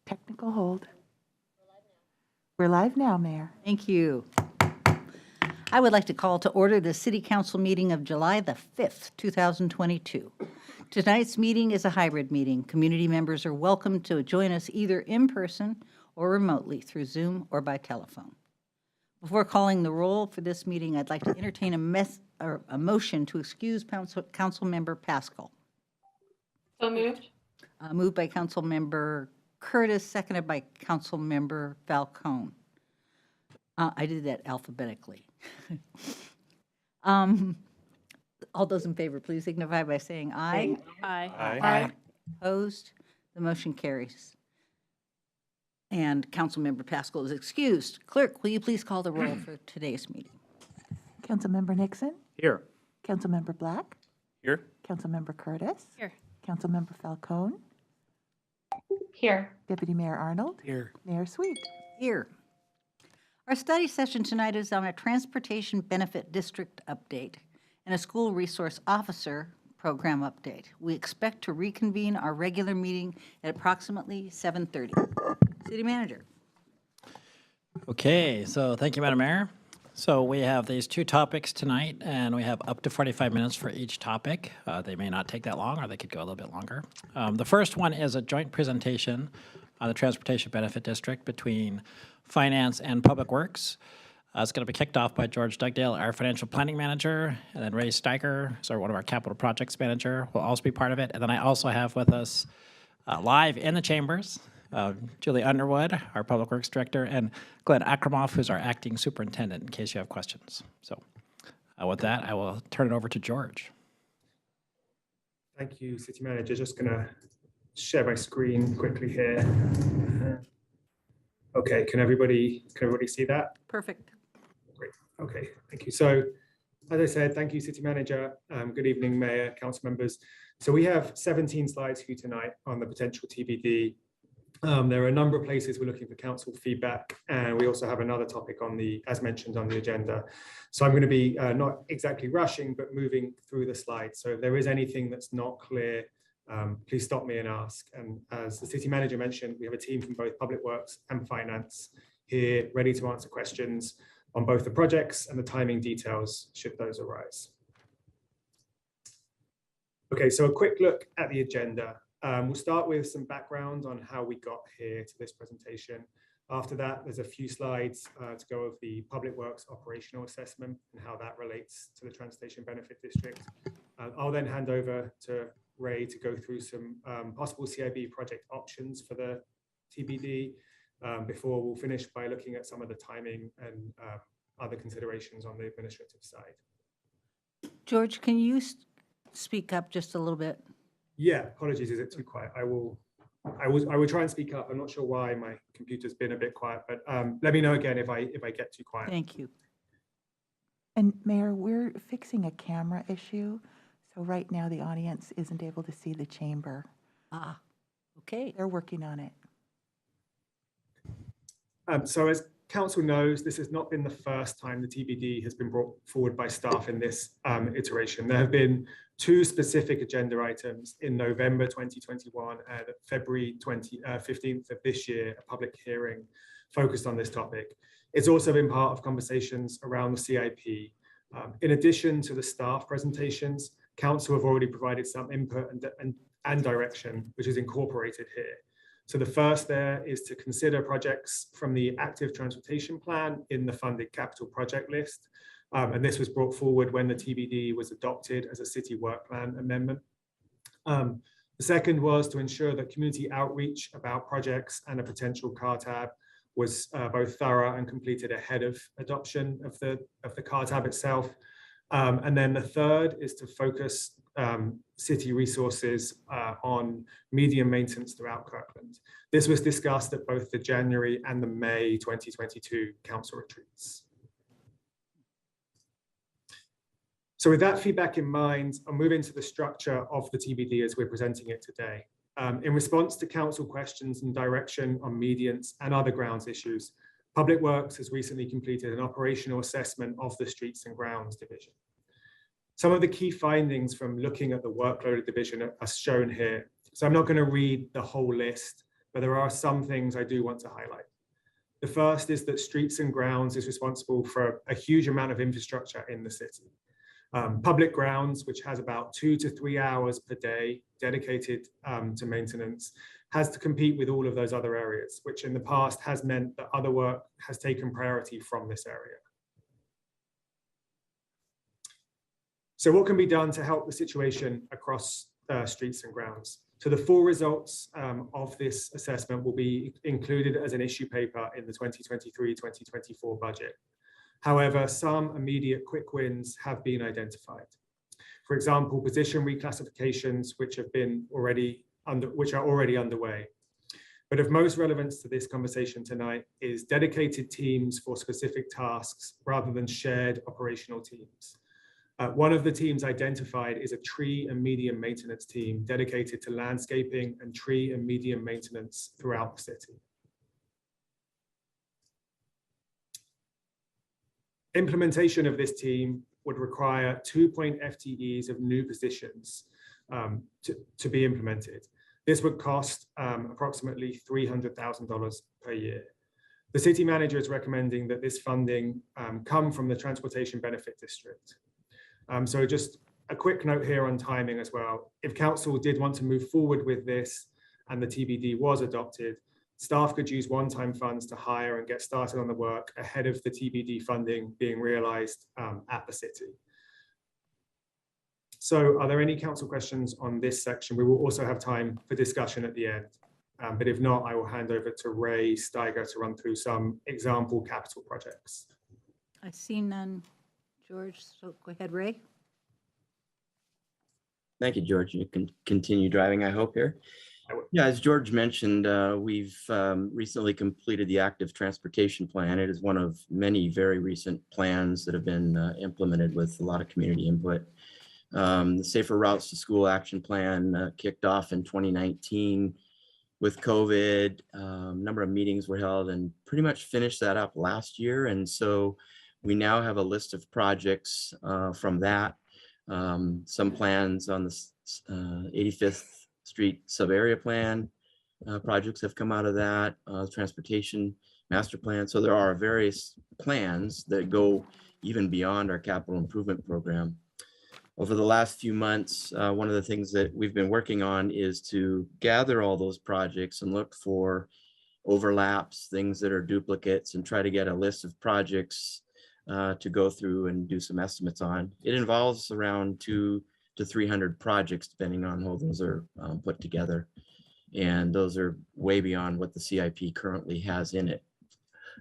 Technical hold. We're live now, Mayor. Thank you. I would like to call to order the City Council meeting of July the 5th, 2022. Tonight's meeting is a hybrid meeting. Community members are welcome to join us either in person or remotely through Zoom or by telephone. Before calling the roll for this meeting, I'd like to entertain a motion to excuse Council Member Pascal. So moved. Moved by Council Member Curtis, seconded by Council Member Falcone. I did that alphabetically. All those in favor, please signify by saying aye. Aye. Aye. Opposed? The motion carries. And Councilmember Pascal is excused. Clerk, will you please call the roll for today's meeting? Councilmember Nixon, Here. Councilmember Black, Here. Councilmember Curtis, Here. Councilmember Falcone, Here. Deputy Mayor Arnold, Here. Mayor Sweet. Here. Our study session tonight is on a Transportation Benefit District update and a School Resource Officer program update. We expect to reconvene our regular meeting at approximately 7:30. City Manager. Okay, so thank you, Madam Mayor. So we have these two topics tonight, and we have up to 45 minutes for each topic. They may not take that long, or they could go a little bit longer. The first one is a joint presentation on the Transportation Benefit District between Finance and Public Works. It's going to be kicked off by George Dugdale, our Financial Planning Manager, and then Ray Steiger, so one of our Capital Projects Manager, will also be part of it. And then I also have with us live in the chambers, Julie Underwood, our Public Works Director, and Glenn Akramoff, who's our Acting Superintendent, in case you have questions. So with that, I will turn it over to George. Thank you, City Manager. Just going to share my screen quickly here. Okay, can everybody see that? Perfect. Great. Okay, thank you. So, as I said, thank you, City Manager. Good evening, Mayor, Council members. So we have 17 slides for you tonight on the potential TBD. There are a number of places we're looking for council feedback, and we also have another topic on the, as mentioned, on the agenda. So I'm going to be not exactly rushing, but moving through the slides. So if there is anything that's not clear, please stop me and ask. And as the City Manager mentioned, we have a team from both Public Works and Finance here ready to answer questions on both the projects and the timing details should those arise. Okay, so a quick look at the agenda. We'll start with some background on how we got here to this presentation. After that, there's a few slides to go over the Public Works operational assessment and how that relates to the Transportation Benefit District. I'll then hand over to Ray to go through some possible CIB project options for the TBD before we'll finish by looking at some of the timing and other considerations on the administrative side. George, can you speak up just a little bit? Yeah, apologies, is it too quiet? I will try and speak up. I'm not sure why my computer's been a bit quiet, but let me know again if I get too quiet. Thank you. And Mayor, we're fixing a camera issue. So right now the audience isn't able to see the chamber. Ah, okay. They're working on it. So as Council knows, this has not been the first time the TBD has been brought forward by staff in this iteration. There have been two specific agenda items in November 2021 and February 15th of this year, a public hearing focused on this topic. It's also been part of conversations around the CIP. In addition to the staff presentations, Council have already provided some input and direction, which is incorporated here. So the first there is to consider projects from the active transportation plan in the funded capital project list. And this was brought forward when the TBD was adopted as a city work plan amendment. The second was to ensure that community outreach about projects and a potential car tab was both thorough and completed ahead of adoption of the car tab itself. And then the third is to focus city resources on medium maintenance throughout Kirkland. This was discussed at both the January and the May 2022 council retreats. So with that feedback in mind, I'll move into the structure of the TBD as we're presenting it today. In response to council questions and direction on medians and other grounds issues, Public Works has recently completed an operational assessment of the Streets and Grounds division. Some of the key findings from looking at the workload of division are shown here. So I'm not going to read the whole list, but there are some things I do want to highlight. The first is that Streets and Grounds is responsible for a huge amount of infrastructure in the city. Public grounds, which has about 2 to 3 hours per day dedicated to maintenance, has to compete with all of those other areas, which in the past has meant that other work has taken priority from this area. So what can be done to help the situation across Streets and Grounds? So the full results of this assessment will be included as an issue paper in the 2023-2024 budget. However, some immediate quick wins have been identified. For example, position reclassifications, which are already underway. But of most relevance to this conversation tonight is dedicated teams for specific tasks rather than shared operational teams. One of the teams identified is a tree and medium maintenance team dedicated to landscaping and tree and medium maintenance throughout the city. Implementation of this team would require 2 FTEs of new positions to be implemented. This would cost approximately $300,000 per year. The city manager is recommending that this funding come from the Transportation Benefit District. So just a quick note here on timing as well. If council did want to move forward with this and the TBD was adopted, staff could use one-time funds to hire and get started on the work ahead of the TBD funding being realized at the city. So are there any council questions on this section? We will also have time for discussion at the end. But if not, I will hand over to Ray Steiger to run through some example capital projects. I see none, George, so go ahead, Ray. Thank you, George. You can continue driving, I hope, here. Yeah, as George mentioned, we've recently completed the active transportation plan. It is one of many very recent plans that have been implemented with a lot of community input. The Safer Routes to School Action Plan kicked off in 2019 with COVID. A number of meetings were held and pretty much finished that up last year. And so we now have a list of projects from that. Some plans on the 85th Street sub-area plan projects have come out of that, transportation master plan. So there are various plans that go even beyond our capital improvement program. Over the last few months, one of the things that we've been working on is to gather all those projects and look for overlaps, things that are duplicates, and try to get a list of projects to go through and do some estimates on. It involves around 200 to 300 projects, depending on how those are put together. And those are way beyond what the CIP currently has in it.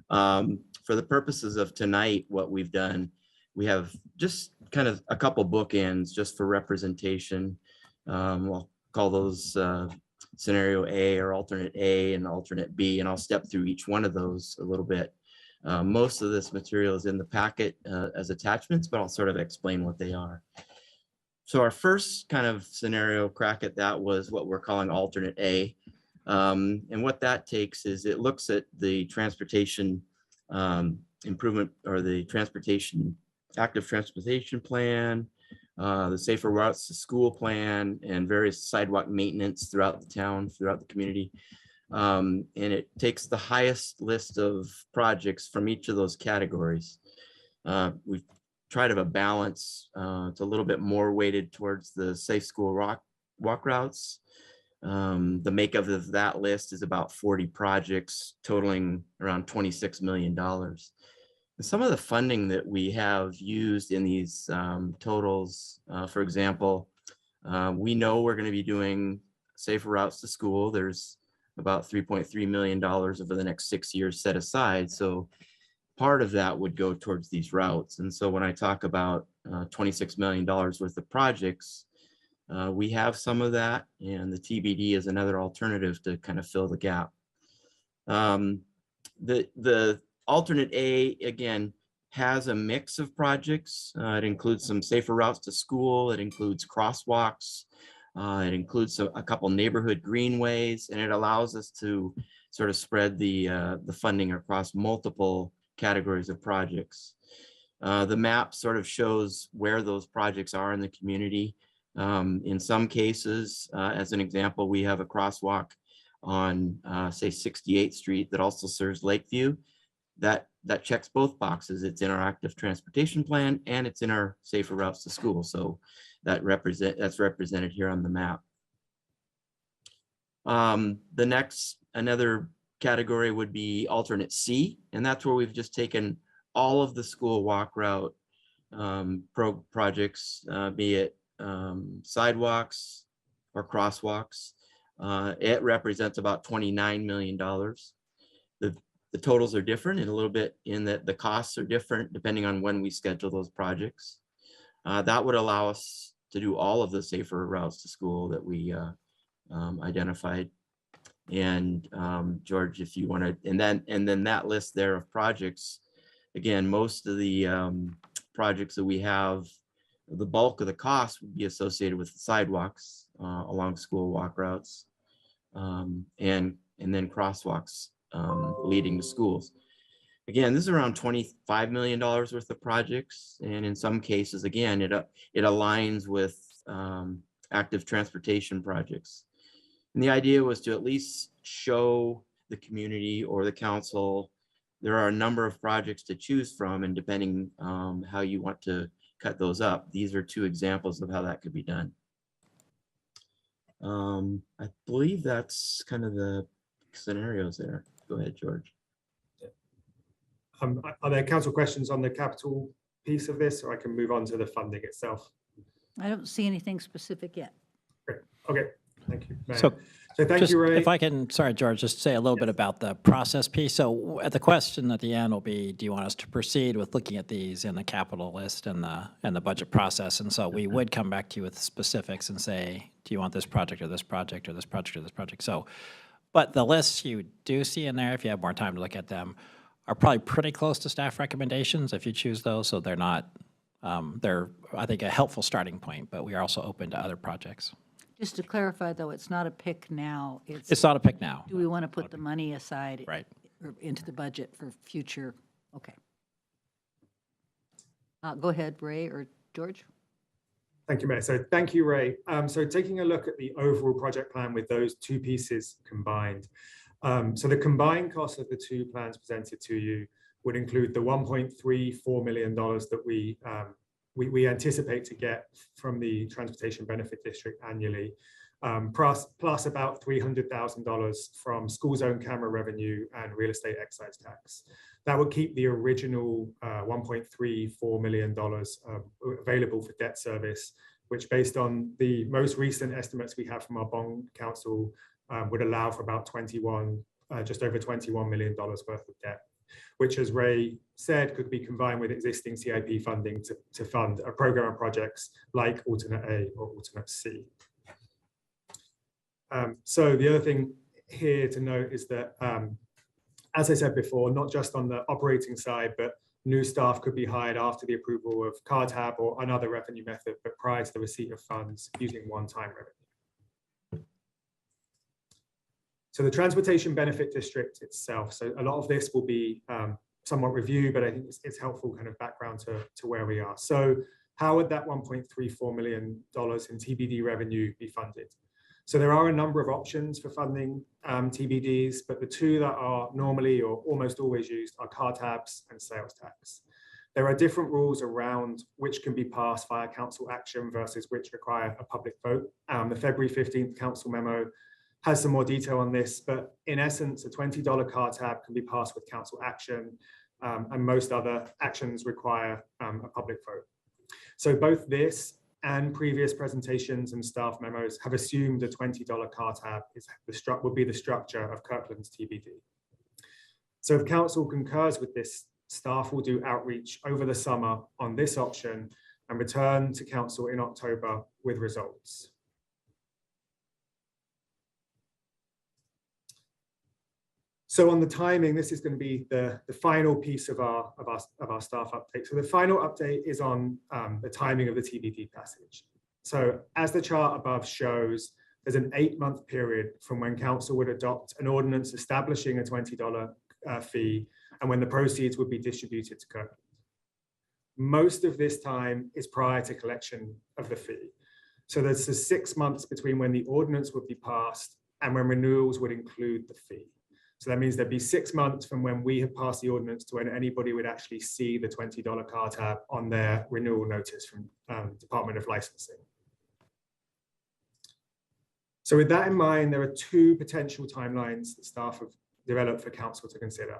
For the purposes of tonight, what we've done, we have just kind of a couple bookends just for representation. We'll call those scenario A or alternate A and alternate B, and I'll step through each one of those a little bit. Most of this material is in the packet as attachments, but I'll sort of explain what they are. So our first kind of scenario crack at that was what we're calling alternate A. And what that takes is it looks at the transportation improvement or the active transportation plan, the Safer Routes to School plan, and various sidewalk maintenance throughout the town, throughout the community. And it takes the highest list of projects from each of those categories. We've tried to have a balance. It's a little bit more weighted towards the safe school walk routes. The makeup of that list is about 40 projects totaling around $26 million. Some of the funding that we have used in these totals, for example, we know we're going to be doing Safer Routes to School. There's about $3.3 million over the next 6 years set aside. So part of that would go towards these routes. And so when I talk about $26 million worth of projects, we have some of that, and the TBD is another alternative to kind of fill the gap. The alternate A, again, has a mix of projects. It includes some Safer Routes to School. It includes crosswalks. It includes a couple neighborhood greenways, and it allows us to sort of spread the funding across multiple categories of projects. The map sort of shows where those projects are in the community. In some cases, as an example, we have a crosswalk on, say, 68th Street that also serves Lakeview, that checks both boxes. It's in our active transportation plan and it's in our safer routes to school. So that's represented here on the map. The next, another category would be alternate C, and that's where we've just taken all of the school walk route projects, be it sidewalks or crosswalks. It represents about $29 million. The totals are different in a little bit in that the costs are different depending on when we schedule those projects. That would allow us to do all of the safer routes to school that we identified. And George, if you want to, and then that list there of projects, again, most of the projects that we have, the bulk of the cost would be associated with the sidewalks along school walk routes, and then crosswalks leading to schools. Again, this is around $25 million worth of projects, and in some cases, again, it aligns with active transportation projects. And the idea was to at least show the community or the council there are a number of projects to choose from, and depending how you want to cut those up, these are two examples of how that could be done. I believe that's kind of the scenarios there. Go ahead, George. Are there council questions on the capital piece of this, or I can move on to the funding itself? I don't see anything specific yet. Great. Okay, thank you, Mayor. So thank just, you, Ray. if I can, sorry, George, just say a little bit about the process piece. So the question at the end will be, do you want us to proceed with looking at these in the capital list and the budget process? And so we would come back to you with specifics and say, do you want this project or this project or this project or this project? So, but the lists you do see in there, if you have more time to look at them, are probably pretty close to staff recommendations if you choose those. So they're not, they're, I think, a helpful starting point, but we are also open to other projects. Just to clarify, though, it's not a pick now. It's not a pick now. Do we want to put the money aside Right. or into the budget for future? Okay. Go ahead, Ray or George. Thank you, Mayor. So thank you, Ray. So taking a look at the overall project plan with those two pieces combined. So the combined cost of the two plans presented to you would include the $1.34 million that we anticipate to get from the Transportation Benefit District annually, plus about $300,000 from school zone camera revenue and real estate excise tax. That would keep the original $1.34 million available for debt service, which, based on the most recent estimates we have from our bond council, would allow for about just over $21 million worth of debt, which, as Ray said, could be combined with existing CIP funding to fund a program of projects like alternate A or alternate C. So the other thing here to note is that, as I said before, not just on the operating side, but new staff could be hired after the approval of CARTAB or another revenue method, but prior to the receipt of funds using one-time revenue. So the Transportation Benefit District itself, so a lot of this will be somewhat reviewed, but I think it's helpful kind of background to where we are. So how would that $1.34 million in TBD revenue be funded? So there are a number of options for funding TBDs, but the two that are normally or almost always used are car tabs and sales tax. There are different rules around which can be passed via council action versus which require a public vote. The February 15th council memo has some more detail on this, but in essence, a $20 car tab can be passed with council action, and most other actions require a public vote. So both this and previous presentations and staff memos have assumed a $20 car tab will be the structure of Kirkland's TBD. So if council concurs with this, staff will do outreach over the summer on this option and return to council in October with results. So on the timing, this is going to be the final piece of our staff update. So the final update is on the timing of the TBD passage. So as the chart above shows, there's an 8-month period from when council would adopt an ordinance establishing a $20 fee and when the proceeds would be distributed to Kirkland. Most of this time is prior to collection of the fee. So there's the 6 months between when the ordinance would be passed and when renewals would include the fee. So that means there'd be 6 months from when we have passed the ordinance to when anybody would actually see the $20 car tab on their renewal notice from Department of Licensing. So with that in mind, there are 2 potential timelines that staff have developed for council to consider.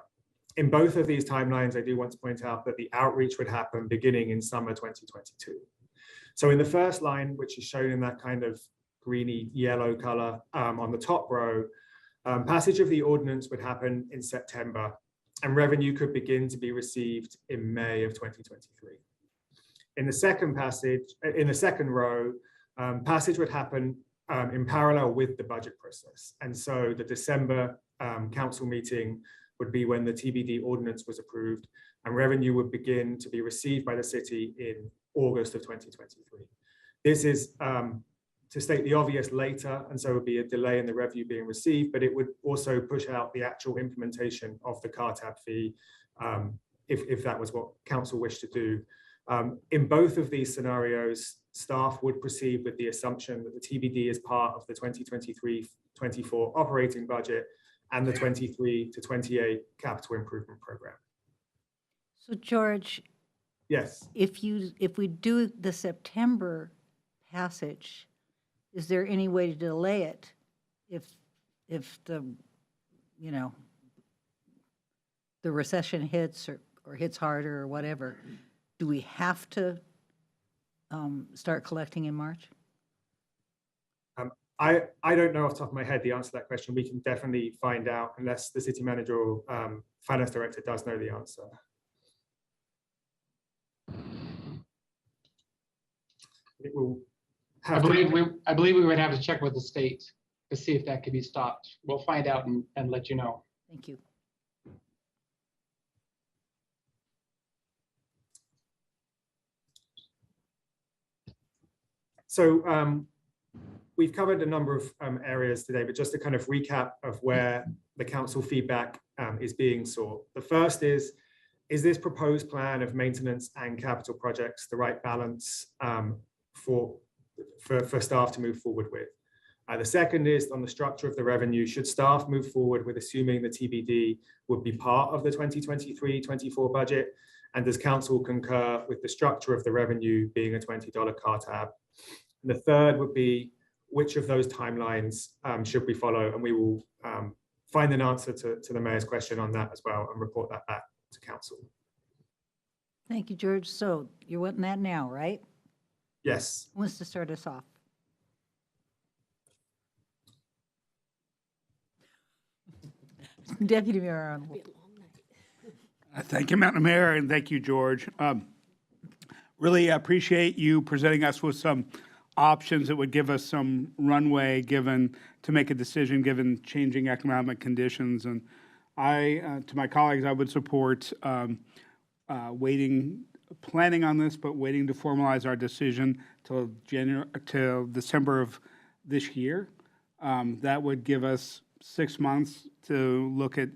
In both of these timelines, I do want to point out that the outreach would happen beginning in summer 2022. So in the first line, which is shown in that kind of greeny yellow color on the top row, passage of the ordinance would happen in September, and revenue could begin to be received in May of 2023. In the second row, passage would happen in parallel with the budget process. And so the December council meeting would be when the TBD ordinance was approved, and revenue would begin to be received by the city in August of 2023. This is, to state the obvious, later, and so it would be a delay in the revenue being received, but it would also push out the actual implementation of the car tab fee if that was what council wished to do. In both of these scenarios, staff would proceed with the assumption that the TBD is part of the 2023-24 operating budget and the 23 to 28 capital improvement program. So George, Yes. if we do the September passage, is there any way to delay it if the, you know, the recession hits or hits harder or whatever? Do we have to start collecting in March? I don't know off the top of my head the answer to that question. We can definitely find out unless the city manager or finance director does know the answer. It will I have believe we would have to check with the state to see if that could be stopped. We'll find out and let you know. Thank you. So we've covered a number of areas today, but just a kind of recap of where the council feedback is being sought. The first is this proposed plan of maintenance and capital projects the right balance for staff to move forward with? The second is on the structure of the revenue. Should staff move forward with assuming the TBD would be part of the 2023-24 budget? And does council concur with the structure of the revenue being a $20 car tab? And the third would be, which of those timelines should we follow? And we will find an answer to the mayor's question on that as well and report that back to council. Thank you, George. So you're wanting that now, right? Yes. Who wants to start us off? Deputy Mayor Arnold. Thank you, Madam Mayor, and thank you, George. Really appreciate you presenting us with some options that would give us some runway to make a decision given changing economic conditions. And to my colleagues, I would support planning on this, but waiting to formalize our decision till December of this year. That would give us 6 months to look at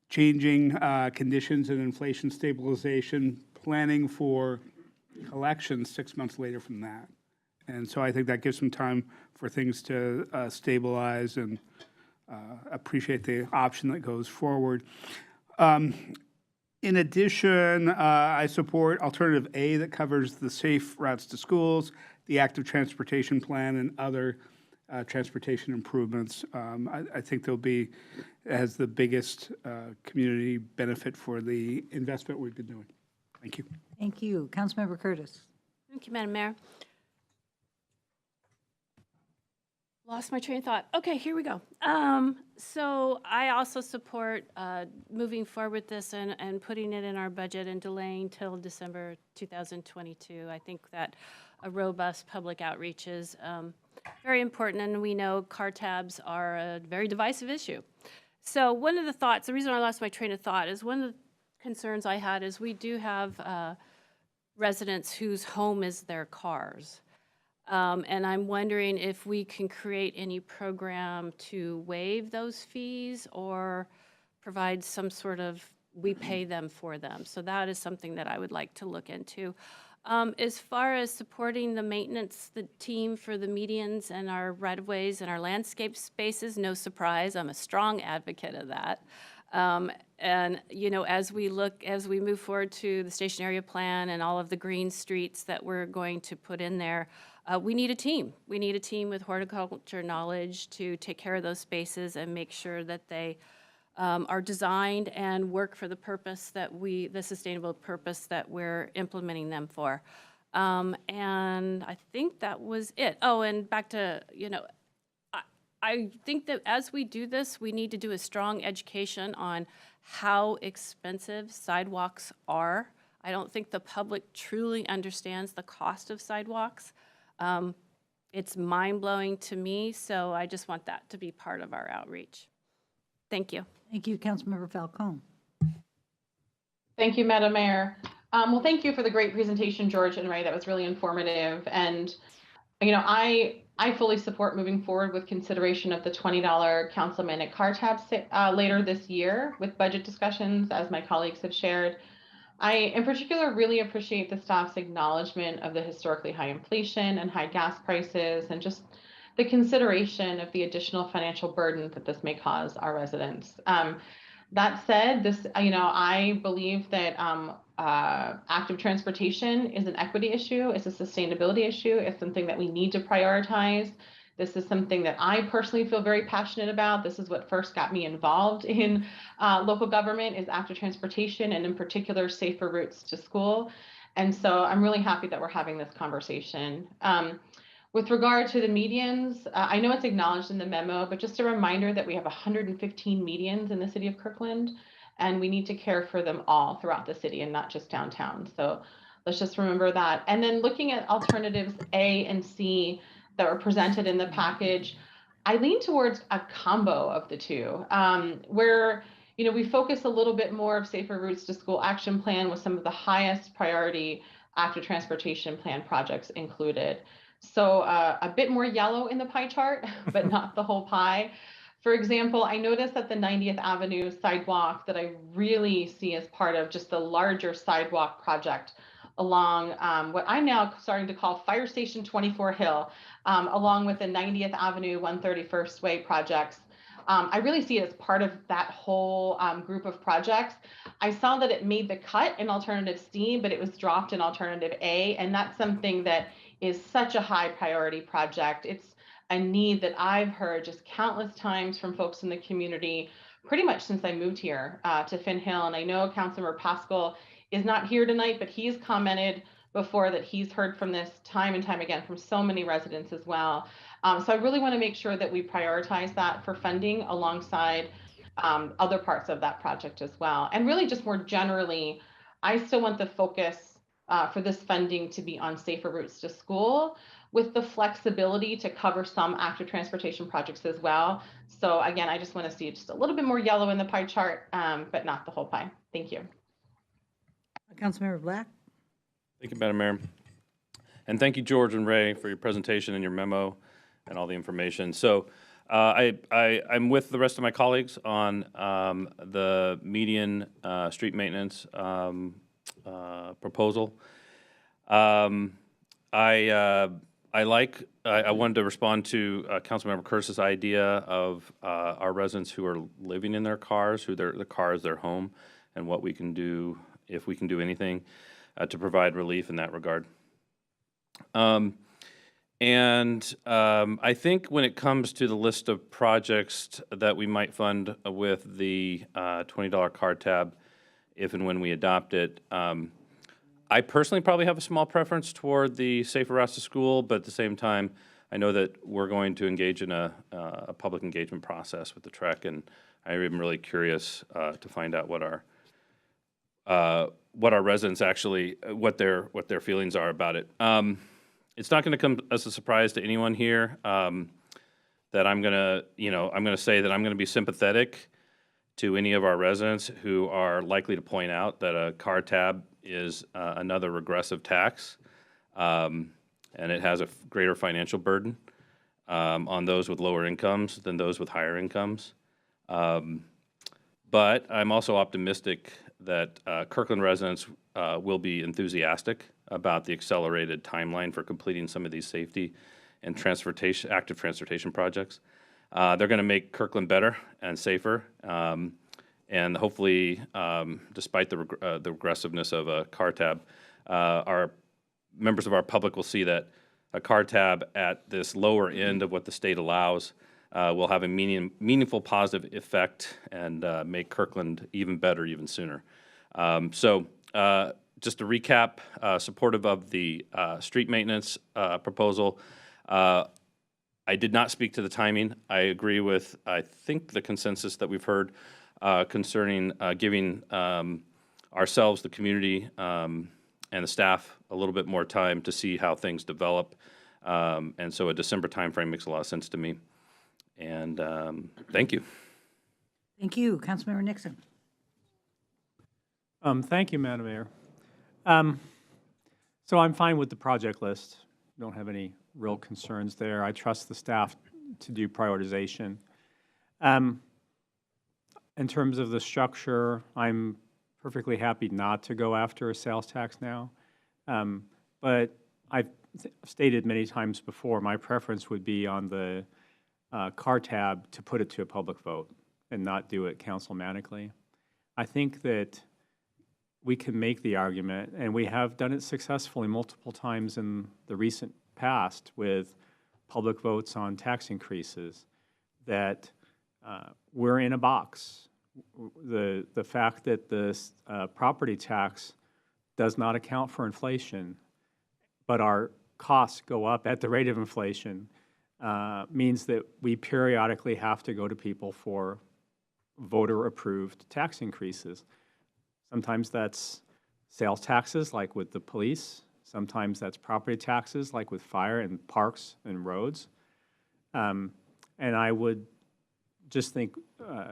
changing conditions and inflation stabilization, planning for elections 6 months later from that. And so I think that gives some time for things to stabilize, and appreciate the option that goes forward. In addition, I support alternative A that covers the safe routes to schools, the active transportation plan, and other transportation improvements. I think has the biggest community benefit for the investment we've been doing. Thank you. Thank you. Councilmember Curtis. Thank you, Madam Mayor. Lost my train of thought. Okay, here we go. So I also support moving forward with this and putting it in our budget and delaying till December 2022. I think that a robust public outreach is very important, and we know car tabs are a very divisive issue. So one of the thoughts, the reason I lost my train of thought is one of the concerns I had is we do have residents whose home is their cars. And I'm wondering if we can create any program to waive those fees or provide some sort of, we pay them for them. So that is something that I would like to look into. As far as supporting the maintenance, the team for the medians and our right-of-ways and our landscape spaces, no surprise, I'm a strong advocate of that. And, you know, as we move forward to the station area plan and all of the green streets that we're going to put in there, we need a team. We need a team with horticulture knowledge to take care of those spaces and make sure that they are designed and work for the purpose that the sustainable purpose that we're implementing them for. And I think that was it. Oh, and back to, you know, I think that as we do this, we need to do a strong education on how expensive sidewalks are. I don't think the public truly understands the cost of sidewalks. It's mind-blowing to me, so I just want that to be part of our outreach. Thank you. Thank you, Councilmember Falcone. Thank you, Madam Mayor. Well, thank you for the great presentation, George and Ray. That was really informative. And, you know, I fully support moving forward with consideration of the $20 council minute car tab later this year with budget discussions, as my colleagues have shared. I, in particular, really appreciate the staff's acknowledgement of the historically high inflation and high gas prices, and just the consideration of the additional financial burden that this may cause our residents. That said, I believe that active transportation is an equity issue. It's a sustainability issue. It's something that we need to prioritize. This is something that I personally feel very passionate about. This is what first got me involved in local government, is active transportation, and in particular, safer routes to school. And so I'm really happy that we're having this conversation. With regard to the medians, I know it's acknowledged in the memo, but just a reminder that we have 115 medians in the city of Kirkland, and we need to care for them all throughout the city and not just downtown. So let's just remember that. And then looking at alternatives A and C that were presented in the package, I lean towards a combo of the two, where, you know, we focus a little bit more of Safer Routes to School action plan with some of the highest priority active transportation plan projects included. So a bit more yellow in the pie chart, but not the whole pie. For example, I noticed that the 90th Avenue sidewalk that I really see as part of just the larger sidewalk project along what I'm now starting to call Fire Station 24 Hill, along with the 90th Avenue 131st Way projects. I really see it as part of that whole group of projects. I saw that it made the cut in alternative C, but it was dropped in alternative A, and that's something that is such a high priority project. It's a need that I've heard just countless times from folks in the community, pretty much since I moved here to Finn Hill. And I know Councilmember Pascal is not here tonight, but he's commented before that he's heard from this time and time again from so many residents as well. So I really want to make sure that we prioritize that for funding alongside other parts of that project as well. And really just more generally, I still want the focus for this funding to be on safer routes to school, with the flexibility to cover some active transportation projects as well. So again, I just want to see just a little bit more yellow in the pie chart, but not the whole pie. Thank you. Councilmember Black. Thank you, Madam Mayor. And thank you, George and Ray, for your presentation and your memo and all the information. So I'm with the rest of my colleagues on the median street maintenance proposal. I wanted to respond to Councilmember Curtis's idea of our residents who are living in their cars, the car is their home, and what we can do, if we can do anything, to provide relief in that regard. I think when it comes to the list of projects that we might fund with the $20 car tab, if and when we adopt it, I personally probably have a small preference toward the safer routes to school, but at the same time, I know that we're going to engage in a public engagement process with the TREC, and I am really curious to find out what our residents actually, what their feelings are about it. It's not going to come as a surprise to anyone here that I'm going to say that I'm going to be sympathetic to any of our residents who are likely to point out that a car tab is another regressive tax, and it has a greater financial burden on those with lower incomes than those with higher incomes. But I'm also optimistic that Kirkland residents will be enthusiastic about the accelerated timeline for completing some of these safety and active transportation projects. They're going to make Kirkland better and safer. And hopefully, despite the regressiveness of a car tab, our members of our public will see that a car tab at this lower end of what the state allows will have a meaningful positive effect and make Kirkland even better even sooner. Just to recap, supportive of the street maintenance proposal. I did not speak to the timing. I agree with, I think, the consensus that we've heard concerning giving ourselves, the community, and the staff a little bit more time to see how things develop. And so a December timeframe makes a lot of sense to me. And thank you. Thank you. Councilmember Nixon. Thank you, Madam Mayor. So I'm fine with the project list. Don't have any real concerns there. I trust the staff to do prioritization. In terms of the structure, I'm perfectly happy not to go after a sales tax now. But I've stated many times before, my preference would be on the car tab to put it to a public vote and not do it councilmanically. I think that we can make the argument, and we have done it successfully multiple times in the recent past with public votes on tax increases, that we're in a box. The fact that the property tax does not account for inflation, but our costs go up at the rate of inflation, means that we periodically have to go to people for voter-approved tax increases. Sometimes that's sales taxes, like with the police. Sometimes that's property taxes, like with fire and parks and roads. And I would just think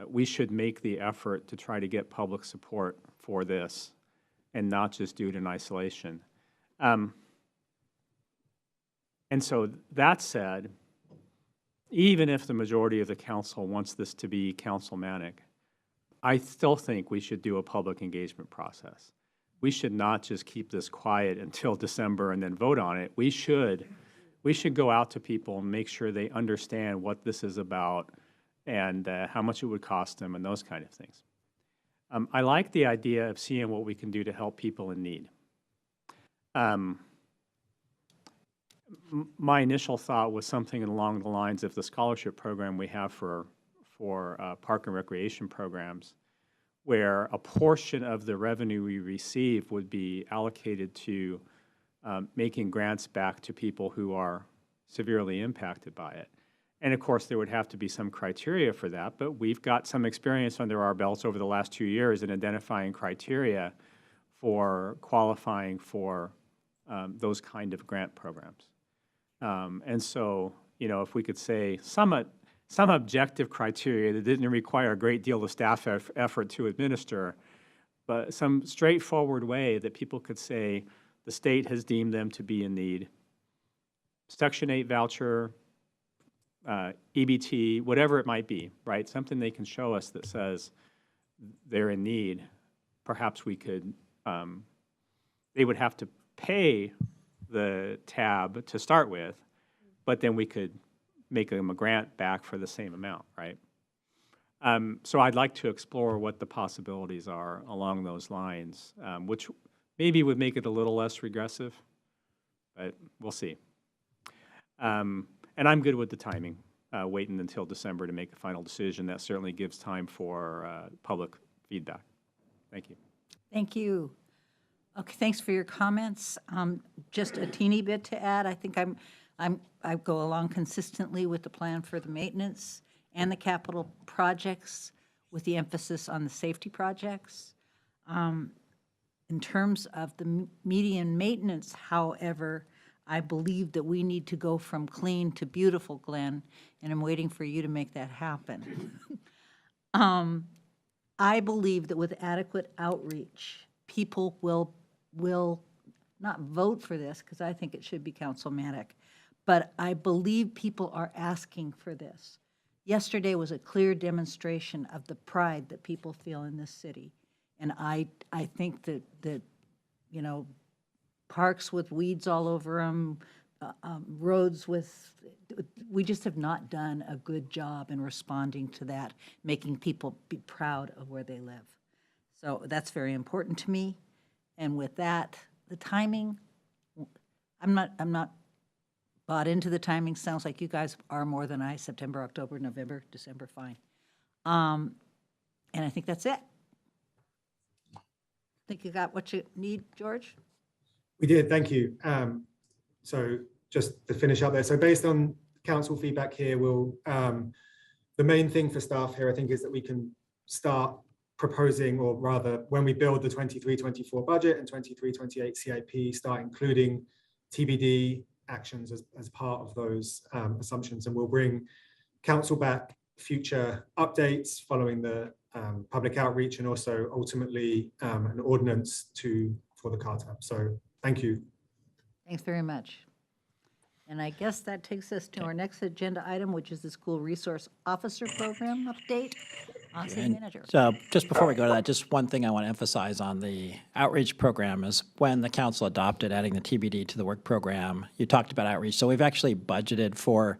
we should make the effort to try to get public support for this and not just do it in isolation. And so that said, even if the majority of the council wants this to be councilmanic, I still think we should do a public engagement process. We should not just keep this quiet until December and then vote on it. We should go out to people and make sure they understand what this is about and how much it would cost them and those kind of things. I like the idea of seeing what we can do to help people in need. My initial thought was something along the lines of the scholarship program we have for park and recreation programs, where a portion of the revenue we receive would be allocated to making grants back to people who are severely impacted by it. And of course, there would have to be some criteria for that, but we've got some experience under our belts over the last 2 years in identifying criteria for qualifying for those kind of grant programs. And so, you know, if we could say some objective criteria that didn't require a great deal of staff effort to administer, but some straightforward way that people could say the state has deemed them to be in need. Section 8 voucher, EBT, whatever it might be, right? Something they can show us that says they're in need. Perhaps we could, they would have to pay the tab to start with, but then we could make them a grant back for the same amount, right? So I'd like to explore what the possibilities are along those lines, which maybe would make it a little less regressive, but we'll see. And I'm good with the timing, waiting until December to make a final decision. That certainly gives time for public feedback. Thank you. Thank you. Okay, thanks for your comments. Just a teeny bit to add. I think I go along consistently with the plan for the maintenance and the capital projects with the emphasis on the safety projects. In terms of the median maintenance, however, I believe that we need to go from clean to beautiful, Glenn, and I'm waiting for you to make that happen. I believe that with adequate outreach, people will not vote for this, because I think it should be councilmanic, but I believe people are asking for this. Yesterday was a clear demonstration of the pride that people feel in this city. And I think that you know, parks with weeds all over them, roads with, we just have not done a good job in responding to that, making people be proud of where they live. So that's very important to me. And with that, the timing, I'm not bought into the timing. Sounds like you guys are more than I. September, October, November, December, fine. And I think that's it. Think you got what you need, George? We did, thank you. So just to finish up there, so based on council feedback here, we'll, the main thing for staff here, I think, is that we can start proposing, or rather, when we build the 23-24 budget and 23-28 CIP, start including TBD actions as part of those assumptions. And we'll bring council back future updates following the public outreach, and also ultimately an ordinance for the car tab. So thank you. Thanks very much. And I guess that takes us to our next agenda item, which is the School Resource Officer Program update. City Manager. So just before we go to that, just one thing I want to emphasize on the outreach program is when the council adopted adding the TBD to the work program, you talked about outreach. So we've actually budgeted for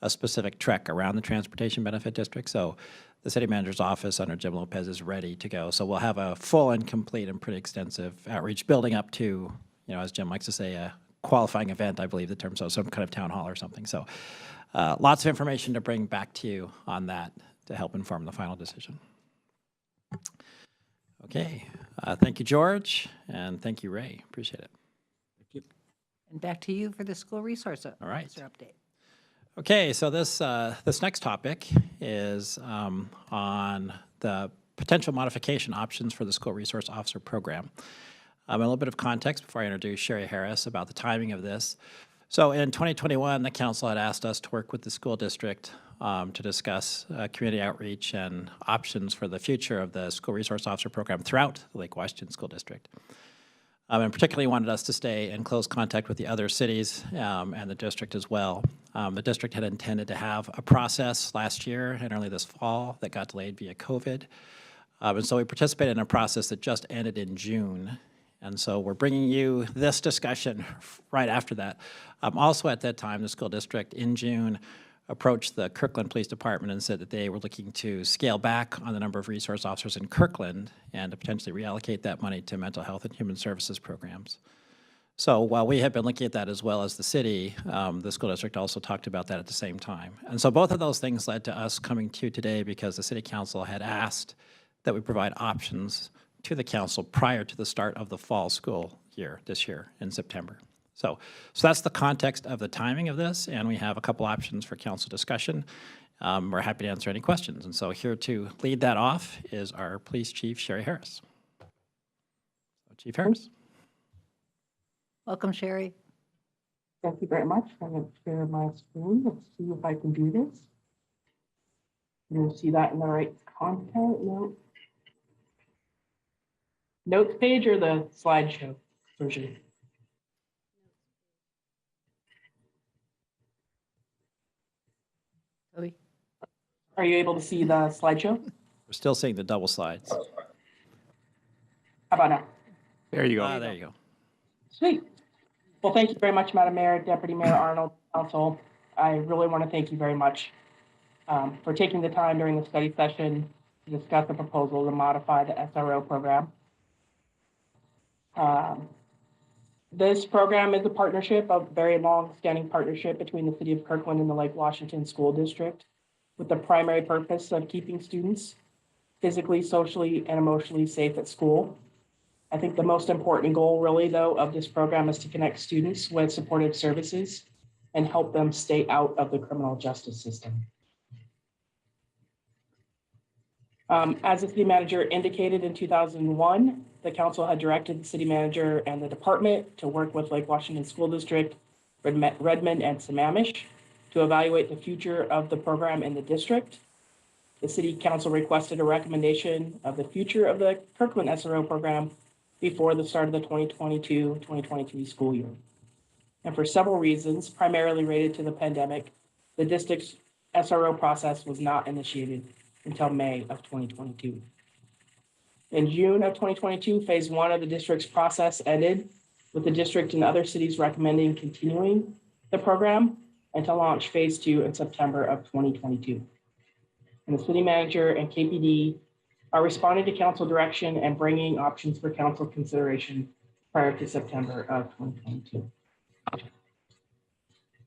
a specific trek around the Transportation Benefit District. So the city manager's office under Jim Lopez is ready to go. So we'll have a full and complete and pretty extensive outreach building up to, you know, as Jim likes to say, a qualifying event, I believe the term, so some kind of town hall or something. So lots of information to bring back to you on that to help inform the final decision. Okay, thank you, George, and thank you, Ray. Appreciate it. Thank you. And back to you for the School Resource All right. Officer update. Okay, so this next topic is on the potential modification options for the School Resource Officer Program. A little bit of context before I introduce Sherry Harris about the timing of this. So in 2021, the council had asked us to work with the school district to discuss community outreach and options for the future of the School Resource Officer Program throughout the Lake Washington School District. And particularly wanted us to stay in close contact with the other cities and the district as well. The district had intended to have a process last year and early this fall that got delayed via COVID. And so we participated in a process that just ended in June. And so we're bringing you this discussion right after that. Also at that time, the school district in June approached the Kirkland Police Department and said that they were looking to scale back on the number of resource officers in Kirkland and to potentially reallocate that money to mental health and human services programs. So while we had been looking at that as well as the city, the school district also talked about that at the same time. And so both of those things led to us coming to you today because the city council had asked that we provide options to the council prior to the start of the fall school year this year in September. So that's the context of the timing of this, and we have a couple options for council discussion. We're happy to answer any questions. And so here to lead that off is our police chief, Sherry Harris. So Chief Harris. Welcome, Sherry. Thank you very much. I'm going to share my screen. Let's see if I can do this. You'll see that in the right content. Notes page or the slideshow version? Toby? Are you able to see the slideshow? We're still seeing the double slides. How about now? There you go. There you go. Sweet. Well, thank you very much, Madam Mayor, Deputy Mayor Arnold, Council. I really want to thank you very much for taking the time during the study session to discuss the proposal to modify the SRO program. This program is a partnership, a very long-standing partnership between the City of Kirkland and the Lake Washington School District, with the primary purpose of keeping students physically, socially, and emotionally safe at school. I think the most important goal, really, though, of this program is to connect students with supportive services and help them stay out of the criminal justice system. As the city manager indicated in 2001, the council had directed the city manager and the department to work with Lake Washington School District, Redmond, and Sammamish to evaluate the future of the program in the district. The city council requested a recommendation of the future of the Kirkland SRO program before the start of the 2022-2023 school year. And for several reasons, primarily related to the pandemic, the district's SRO process was not initiated until May of 2022. In June of 2022, phase one of the district's process ended with the district and other cities recommending continuing the program and to launch phase 2 in September of 2022. And the city manager and KPD are responding to council direction and bringing options for council consideration prior to September of 2022.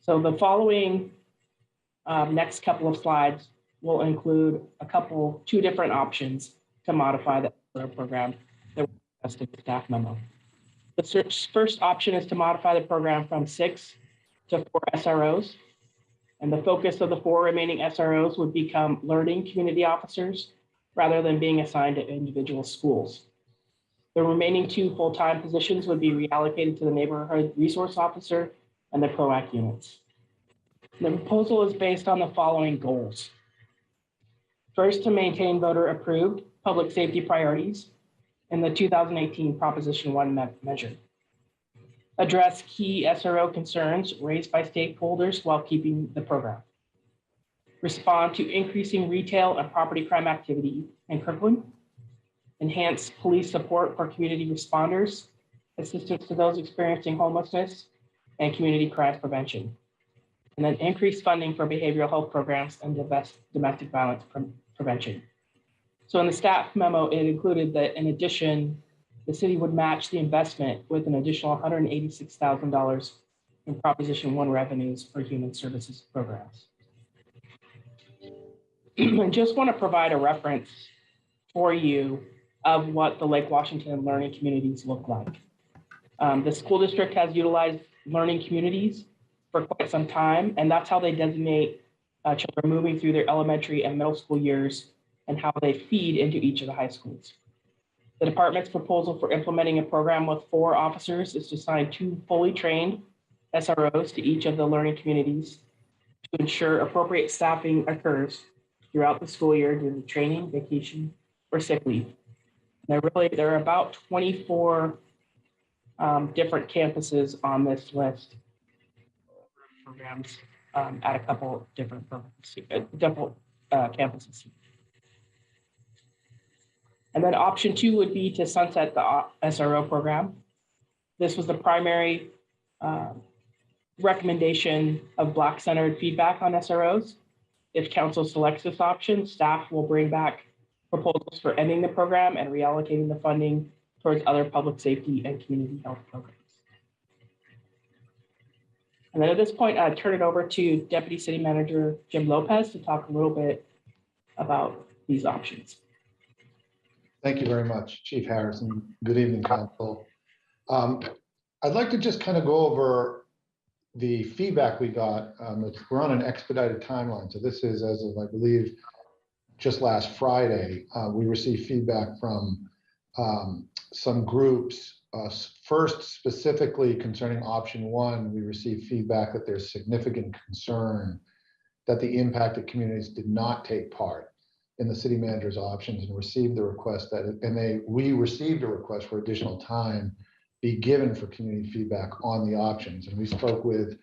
So the following next couple of slides will include two different options to modify the program that were discussed in the staff memo. The first option is to modify the program from 6 to 4 SROs. And the focus of the 4 remaining SROs would become learning community officers rather than being assigned to individual schools. The remaining 2 full-time positions would be reallocated to the neighborhood resource officer and the PROAC units. The proposal is based on the following goals. First, to maintain voter-approved public safety priorities in the 2018 Proposition 1 measure. Address key SRO concerns raised by stakeholders while keeping the program. Respond to increasing retail and property crime activity in Kirkland. Enhance police support for community responders, assistance to those experiencing homelessness, and community crime prevention. And then increase funding for behavioral health programs and domestic violence prevention. So in the staff memo, it included that in addition, the city would match the investment with an additional $186,000 in Proposition 1 revenues for human services programs. I just want to provide a reference for you of what the Lake Washington learning communities look like. The school district has utilized learning communities for quite some time, and that's how they designate children moving through their elementary and middle school years and how they feed into each of the high schools. The department's proposal for implementing a program with 4 officers is to assign 2 fully trained SROs to each of the learning communities to ensure appropriate staffing occurs throughout the school year due to training, vacation, or sick leave. There are about 24 different campuses on this list programs at a couple different campuses. And then option 2 would be to sunset the SRO program. This was the primary recommendation of Black-centered feedback on SROs. If council selects this option, staff will bring back proposals for ending the program and reallocating the funding towards other public safety and community health programs. And then at this point, I turn it over to Deputy City Manager Jim Lopez to talk a little bit about these options. Thank you very much, Chief Harrison. Good evening, Council. I'd like to just kind of go over the feedback we got. We're on an expedited timeline. So this is as of, I believe, just last Friday. We received feedback from some groups. First, specifically concerning option 1, we received feedback that there's significant concern that the impacted communities did not take part in the city manager's options and received the request we received a request for additional time be given for community feedback on the options. And we spoke with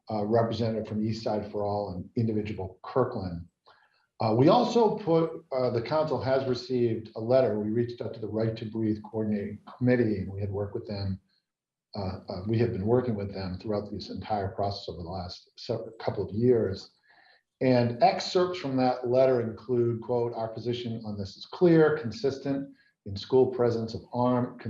a representative from East Side for All and individual Kirkland. We also the council has received a letter. We reached out to the Right to Breathe Coordinating Committee, and we had worked with them. We have been working with them throughout this entire process over the last couple of years. And excerpts from that letter include, quote, "Our position on this is clear, consistent in school presence of armed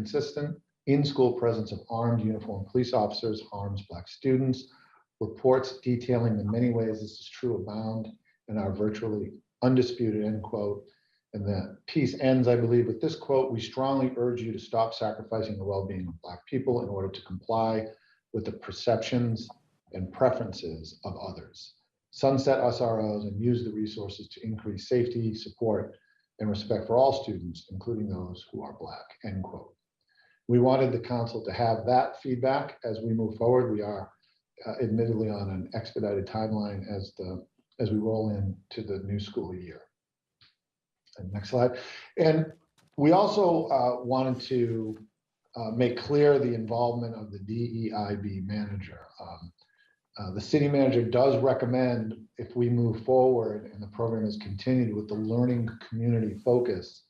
uniformed police officers harms Black students. Reports detailing the many ways this is true abound and are virtually undisputed," end quote. And the piece ends, I believe, with this quote: "We strongly urge you to stop sacrificing the well-being of Black people in order to comply with the perceptions and preferences of others. Sunset SROs and use the resources to increase safety, support, and respect for all students, including those who are Black," end quote. We wanted the council to have that feedback as we move forward. We are admittedly on an expedited timeline as we roll into the new school year. And next slide. And we also wanted to make clear the involvement of the DEIB manager. The city manager does recommend, if we move forward and the program is continued with the learning community focus,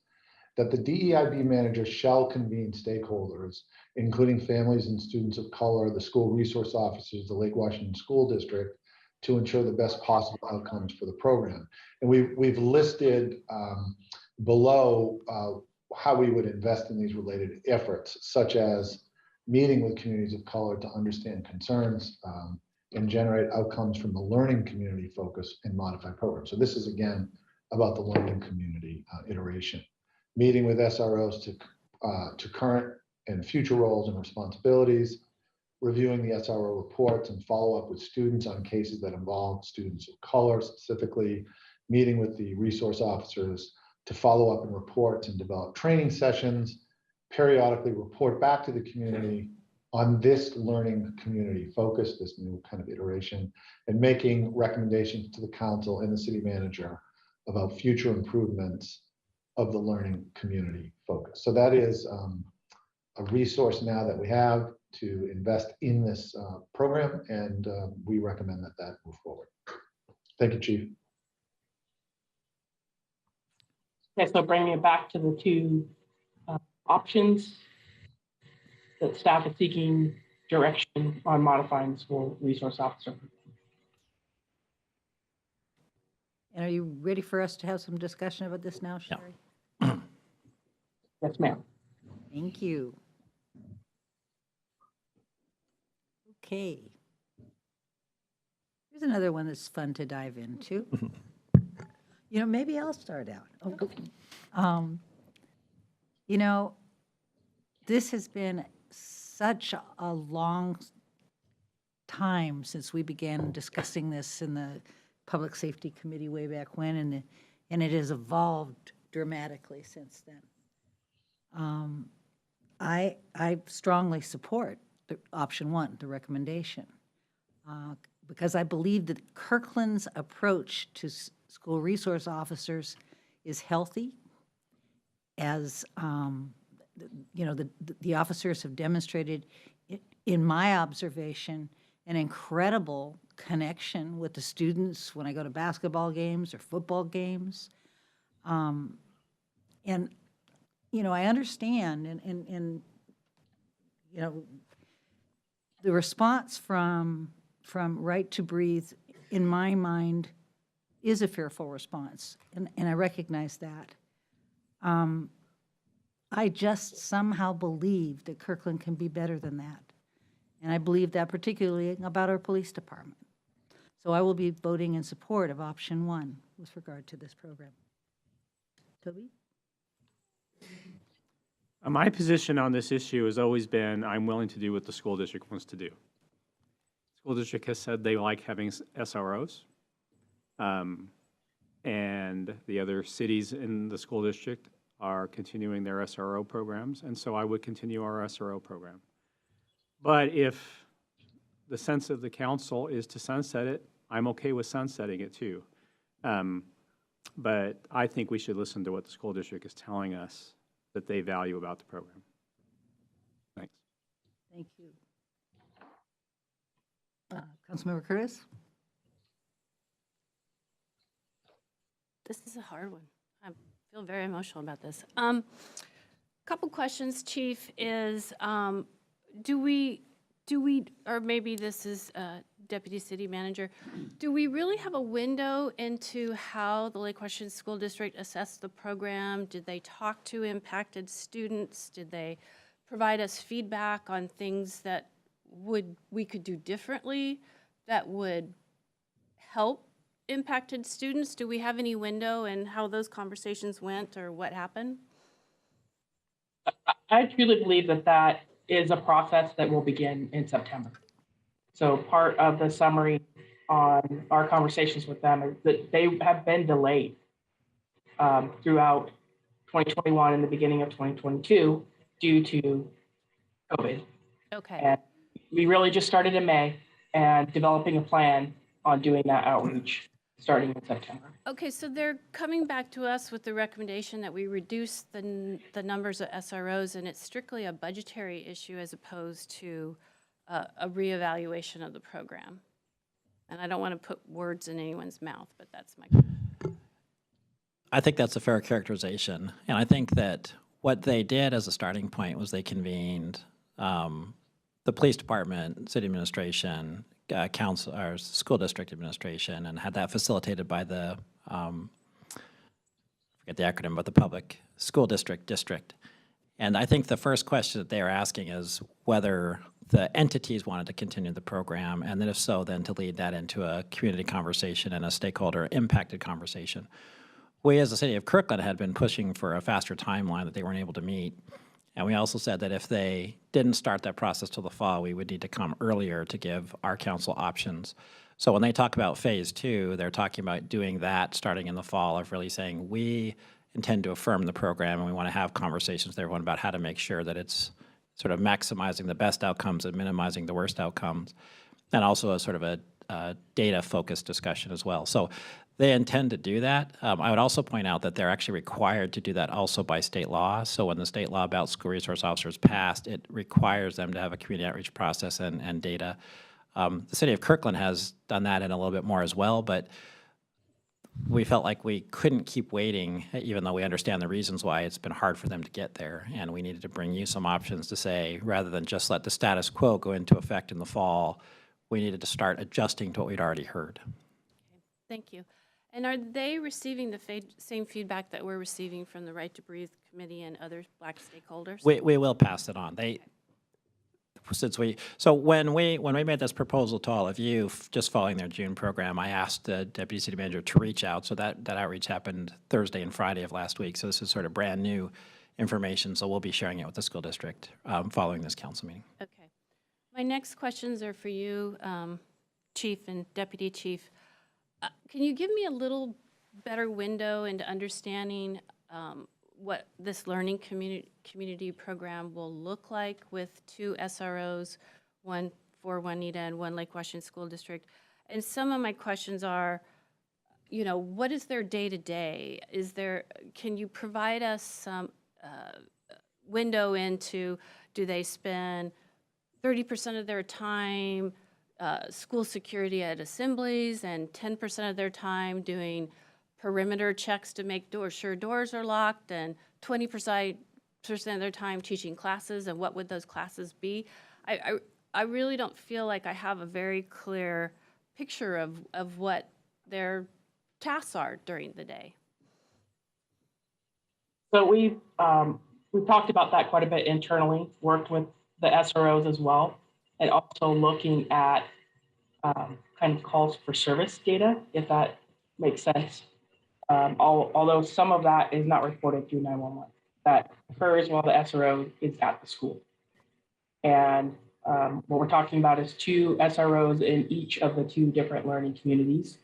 that the DEIB manager shall convene stakeholders, including families and students of color, the school resource officers, the Lake Washington School District, to ensure the best possible outcomes for the program. And we've listed below how we would invest in these related efforts, such as meeting with communities of color to understand concerns and generate outcomes from the learning community focus and modified programs. So this is, again, about the learning community iteration. Meeting with SROs to current and future roles and responsibilities, reviewing the SRO reports and follow up with students on cases that involve students of color specifically, meeting with the resource officers to follow up and reports and develop training sessions, periodically report back to the community on this learning community focus, this new kind of iteration, and making recommendations to the council and the city manager about future improvements of the learning community focus. So that is a resource now that we have to invest in this program, and we recommend that that move forward. Thank you, Chief. Okay, so bringing it back to the two options that staff is seeking direction on modifying the school resource officer. And are you ready for us to have some discussion about this now, Sherry? Yes, ma'am. Thank you. Okay. Here's another one that's fun to dive into. You know, maybe I'll start out. Oh, go. You know, this has been such a long time since we began discussing this in the Public Safety Committee way back when, and it has evolved dramatically since then. I strongly support the option one, the recommendation, because I believe that Kirkland's approach to school resource officers is healthy. As you know, the officers have demonstrated, in my observation, an incredible connection with the students when I go to basketball games or football games. And, you know, I understand, and you know, the response from Right to Breathe, in my mind, is a fearful response, and I recognize that. I just somehow believe that Kirkland can be better than that. And I believe that particularly about our police department. So I will be voting in support of option one with regard to this program. Toby? My position on this issue has always been, I'm willing to do what the school district wants to do. School district has said they like having SROs. And the other cities in the school district are continuing their SRO programs, and so I would continue our SRO program. But if the sense of the council is to sunset it, I'm okay with sunsetting it too. But I think we should listen to what the school district is telling us that they value about the program. Thanks. Thank you. Councilmember Curtis? This is a hard one. I feel very emotional about this. Couple questions, Chief, is do we, or maybe this is Deputy City Manager, do we really have a window into how the Lake Washington School District assessed the program? Did they talk to impacted students? Did they provide us feedback on things that we could do differently that would help impacted students? Do we have any window in how those conversations went or what happened? I truly believe that that is a process that will begin in September. So part of the summary on our conversations with them is that they have been delayed throughout 2021 and the beginning of 2022 due to COVID. Okay. And we really just started in May and developing a plan on doing that outreach starting in September. Okay, so they're coming back to us with the recommendation that we reduce the numbers of SROs, and it's strictly a budgetary issue as opposed to a reevaluation of the program. And I don't want to put words in anyone's mouth, but that's my. I think that's a fair characterization. And I think that what they did as a starting point was they convened the police department, city administration, council, or school district administration, and had that facilitated by the, forget the acronym, but the public school district. And I think the first question that they are asking is whether the entities wanted to continue the program, and then if so, then to lead that into a community conversation and a stakeholder impacted conversation. We, as the city of Kirkland, had been pushing for a faster timeline that they weren't able to meet. And we also said that if they didn't start that process till the fall, we would need to come earlier to give our council options. So when they talk about phase 2, they're talking about doing that starting in the fall, of really saying we intend to affirm the program and we want to have conversations with everyone about how to make sure that it's sort of maximizing the best outcomes and minimizing the worst outcomes, and also a sort of a data-focused discussion as well. So they intend to do that. I would also point out that they're actually required to do that also by state law. So when the state law about school resource officers passed, it requires them to have a community outreach process and data. The city of Kirkland has done that and a little bit more as well, but we felt like we couldn't keep waiting, even though we understand the reasons why it's been hard for them to get there. And we needed to bring you some options to say, rather than just let the status quo go into effect in the fall, we needed to start adjusting to what we'd already heard. Thank you. And are they receiving the same feedback that we're receiving from the Right to Breathe Committee and other Black stakeholders? We will pass it on. So when we made this proposal to all of you, just following their June program, I asked the deputy city manager to reach out. So that outreach happened Thursday and Friday of last week. So this is sort of brand new information. So we'll be sharing it with the school district following this council meeting. Okay. My next questions are for you, Chief and Deputy Chief. Can you give me a little better window into understanding what this learning community program will look like with 2 SROs, one for Juanita and one Lake Washington School District? And some of my questions are, you know, what is their day-to-day? Can you provide us some window into, do they spend 30% of their time school security at assemblies and 10% of their time doing perimeter checks to make sure doors are locked, and 20% of their time teaching classes, and what would those classes be? I really don't feel like I have a very clear picture of what their tasks are during the day. So we've talked about that quite a bit internally, worked with the SROs as well, and also looking at kind of calls for service data, if that makes sense. Although some of that is not reported through 911, that occurs while the SRO is at the school. And what we're talking about is 2 SROs in each of the 2 different learning communities,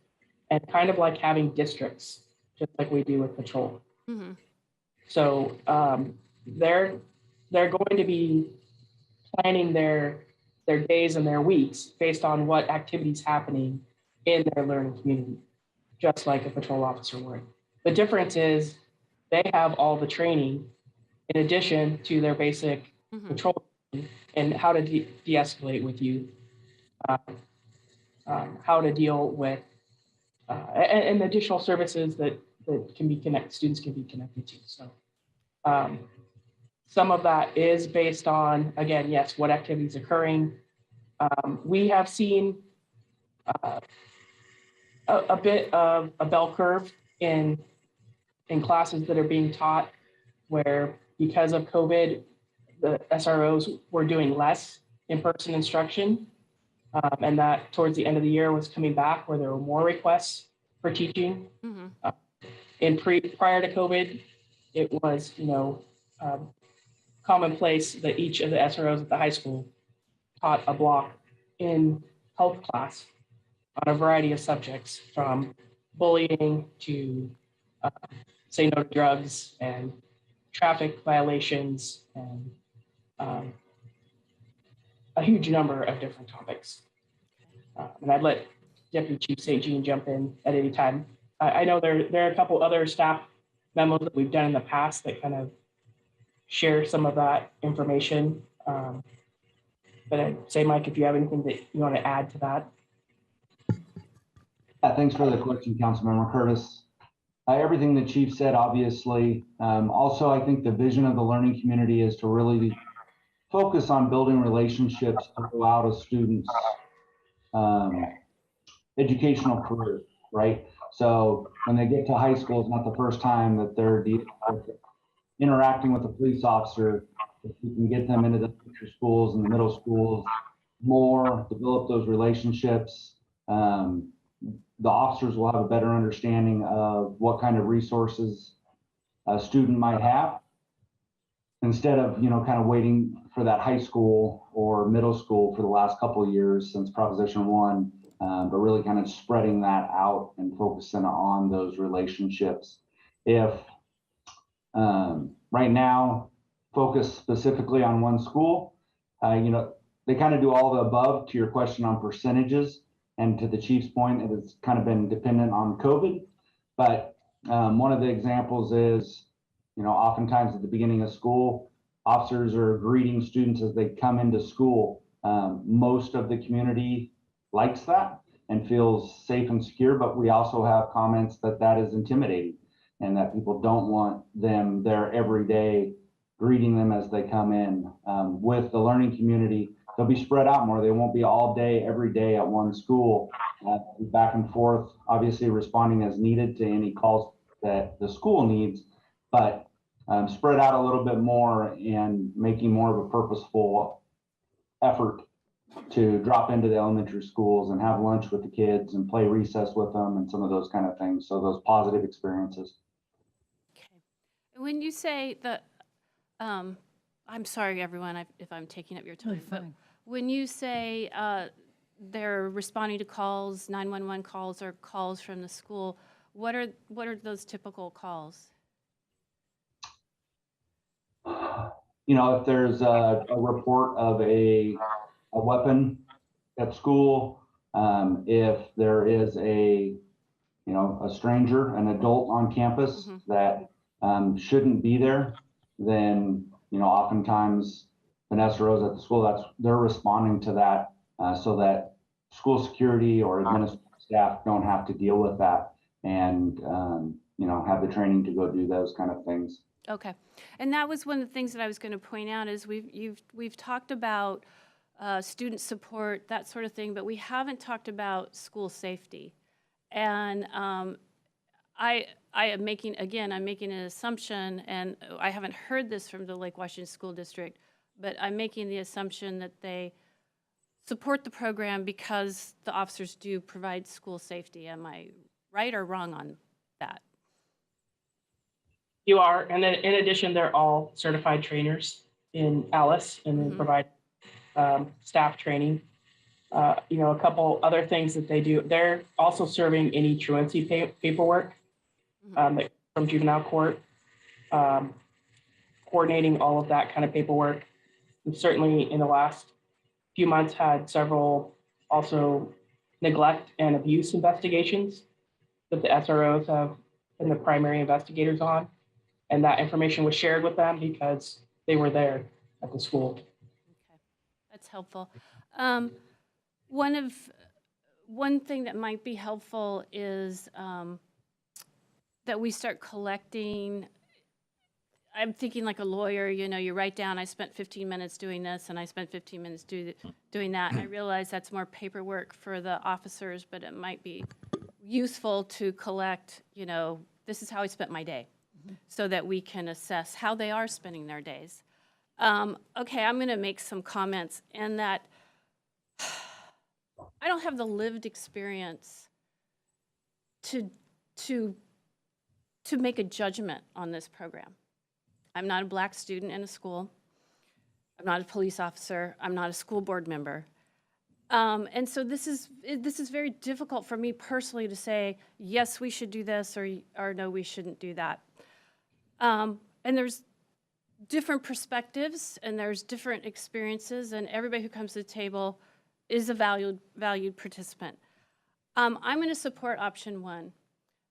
and kind of like having districts, just like we do with patrol. Mm-hmm. So they're going to be planning their days and their weeks based on what activities happening in their learning community, just like a patrol officer would. The difference is they have all the training in addition to their basic patrol and how to de-escalate with you, how to deal with, and additional services that can be students can be connected to. So some of that is based on, again, yes, what activities occurring. We have seen a bit of a bell curve in classes that are being taught, where because of COVID, the SROs were doing less in-person instruction, and that towards the end of the year was coming back where there were more requests for teaching. Mm-hmm. Prior to COVID, it was commonplace that each of the SROs at the high school taught a block in health class on a variety of subjects, from bullying to say no to drugs and traffic violations, and a huge number of different topics. And I'd let Deputy Chief St. Jean jump in at any time. I know there are a couple other staff memos that we've done in the past that kind of share some of that information. But I'd say, Mike, if you have anything that you want to add to that. Yeah, thanks for the question, Councilmember Curtis. Everything the chief said, obviously. Also, I think the vision of the learning community is to really focus on building relationships throughout a student's educational career, right? So when they get to high school, it's not the first time that they're interacting with a police officer. If we can get them into the elementary schools and the middle schools more, develop those relationships, the officers will have a better understanding of what kind of resources a student might have, instead of, kind of waiting for that high school or middle school for the last couple of years since Proposition 1, but really kind of spreading that out and focusing on those relationships. If right now, focus specifically on one school, they kind of do all the above to your question on percentages. And to the chief's point, it has kind of been dependent on COVID. But one of the examples is, oftentimes at the beginning of school, officers are greeting students as they come into school. Most of the community likes that and feels safe and secure, but we also have comments that that is intimidating and that people don't want them there every day greeting them as they come in. With the learning community, they'll be spread out more. They won't be all day, every day at one school, back and forth, obviously responding as needed to any calls that the school needs, but spread out a little bit more and making more of a purposeful effort to drop into the elementary schools and have lunch with the kids and play recess with them and some of those kind of things. So those positive experiences. Okay. When you say that, I'm sorry, everyone, if I'm taking up your time, but when you say they're responding to calls, 911 calls, or calls from the school, what are those typical calls? If there's a report of a weapon at school, if there is a stranger, an adult on campus that shouldn't be there, then, oftentimes Vanessa Rose at the school, they're responding to that so that school security or administrative staff don't have to deal with that and, have the training to go do those kind of things. Okay, and that was one of the things that I was going to point out is we've talked about student support, that sort of thing, but we haven't talked about school safety. And I am making, again, I'm making an assumption, and I haven't heard this from the Lake Washington School District, but I'm making the assumption that they support the program because the officers do provide school safety. Am I right or wrong on that? You are, and then in addition, they're all certified trainers in Alice, and they provide staff training. A couple other things that they do. They're also serving any truancy paperwork from juvenile court, coordinating all of that kind of paperwork. We've certainly in the last few months had several also neglect and abuse investigations that the SROs have been the primary investigators on. And that information was shared with them because they were there at the school. Okay, that's helpful. One thing that might be helpful is that we start collecting. I'm thinking like a lawyer, you write down, I spent 15 minutes doing this and I spent 15 minutes doing that. And I realize that's more paperwork for the officers, but it might be useful to collect, this is how I spent my day, so that we can assess how they are spending their days. Okay, I'm going to make some comments in that I don't have the lived experience to make a judgment on this program. I'm not a Black student in a school. I'm not a police officer. I'm not a school board member. And so this is very difficult for me personally to say, yes, we should do this, or no, we shouldn't do that. And there's different perspectives, and there's different experiences, and everybody who comes to the table is a valued participant. I'm going to support option 1.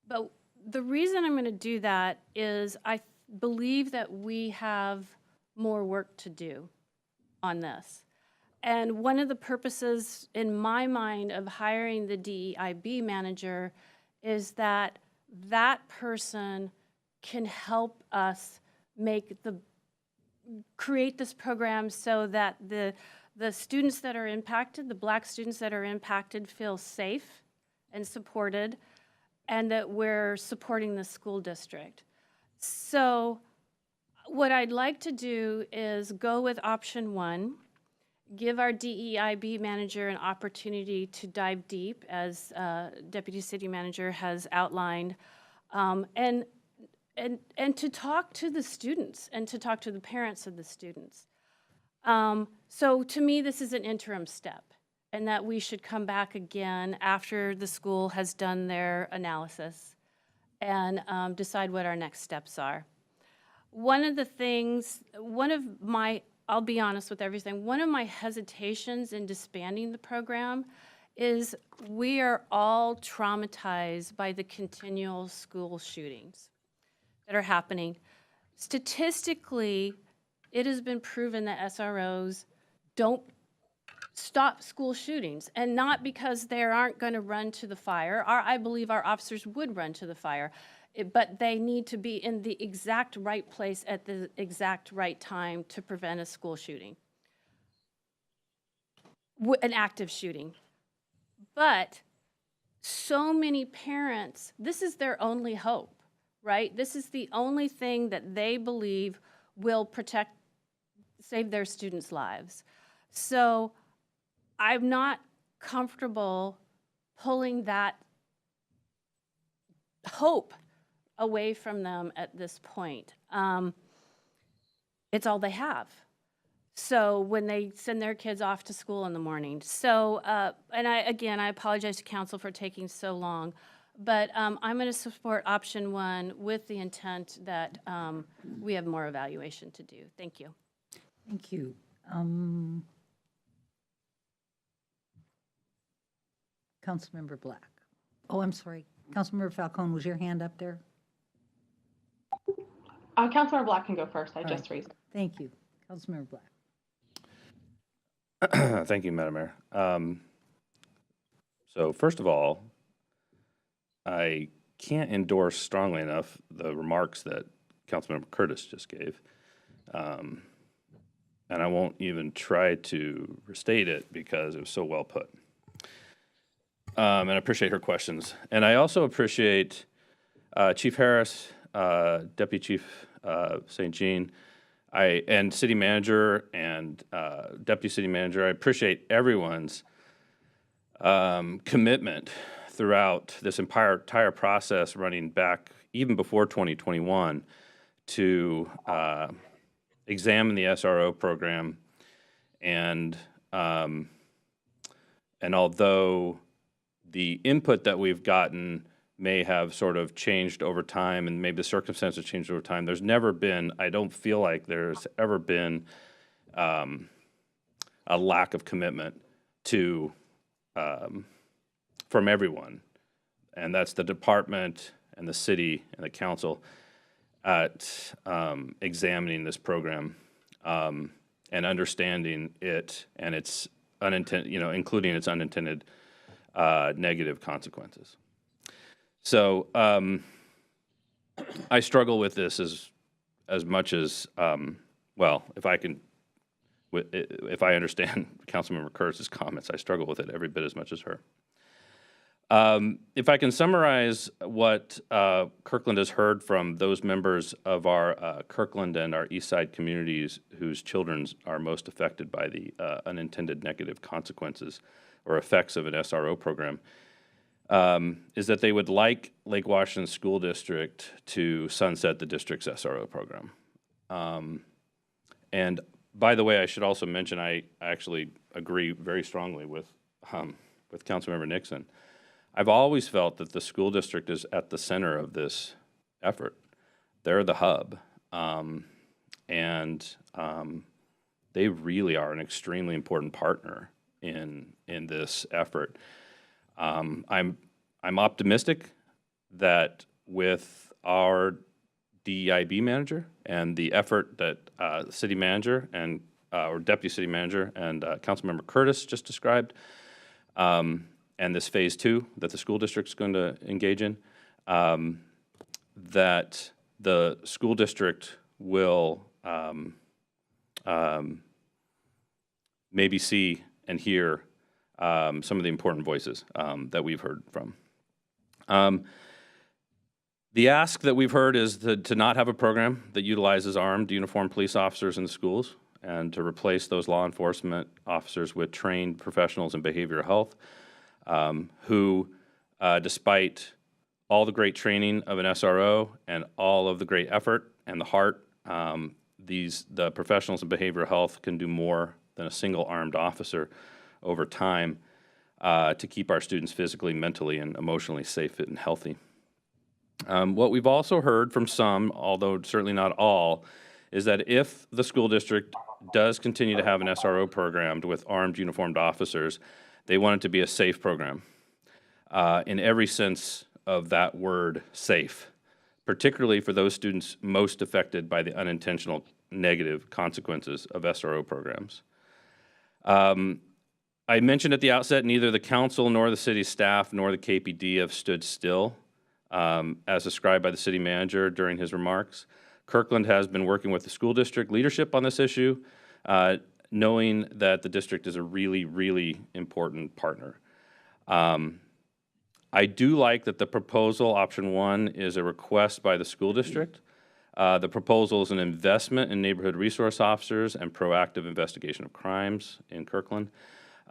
But the reason I'm going to do that is I believe that we have more work to do on this. And one of the purposes in my mind of hiring the DEIB manager is that that person can help us create this program so that the students that are impacted, the Black students that are impacted, feel safe and supported, and that we're supporting the school district. So what I'd like to do is go with option 1, give our DEIB manager an opportunity to dive deep, as Deputy City Manager has outlined, and to talk to the students and to talk to the parents of the students. So to me, this is an interim step, and that we should come back again after the school has done their analysis and decide what our next steps are. I'll be honest with everything, one of my hesitations in disbanding the program is we are all traumatized by the continual school shootings that are happening. Statistically, it has been proven that SROs don't stop school shootings, and not because they aren't going to run to the fire. I believe our officers would run to the fire, but they need to be in the exact right place at the exact right time to prevent a school shooting, an active shooting. But so many parents, this is their only hope, right? This is the only thing that they believe will save their students' lives. So I'm not comfortable pulling that hope away from them at this point. It's all they have. So when they send their kids off to school in the morning. So, and I apologize to council for taking so long, but I'm going to support option 1 with the intent that we have more evaluation to do. Thank you. Thank you. Councilmember Black. Oh, I'm sorry. Councilmember Falcone, was your hand up there? Councilmember Black can go first. I just raised it. Thank you. Councilmember Black. Thank you, Madam Mayor. So first of all, I can't endorse strongly enough the remarks that Councilmember Curtis just gave. And I won't even try to restate it because it was so well put. And I appreciate her questions. And I also appreciate Chief Harris, Deputy Chief St. Jean, and City Manager and Deputy City Manager. I appreciate everyone's commitment throughout this entire process, running back even before 2021, to examine the SRO program. And although the input that we've gotten may have sort of changed over time, and maybe the circumstances changed over time, there's never been, I don't feel like there's ever been a lack of commitment to, from everyone. And that's the department and the city and the council at examining this program and understanding it and its unintended, including its unintended negative consequences. So I struggle with this as much as, well, if I understand Councilmember Curtis's comments, I struggle with it every bit as much as her. If I can summarize what Kirkland has heard from those members of our Kirkland and our East Side communities whose children are most affected by the unintended negative consequences or effects of an SRO program, is that they would like Lake Washington School District to sunset the district's SRO program. And by the way, I should also mention I actually agree very strongly with Councilmember Nixon. I've always felt that the school district is at the center of this effort. They're the hub, and they really are an extremely important partner in this effort. I'm optimistic that with our DEIB manager and the effort that the city manager and or deputy city manager and Councilmember Curtis just described, and this phase 2 that the school district's going to engage in, that the school district will maybe see and hear some of the important voices that we've heard from. The ask that we've heard is to not have a program that utilizes armed uniformed police officers in the schools, and to replace those law enforcement officers with trained professionals in behavioral health who, despite all the great training of an SRO and all of the great effort and the heart, the professionals in behavioral health can do more than a single armed officer over time to keep our students physically, mentally, and emotionally safe, fit, and healthy. What we've also heard from some, although certainly not all, is that if the school district does continue to have an SRO program with armed uniformed officers, they want it to be a safe program in every sense of that word, safe, particularly for those students most affected by the unintentional negative consequences of SRO programs. I mentioned at the outset, neither the council nor the city staff nor the KPD have stood still, as described by the city manager during his remarks. Kirkland has been working with the school district leadership on this issue, knowing that the district is a really, really important partner. I do like that the proposal, option 1, is a request by the school district. The proposal is an investment in neighborhood resource officers and proactive investigation of crimes in Kirkland,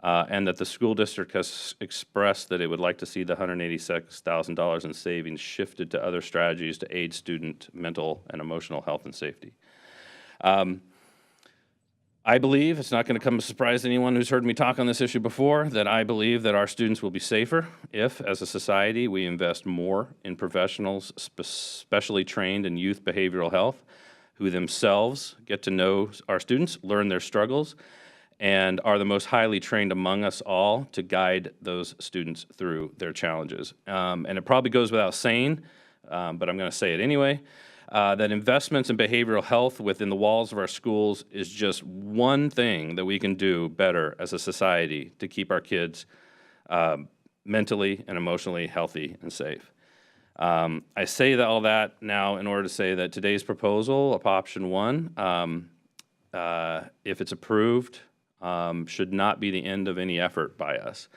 and that the school district has expressed that it would like to see the $186,000 in savings shifted to other strategies to aid student mental and emotional health and safety. I believe, it's not going to come as a surprise to anyone who's heard me talk on this issue before, that I believe that our students will be safer if, as a society, we invest more in professionals specially trained in youth behavioral health, who themselves get to know our students, learn their struggles, and are the most highly trained among us all to guide those students through their challenges. And it probably goes without saying, but I'm going to say it anyway, that investments in behavioral health within the walls of our schools is just one thing that we can do better as a society to keep our kids mentally and emotionally healthy and safe. I say all that now in order to say that today's proposal of option 1, if it's approved, should not be the end of any effort by us.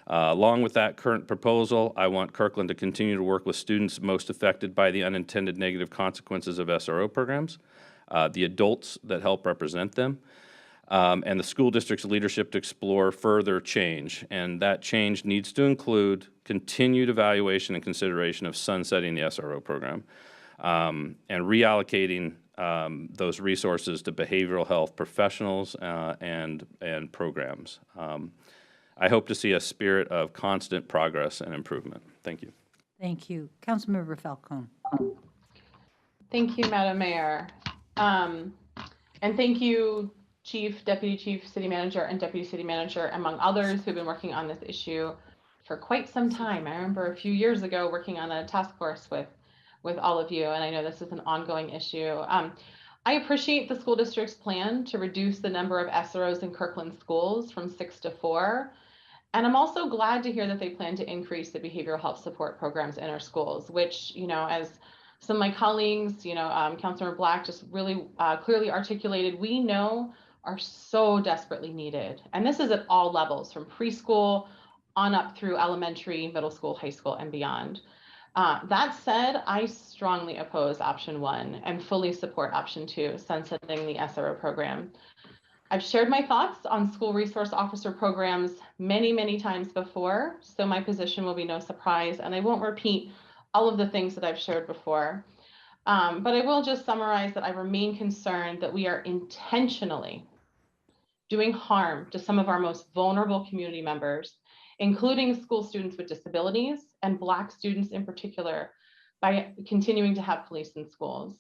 Along with that current proposal, I want Kirkland to continue to work with students most affected by the unintended negative consequences of SRO programs, the adults that help represent them, and the school district's leadership to explore further change. And that change needs to include continued evaluation and consideration of sunsetting the SRO program and reallocating those resources to behavioral health professionals and programs. I hope to see a spirit of constant progress and improvement. Thank you. Thank you. Councilmember Falcone. Thank you, Madam Mayor. And thank you, Chief, Deputy Chief, City Manager, and Deputy City Manager, among others who've been working on this issue for quite some time. I remember a few years ago working on a task force with all of you, and I know this is an ongoing issue. I appreciate the school district's plan to reduce the number of SROs in Kirkland schools from 6 to 4. And I'm also glad to hear that they plan to increase the behavioral health support programs in our schools, which, as some of my colleagues, Councilmember Black just really clearly articulated, we know are so desperately needed. And this is at all levels, from preschool on up through elementary, middle school, high school, and beyond. That said, I strongly oppose option 1 and fully support option 2, sunsetting the SRO program. I've shared my thoughts on school resource officer programs many, many times before, so my position will be no surprise, and I won't repeat all of the things that I've shared before. But I will just summarize that I remain concerned that we are intentionally doing harm to some of our most vulnerable community members, including school students with disabilities and Black students in particular, by continuing to have police in schools.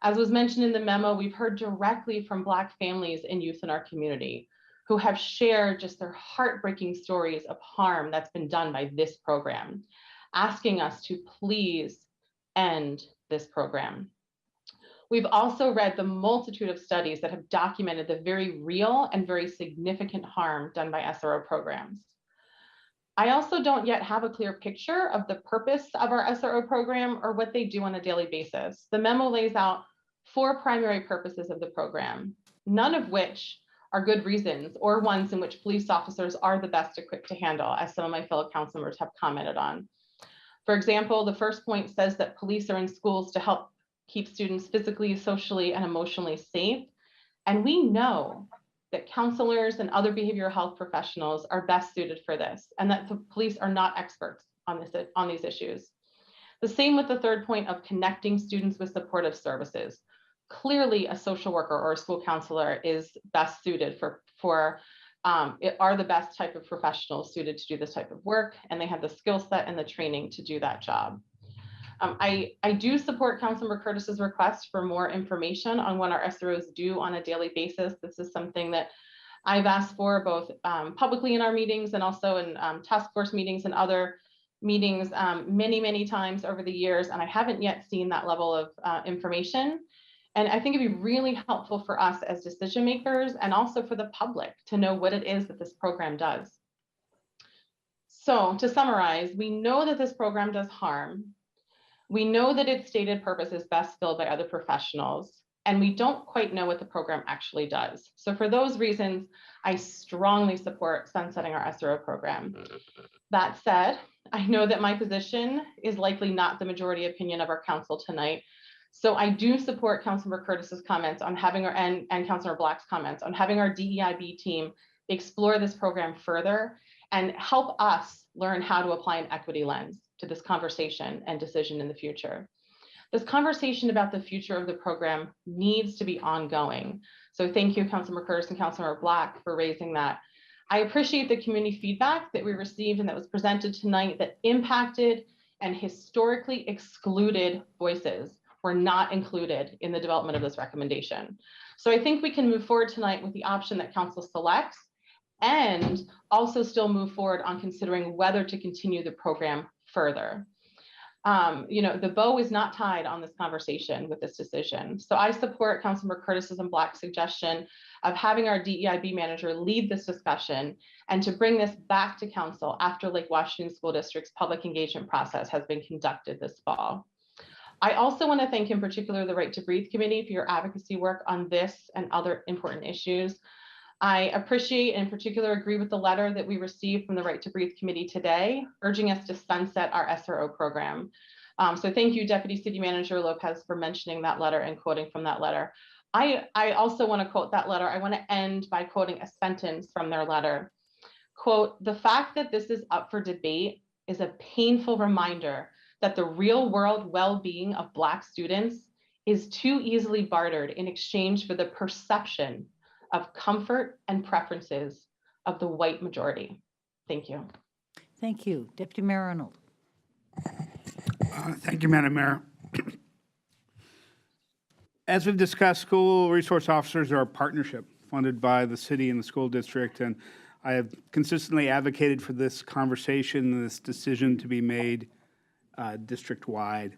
As was mentioned in the memo, we've heard directly from Black families and youth in our community who have shared just their heartbreaking stories of harm that's been done by this program, asking us to please end this program. We've also read the multitude of studies that have documented the very real and very significant harm done by SRO programs. I also don't yet have a clear picture of the purpose of our SRO program or what they do on a daily basis. The memo lays out 4 primary purposes of the program, none of which are good reasons or ones in which police officers are the best equipped to handle, as some of my fellow council members have commented on. For example, the first point says that police are in schools to help keep students physically, socially, and emotionally safe. And we know that counselors and other behavioral health professionals are best suited for this, and that the police are not experts on these issues. The same with the third point of connecting students with supportive services. Clearly, a social worker or a school counselor is best suited are the best type of professionals suited to do this type of work, and they have the skill set and the training to do that job. I do support Councilmember Curtis's request for more information on what our SROs do on a daily basis. This is something that I've asked for both publicly in our meetings and also in task force meetings and other meetings many times over the years, and I haven't yet seen that level of information. And I think it'd be really helpful for us as decision makers and also for the public to know what it is that this program does. So to summarize, we know that this program does harm. We know that its stated purpose is best filled by other professionals, and we don't quite know what the program actually does. So for those reasons, I strongly support sunsetting our SRO program. That said, I know that my position is likely not the majority opinion of our council tonight. So I do support Councilmember Curtis's comments on having and Councilmember Black's comments on having our DEIB team explore this program further and help us learn how to apply an equity lens to this conversation and decision in the future. This conversation about the future of the program needs to be ongoing. So thank you, Councilmember Curtis and Councilmember Black, for raising that. I appreciate the community feedback that we received and that was presented tonight that impacted and historically excluded voices were not included in the development of this recommendation. So I think we can move forward tonight with the option that council selects and also still move forward on considering whether to continue the program further. The bow is not tied on this conversation with this decision. So I support Councilmember Curtis's and Black's suggestion of having our DEIB manager lead this discussion and to bring this back to council after Lake Washington School District's public engagement process has been conducted this fall. I also want to thank in particular the Right to Breathe Committee for your advocacy work on this and other important issues. I appreciate and in particular agree with the letter that we received from the Right to Breathe Committee today, urging us to sunset our SRO program. So thank you, Deputy City Manager Lopez, for mentioning that letter and quoting from that letter. I also want to quote that letter. I want to end by quoting a sentence from their letter. Quote, "The fact that this is up for debate is a painful reminder that the real world well-being of Black students is too easily bartered in exchange for the perception of comfort and preferences of the white majority." Thank you. Thank you. Deputy Mayor Arnold. Thank you, Madam Mayor. As we've discussed, school resource officers are a partnership funded by the city and the school district, and I have consistently advocated for this conversation and this decision to be made district-wide.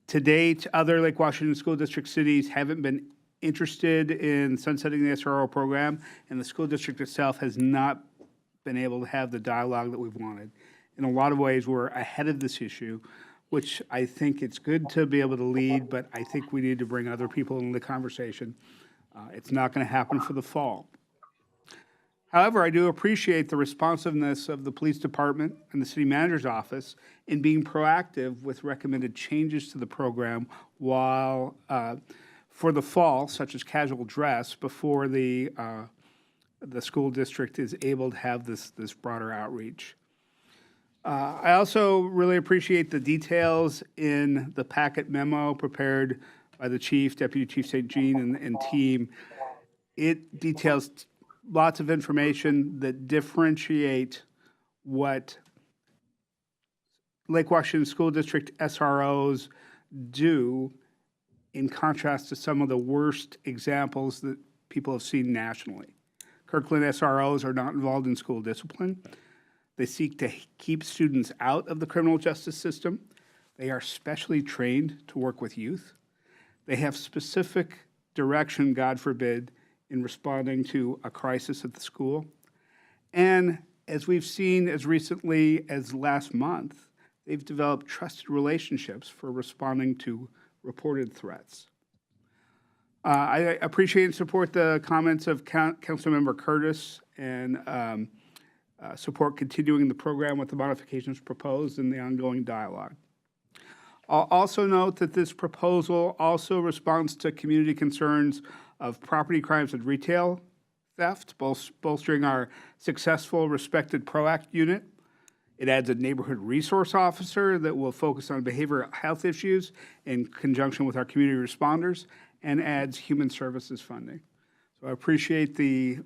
To date, other Lake Washington School District cities haven't been interested in sunsetting the SRO program, and the school district itself has not been able to have the dialogue that we've wanted. In a lot of ways, we're ahead of this issue, which I think it's good to be able to lead, but I think we need to bring other people into the conversation. It's not going to happen for the fall. However, I do appreciate the responsiveness of the police department and the city manager's office in being proactive with recommended changes to the program while for the fall, such as casual dress, before the school district is able to have this broader outreach. I also really appreciate the details in the packet memo prepared by the chief, Deputy Chief St. Jean, and team. It details lots of information that differentiate what Lake Washington School District SROs do in contrast to some of the worst examples that people have seen nationally. Kirkland SROs are not involved in school discipline. They seek to keep students out of the criminal justice system. They are specially trained to work with youth. They have specific direction, God forbid, in responding to a crisis at the school. And As we've seen as recently as last month, they've developed trusted relationships for responding to reported threats. I appreciate and support the comments of Councilmember Curtis and support continuing the program with the modifications proposed in the ongoing dialogue. I'll also note that this proposal also responds to community concerns of property crimes and retail theft, bolstering our successful Respected PROACT unit. It adds a neighborhood resource officer that will focus on behavioral health issues in conjunction with our community responders, and adds human services funding. So I appreciate the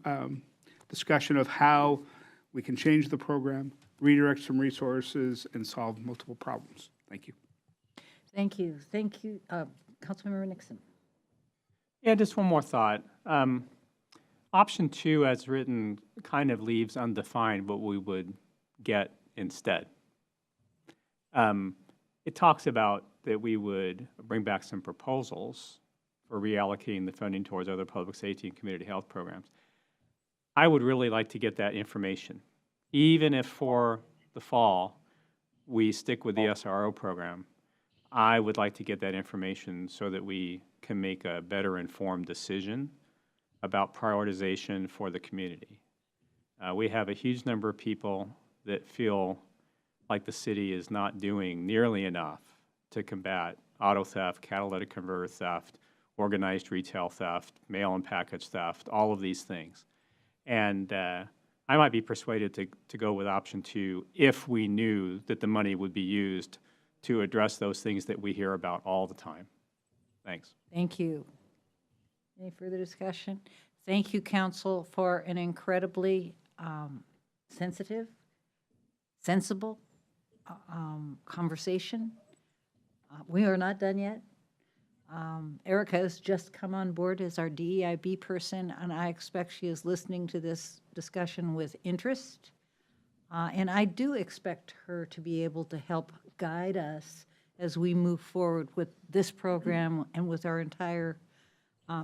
discussion of how we can change the program, redirect some resources, and solve multiple problems. Thank you. Thank you. Thank you. Councilmember Nixon. Yeah, just one more thought. Option 2, as written, kind of leaves undefined what we would get instead. It talks about that we would bring back some proposals for reallocating the funding towards other public safety and community health programs. I would really like to get that information, even if for the fall we stick with the SRO program. I would like to get that information so that we can make a better informed decision about prioritization for the community. We have a huge number of people that feel like the city is not doing nearly enough to combat auto theft, catalytic converter theft, organized retail theft, mail and package theft, all of these things. And I might be persuaded to go with option 2 if we knew that the money would be used to address those things that we hear about all the time. Thanks. Thank you. Any further discussion? Thank you, Council, for an incredibly sensitive, sensible conversation. We are not done yet. Erica has just come on board as our DEIB person, and I expect she is listening to this discussion with interest. And I do expect her to be able to help guide us as we move forward with this program and with our entire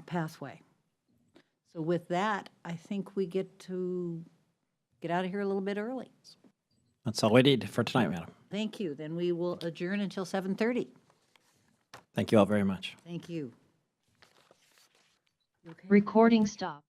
pathway. So with that, I think we get to get out of here a little bit early. That's all we need for tonight, madam. Thank you. Then we will adjourn until 7:30. Thank you all very much. Thank you. Okay. Recording stop.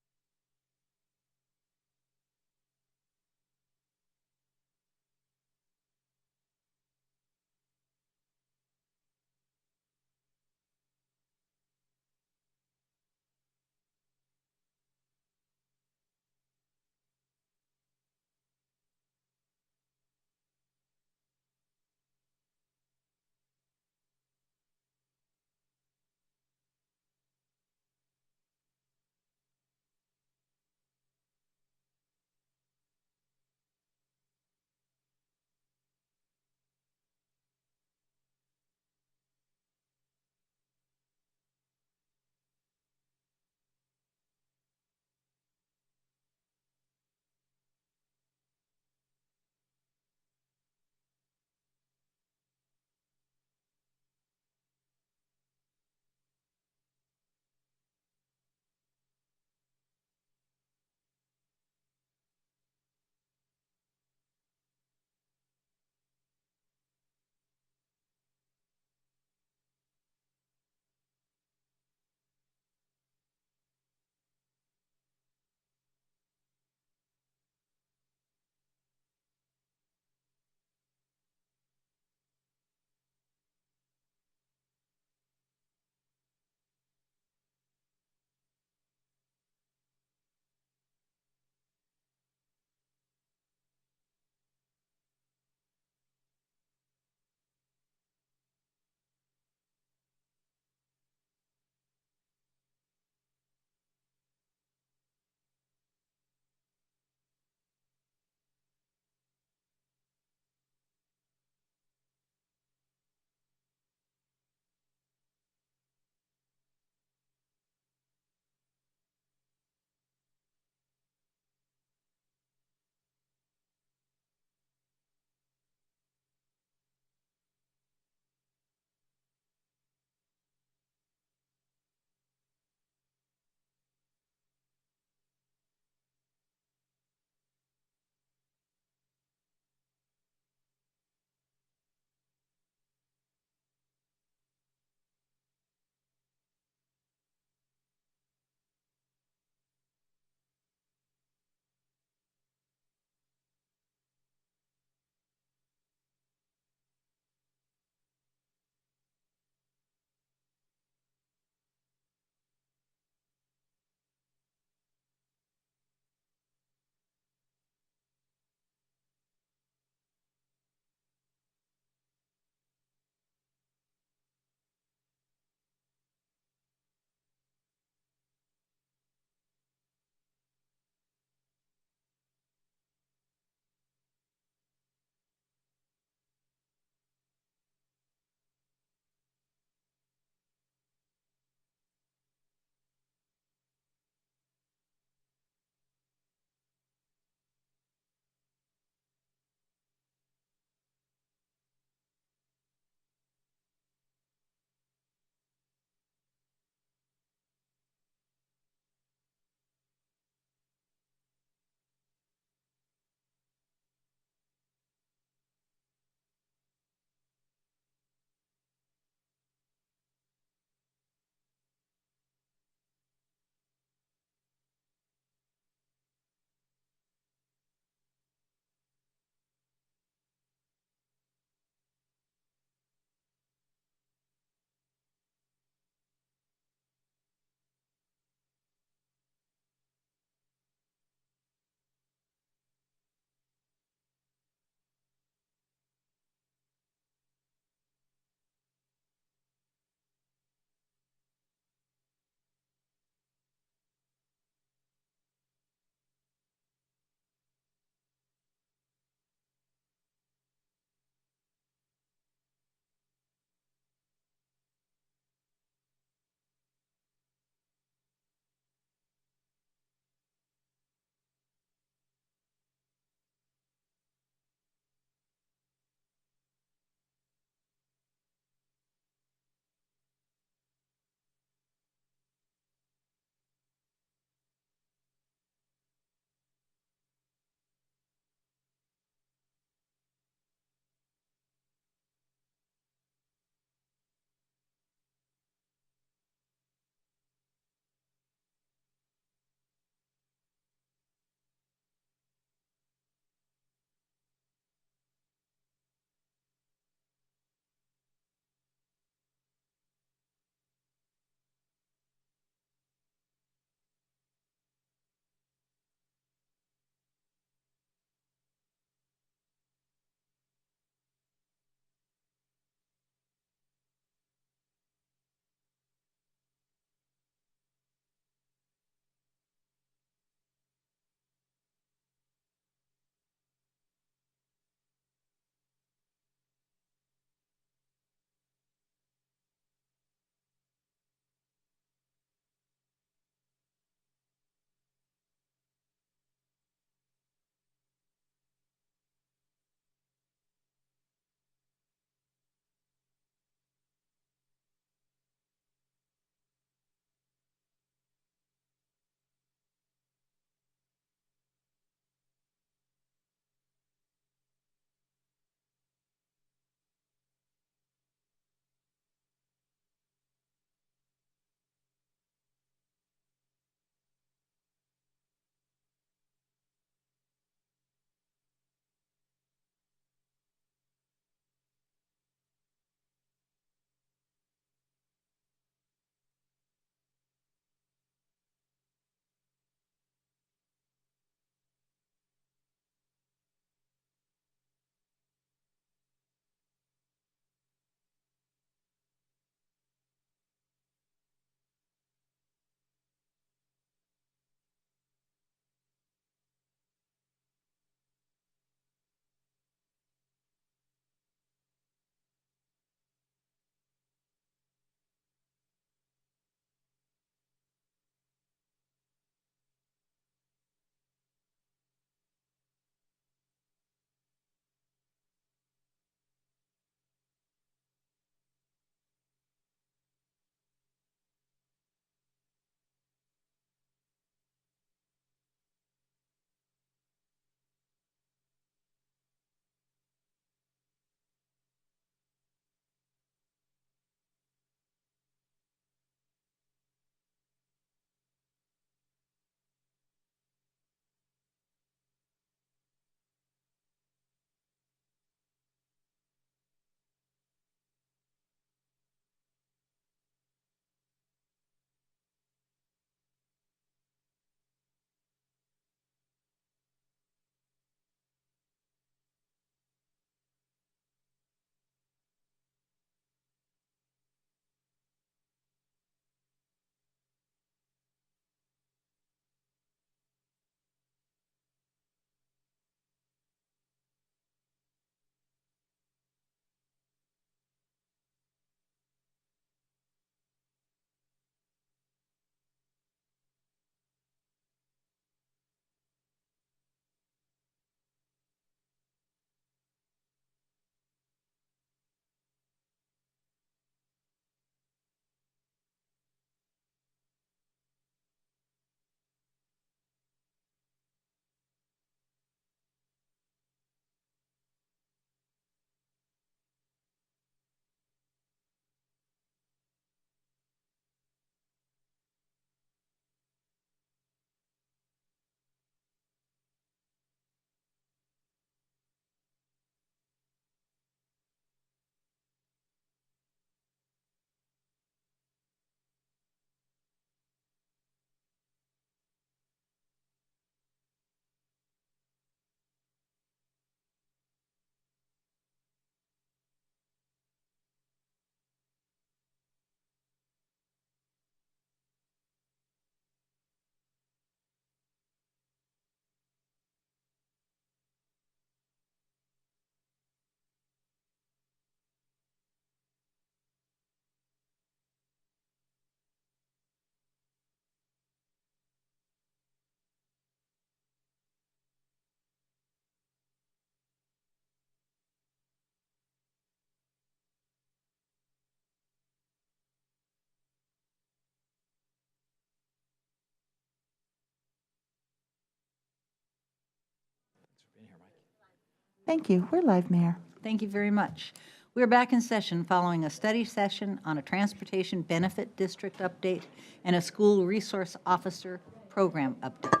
Thank you. We're live, Mayor. Thank you very much. We're back in session following a study session on a transportation benefit district update and a school resource officer program update.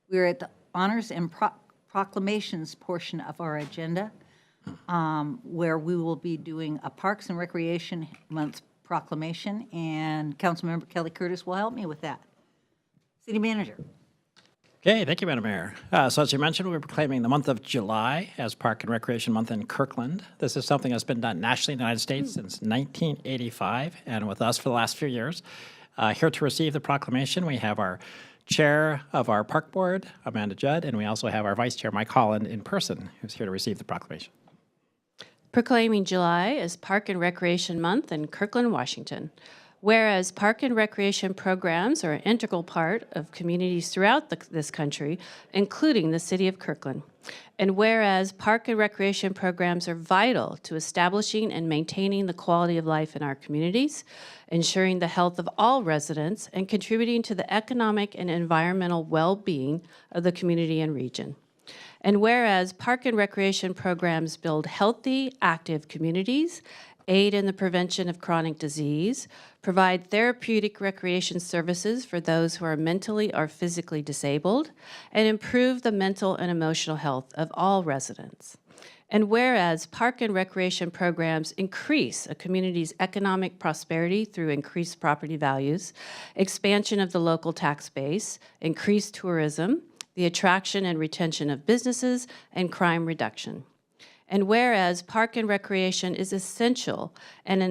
We're at the honors and proclamations portion of our agenda, where we will be doing a Parks and Recreation Month proclamation, and Councilmember Kelly Curtis will help me with that. City Manager. Okay, thank you, Madam Mayor. So as you mentioned, we're proclaiming the month of July as Park and Recreation Month in Kirkland. This is something that's been done nationally in the United States since 1985, and with us for the last few years. Here to receive the proclamation, we have our Chair of our Park Board, Amanda Judd, and we also have our Vice Chair, Mike Holland, in person, who's here to receive the proclamation. Proclaiming July as Park and Recreation Month in Kirkland, Washington. Whereas park and recreation programs are an integral part of communities throughout this country, including the city of Kirkland. And whereas park and recreation programs are vital to establishing and maintaining the quality of life in our communities, ensuring the health of all residents, and contributing to the economic and environmental well-being of the community and region. And whereas park and recreation programs build healthy, active communities, aid in the prevention of chronic disease, provide therapeutic recreation services for those who are mentally or physically disabled, and improve the mental and emotional health of all residents. And whereas park and recreation programs increase a community's economic prosperity through increased property values, expansion of the local tax base, increased tourism, the attraction and retention of businesses, and crime reduction. And whereas park and recreation is essential and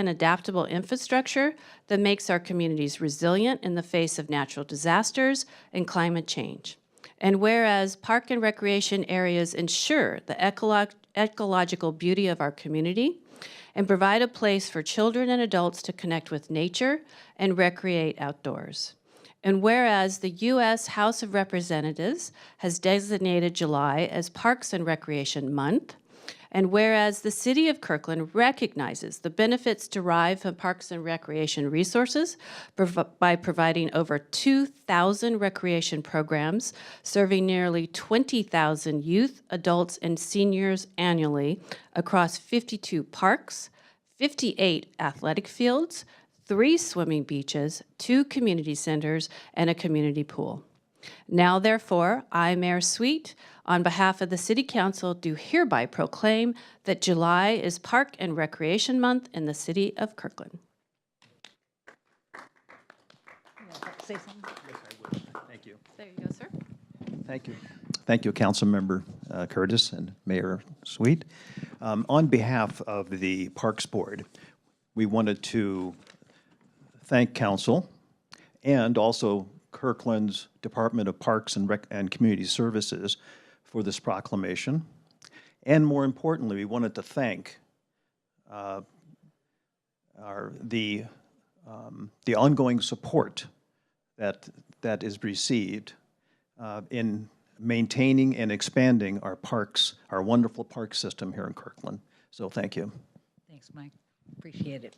adaptable infrastructure that makes our communities resilient in the face of natural disasters and climate change. And whereas park and recreation areas ensure the ecological beauty of our community and provide a place for children and adults to connect with nature and recreate outdoors. And whereas the U.S. House of Representatives has designated July as Parks and Recreation Month, and whereas the City of Kirkland recognizes the benefits derived from parks and recreation resources by providing over 2,000 recreation programs, serving nearly 20,000 youth, adults, and seniors annually across 52 parks, 58 athletic fields, 3 swimming beaches, 2 community centers, and a community pool. Now, therefore, I, Mayor Sweet, on behalf of the City Council, do hereby proclaim that July is Park and Recreation Month in the City of Kirkland. Say something? Yes, I would. Thank you. There you go, sir. Thank you. Thank you, Councilmember Curtis and Mayor Sweet. On behalf of the Parks Board, we wanted to thank Council and also Kirkland's Department of Parks and Community Services for this proclamation. And more importantly, we wanted to thank the ongoing support that is received in maintaining and expanding our parks, our wonderful park system here in Kirkland. So thank you. Thanks, Mike. Appreciate it.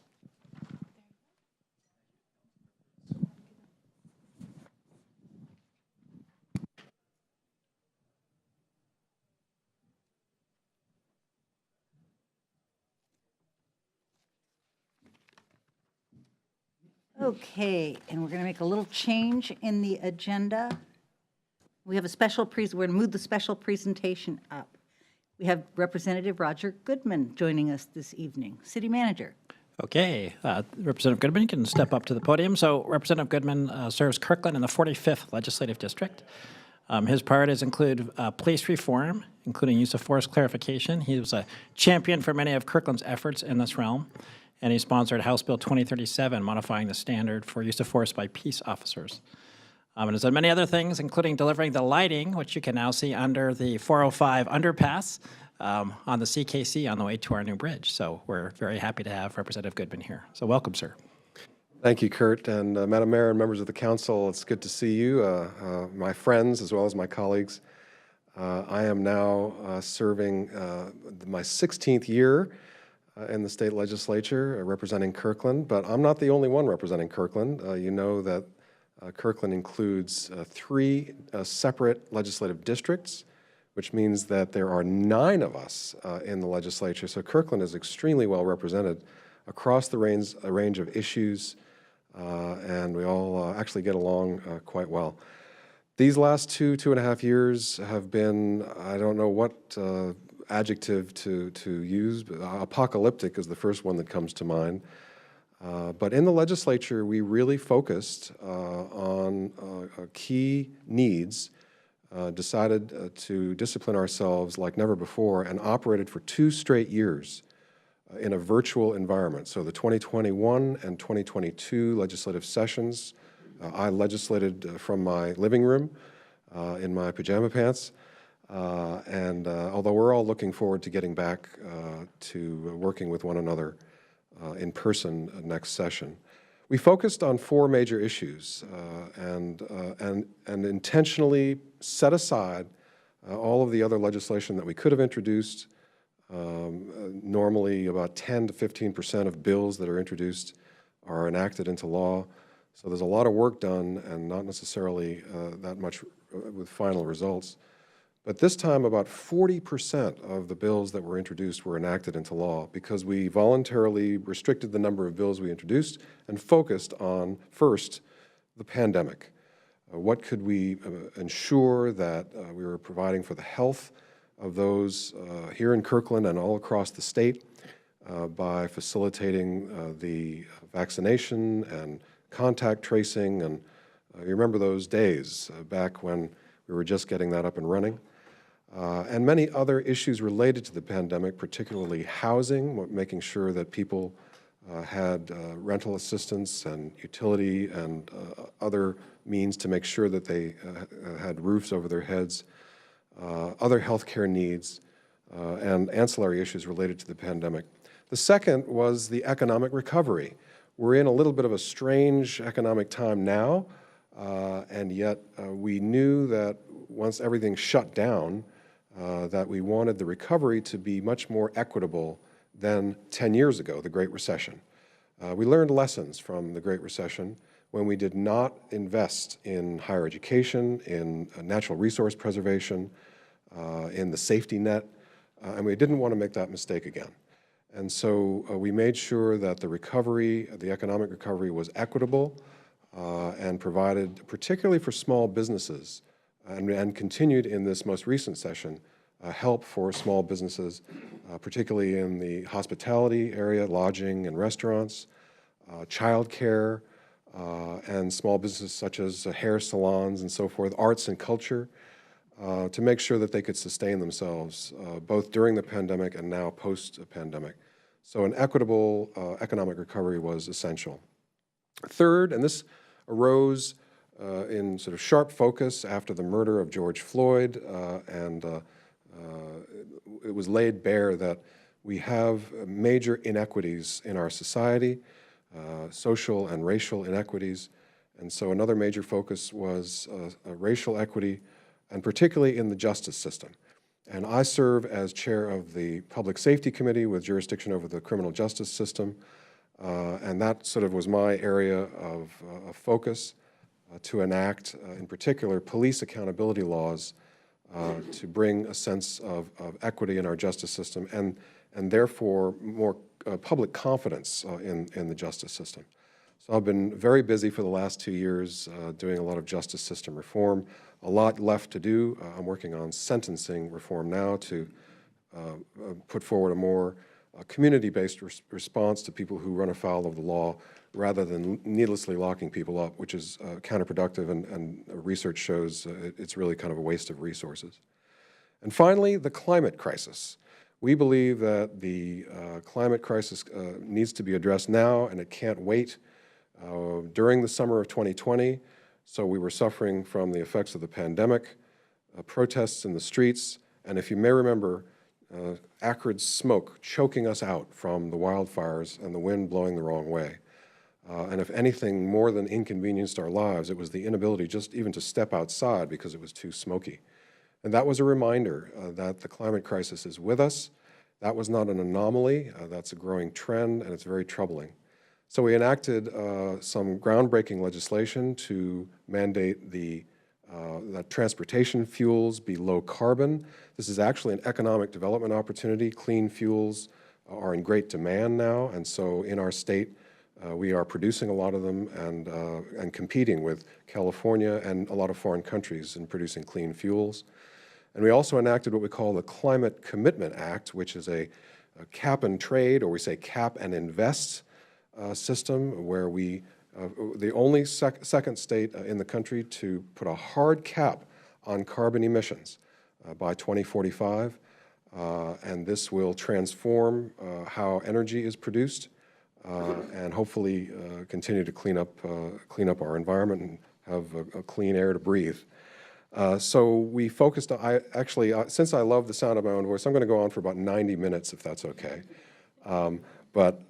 Okay, and we're going to make a little change in the agenda. We have a special we're going to move the special presentation up. We have Representative Roger Goodman joining us this evening. City Manager. Okay, Representative Goodman can step up to the podium. So Representative Goodman serves Kirkland in the 45th Legislative District. His priorities include police reform, including use of force clarification. He was a champion for many of Kirkland's efforts in this realm, and he sponsored House Bill 2037, modifying the standard for use of force by peace officers. And has done many other things, including delivering the lighting, which you can now see under the 405 underpass on the CKC on the way to our new bridge. So we're very happy to have Representative Goodman here. So welcome, sir. Thank you, Kurt, and Madam Mayor and members of the council. It's good to see you, my friends, as well as my colleagues. I am now serving my 16th year in the state legislature representing Kirkland, but I'm not the only one representing Kirkland. You know that Kirkland includes 3 separate legislative districts, which means that there are 9 of us in the legislature. So Kirkland is extremely well represented across the range of issues, and we all actually get along quite well. These last 2.5 years have been, I don't know what adjective to use, but apocalyptic is the first one that comes to mind. But in the legislature, we really focused on key needs, decided to discipline ourselves like never before, and operated for 2 straight years in a virtual environment. So the 2021 and 2022 legislative sessions, I legislated from my living room in my pajama pants. And although we're all looking forward to getting back to working with one another in person next session, we focused on 4 major issues and intentionally set aside all of the other legislation that we could have introduced. Normally, about 10 to 15% of bills that are introduced are enacted into law. So there's a lot of work done and not necessarily that much with final results. But this time, about 40% of the bills that were introduced were enacted into law because we voluntarily restricted the number of bills we introduced and focused on, first, the pandemic. What could we ensure that we were providing for the health of those here in Kirkland and all across the state by facilitating the vaccination and contact tracing. And you remember those days back when we were just getting that up and running. And many other issues related to the pandemic, particularly housing, making sure that people had rental assistance and utility and other means to make sure that they had roofs over their heads, other healthcare needs, and ancillary issues related to the pandemic. The second was the economic recovery. We're in a little bit of a strange economic time now, and yet we knew that once everything shut down, that we wanted the recovery to be much more equitable than 10 years ago, the Great Recession. We learned lessons from the Great Recession when we did not invest in higher education, in natural resource preservation, in the safety net, and we didn't want to make that mistake again. And so we made sure that the recovery, the economic recovery, was equitable and provided, particularly for small businesses, and continued in this most recent session, help for small businesses, particularly in the hospitality area, lodging and restaurants, childcare, and small businesses such as hair salons and so forth, arts and culture, to make sure that they could sustain themselves both during the pandemic and now post-pandemic. So an equitable economic recovery was essential. Third, and this arose in sort of sharp focus after the murder of George Floyd, and it was laid bare that we have major inequities in our society, social and racial inequities, and so another major focus was racial equity, and particularly in the justice system. And I serve as chair of the Public Safety Committee with jurisdiction over the criminal justice system, and that sort of was my area of focus to enact, in particular, police accountability laws to bring a sense of equity in our justice system and therefore more public confidence in the justice system. So I've been very busy for the last 2 years doing a lot of justice system reform, a lot left to do. I'm working on sentencing reform now to put forward a more community-based response to people who run afoul of the law rather than needlessly locking people up, which is counterproductive, and research shows it's really kind of a waste of resources. And finally, the climate crisis. We believe that the climate crisis needs to be addressed now, and it can't wait. During the summer of 2020, so we were suffering from the effects of the pandemic, protests in the streets, and if you may remember, acrid smoke choking us out from the wildfires and the wind blowing the wrong way. And if anything more than inconvenienced our lives, it was the inability just even to step outside because it was too smoky. And that was a reminder that the climate crisis is with us. That was not an anomaly. That's a growing trend, and it's very troubling. So we enacted some groundbreaking legislation to mandate that transportation fuels be low carbon. This is actually an economic development opportunity. Clean fuels are in great demand now, and so in our state, we are producing a lot of them and competing with California and a lot of foreign countries in producing clean fuels. And we also enacted what we call the Climate Commitment Act, which is a cap and trade, or we say cap and invest system, where we the only second state in the country to put a hard cap on carbon emissions by 2045. And this will transform how energy is produced and hopefully continue to clean up our environment and have a clean air to breathe. So we focused on, since I love the sound of my own voice, I'm going to go on for about 90 minutes, if that's okay. But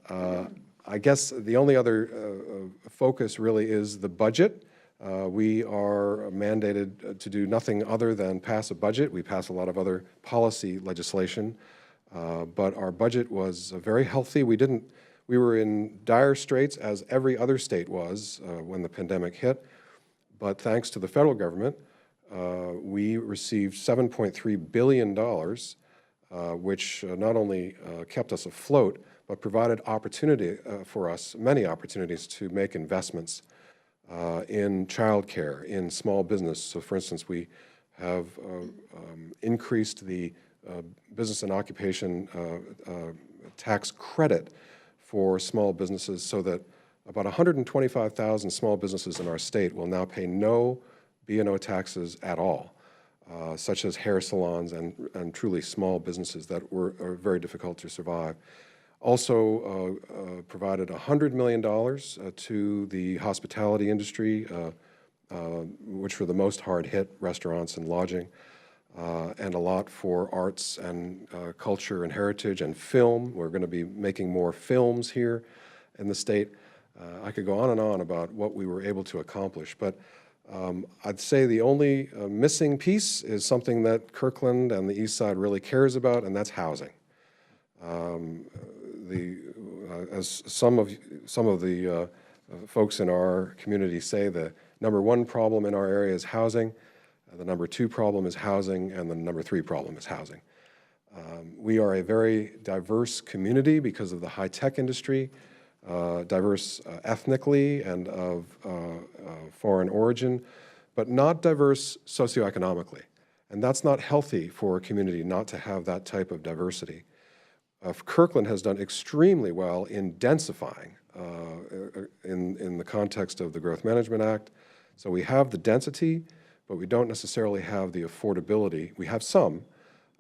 I guess the only other focus really is the budget. We are mandated to do nothing other than pass a budget. We pass a lot of other policy legislation, but our budget was very healthy. We were in dire straits, as every other state was when the pandemic hit, but thanks to the federal government, we received $7.3 billion, which not only kept us afloat, but provided opportunity for us, many opportunities to make investments in childcare, in small business. So for instance, we have increased the business and occupation tax credit for small businesses so that about 125,000 small businesses in our state will now pay no B&O taxes at all, such as hair salons and truly small businesses that are very difficult to survive. Also provided $100 million to the hospitality industry, which were the most hard hit, restaurants and lodging, and a lot for arts and culture and heritage and film. We're going to be making more films here in the state. I could go on and on about what we were able to accomplish, but I'd say the only missing piece is something that Kirkland and the East Side really cares about, and that's housing. As some of the folks in our community say, the number one problem in our area is housing, the number two problem is housing, and the number three problem is housing. We are a very diverse community because of the high-tech industry, diverse ethnically and of foreign origin, but not diverse socioeconomically. And that's not healthy for a community not to have that type of diversity. Kirkland has done extremely well in densifying in the context of the Growth Management Act. So we have the density, but we don't necessarily have the affordability. We have some,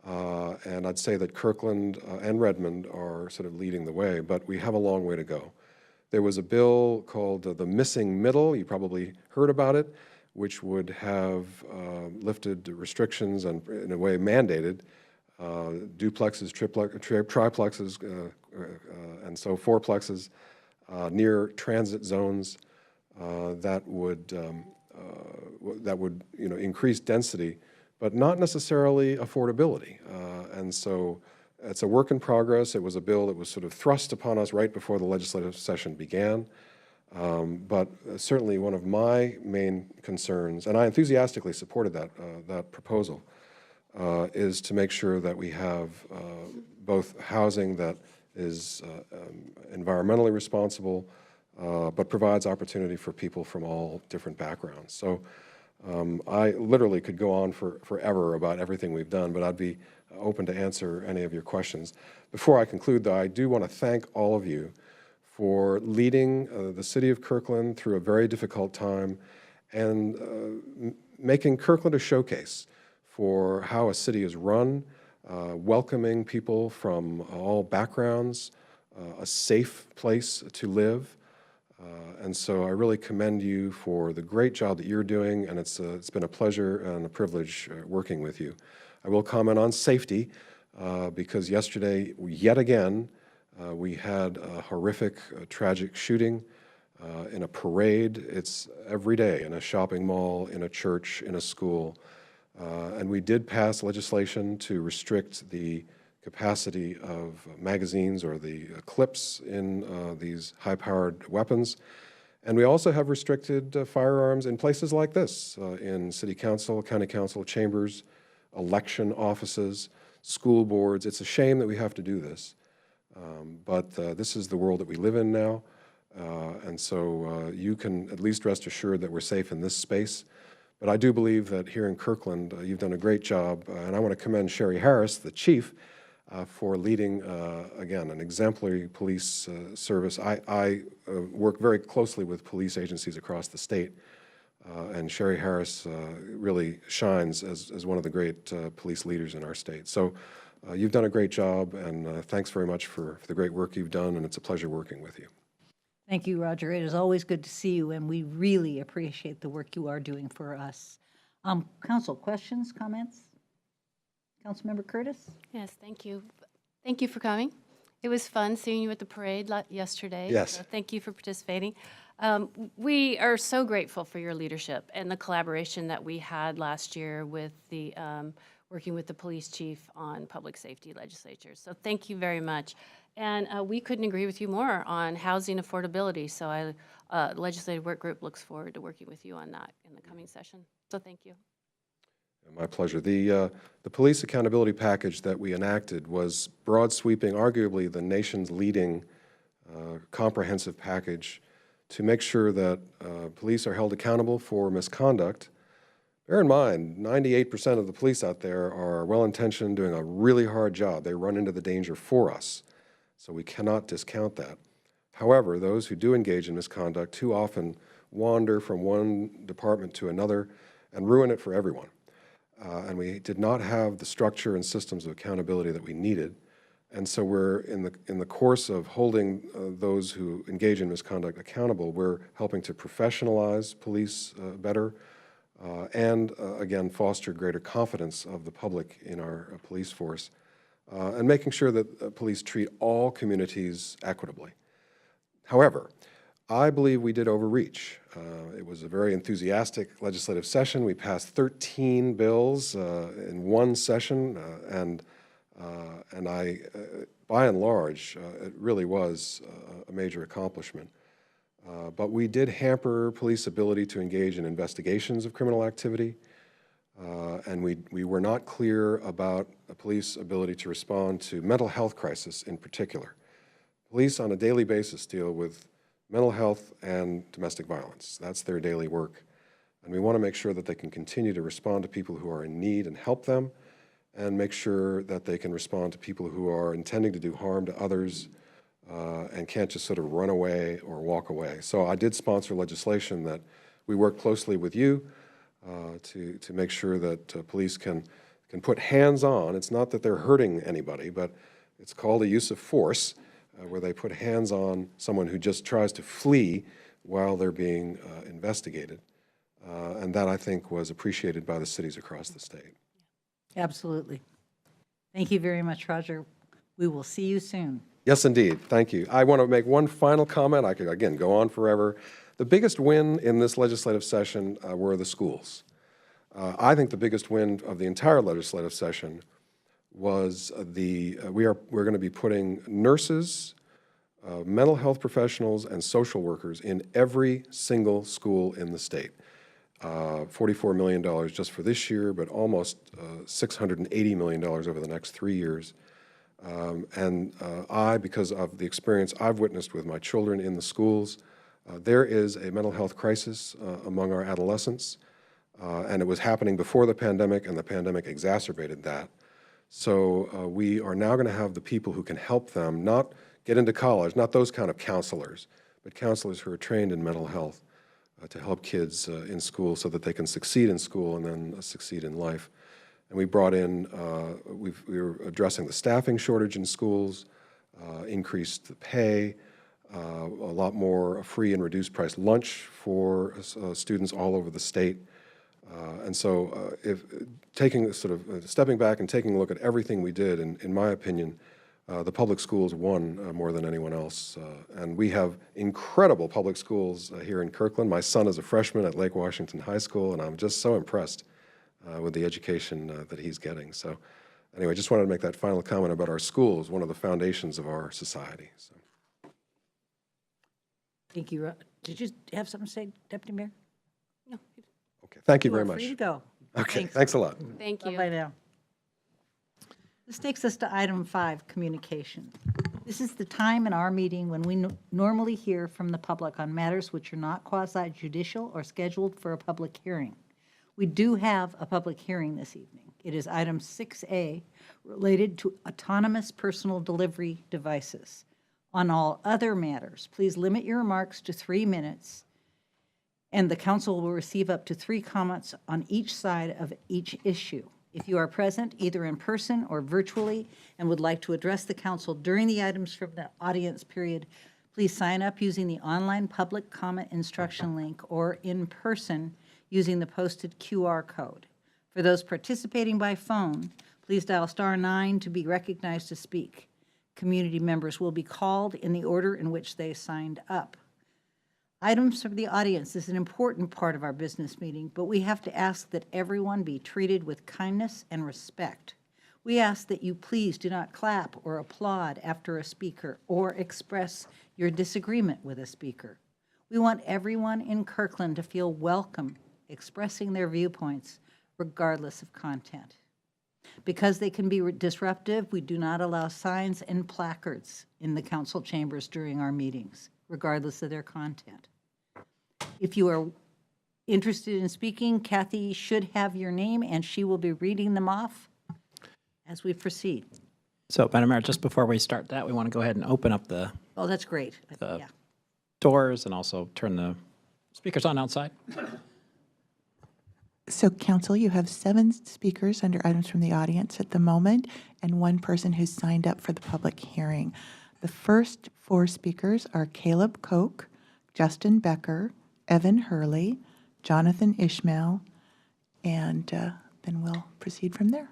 and I'd say that Kirkland and Redmond are sort of leading the way, but we have a long way to go. There was a bill called the Missing Middle, you probably heard about it, which would have lifted restrictions and in a way mandated duplexes, triplexes, and so fourplexes near transit zones that would increase density, but not necessarily affordability. And so it's a work in progress. It was a bill that was sort of thrust upon us right before the legislative session began. But certainly one of my main concerns, and I enthusiastically supported that proposal, is to make sure that we have both housing that is environmentally responsible, but provides opportunity for people from all different backgrounds. So I literally could go on forever about everything we've done, but I'd be open to answer any of your questions. Before I conclude, though, I do want to thank all of you for leading the city of Kirkland through a very difficult time and making Kirkland a showcase for how a city is run, welcoming people from all backgrounds, a safe place to live. And so I really commend you for the great job that you're doing, and it's been a pleasure and a privilege working with you. I will comment on safety, because yesterday, yet again, we had a horrific, tragic shooting in a parade. It's every day in a shopping mall, in a church, in a school. And we did pass legislation to restrict the capacity of magazines or the clips in these high-powered weapons. And we also have restricted firearms in places like this, in city council, county council chambers, election offices, school boards. It's a shame that we have to do this. But this is the world that we live in now. And so you can at least rest assured that we're safe in this space. But I do believe that here in Kirkland, you've done a great job. And I want to commend Sherry Harris, the chief, for leading, again, an exemplary police service. I work very closely with police agencies across the state. And Sherry Harris really shines as one of the great police leaders in our state. So you've done a great job, and thanks very much for the great work you've done, and it's a pleasure working with you. Thank you, Roger. It is always good to see you, and we really appreciate the work you are doing for us. Council, questions, comments? Councilmember Curtis? Yes, thank you. Thank you for coming. It was fun seeing you at the parade yesterday. Yes. So thank you for participating. We are so grateful for your leadership and the collaboration that we had last year with the working with the police chief on public safety legislature. So thank you very much. And we couldn't agree with you more on housing affordability. So legislative work group looks forward to working with you on that in the coming session. So thank you. My pleasure. The police accountability package that we enacted was broad sweeping, arguably the nation's leading comprehensive package to make sure that police are held accountable for misconduct. Bear in mind, 98% of the police out there are well-intentioned, doing a really hard job. They run into the danger for us, so we cannot discount that. However, those who do engage in misconduct too often wander from one department to another and ruin it for everyone. And we did not have the structure and systems of accountability that we needed. And so we're in the course of holding those who engage in misconduct accountable. We're helping to professionalize police better and again, foster greater confidence of the public in our police force and making sure that police treat all communities equitably. However, I believe we did overreach. It was a very enthusiastic legislative session. We passed 13 bills in one session, and I, by and large, it really was a major accomplishment. But we did hamper police ability to engage in investigations of criminal activity, and we were not clear about the police ability to respond to mental health crisis in particular. Police on a daily basis deal with mental health and domestic violence. That's their daily work. And we want to make sure that they can continue to respond to people who are in need and help them, and make sure that they can respond to people who are intending to do harm to others and can't just sort of run away or walk away. So I did sponsor legislation that we work closely with you to make sure that police can put hands on. It's not that they're hurting anybody, but it's called a use of force, where they put hands on someone who just tries to flee while they're being investigated. And that, I think, was appreciated by the cities across the state. Absolutely. Thank you very much, Roger. We will see you soon. Yes, indeed. Thank you. I want to make one final comment. I could, again, go on forever. The biggest win in this legislative session were the schools. I think the biggest win of the entire legislative session was we're going to be putting nurses, mental health professionals, and social workers in every single school in the state. $44 million just for this year, but almost $680 million over the next 3 years. I, because of the experience I've witnessed with my children in the schools, there is a mental health crisis among our adolescents, and it was happening before the pandemic, and the pandemic exacerbated that. So we are now going to have the people who can help them not get into college, not those kind of counselors, but counselors who are trained in mental health to help kids in school so that they can succeed in school and then succeed in life. And we brought in, we were addressing the staffing shortage in schools, increased the pay, a lot more free and reduced price lunch for students all over the state. And so if taking sort of stepping back and taking a look at everything we did, in my opinion, the public schools won more than anyone else. And we have incredible public schools here in Kirkland. My son is a freshman at Lake Washington High School, and I'm just so impressed with the education that he's getting. So anyway, just wanted to make that final comment about our schools, one of the foundations of our society. So. Thank you. Did you have something to say, Deputy Mayor? No. Okay, thank you You very are much. free to go. Okay, thanks a lot. Thank you. Bye now. This takes us to item 5, communication. This is the time in our meeting when we normally hear from the public on matters which are not quasi-judicial or scheduled for a public hearing. We do have a public hearing this evening. It is item 6A, related to autonomous personal delivery devices. On all other matters, please limit your remarks to 3 minutes, and the council will receive up to 3 comments on each side of each issue. If you are present, either in person or virtually, and would like to address the council during the items from the audience period, please sign up using the online public comment instruction link or in person using the posted QR code. For those participating by phone, please dial *9 to be recognized to speak. Community members will be called in the order in which they signed up. Items from the audience is an important part of our business meeting, but we have to ask that everyone be treated with kindness and respect. We ask that you please do not clap or applaud after a speaker or express your disagreement with a speaker. We want everyone in Kirkland to feel welcome expressing their viewpoints regardless of content. Because they can be disruptive, we do not allow signs and placards in the council chambers during our meetings, regardless of their content. If you are interested in speaking, Kathy should have your name, and she will be reading them off as we proceed. So, Madam Mayor, just before we start that, we want to go ahead and open up the Oh, that's great. Yeah. doors and also turn the speakers on outside. So council, you have 7 speakers under items from the audience at the moment and 1 person who's signed up for the public hearing. The first 4 speakers are Caleb Koch, Justin Becker, Evan Hurley, Jonathan Ishmael, and then we'll proceed from there.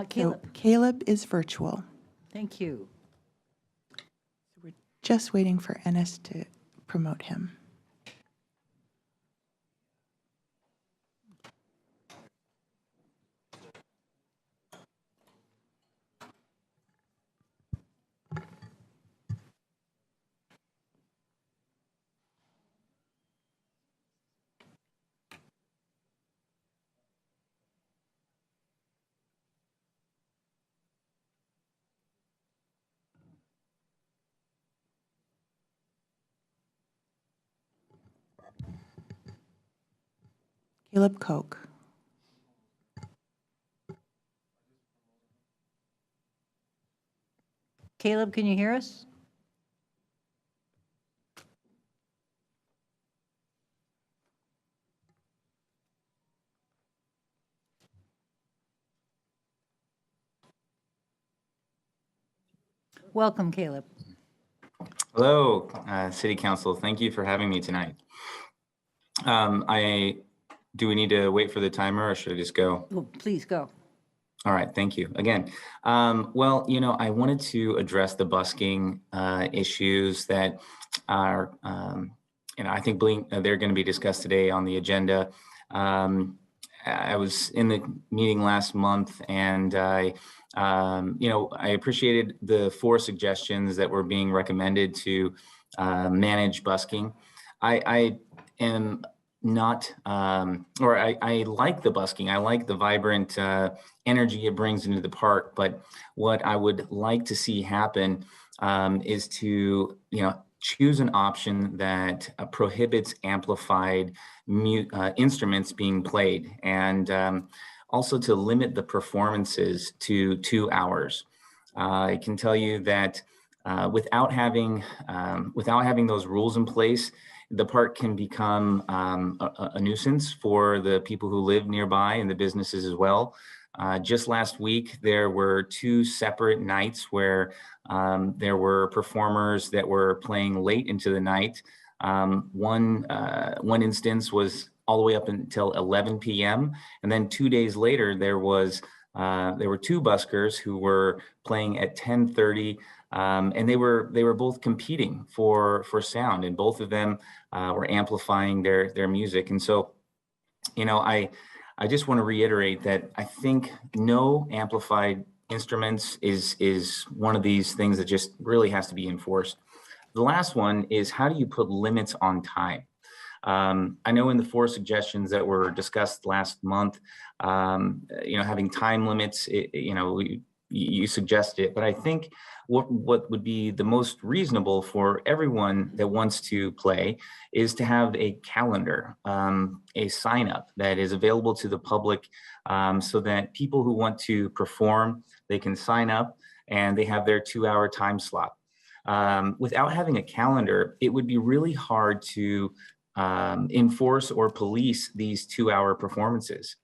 Caleb. So Caleb is virtual. Thank you. We're just waiting for Ennis to promote him. Caleb Koch. Caleb, can you hear us? Welcome, Caleb. Hello, City Council. Thank you for having me tonight. Do we need to wait for the timer or should I just go? Oh, please go. All right, thank you again. Well, I wanted to address the busking issues that are, I think they're going to be discussed today on the agenda. I was in the meeting last month and I appreciated the 4 suggestions that were being recommended to manage busking. I am not, I like the busking. I like the vibrant energy it brings into the park. But what I would like to see happen is to, choose an option that prohibits amplified instruments being played, and also to limit the performances to 2 hours. I can tell you that without having those rules in place, the park can become a nuisance for the people who live nearby and the businesses as well. Just last week, there were 2 separate nights where there were performers that were playing late into the night. One instance was all the way up until 11 p.m. And then 2 days later, there were 2 buskers who were playing at 10:30. And they were both competing for sound, and both of them were amplifying their music. And so, I just want to reiterate that I think no amplified instruments is one of these things that just really has to be enforced. The last one is, how do you put limits on time? I know in the 4 suggestions that were discussed last month, having time limits, you suggest it, but I think what would be the most reasonable for everyone that wants to play is to have a calendar, a sign up that is available to the public, so that people who want to perform, they can sign up and they have their 2-hour time slot. Without having a calendar, it would be really hard to enforce or police these 2-hour performances,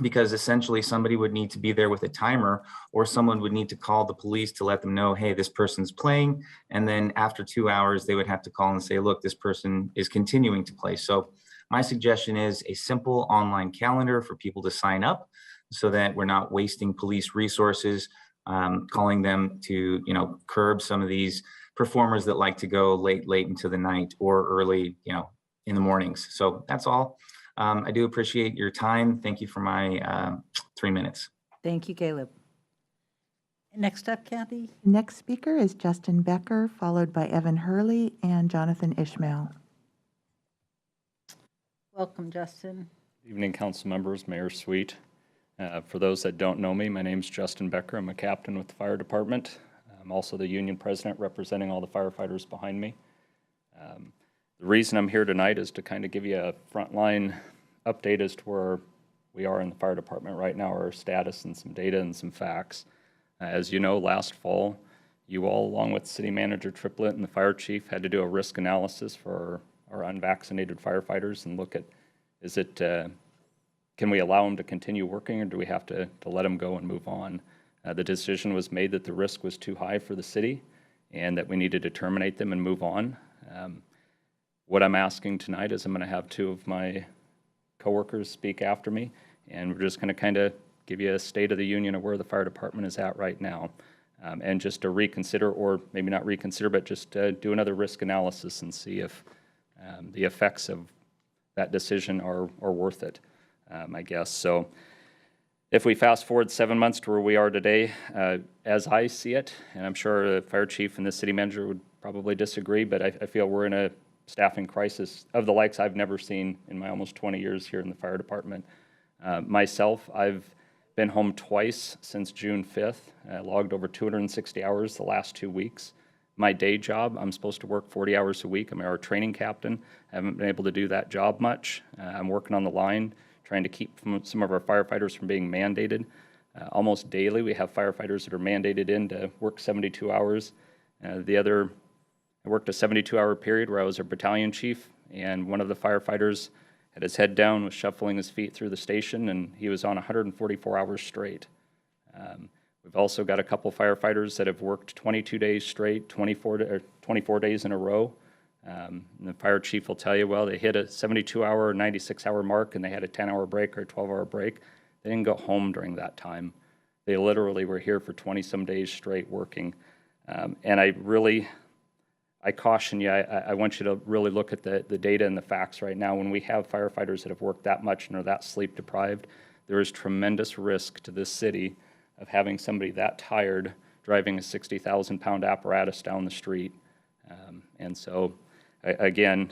because essentially somebody would need to be there with a timer, or someone would need to call the police to let them know, hey, this person's playing. And then after 2 hours, they would have to call and say, look, this person is continuing to play. So my suggestion is a simple online calendar for people to sign up, so that we're not wasting police resources, calling them to, curb some of these performers that like to go late into the night or early, in the mornings. So that's all. I do appreciate your time. Thank you for my 3 minutes. Thank you, Caleb. Next up, Kathy. Next speaker is Justin Becker, followed by Evan Hurley and Jonathan Ishmael. Welcome, Justin. Evening, council members, Mayor Sweet. For those that don't know me, my name's Justin Becker. I'm a captain with the fire department. I'm also the union president representing all the firefighters behind me. The reason I'm here tonight is to kind of give you a frontline update as to where we are in the fire department right now, our status and some data and some facts. As you know, last fall, you all, along with City Manager Triplett and the fire chief, had to do a risk analysis for our unvaccinated firefighters and look at, can we allow them to continue working, or do we have to let them go and move on? The decision was made that the risk was too high for the city and that we needed to terminate them and move on. What I'm asking tonight is I'm going to have 2 of my coworkers speak after me, and we're just going to kind of give you a state of the union of where the fire department is at right now, and just to reconsider, or maybe not reconsider, but just do another risk analysis and see if the effects of that decision are worth it, I guess. So if we fast forward 7 months to where we are today, as I see it, and I'm sure the fire chief and the city manager would probably disagree, but I feel we're in a staffing crisis of the likes I've never seen in my almost 20 years here in the fire department. Myself, I've been home twice since June 5th. I logged over 260 hours the last 2 weeks. My day job, I'm supposed to work 40 hours a week. I'm our training captain. I haven't been able to do that job much. I'm working on the line, trying to keep some of our firefighters from being mandated. Almost daily, we have firefighters that are mandated in to work 72 hours. I worked a 72-hour period where I was a battalion chief, and one of the firefighters had his head down, was shuffling his feet through the station, and he was on 144 hours straight. We've also got a couple firefighters that have worked 22 days straight, 24 days in a row. And the fire chief will tell you, well, they hit a 72-hour or 96-hour mark, and they had a 10-hour break or a 12-hour break. They didn't go home during that time. They literally were here for 20-some days straight working. And I caution you, I want you to really look at the data and the facts right now. When we have firefighters that have worked that much and are that sleep deprived, there is tremendous risk to this city of having somebody that tired driving a 60,000-pound apparatus down the street. And so, again,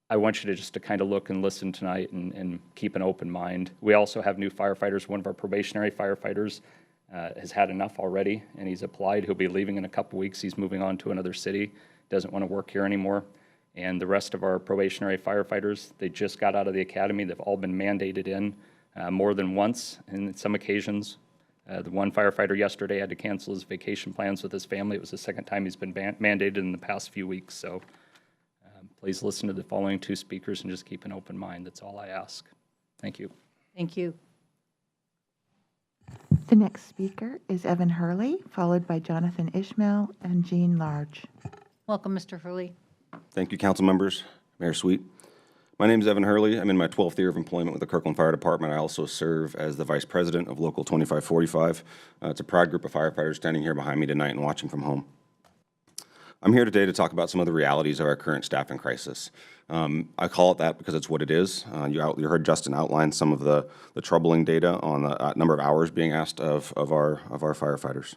I want you to kind of look and listen tonight and keep an open mind. We also have new firefighters. One of our probationary firefighters has had enough already, and he's applied. He'll be leaving in a couple weeks. He's moving on to another city, doesn't want to work here anymore. And the rest of our probationary firefighters, they just got out of the academy. They've all been mandated in more than once, and in some occasions. The one firefighter yesterday had to cancel his vacation plans with his family. It was the second time he's been mandated in the past few weeks. So please listen to the following 2 speakers and just keep an open mind. That's all I ask. Thank you. Thank you. The next speaker is Evan Hurley, followed by Jonathan Ishmael and Jean Large. Welcome, Mr. Hurley. Thank you, council members, Mayor Sweet. My name is Evan Hurley. I'm in my 12th year of employment with the Kirkland Fire Department. I also serve as the vice president of Local 2545. It's a proud group of firefighters standing here behind me tonight and watching from home. I'm here today to talk about some of the realities of our current staffing crisis. I call it that because it's what it is. You heard Justin outline some of the troubling data on the number of hours being asked of our firefighters.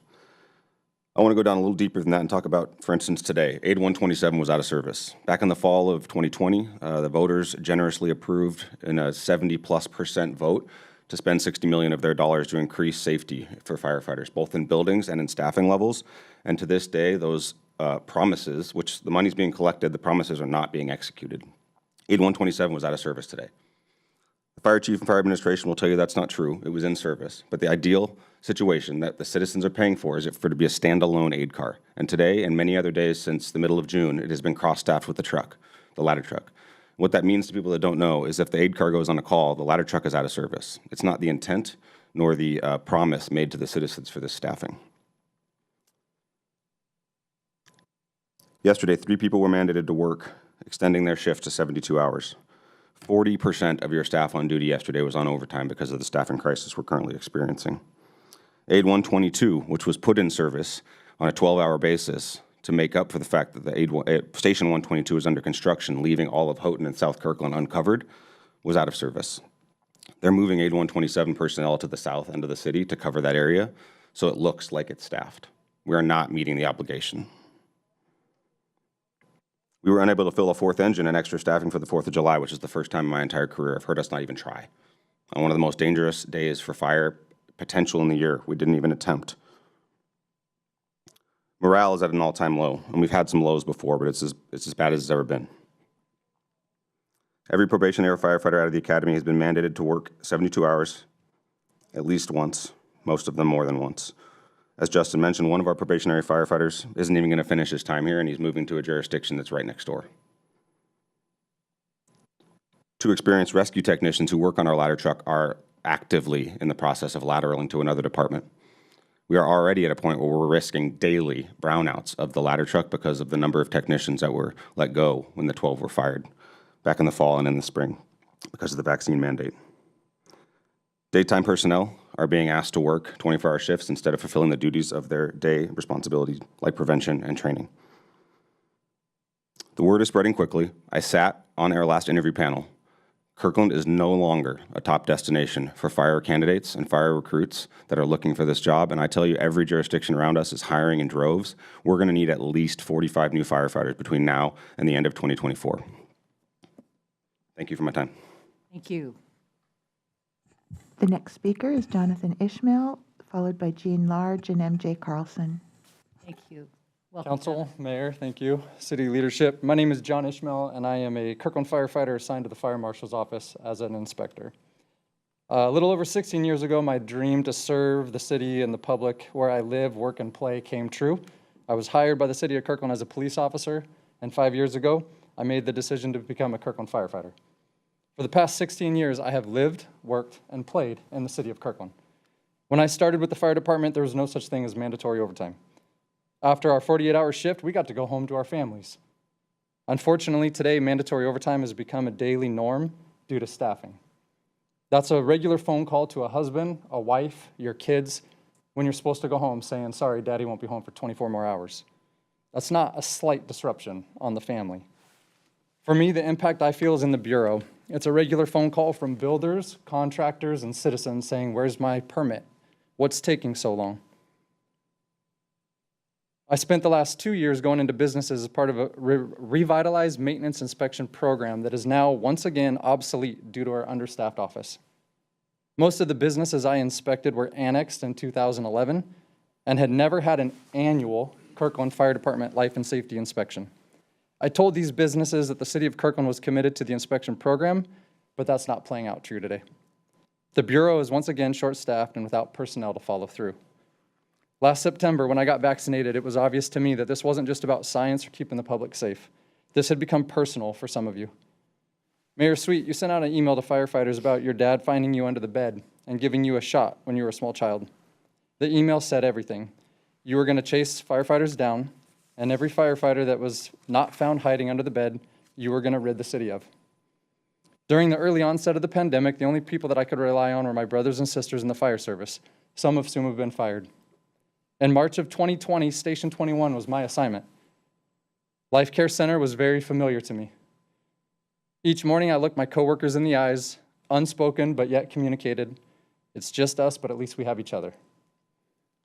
I want to go down a little deeper than that and talk about, for instance, today, Aid 127 was out of service. Back in the fall of 2020, the voters generously approved in a 70+% vote to spend $60 million of their dollars to increase safety for firefighters, both in buildings and in staffing levels. And to this day, those promises, which the money's being collected, the promises are not being executed. Aid 127 was out of service today. The fire chief and fire administration will tell you that's not true. It was in service. But the ideal situation that the citizens are paying for is for it to be a standalone aid car. And today, and many other days since the middle of June, it has been cross-staffed with the truck, the ladder truck. What that means to people that don't know is if the aid car goes on a call, the ladder truck is out of service. It's not the intent nor the promise made to the citizens for this staffing. Yesterday, 3 people were mandated to work, extending their shift to 72 hours. 40% of your staff on duty yesterday was on overtime because of the staffing crisis we're currently experiencing. Aid 122, which was put in service on a 12-hour basis to make up for the fact that the Station 122 is under construction, leaving all of Houghton and South Kirkland uncovered, was out of service. They're moving Aid 127 personnel to the south end of the city to cover that area, so it looks like it's staffed. We are not meeting the obligation. We were unable to fill a 4th engine and extra staffing for the 4th of July, which is the first time in my entire career I've heard us not even try. On one of the most dangerous days for fire potential in the year, we didn't even attempt. Morale is at an all-time low, and we've had some lows before, but it's as bad as it's ever been. Every probationary firefighter out of the academy has been mandated to work 72 hours at least once, most of them more than once. As Justin mentioned, one of our probationary firefighters isn't even going to finish his time here, and he's moving to a jurisdiction that's right next door. 2 experienced rescue technicians who work on our ladder truck are actively in the process of lateraling to another department. We are already at a point where we're risking daily brownouts of the ladder truck because of the number of technicians that were let go when the 12 were fired back in the fall and in the spring because of the vaccine mandate. Daytime personnel are being asked to work 24-hour shifts instead of fulfilling the duties of their day responsibilities like prevention and training. The word is spreading quickly. I sat on our last interview panel. Kirkland is no longer a top destination for fire candidates and fire recruits that are looking for this job, and I tell you, every jurisdiction around us is hiring in droves. We're going to need at least 45 new firefighters between now and the end of 2024. Thank you for my time. Thank you. The next speaker is Jonathan Ishmael, followed by Jean Large and MJ Carlson. Thank you. Welcome, Council, Mayor, thank you. City leadership. My name is John Ishmael, and I am a Kirkland firefighter assigned to the Fire Marshal's office as an inspector. A little over 16 years ago, my dream to serve the city and the public where I live, work, and play came true. I was hired by the city of Kirkland as a police officer, and 5 years ago, I made the decision to become a Kirkland firefighter. For the past 16 years, I have lived, worked, and played in the city of Kirkland. When I started with the fire department, there was no such thing as mandatory overtime. After our 48-hour shift, we got to go home to our families. Unfortunately, today, mandatory overtime has become a daily norm due to staffing. That's a regular phone call to a husband, a wife, your kids, when you're supposed to go home saying, sorry, daddy won't be home for 24 more hours. That's not a slight disruption on the family. For me, the impact I feel is in the Bureau. It's a regular phone call from builders, contractors, and citizens saying, where's my permit? What's taking so long? I spent the last 2 years going into businesses as part of a revitalized maintenance inspection program that is now once again obsolete due to our understaffed office. Most of the businesses I inspected were annexed in 2011 and had never had an annual Kirkland Fire Department life and safety inspection. I told these businesses that the city of Kirkland was committed to the inspection program, but that's not playing out true today. The Bureau is once again short-staffed and without personnel to follow through. Last September, when I got vaccinated, it was obvious to me that this wasn't just about science or keeping the public safe. This had become personal for some of you. Mayor Sweet, you sent out an email to firefighters about your dad finding you under the bed and giving you a shot when you were a small child. The email said everything. You were going to chase firefighters down, and every firefighter that was not found hiding under the bed, you were going to rid the city of. During the early onset of the pandemic, the only people that I could rely on were my brothers and sisters in the fire service, some of whom have been fired. In March of 2020, Station 21 was my assignment. Life Care Center was very familiar to me. Each morning I looked my coworkers in the eyes, unspoken but yet communicated. It's just us, but at least we have each other.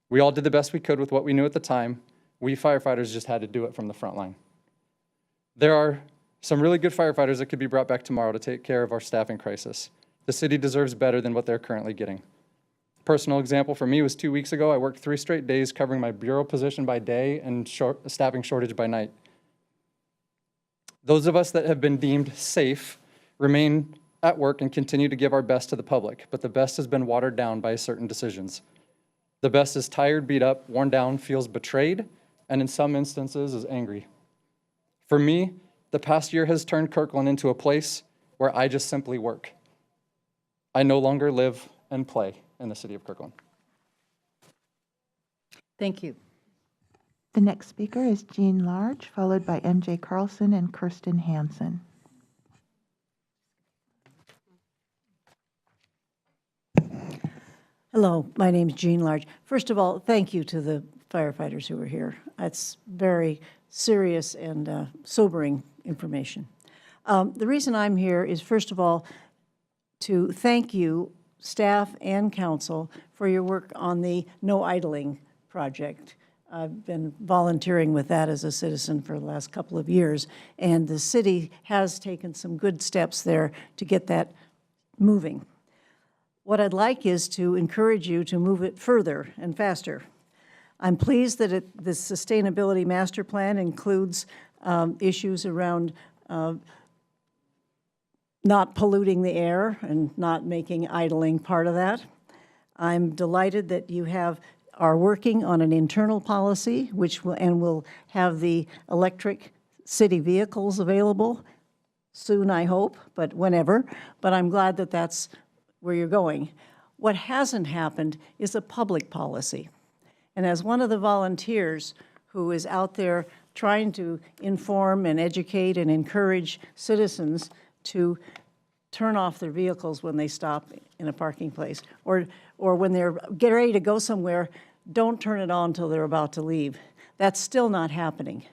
We all did the best we could with what we knew at the time. We firefighters just had to do it from the front line. There are some really good firefighters that could be brought back tomorrow to take care of our staffing crisis. The city deserves better than what they're currently getting. Personal example for me was 2 weeks ago. I worked 3 straight days covering my bureau position by day and staffing shortage by night. Those of us that have been deemed safe remain at work and continue to give our best to the public, but the best has been watered down by certain decisions. The best is tired, beat up, worn down, feels betrayed, and in some instances is angry. For me, the past year has turned Kirkland into a place where I just simply work. I no longer live and play in the city of Kirkland. Thank you. The next speaker is Jean Large, followed by MJ Carlson and Kirsten Hansen. Hello, my name's Jean Large. First of all, thank you to the firefighters who were here. That's very serious and sobering information. The reason I'm here is, first of all, to thank you, staff and council, for your work on the No Idling project. I've been volunteering with that as a citizen for the last couple of years, and the city has taken some good steps there to get that moving. What I'd like is to encourage you to move it further and faster. I'm pleased that the Sustainability Master Plan includes issues around not polluting the air and not making idling part of that. I'm delighted that you are working on an internal policy, which will have the electric city vehicles available soon, I hope, but whenever. But I'm glad that that's where you're going. What hasn't happened is a public policy. And as one of the volunteers who is out there trying to inform and educate and encourage citizens to turn off their vehicles when they stop in a parking place, or when they're getting ready to go somewhere, don't turn it on until they're about to leave. That's still not happening.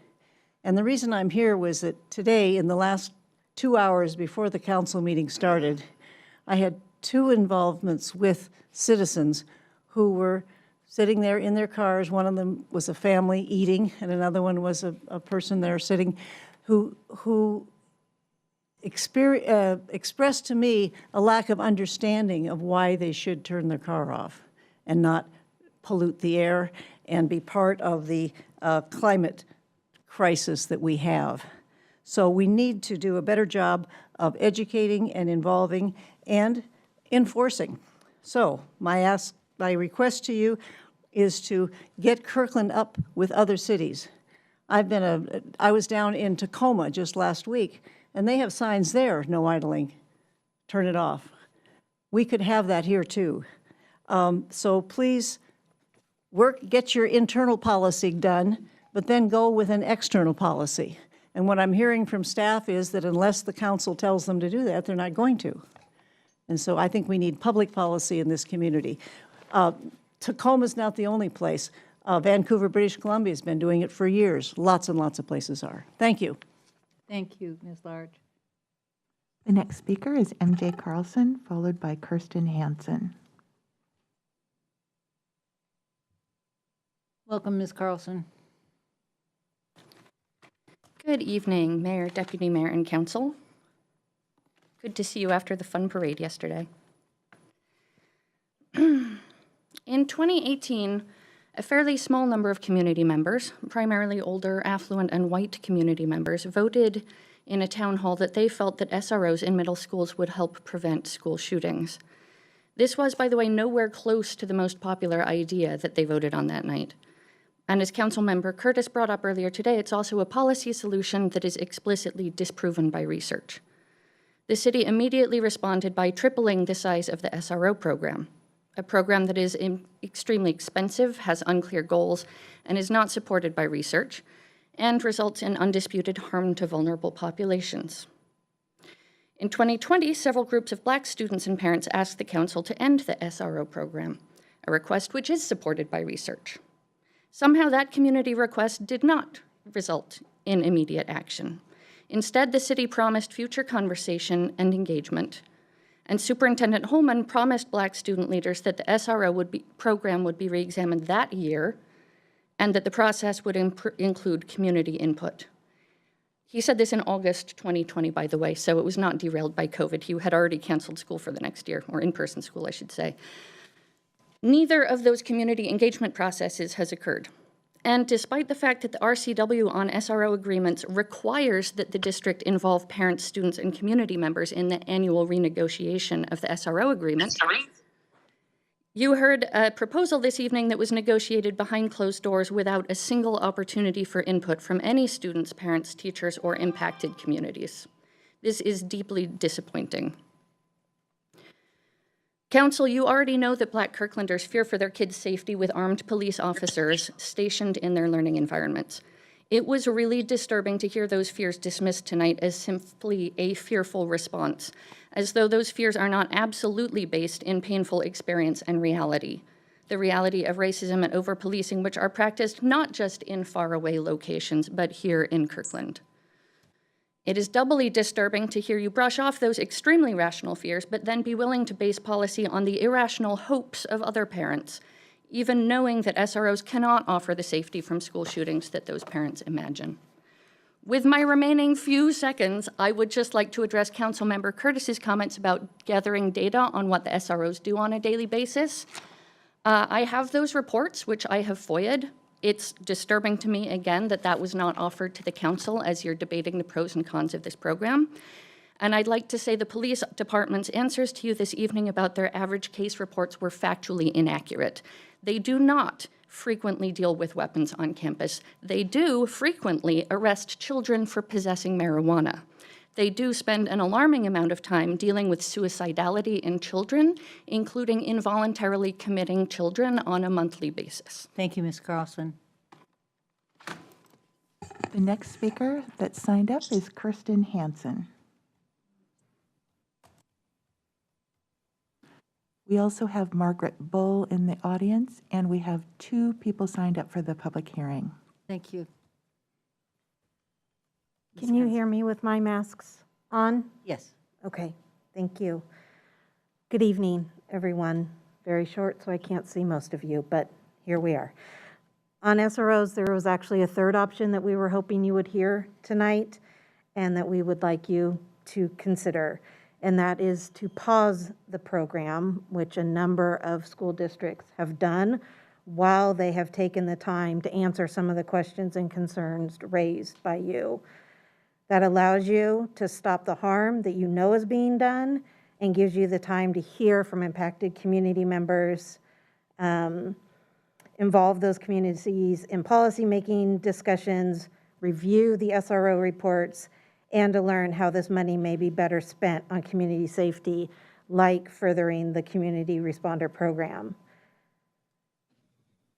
And the reason I'm here was that today, in the last 2 hours before the council meeting started, I had 2 involvements with citizens who were sitting there in their cars. One of them was a family eating, and another one was a person there sitting who expressed to me a lack of understanding of why they should turn their car off and not pollute the air and be part of the climate crisis that we have. So we need to do a better job of educating and involving and enforcing. So my request to you is to get Kirkland up with other cities. I was down in Tacoma just last week, and they have signs there, no idling, turn it off. We could have that here too. So please get your internal policy done, but then go with an external policy. And what I'm hearing from staff is that unless the council tells them to do that, they're not going to. And so I think we need public policy in this community. Tacoma's not the only place. Vancouver, British Columbia has been doing it for years. Lots and lots of places are. Thank you. Thank you, Ms. Large. The next speaker is MJ Carlson, followed by Kirsten Hansen. Welcome, Ms. Carlson. Good evening, Mayor, Deputy Mayor, and Council. Good to see you after the fun parade yesterday. In 2018, a fairly small number of community members, primarily older, affluent, and white community members, voted in a town hall that they felt that SROs in middle schools would help prevent school shootings. This was, by the way, nowhere close to the most popular idea that they voted on that night. And as Councilmember Curtis brought up earlier today, it's also a policy solution that is explicitly disproven by research. The city immediately responded by tripling the size of the SRO program, a program that is extremely expensive, has unclear goals, and is not supported by research, and results in undisputed harm to vulnerable populations. In 2020, several groups of Black students and parents asked the council to end the SRO program, a request which is supported by research. Somehow that community request did not result in immediate action. Instead, the city promised future conversation and engagement. And Superintendent Holman promised Black student leaders that the SRO program would be reexamined that year and that the process would include community input. He said this in August 2020, by the way, so it was not derailed by COVID. He had already canceled school for the next year, or in-person school, I should say. Neither of those community engagement processes has occurred. And despite the fact that the RCW on SRO agreements requires that the district involve parents, students, and community members in the annual renegotiation of the SRO agreement, you heard a proposal this evening that was negotiated behind closed doors without a single opportunity for input from any students, parents, teachers, or impacted communities. This is deeply disappointing. Council, you already know that Black Kirklanders fear for their kids' safety with armed police officers stationed in their learning environments. It was really disturbing to hear those fears dismissed tonight as simply a fearful response, as though those fears are not absolutely based in painful experience and reality. The reality of racism and over-policing, which are practiced not just in faraway locations, but here in Kirkland. It is doubly disturbing to hear you brush off those extremely rational fears, but then be willing to base policy on the irrational hopes of other parents, even knowing that SROs cannot offer the safety from school shootings that those parents imagine. With my remaining few seconds, I would just like to address Councilmember Curtis's comments about gathering data on what the SROs do on a daily basis. I have those reports, which I have FOIA'd. It's disturbing to me, again, that that was not offered to the council as you're debating the pros and cons of this program. And I'd like to say the police department's answers to you this evening about their average case reports were factually inaccurate. They do not frequently deal with weapons on campus. They do frequently arrest children for possessing marijuana. They do spend an alarming amount of time dealing with suicidality in children, including involuntarily committing children on a monthly basis. Thank you, Ms. Carlson. The next speaker that signed up is Kirsten Hansen. We also have Margaret Bull in the audience, and we have 2 people signed up for the public hearing. Thank you. Can you hear me with my masks on? Yes. Okay, thank you. Good evening, everyone. Very short, so I can't see most of you, but here we are. On SROs, there was actually a third option that we were hoping you would hear tonight and that we would like you to consider, and that is to pause the program, which a number of school districts have done while they have taken the time to answer some of the questions and concerns raised by you. That allows you to stop the harm that you know is being done and gives you the time to hear from impacted community members, involve those communities in policymaking discussions, review the SRO reports, and to learn how this money may be better spent on community safety, like furthering the community responder program.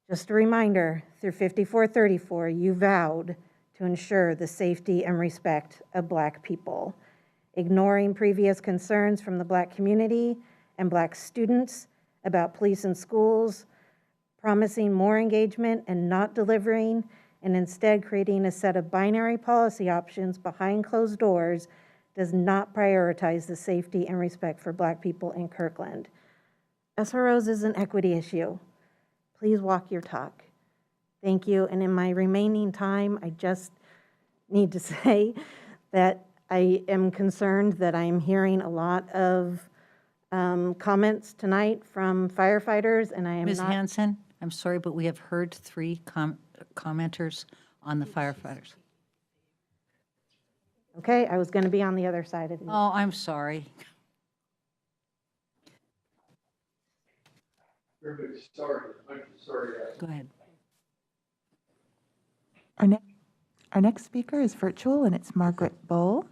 Just a reminder, through 5434, you vowed to ensure the safety and respect of Black people. Ignoring previous concerns from the Black community and Black students about police and schools, promising more engagement and not delivering, and instead creating a set of binary policy options behind closed doors does not prioritize the safety and respect for Black people in Kirkland. SROs is an equity issue. Please walk your talk. Thank you. And in my remaining time, I just need to say that I am concerned that I'm hearing a lot of comments tonight from firefighters, and I am Ms. not. Hansen, I'm sorry, but we have heard 3 commenters on the firefighters. Okay, I was going to be on the other side of you. Oh, I'm sorry. Sorry, I'm sorry. Go ahead. Our next speaker is virtual, and it's Margaret Bull.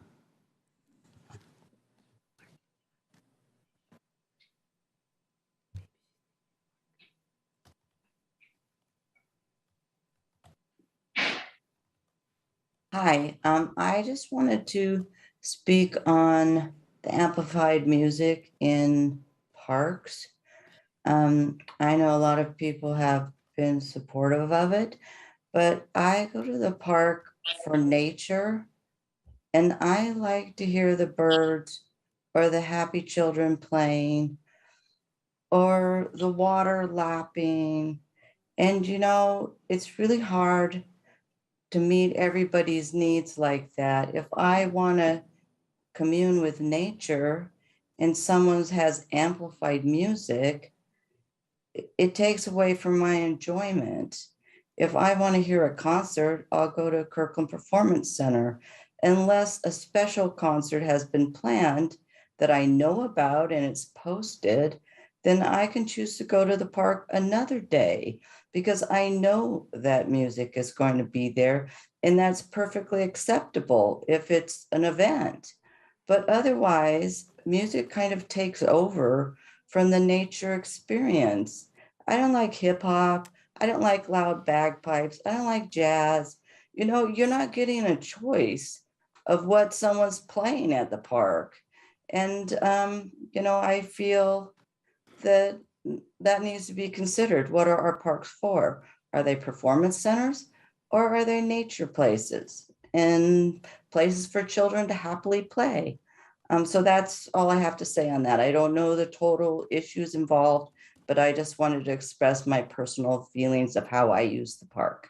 Hi, I just wanted to speak on the amplified music in parks. I know a lot of people have been supportive of it, but I go to the park for nature. And I like to hear the birds or the happy children playing or the water lapping. And, you know, it's really hard to meet everybody's needs like that. If I want to commune with nature and someone has amplified music, it takes away from my enjoyment. If I want to hear a concert, I'll go to Kirkland Performance Center. Unless a special concert has been planned that I know about and it's posted, then I can choose to go to the park another day because I know that music is going to be there, and that's perfectly acceptable if it's an event. But otherwise, music kind of takes over from the nature experience. I don't like hip hop. I don't like loud bagpipes. I don't like jazz. You know, you're not getting a choice of what someone's playing at the park. And, you know, I feel that that needs to be considered. What are our parks for? Are they performance centers or are they nature places and places for children to happily play? So that's all I have to say on that. I don't know the total issues involved, but I just wanted to express my personal feelings of how I use the park.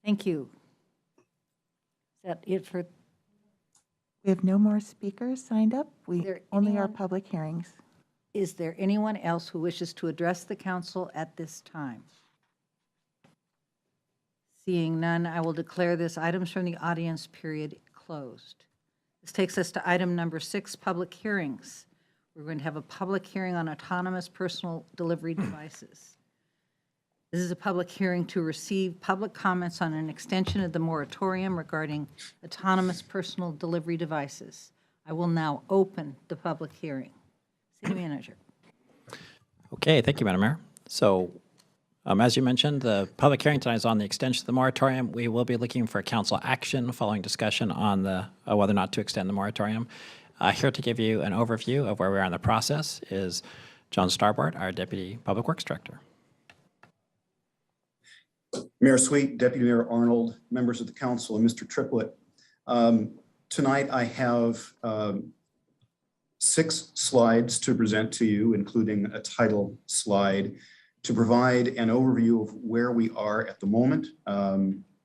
Thank you. Is that it for? We have no more speakers signed up. We there only are anyone- public hearings. Is there anyone else who wishes to address the council at this time? Seeing none, I will declare this items from the audience period closed. This takes us to item number 6, public hearings. We're going to have a public hearing on autonomous personal delivery devices. This is a public hearing to receive public comments on an extension of the moratorium regarding autonomous personal delivery devices. I will now open the public hearing. City Manager. Okay, thank you, Madam Mayor. So, as you mentioned, the public hearing tonight is on the extension of the moratorium. We will be looking for council action following discussion on the whether or not to extend the moratorium. Here to give you an overview of where we are in the process is John Starbart, our Deputy Public Works Director. Mayor Sweet, Deputy Mayor Arnold, members of the council, and Mr. Triplett. Tonight I have 6 slides to present to you, including a title slide to provide an overview of where we are at the moment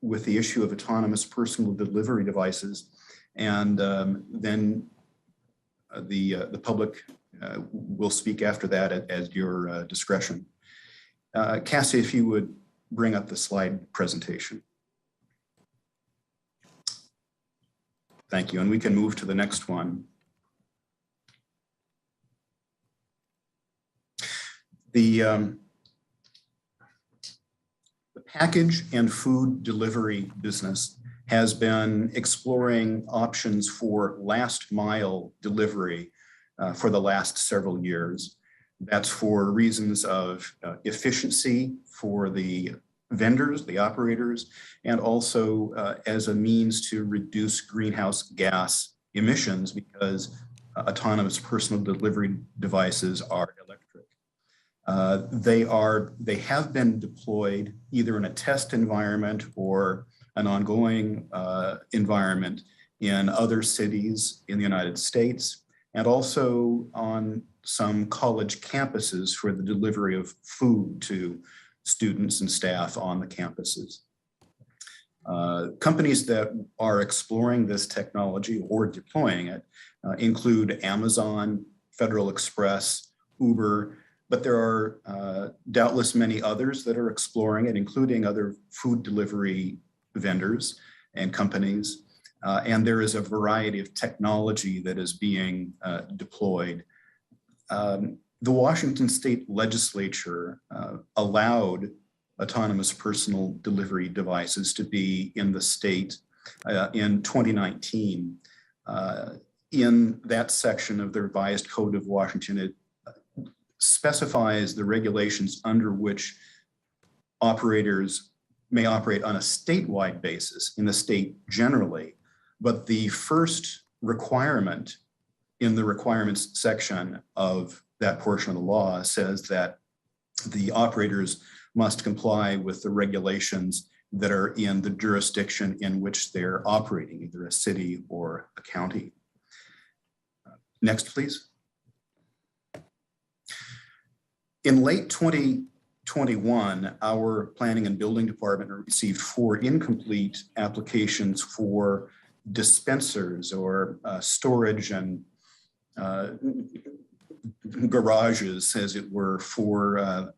with the issue of autonomous personal delivery devices. And then the public will speak after that at your discretion. Cassie, if you would bring up the slide presentation. Thank you. And we can move to the next one. The package and food delivery business has been exploring options for last mile delivery for the last several years. That's for reasons of efficiency for the vendors, the operators, and also as a means to reduce greenhouse gas emissions because autonomous personal delivery devices are electric. They have been deployed either in a test environment or an ongoing environment in other cities in the United States, and also on some college campuses for the delivery of food to students and staff on the campuses. Companies that are exploring this technology or deploying it include Amazon, Federal Express, Uber, but there are doubtless many others that are exploring it, including other food delivery vendors and companies. And there is a variety of technology that is being deployed. The Washington State Legislature allowed autonomous personal delivery devices to be in the state in 2019. In that section of the revised Code of Washington, it specifies the regulations under which operators may operate on a statewide basis in the state generally. But the first requirement in the requirements section of that portion of the law says that the operators must comply with the regulations that are in the jurisdiction in which they're operating, either a city or a county. Next, please. In late 2021, our planning and building department received 4 incomplete applications for dispensers or storage and garages, as it were, for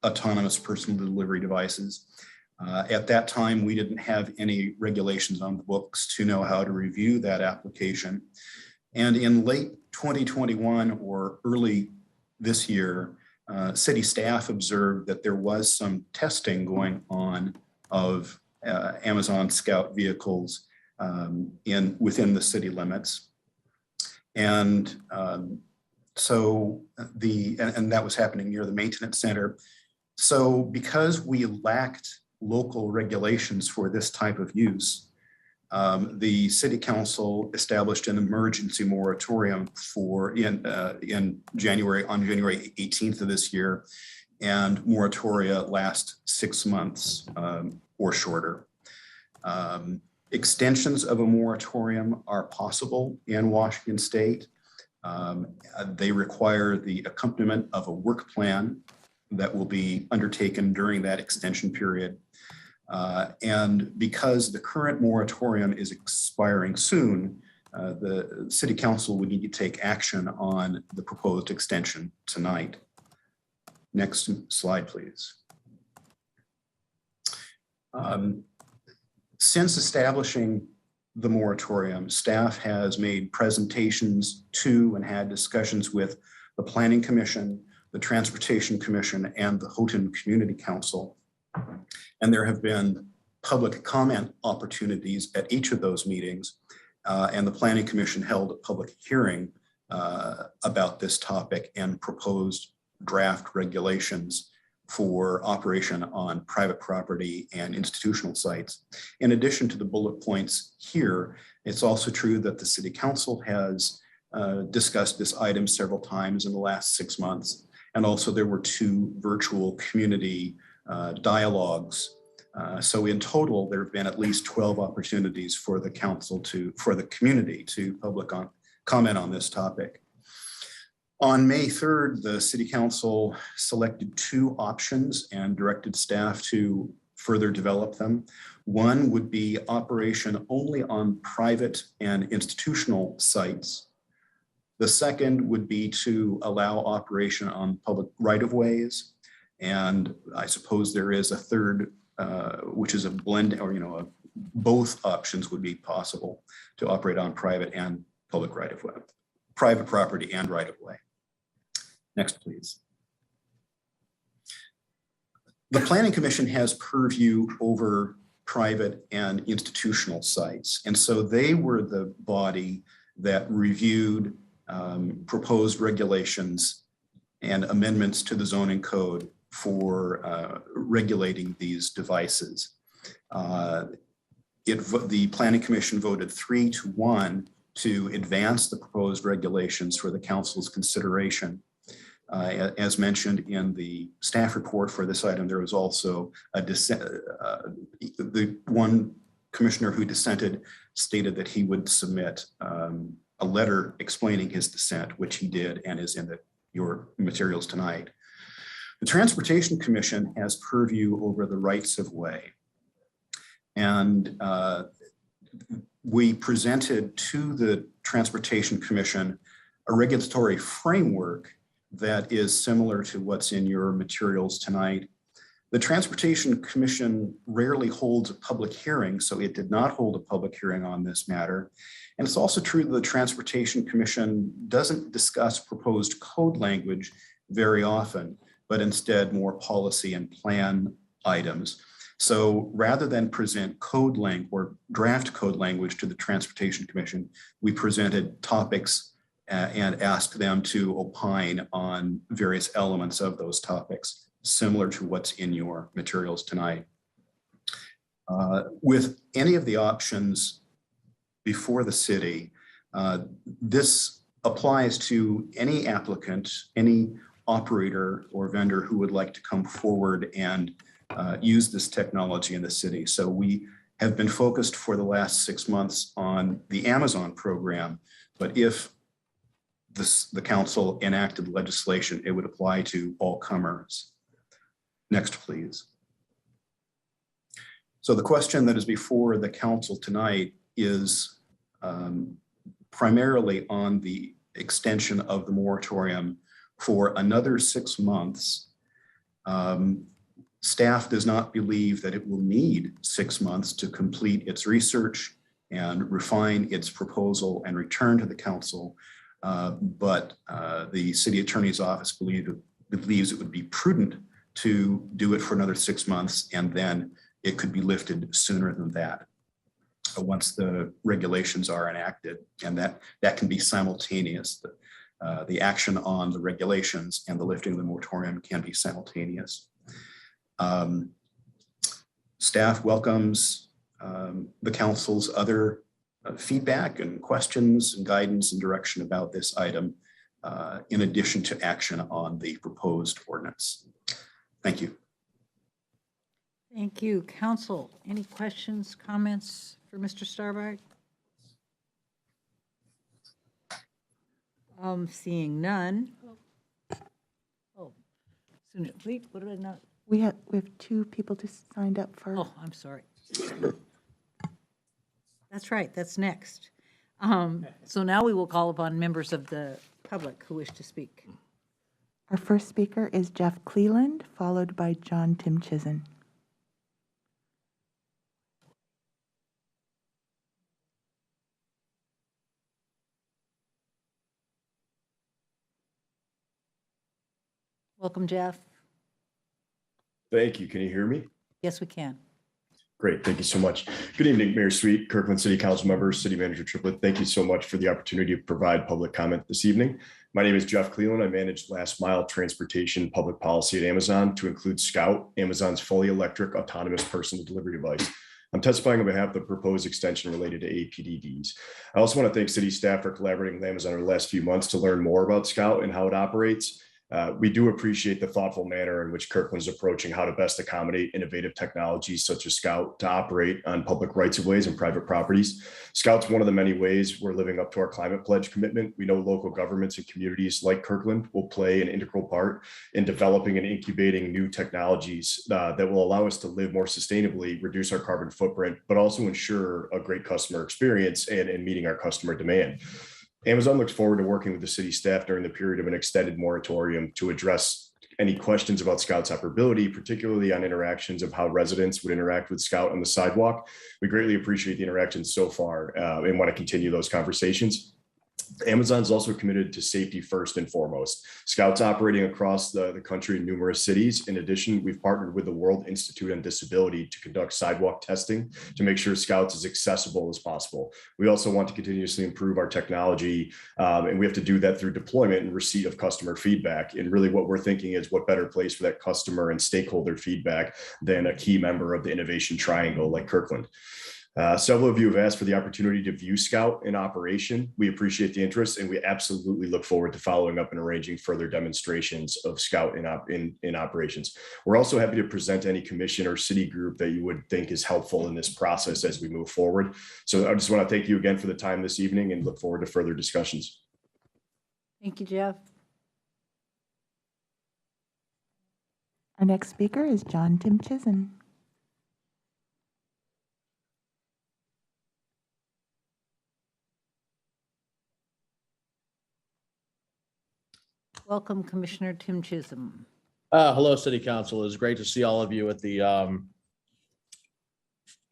autonomous personal delivery devices. At that time, we didn't have any regulations on the books to know how to review that application. And in late 2021 or early this year, city staff observed that there was some testing going on of Amazon Scout vehicles within the city limits. And so that was happening near the maintenance center. So because we lacked local regulations for this type of use, the city council established an emergency moratorium on January 18th of this year, and moratoria last 6 months or shorter. Extensions of a moratorium are possible in Washington State. They require the accompaniment of a work plan that will be undertaken during that extension period. And because the current moratorium is expiring soon, the city council would need to take action on the proposed extension tonight. Next slide, please. Since establishing the moratorium, staff has made presentations to and had discussions with the Planning Commission, the Transportation Commission, and the Houghton Community Council. And there have been public comment opportunities at each of those meetings. And the Planning Commission held a public hearing about this topic and proposed draft regulations for operation on private property and institutional sites. In addition to the bullet points here, it's also true that the City Council has discussed this item several times in the last 6 months. And also there were 2 virtual community dialogues. So in total, there have been at least 12 opportunities for the community to public comment on this topic. On May 3rd, the City Council selected 2 options and directed staff to further develop them. One would be operation only on private and institutional sites. The second would be to allow operation on public right-of-ways. And I suppose there is a third, which is a blend, or both options would be possible to operate on private and public right-of-way, private property and right-of-way. Next, please. The Planning Commission has purview over private and institutional sites. And so they were the body that reviewed proposed regulations and amendments to the zoning code for regulating these devices. The Planning Commission voted 3-1 to advance the proposed regulations for the council's consideration. As mentioned in the staff report for this item, there was also a dissent. The one commissioner who dissented stated that he would submit a letter explaining his dissent, which he did and is in your materials tonight. The Transportation Commission has purview over the rights of way. And we presented to the Transportation Commission a regulatory framework that is similar to what's in your materials tonight. The Transportation Commission rarely holds a public hearing, so it did not hold a public hearing on this matter. And it's also true that the Transportation Commission doesn't discuss proposed code language very often, but instead more policy and plan items. So rather than present code language or draft code language to the Transportation Commission, we presented topics and asked them to opine on various elements of those topics, similar to what's in your materials tonight. With any of the options before the city, this applies to any applicant, any operator or vendor who would like to come forward and use this technology in the city. So we have been focused for the last 6 months on the Amazon program, but if the council enacted legislation, it would apply to all comers. Next, please. So the question that is before the council tonight is primarily on the extension of the moratorium for another 6 months. Staff does not believe that it will need 6 months to complete its research and refine its proposal and return to the council. But the city attorney's office believes it would be prudent to do it for another 6 months, and then it could be lifted sooner than that once the regulations are enacted, and that can be simultaneous. The action on the regulations and the lifting of the moratorium can be simultaneous. Staff welcomes the council's other feedback and questions and guidance and direction about this item, in addition to action on the proposed ordinance. Thank you. Thank you. Council, any questions, comments for Mr. Starbart? Seeing none. Oh, wait, what did I not? We have 2 people just signed up for. Oh, I'm sorry. That's right, that's next. So now we will call upon members of the public who wish to speak. Our first speaker is Jeff Cleland, followed by John Tim Chizen. Welcome, Jeff. Thank you. Can you hear me? Yes, we can. Great. Thank you so much. Good evening, Mayor Sweet, Kirkland City Council members, City Manager Triplett. Thank you so much for the opportunity to provide public comment this evening. My name is Jeff Cleland. I manage last mile transportation public policy at Amazon, to include Scout, Amazon's fully electric autonomous personal delivery device. I'm testifying on behalf of the proposed extension related to APDDs. I also want to thank city staff for collaborating with Amazon over the last few months to learn more about Scout and how it operates. We do appreciate the thoughtful manner in which Kirkland is approaching how to best accommodate innovative technologies such as Scout to operate on public rights-of-ways and private properties. Scout's one of the many ways we're living up to our climate pledge commitment. We know local governments and communities like Kirkland will play an integral part in developing and incubating new technologies that will allow us to live more sustainably, reduce our carbon footprint, but also ensure a great customer experience and meeting our customer demand. Amazon looks forward to working with the city staff during the period of an extended moratorium to address any questions about Scout's operability, particularly on interactions of how residents would interact with Scout on the sidewalk. We greatly appreciate the interactions so far and want to continue those conversations. Amazon's also committed to safety first and foremost. Scout's operating across the country in numerous cities. In addition, we've partnered with the World Institute on Disability to conduct sidewalk testing to make sure Scouts is accessible as possible. We also want to continuously improve our technology, and we have to do that through deployment and receipt of customer feedback. And really what we're thinking is, what better place for that customer and stakeholder feedback than a key member of the innovation triangle like Kirkland. Several of you have asked for the opportunity to view Scout in operation. We appreciate the interest, and we absolutely look forward to following up and arranging further demonstrations of Scout in operations. We're also happy to present any commission or city group that you would think is helpful in this process as we move forward. So I just want to thank you again for the time this evening and look forward to further discussions. Thank you, Jeff. Our next speaker is John Tim Chizen. Welcome, Commissioner Tim Chisholm. Hello, City Council. It was great to see all of you at the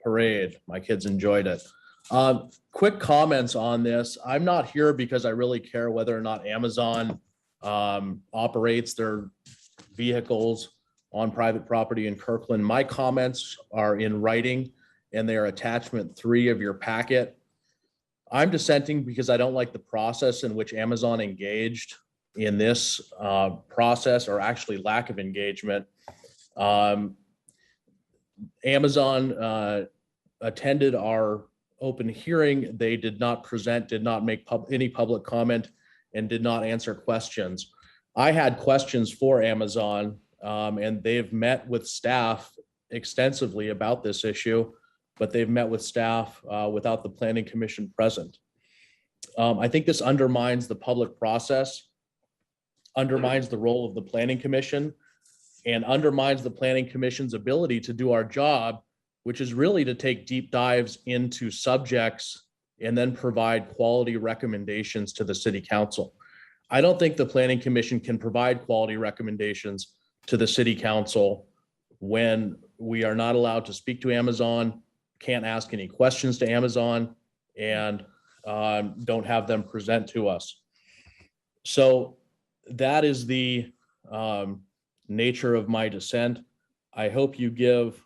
parade. My kids enjoyed it. Quick comments on this. I'm not here because I really care whether or not Amazon operates their vehicles on private property in Kirkland. My comments are in writing, and they are attachment 3 of your packet. I'm dissenting because I don't like the process in which Amazon engaged in this process, or actually lack of engagement. Amazon attended our open hearing. They did not present, did not make any public comment, and did not answer questions. I had questions for Amazon, and they've met with staff extensively about this issue, but they've met with staff without the planning commission present. I think this undermines the public process, undermines the role of the planning commission, and undermines the planning commission's ability to do our job, which is really to take deep dives into subjects and then provide quality recommendations to the city council. I don't think the planning commission can provide quality recommendations to the city council when we are not allowed to speak to Amazon, can't ask any questions to Amazon, and don't have them present to us. So that is the nature of my dissent. I hope you give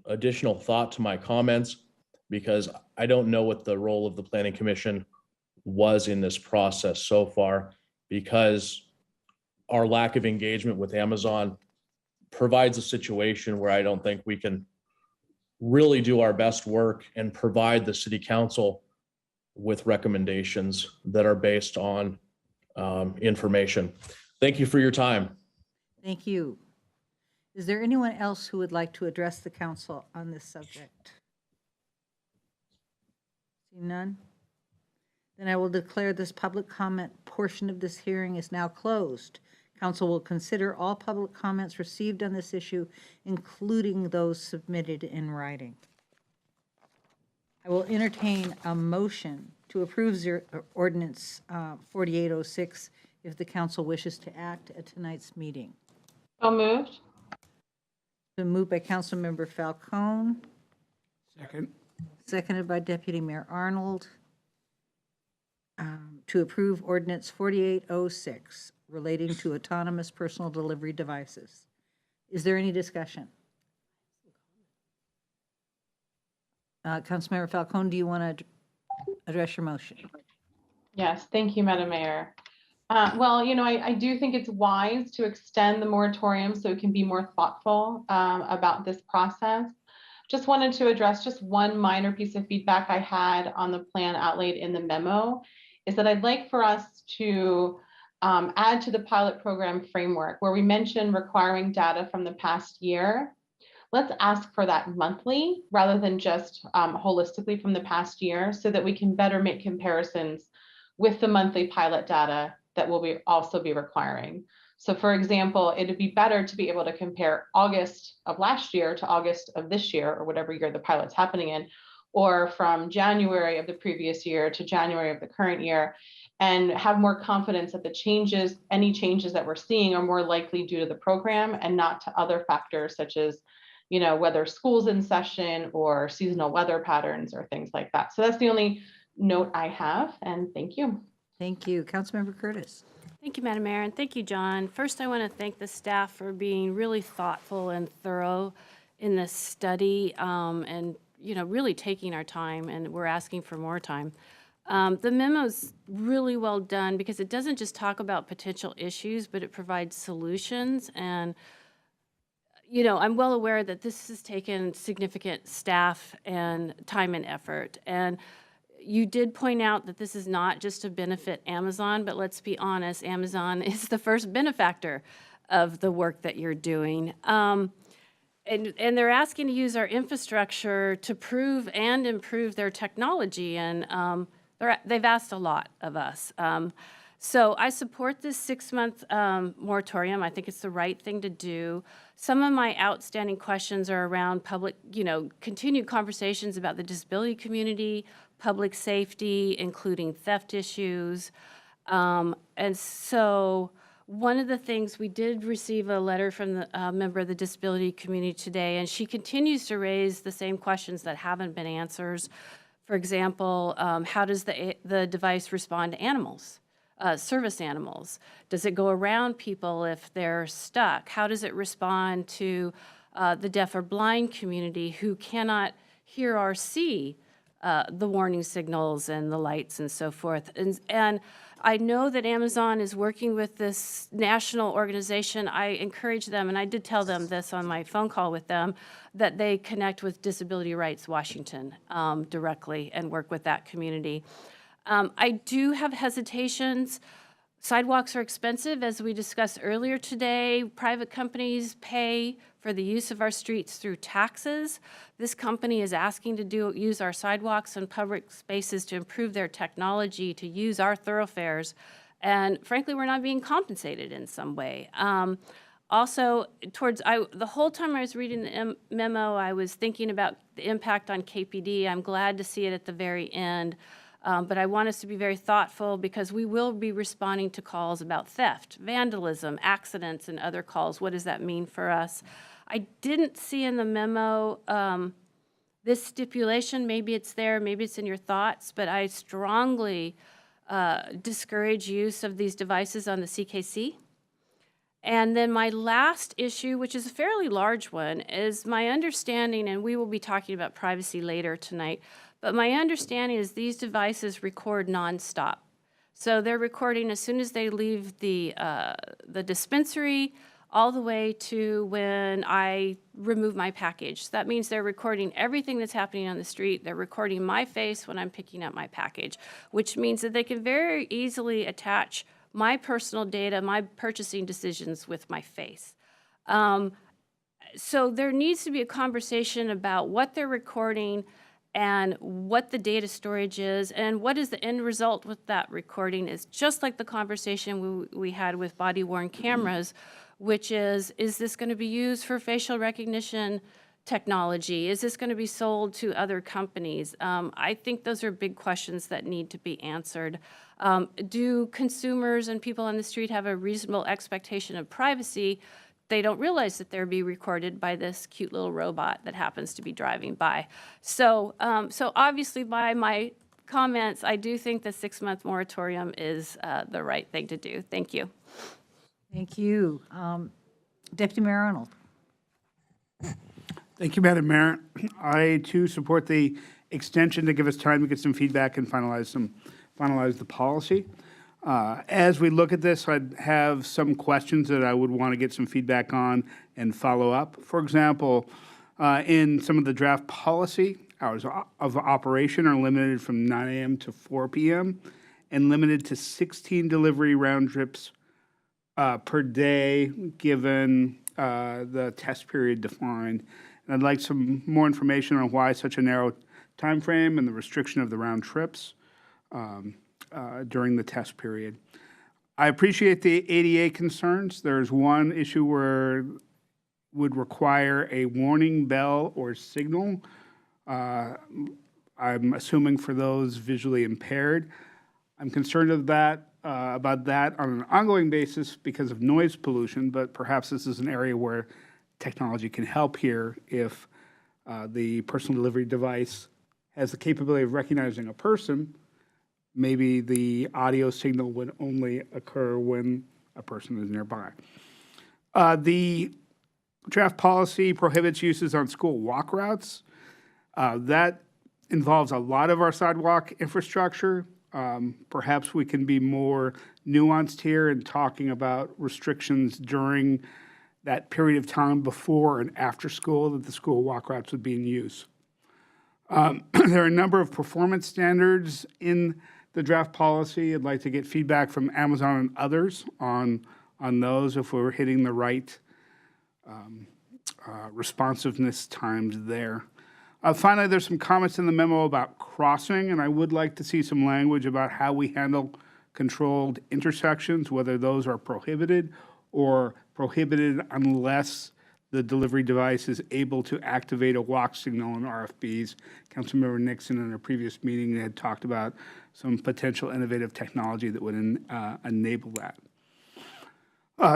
additional thought to my comments, because I don't know what the role of the planning commission was in this process so far, because our lack of engagement with Amazon provides a situation where I don't think we can really do our best work and provide the city council with recommendations that are based on information. Thank you for your time. Thank you. Is there anyone else who would like to address the council on this subject? See none? Then I will declare this public comment portion of this hearing is now closed. Council will consider all public comments received on this issue, including those submitted in writing. I will entertain a motion to approve ordinance 4806 if the council wishes to act at tonight's meeting. So moved. Been moved by Councilmember Falcone, Second. seconded by Deputy Mayor Arnold, to approve ordinance 4806 relating to autonomous personal delivery devices. Is there any discussion? Councilmember Falcone, do you want to address your motion? Yes, thank you, Madam Mayor. Well, you know, I do think it's wise to extend the moratorium so it can be more thoughtful about this process. Just wanted to address just one minor piece of feedback I had on the plan outlaid in the memo, is that I'd like for us to add to the pilot program framework where we mentioned requiring data from the past year. Let's ask for that monthly rather than just holistically from the past year, so that we can better make comparisons with the monthly pilot data that we'll also be requiring. So for example, it'd be better to be able to compare August of last year to August of this year, or whatever year the pilot's happening in, or from January of the previous year to January of the current year, and have more confidence that the changes, any changes that we're seeing, are more likely due to the program and not to other factors such as, you know, whether school's in session or seasonal weather patterns or things like that. So that's the only note I have, and thank you. Thank you. Councilmember Curtis. Thank you, Madam Mayor, and thank you, John. First, I want to thank the staff for being really thoughtful and thorough in this study, and, you know, really taking our time, and we're asking for more time. The memo's really well done because it doesn't just talk about potential issues, but it provides solutions. And, you know, I'm well aware that this has taken significant staff and time and effort. And you did point out that this is not just to benefit Amazon, but let's be honest, Amazon is the first benefactor of the work that you're doing. And they're asking to use our infrastructure to prove and improve their technology, and they've asked a lot of us. So I support this 6-month moratorium. I think it's the right thing to do. Some of my outstanding questions are around public, you know, continued conversations about the disability community, public safety, including theft issues. And so one of the things, we did receive a letter from the member of the disability community today, and she continues to raise the same questions that haven't been answered. For example, how does the device respond to animals, service animals? Does it go around people if they're stuck? How does it respond to the deaf or blind community who cannot hear or see the warning signals and the lights and so forth? And I know that Amazon is working with this national organization. I encourage them, and I did tell them this on my phone call with them, that they connect with Disability Rights Washington directly and work with that community. I do have hesitations Sidewalks are expensive, as we discussed earlier today. Private companies pay for the use of our streets through taxes. This company is asking to use our sidewalks and public spaces to improve their technology, to use our thoroughfares. And frankly, we're not being compensated in some way. Also, the whole time I was reading the memo, I was thinking about the impact on KPD. I'm glad to see it at the very end. But I want us to be very thoughtful because we will be responding to calls about theft, vandalism, accidents, and other calls. What does that mean for us? I didn't see in the memo this stipulation. Maybe it's there, maybe it's in your thoughts, but I strongly discourage use of these devices on the CKC. And then my last issue, which is a fairly large one, is my understanding, and we will be talking about privacy later tonight, but my understanding is these devices record nonstop. So they're recording as soon as they leave the dispensary all the way to when I remove my package. So that means they're recording everything that's happening on the street. They're recording my face when I'm picking up my package, which means that they can very easily attach my personal data, my purchasing decisions with my face. So there needs to be a conversation about what they're recording and what the data storage is and what is the end result with that recording. Is just like the conversation we had with body-worn cameras, which is this going to be used for facial recognition technology? Is this going to be sold to other companies? I think those are big questions that need to be answered. Do consumers and people on the street have a reasonable expectation of privacy? They don't realize that they're being recorded by this cute little robot that happens to be driving by. So obviously by my comments, I do think the 6-month moratorium is the right thing to do. Thank you. Thank you. Deputy Mayor Arnold. Thank you, Madam Mayor. I too support the extension to give us time to get some feedback and finalize the policy. As we look at this, I'd have some questions that I would want to get some feedback on and follow up. For example, in some of the draft policy, hours of operation are limited from 9 a.m. to 4 p.m. and limited to 16 delivery round trips per day, given the test period defined. And I'd like some more information on why such a narrow time frame and the restriction of the round trips during the test period. I appreciate the ADA concerns. There's one issue where would require a warning bell or signal. I'm assuming for those visually impaired. I'm concerned about that on an ongoing basis because of noise pollution, but perhaps this is an area where technology can help here if the personal delivery device has the capability of recognizing a person. Maybe the audio signal would only occur when a person is nearby. The draft policy prohibits uses on school walk routes. That involves a lot of our sidewalk infrastructure. Perhaps we can be more nuanced here in talking about restrictions during that period of time before and after school that the school walk routes would be in use. There are a number of performance standards in the draft policy. I'd like to get feedback from Amazon and others on those if we're hitting the right responsiveness times there. Finally, there's some comments in the memo about crossing, and I would like to see some language about how we handle controlled intersections, whether those are prohibited or prohibited unless the delivery device is able to activate a walk signal in RFBs. Councilmember Nixon in a previous meeting had talked about some potential innovative technology that would enable that.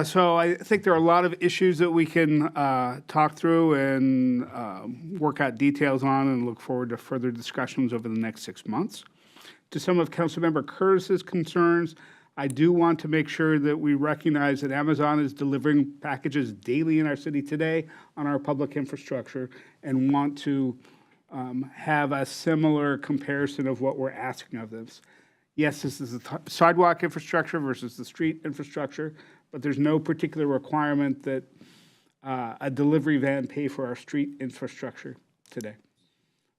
So I think there are a lot of issues that we can talk through and work out details on, and look forward to further discussions over the next 6 months. To some of Councilmember Curtis's concerns, I do want to make sure that we recognize that Amazon is delivering packages daily in our city today on our public infrastructure, and want to have a similar comparison of what we're asking of this. Yes, this is the sidewalk infrastructure versus the street infrastructure, but there's no particular requirement that a delivery van pay for our street infrastructure today.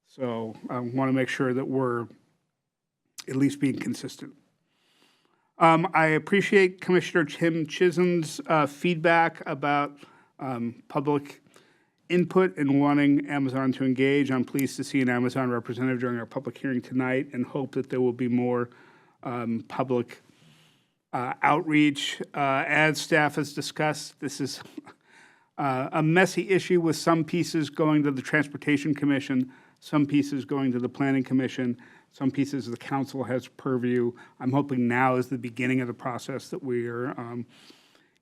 So I want to make sure that we're at least being consistent. I appreciate Commissioner Tim Chisholm's feedback about public input and wanting Amazon to engage. I'm pleased to see an Amazon representative during our public hearing tonight and hope that there will be more public outreach. As staff has discussed, this is a messy issue with some pieces going to the Transportation Commission, some pieces going to the Planning Commission, some pieces the council has purview. I'm hoping now is the beginning of the process that we are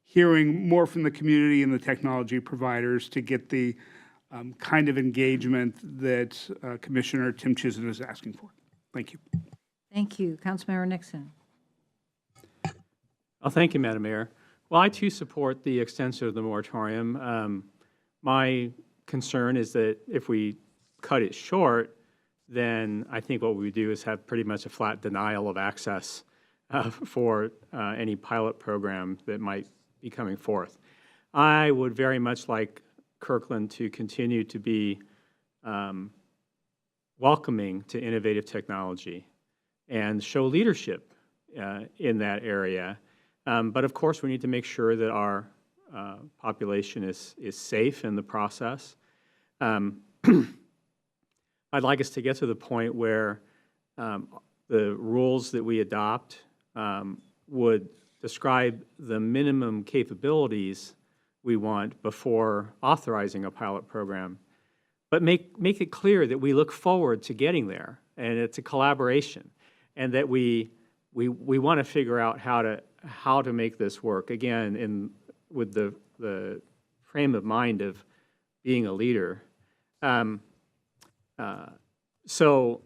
hearing more from the community and the technology providers to get the kind of engagement that Commissioner Tim Chisholm is asking for. Thank you. Thank you. Councilmember Nixon. Oh, thank you, Madam Mayor. Well, I too support the extension of the moratorium. My concern is that if we cut it short, then I think what we would do is have pretty much a flat denial of access for any pilot program that might be coming forth. I would very much like Kirkland to continue to be welcoming to innovative technology and show leadership in that area. But of course, we need to make sure that our population is safe in the process. I'd like us to get to the point where the rules that we adopt would describe the minimum capabilities we want before authorizing a pilot program, but make it clear that we look forward to getting there, and it's a collaboration, and that we want to figure out how to make this work, again, with the frame of mind of being a leader. So,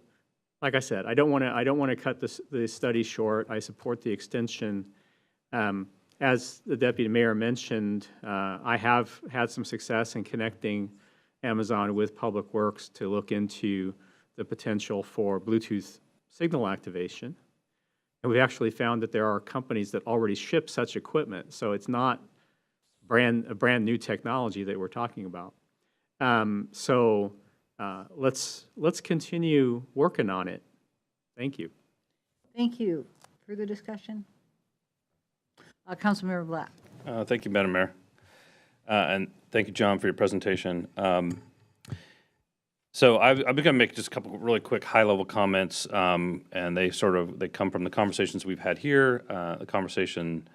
like I said, I don't want to cut the study short. I support the extension. As the Deputy Mayor mentioned, I have had some success in connecting Amazon with Public Works to look into the potential for Bluetooth signal activation. And we've actually found that there are companies that already ship such equipment, so it's not a brand new technology that we're talking about. Let's continue working on it. Thank you. Thank you. Further discussion? Councilmember Black. Thank you, Madam Mayor. And thank you, John, for your presentation. So I'm going to make just a couple really quick high-level comments, and they come from the conversations we've had here, the conversation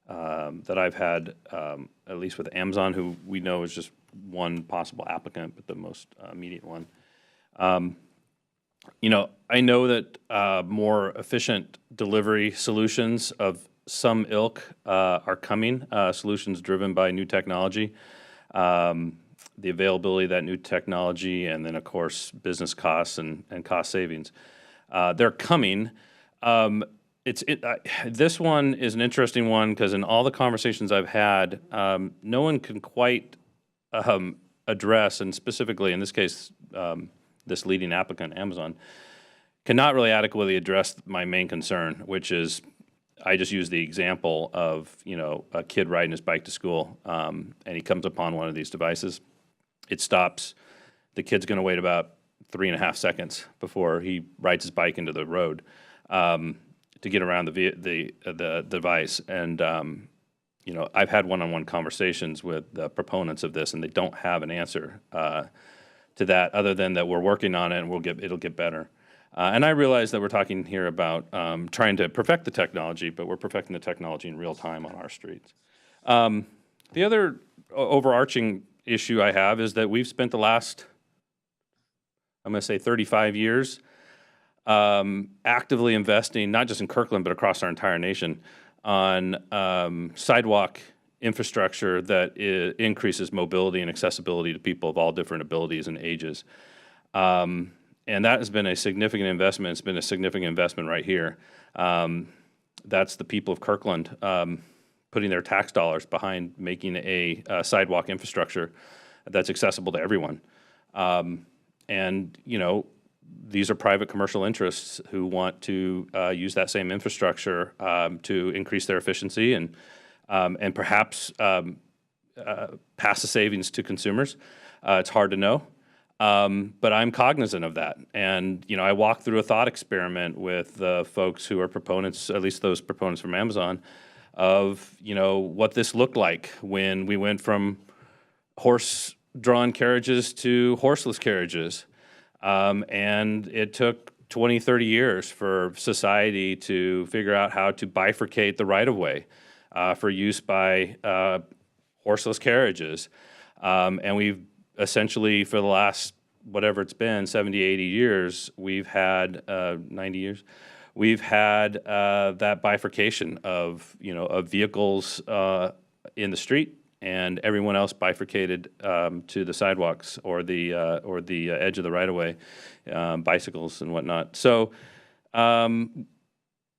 that I've had, at least with Amazon, who we know is just one possible applicant, but the most immediate one. I know that more efficient delivery solutions of some ilk are coming, solutions driven by new technology, the availability of that new technology, and then, of course, business costs and cost savings. They're coming. This one is an interesting one because in all the conversations I've had, no one can quite address, and specifically in this case, this leading applicant, Amazon, cannot really adequately address my main concern, which is I just use the example of a kid riding his bike to school, and he comes upon one of these devices. It stops. The kid's going to wait about 3.5 seconds before he rides his bike into the road to get around the device. And I've had one-on-one conversations with the proponents of this, and they don't have an answer to that, other than that we're working on it and it'll get better. And I realize that we're talking here about trying to perfect the technology, but we're perfecting the technology in real time on our streets. The other overarching issue I have is that we've spent the last, I'm going to say 35 years, actively investing, not just in Kirkland, but across our entire nation, on sidewalk infrastructure that increases mobility and accessibility to people of all different abilities and ages. And that has been a significant investment. It's been a significant investment right here. That's the people of Kirkland putting their tax dollars behind making a sidewalk infrastructure that's accessible to everyone. And, these are private commercial interests who want to use that same infrastructure to increase their efficiency and perhaps pass the savings to consumers. It's hard to know. But I'm cognizant of that. And, I walked through a thought experiment with the folks who are proponents, at least those proponents from Amazon, of, what this looked like when we went from horse-drawn carriages to horseless carriages. And it took 20, 30 years for society to figure out how to bifurcate the right-of-way for use by horseless carriages. And we've essentially, for the last, whatever it's been, 70, 80 years, we've had, 90 years, we've had that bifurcation of, of vehicles in the street and everyone else bifurcated to the sidewalks or the edge of the right-of-way, bicycles and whatnot. So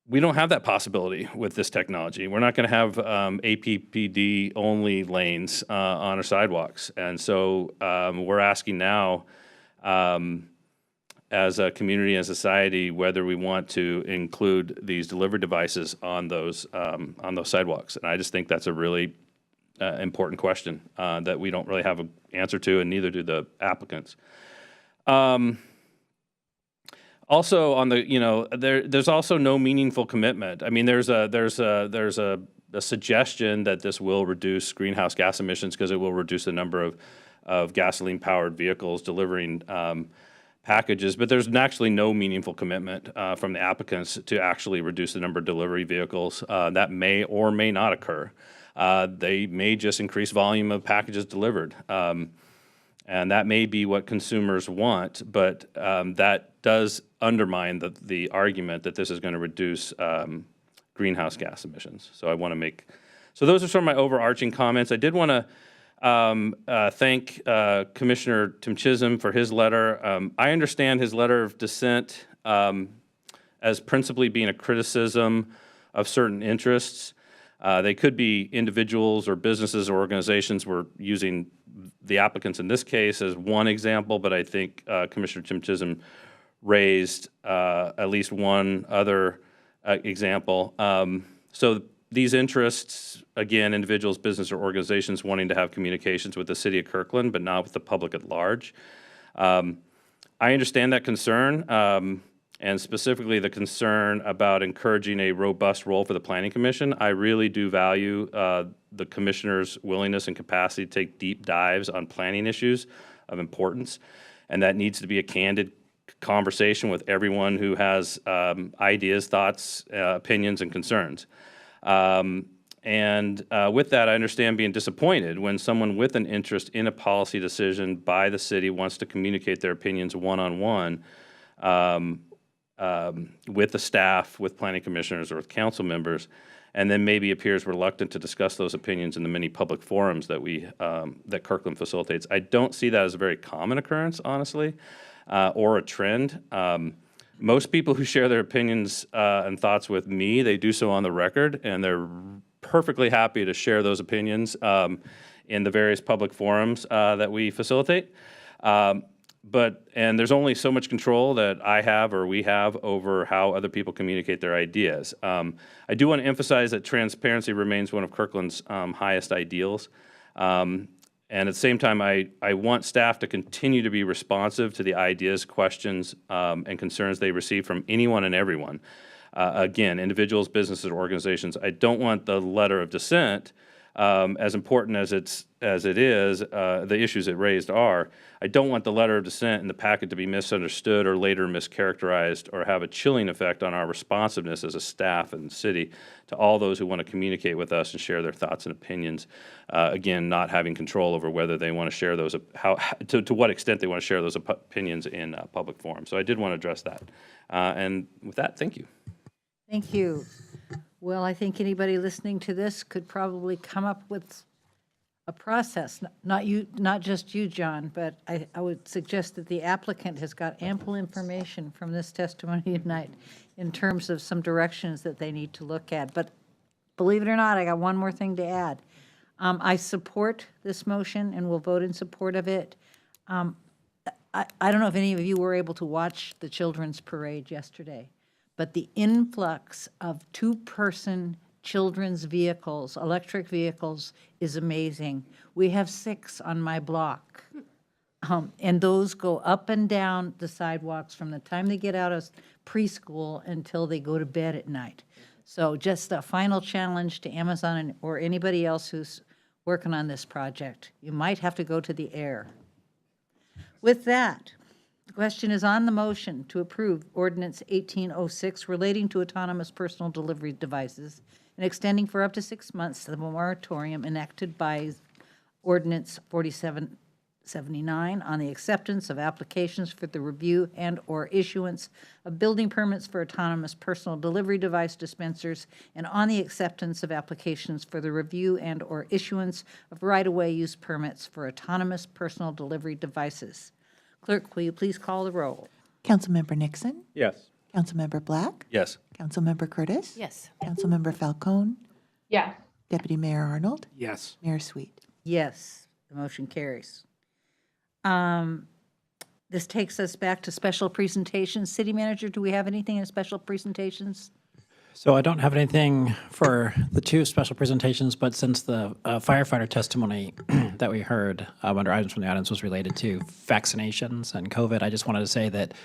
we don't have that possibility with this technology. We're not going to have APPD only lanes on our sidewalks. And so we're asking now, as a community and society, whether we want to include these delivery devices on those sidewalks. And I just think that's a really important question that we don't really have an answer to, and neither do the applicants. Also, on the there's also no meaningful commitment. I mean, there's a suggestion that this will reduce greenhouse gas emissions because it will reduce the number of gasoline-powered vehicles delivering packages, but there's actually no meaningful commitment from the applicants to actually reduce the number of delivery vehicles. That may or may not occur. They may just increase volume of packages delivered. And that may be what consumers want, but that does undermine the argument that this is going to reduce greenhouse gas emissions. So I want to so those are some of my overarching comments. I did want to thank Commissioner Tim Chisholm for his letter. I understand his letter of dissent as principally being a criticism of certain interests. They could be individuals or businesses or organizations. We're using the applicants in this case as one example, but I think Commissioner Tim Chisholm raised at least one other example. So these interests, again, individuals, business, or organizations wanting to have communications with the city of Kirkland, but not with the public at large. I understand that concern, and specifically the concern about encouraging a robust role for the Planning Commission. I really do value the commissioner's willingness and capacity to take deep dives on planning issues of importance, and that needs to be a candid conversation with everyone who has ideas, thoughts, opinions, and concerns. And with that, I understand being disappointed when someone with an interest in a policy decision by the city wants to communicate their opinions one-on-one with the staff, with planning commissioners, or with council members, and then maybe appears reluctant to discuss those opinions in the many public forums that that Kirkland facilitates. I don't see that as a very common occurrence, honestly, or a trend. Most people who share their opinions and thoughts with me, they do so on the record, and they're perfectly happy to share those opinions in the various public forums that we facilitate. And there's only so much control that I have or we have over how other people communicate their ideas. I do want to emphasize that transparency remains one of Kirkland's highest ideals. And at the same time, I want staff to continue to be responsive to the ideas, questions, and concerns they receive from anyone and everyone. Again, individuals, businesses, or organizations. I don't want the letter of dissent, as important as it is, the issues it raised are. I don't want the letter of dissent in the packet to be misunderstood or later mischaracterized or have a chilling effect on our responsiveness as a staff and city to all those who want to communicate with us and share their thoughts and opinions. Again, not having control over whether they want to share those, to what extent they want to share those opinions in public forum. So I did want to address that. And with that, thank you. Thank you. Well, I think anybody listening to this could probably come up with a process, not just you, John, but I would suggest that the applicant has got ample information from this testimony tonight in terms of some directions that they need to look at. But believe it or not, I got one more thing to add. I support this motion and will vote in support of it. I don't know if any of you were able to watch the children's parade yesterday, but the influx of two-person children's vehicles, electric vehicles, is amazing. We have 6 on my block. And those go up and down the sidewalks from the time they get out of preschool until they go to bed at night. So just a final challenge to Amazon or anybody else who's working on this project. You might have to go to the air. With that, the question is on the motion to approve Ordinance 1806 relating to autonomous personal delivery devices and extending for up to 6 months the moratorium enacted by Ordinance 4779 on the acceptance of applications for the review and/or issuance of building permits for autonomous personal delivery device dispensers and on the acceptance of applications for the review and/or issuance of right-of-way use permits for autonomous personal delivery devices. Clerk, will you please call the roll? Councilmember Nixon, Yes. Councilmember Black, Yes. Councilmember Curtis. Yes. Councilmember Falcone, Yes. Deputy Mayor Arnold, Yes. Mayor Sweet. Yes, the motion carries. This takes us back to special presentations. City Manager, do we have anything in special presentations? So I don't have anything for the two special presentations, but since the firefighter testimony that we heard under items from the audience was related to vaccinations and COVID, I just wanted to say that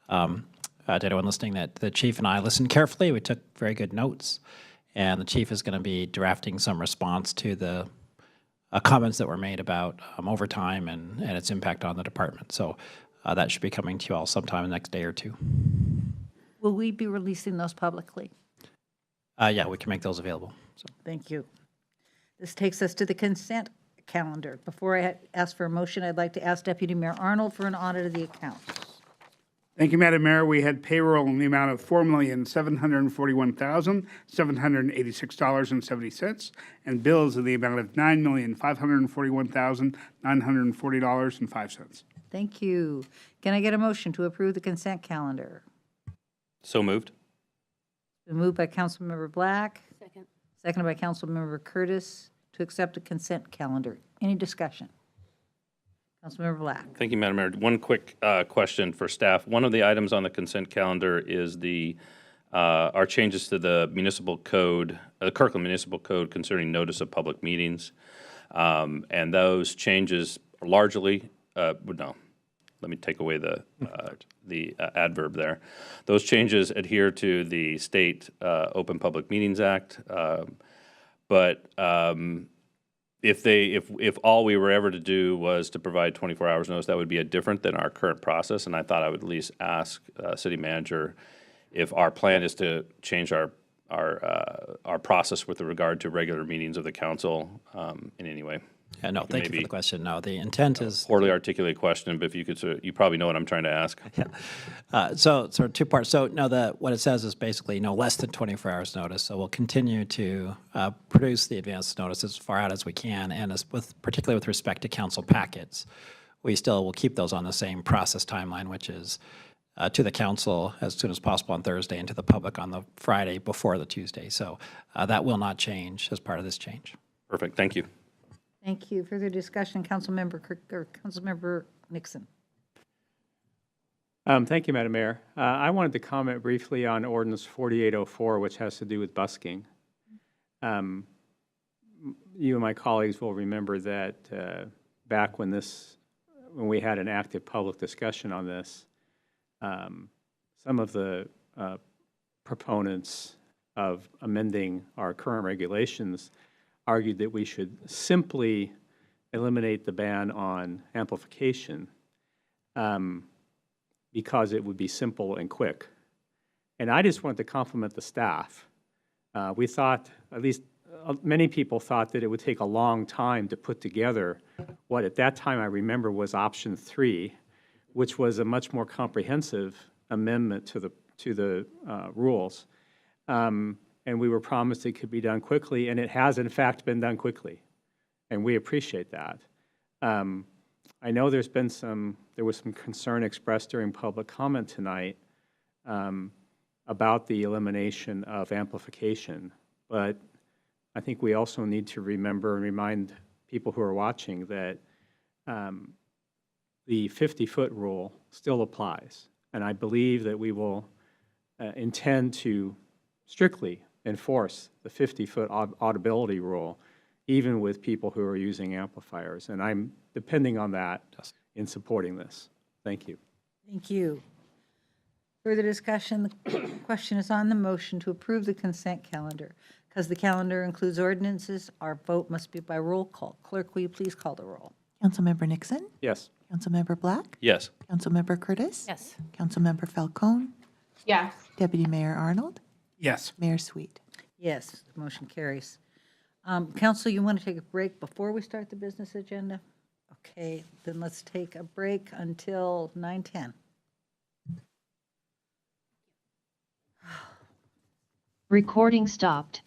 to anyone listening that the chief and I listened carefully. We took very good notes, and the chief is going to be drafting some response to the comments that were made about overtime and its impact on the department. So that should be coming to you all sometime in the next day or two. Will we be releasing those publicly? Yeah, we can make those available. So. Thank you. This takes us to the consent calendar. Before I ask for a motion, I'd like to ask Deputy Mayor Arnold for an audit of the accounts. Thank you, Madam Mayor. We had payroll in the amount of $4,741,786.70 and bills in the amount of $9,541,940.05. Thank you. Can I get a motion to approve the consent calendar? So moved. Been moved by Councilmember Black, Second. seconded by Councilmember Curtis to accept the consent calendar. Any discussion? Councilmember Black. Thank you, Madam Mayor. One quick question for staff. One of the items on the consent calendar is our changes to the municipal code, the Kirkland Municipal Code concerning notice of public meetings. And those changes are largely, no, let me take away the adverb there. Those changes adhere to the state Open Public Meetings Act. But if all we were ever to do was to provide 24 hours notice, that would be different than our current process. And I thought I would at least ask City Manager if our plan is to change our process with regard to regular meetings of the council in any way. Yeah, no, thank you for the question. No, the intent is poorly articulated question, but if you could, you probably know what I'm trying to ask. Yeah. So sort of two parts. So no, what it says is basically no less than 24 hours notice. So we'll continue to produce the advance notice as far out as we can, and particularly with respect to council packets, we still will keep those on the same process timeline, which is to the council as soon as possible on Thursday and to the public on the Friday before the Tuesday. So that will not change as part of this change. Perfect. Thank you. Thank you. Further discussion, Councilmember Nixon. Thank you, Madam Mayor. I wanted to comment briefly on Ordinance 4804, which has to do with busking. You and my colleagues will remember that back when we had an active public discussion on this, some of the proponents of amending our current regulations argued that we should simply eliminate the ban on amplification because it would be simple and quick. And I just wanted to compliment the staff. We thought, at least many people thought, that it would take a long time to put together what at that time I remember was option 3, which was a much more comprehensive amendment to the rules. And we were promised it could be done quickly, and it has in fact been done quickly, and we appreciate that. I know there was some concern expressed during public comment tonight about the elimination of amplification, but I think we also need to remember and remind people who are watching that the 50-foot rule still applies, and I believe that we will intend to strictly enforce the 50-foot audibility rule, even with people who are using amplifiers. And I'm depending on that in supporting this. Thank you. Thank you. Further discussion, the question is on the motion to approve the consent calendar. Because the calendar includes ordinances, our vote must be by roll call. Clerk, will you please call the roll? Councilmember Nixon, Yes. Councilmember Black, Yes. Councilmember Curtis. Yes. Councilmember Falcone, Yes. Deputy Mayor Arnold, Yes. Mayor Sweet. Yes, the motion carries. Council, you want to take a break before we start the business agenda? Okay, then let's take a break until 9:10. Recording stopped.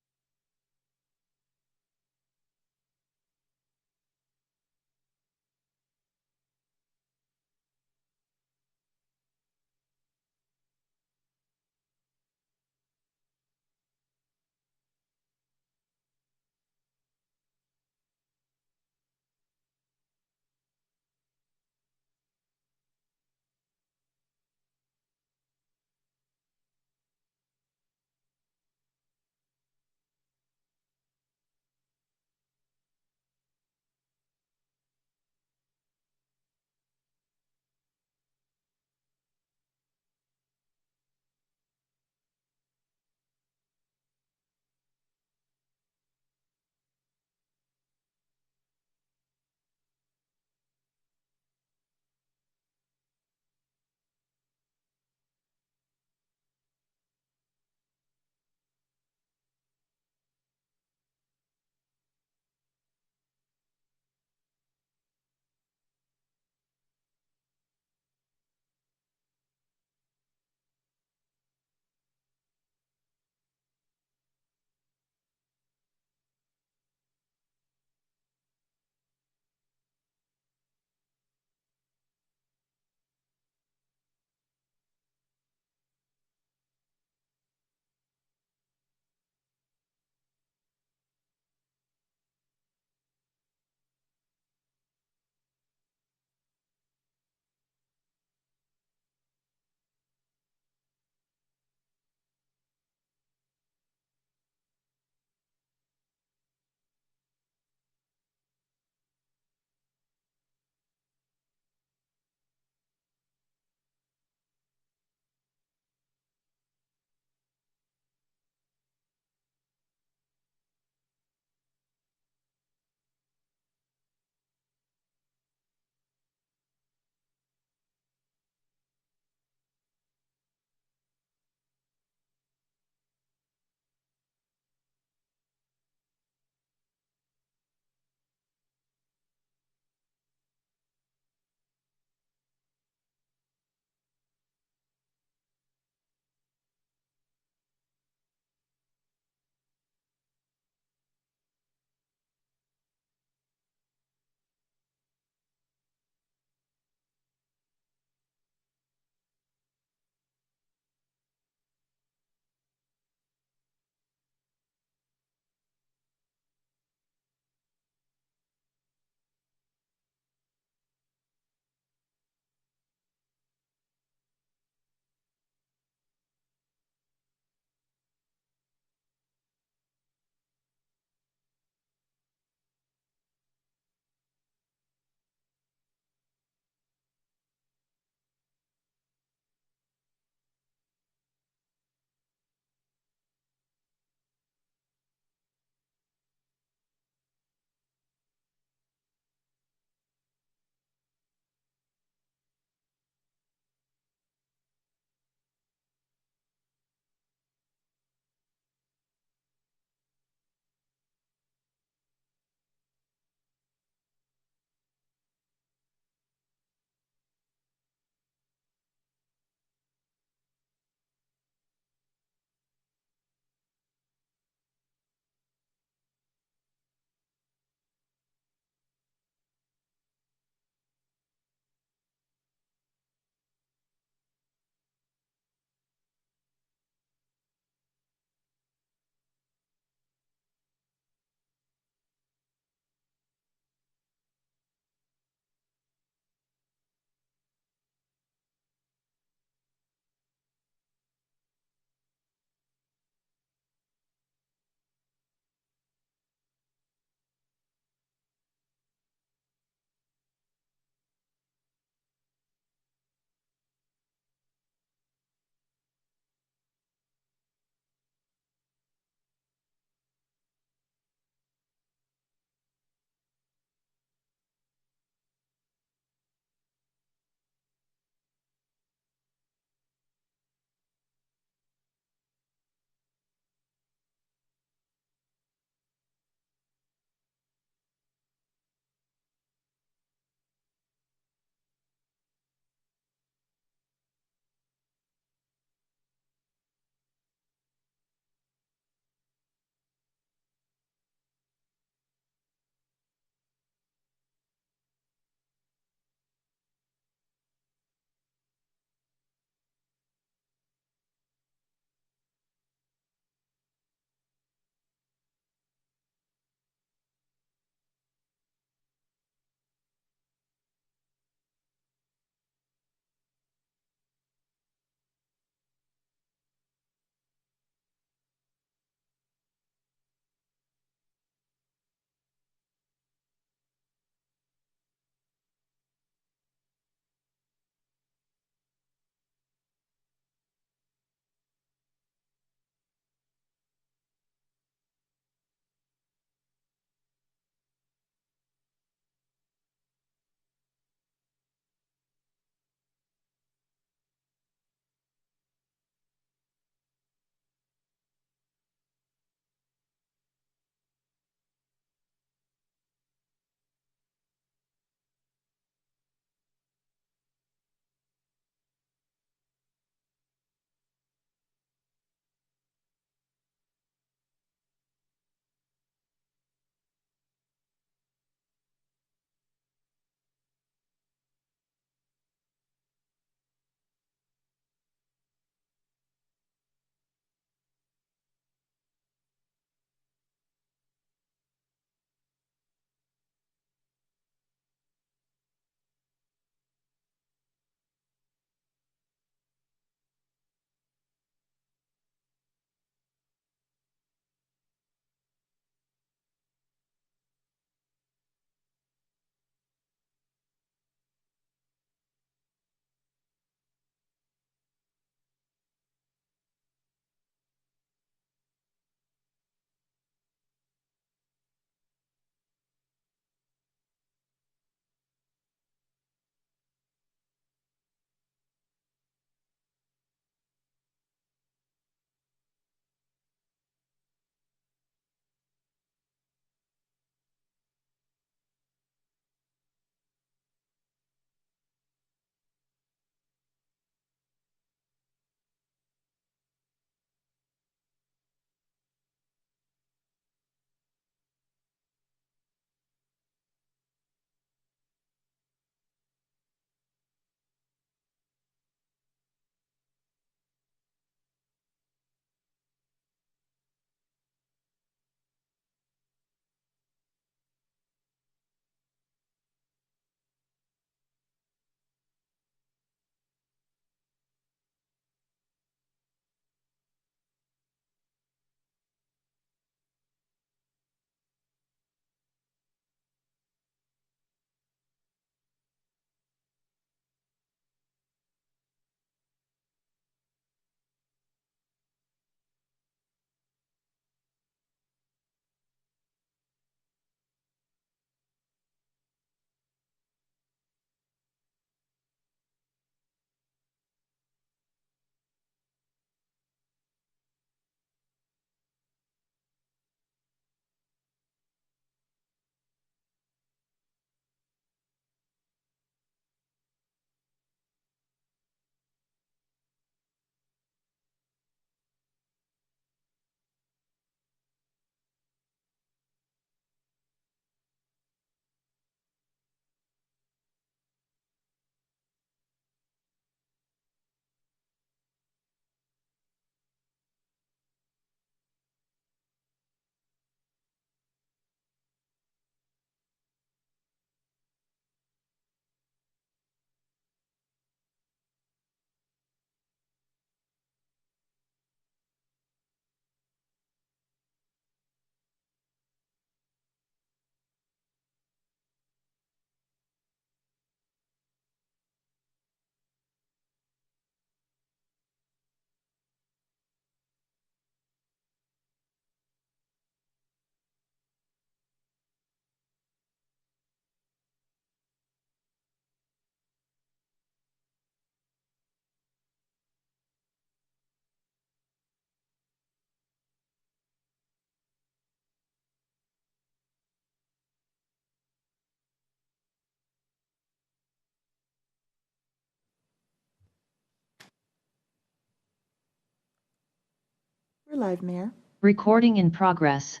We're live, Mayor. Recording in progress.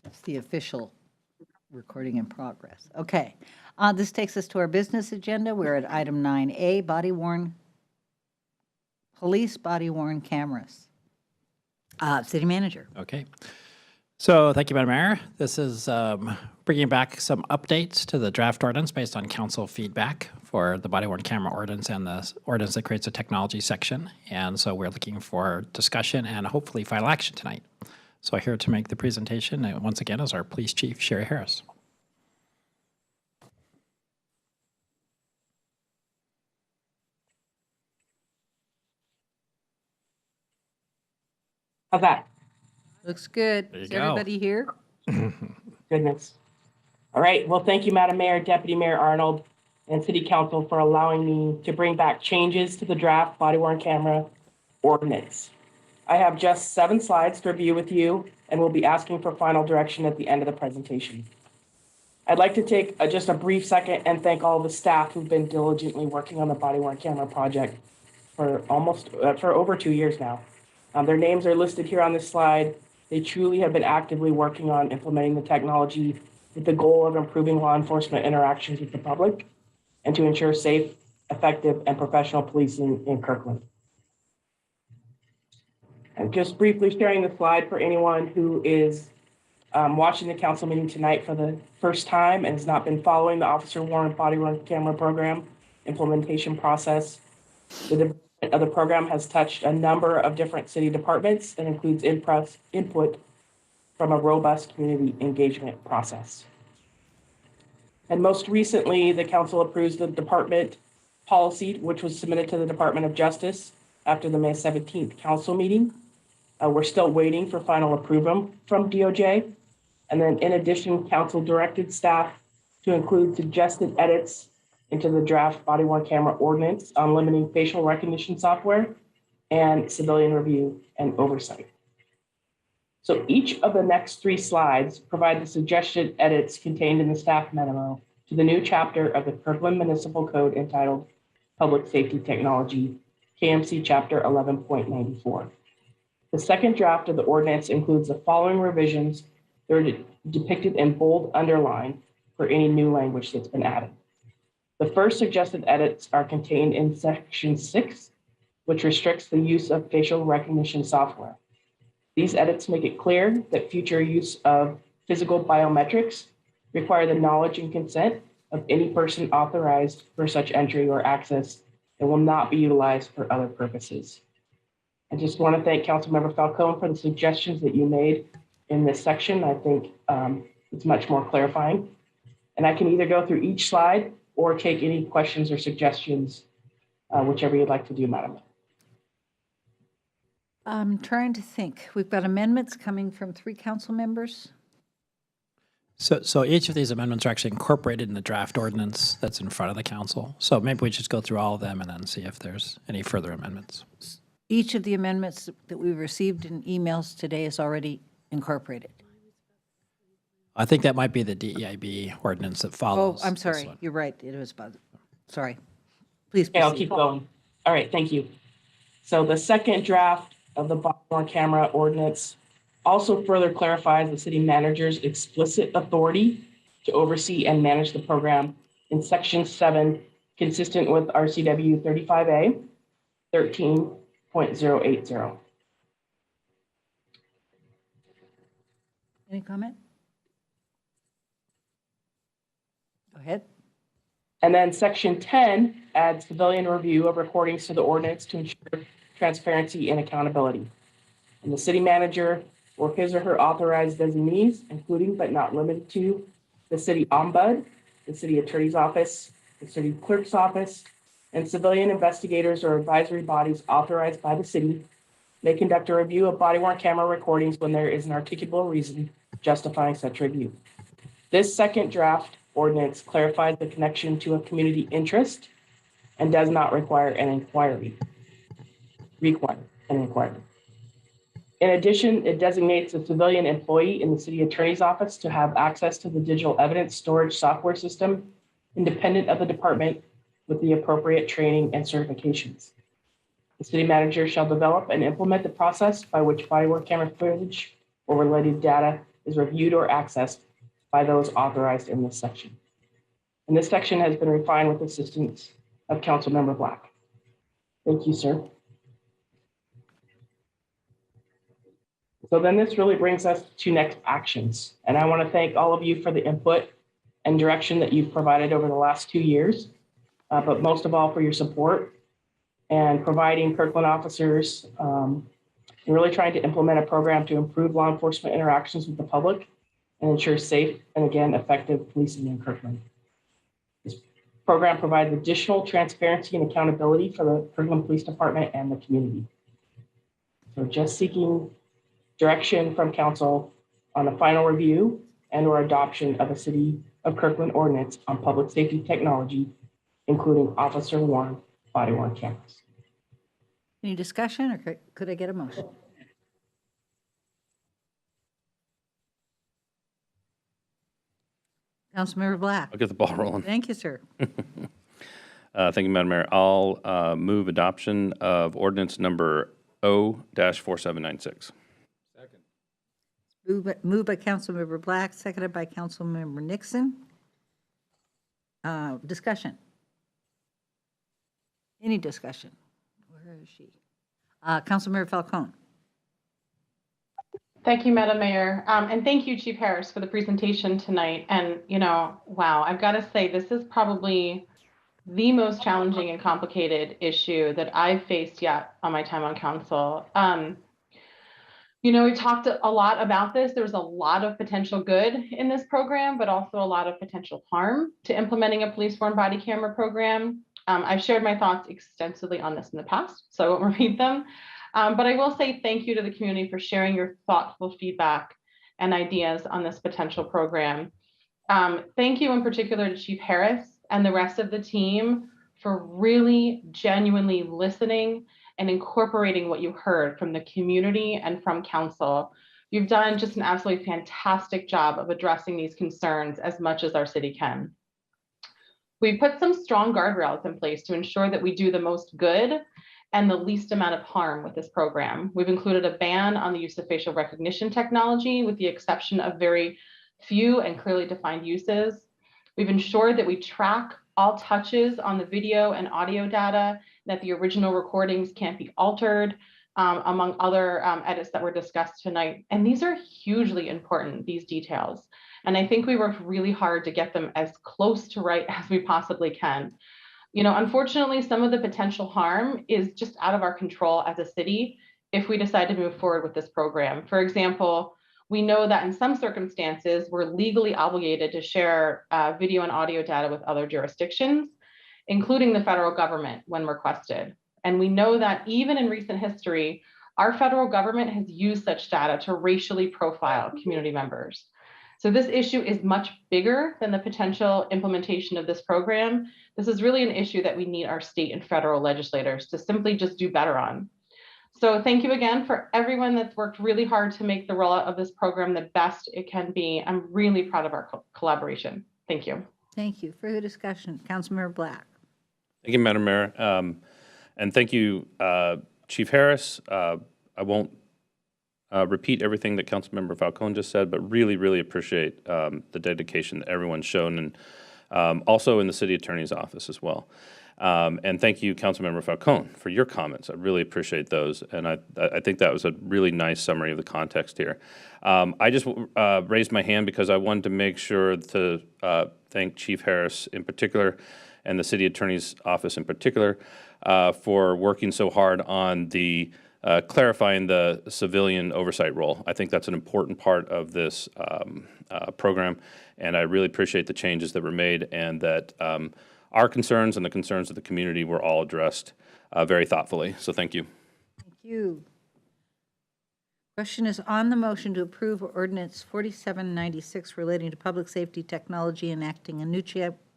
That's the official recording in progress. Okay. This takes us to our business agenda. We're at item 9A, police body-worn cameras. City Manager. Okay. So thank you, Madam Mayor. This is bringing back some updates to the draft ordinance based on council feedback for the body-worn camera ordinance and the ordinance that creates a technology section. And so we're looking for discussion and hopefully final action tonight. So here to make the presentation, once again, is our Police Chief, Sherry Harris. How's that? Looks good. There you Is go. everybody here? Goodness. All right. Well, thank you, Madam Mayor, Deputy Mayor Arnold, and City Council for allowing me to bring back changes to the draft body-worn camera ordinance. I have just 7 slides to review with you, and we'll be asking for final direction at the end of the presentation. I'd like to take just a brief second and thank all the staff who've been diligently working on the body-worn camera project for over 2 years now. Their names are listed here on this slide. They truly have been actively working on implementing the technology with the goal of improving law enforcement interactions with the public and to ensure safe, effective, and professional policing in Kirkland. And just briefly sharing the slide for anyone who is watching the council meeting tonight for the first time and has not been following the Officer Worn body-worn camera program implementation process. The development of the program has touched a number of different city departments and includes input from a robust community engagement process. And most recently, the council approves the department policy, which was submitted to the Department of Justice after the May 17th council meeting. We're still waiting for final approval from DOJ. And then in addition, council directed staff to include suggested edits into the draft body-worn camera ordinance on limiting facial recognition software and civilian review and oversight. So each of the next 3 slides provide the suggested edits contained in the staff memo to the new chapter of the Kirkland Municipal Code entitled Public Safety Technology, KMC Chapter 11.94. The second draft of the ordinance includes the following revisions that are depicted in bold underline for any new language that's been added. The first suggested edits are contained in Section 6, which restricts the use of facial recognition software. These edits make it clear that future use of physical biometrics require the knowledge and consent of any person authorized for such entry or access and will not be utilized for other purposes. I just want to thank Councilmember Falcone for the suggestions that you made in this section. I think it's much more clarifying. And I can either go through each slide or take any questions or suggestions, whichever you'd like to do, Madam. I'm trying to think. We've got amendments coming from 3 council members. So each of these amendments are actually incorporated in the draft ordinance that's in front of the council. So maybe we just go through all of them and then see if there's any further amendments. Each of the amendments that we've received in emails today is already incorporated. I think that might be the DEIB ordinance that follows. Oh, I'm this sorry. one. You're right. It was about, sorry. Please Okay, I'll proceed. keep going. All right, thank you. So the second draft of the body-worn camera ordinance also further clarifies the city manager's explicit authority to oversee and manage the program in Section 7, consistent with RCW 35A 13.080. Any comment? Go ahead. And then Section 10 adds civilian review of recordings to the ordinance to ensure transparency and accountability. And the city manager or his or her authorized designees, including but not limited to the city ombudsman, the city attorney's office, the city clerk's office, and civilian investigators or advisory bodies authorized by the city, may conduct a review of body-worn camera recordings when there is an articulable reason justifying such review. This second draft ordinance clarifies the connection to a community interest and does not require an inquiry. In addition, it designates a civilian employee in the city attorney's office to have access to the digital evidence storage software system independent of the department with the appropriate training and certifications. The city manager shall develop and implement the process by which body-worn camera footage or related data is reviewed or accessed by those authorized in this section. And this section has been refined with assistance of Councilmember Black. Thank you, sir. So then this really brings us to next actions. And I want to thank all of you for the input and direction that you've provided over the last 2 years, but most of all for your support and providing Kirkland officers and really trying to implement a program to improve law enforcement interactions with the public and ensure safe and, again, effective policing in Kirkland. This program provides additional transparency and accountability for the Kirkland Police Department and the community. So just seeking direction from council on the final review and or adoption of a City of Kirkland ordinance on public safety technology, including officer-worn, body-worn cameras. Any discussion, or could I get a motion? Councilmember Black. I'll get the ball rolling. Thank you, sir. Thank you, Madam Mayor. I'll move adoption of ordinance number O-4796. Moved by Councilmember Black, seconded by Councilmember Nixon. Discussion. Any discussion? Where is she? Councilmember Falcone. Thank you, Madam Mayor. And thank you, Chief Harris, for the presentation tonight. And, you know, wow, I've got to say, this is probably the most challenging and complicated issue that I've faced yet on my time on council. You know, we talked a lot about this. There's a lot of potential good in this program, but also a lot of potential harm to implementing a police-worn body camera program. I've shared my thoughts extensively on this in the past, so I won't repeat them. But I will say thank you to the community for sharing your thoughtful feedback and ideas on this potential program. Thank you in particular to Chief Harris and the rest of the team for really genuinely listening and incorporating what you heard from the community and from council. You've done just an absolutely fantastic job of addressing these concerns as much as our city can. We've put some strong guardrails in place to ensure that we do the most good and the least amount of harm with this program. We've included a ban on the use of facial recognition technology with the exception of very few and clearly defined uses. We've ensured that we track all touches on the video and audio data, that the original recordings can't be altered, among other edits that were discussed tonight. And these are hugely important, these details. And I think we worked really hard to get them as close to right as we possibly can. You know, unfortunately, some of the potential harm is just out of our control as a city if we decide to move forward with this program. For example, we know that in some circumstances, we're legally obligated to share video and audio data with other jurisdictions, including the federal government when requested. And we know that even in recent history, our federal government has used such data to racially profile community members. So this issue is much bigger than the potential implementation of this program. This is really an issue that we need our state and federal legislators to simply just do better on. So thank you again for everyone that's worked really hard to make the rollout of this program the best it can be. I'm really proud of our collaboration. Thank you. Thank you. Further discussion. Councilmember Black. Thank you, Madam Mayor. And thank you, Chief Harris. I won't repeat everything that Councilmember Falcone just said, but really, really appreciate the dedication that everyone's shown, and also in the city attorney's office as well. And thank you, Councilmember Falcone, for your comments. I really appreciate those, and I think that was a really nice summary of the context here. I just raised my hand because I wanted to make sure to thank Chief Harris in particular, and the city attorney's office in particular, for working so hard on the clarifying the civilian oversight role. I think that's an important part of this program, and I really appreciate the changes that were made, and that our concerns and the concerns of the community were all addressed very thoughtfully. So thank you. Thank you. Question is on the motion to approve ordinance 4796 relating to public safety technology enacting a new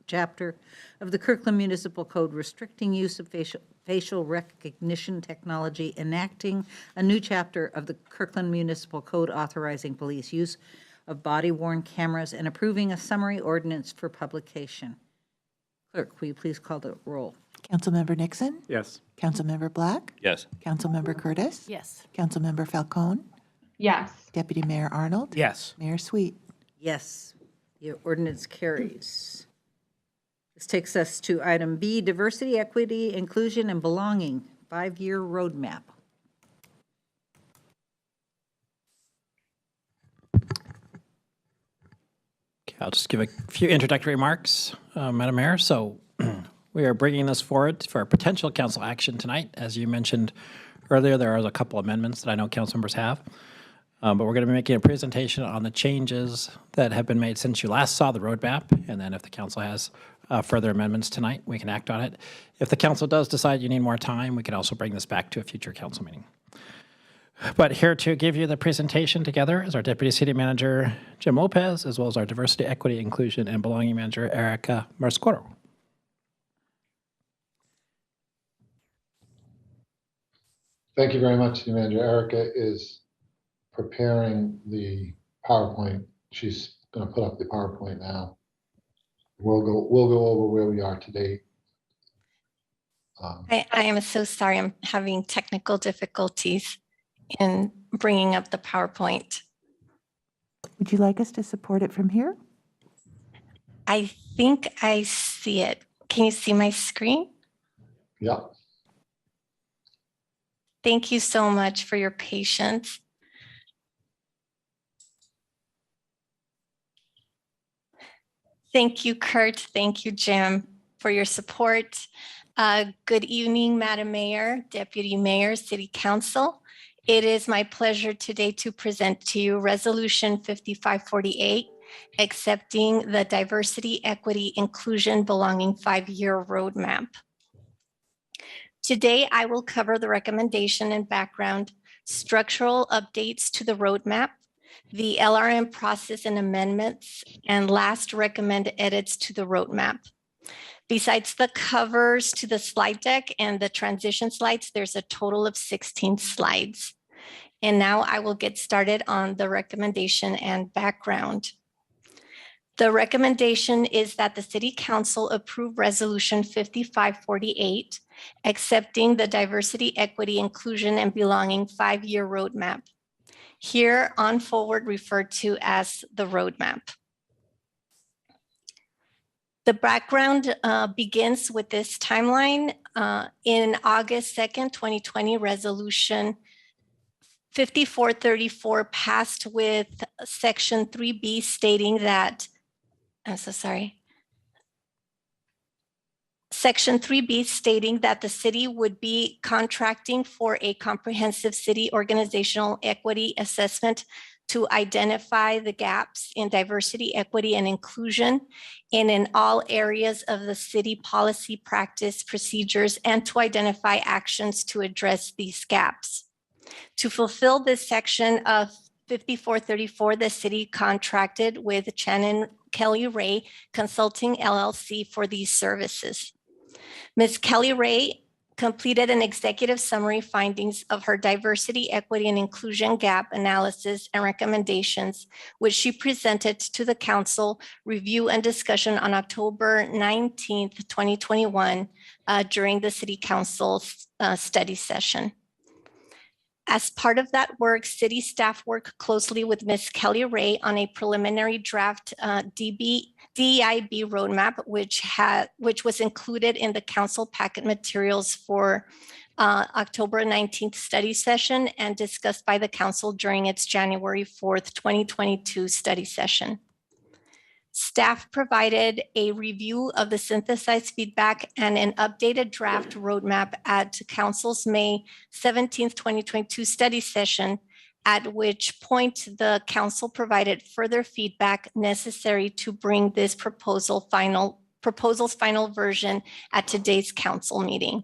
chapter of the Kirkland Municipal Code restricting use of facial recognition technology, enacting a new chapter of the Kirkland Municipal Code authorizing police use of body-worn cameras, and approving a summary ordinance for publication. Clerk, will you please call the roll? Councilmember Nixon, Yes. Councilmember Black, Yes. Councilmember Curtis, Yes. Councilmember Falcone, Yes. Deputy Mayor Arnold, Yes. Mayor Sweet. Yes, the ordinance carries. This takes us to item B, diversity, equity, inclusion, and belonging, 5-year roadmap. Okay, I'll just give a few introductory remarks, Madam Mayor. So we are bringing this forward for potential council action tonight. As you mentioned earlier, there are a couple amendments that I know council members have. But we're going to be making a presentation on the changes that have been made since you last saw the roadmap. And then if the council has further amendments tonight, we can act on it. If the council does decide you need more time, we can also bring this back to a future council meeting. But here to give you the presentation together is our Deputy City Manager, Jim Lopez, as well as our Diversity, Equity, Inclusion, and Belonging Manager, Erica Marscoro. Thank you very much, City Manager. Erica is preparing the PowerPoint. She's going to put up the PowerPoint now. We'll go over where we are today. I am so sorry. I'm having technical difficulties in bringing up the PowerPoint. Would you like us to support it from here? I think I see it. Can you see my screen? Yeah. Thank you so much for your patience. Thank you, Kurt. Thank you, Jim, for your support. Good evening, Madam Mayor, Deputy Mayor, City Council. It is my pleasure today to present to you Resolution 5548, accepting the Diversity, Equity, Inclusion, Belonging 5-year roadmap. Today, I will cover the recommendation and background, structural updates to the roadmap, the LRM process and amendments, and last recommend edits to the roadmap. Besides the covers to the slide deck and the transition slides, there's a total of 16 slides. And now I will get started on the recommendation and background. The recommendation is that the City Council approve Resolution 5548, accepting the Diversity, Equity, Inclusion, and Belonging 5-year roadmap, here on forward referred to as the roadmap. The background begins with this timeline. In August 2nd, 2020, Resolution 5434 passed with Section 3B stating that, Section 3B stating that the city would be contracting for a comprehensive city organizational equity assessment to identify the gaps in diversity, equity, and inclusion in all areas of the city policy, practice, procedures, and to identify actions to address these gaps. To fulfill this section of 5434, the city contracted with Shannon Kelly Ray Consulting LLC for these services. Ms. Kelly Ray completed an executive summary findings of her diversity, equity, and inclusion gap analysis and recommendations, which she presented to the council review and discussion on October 19th, 2021, during the City Council study session. As part of that work, city staff worked closely with Ms. Kelly Ray on a preliminary draft DEIB roadmap, which was included in the council packet materials for October 19th study session and discussed by the council during its January 4th, 2022 study session. Staff provided a review of the synthesized feedback and an updated draft roadmap at council's May 17th, 2022 study session, at which point the council provided further feedback necessary to bring this proposal's final version at today's council meeting.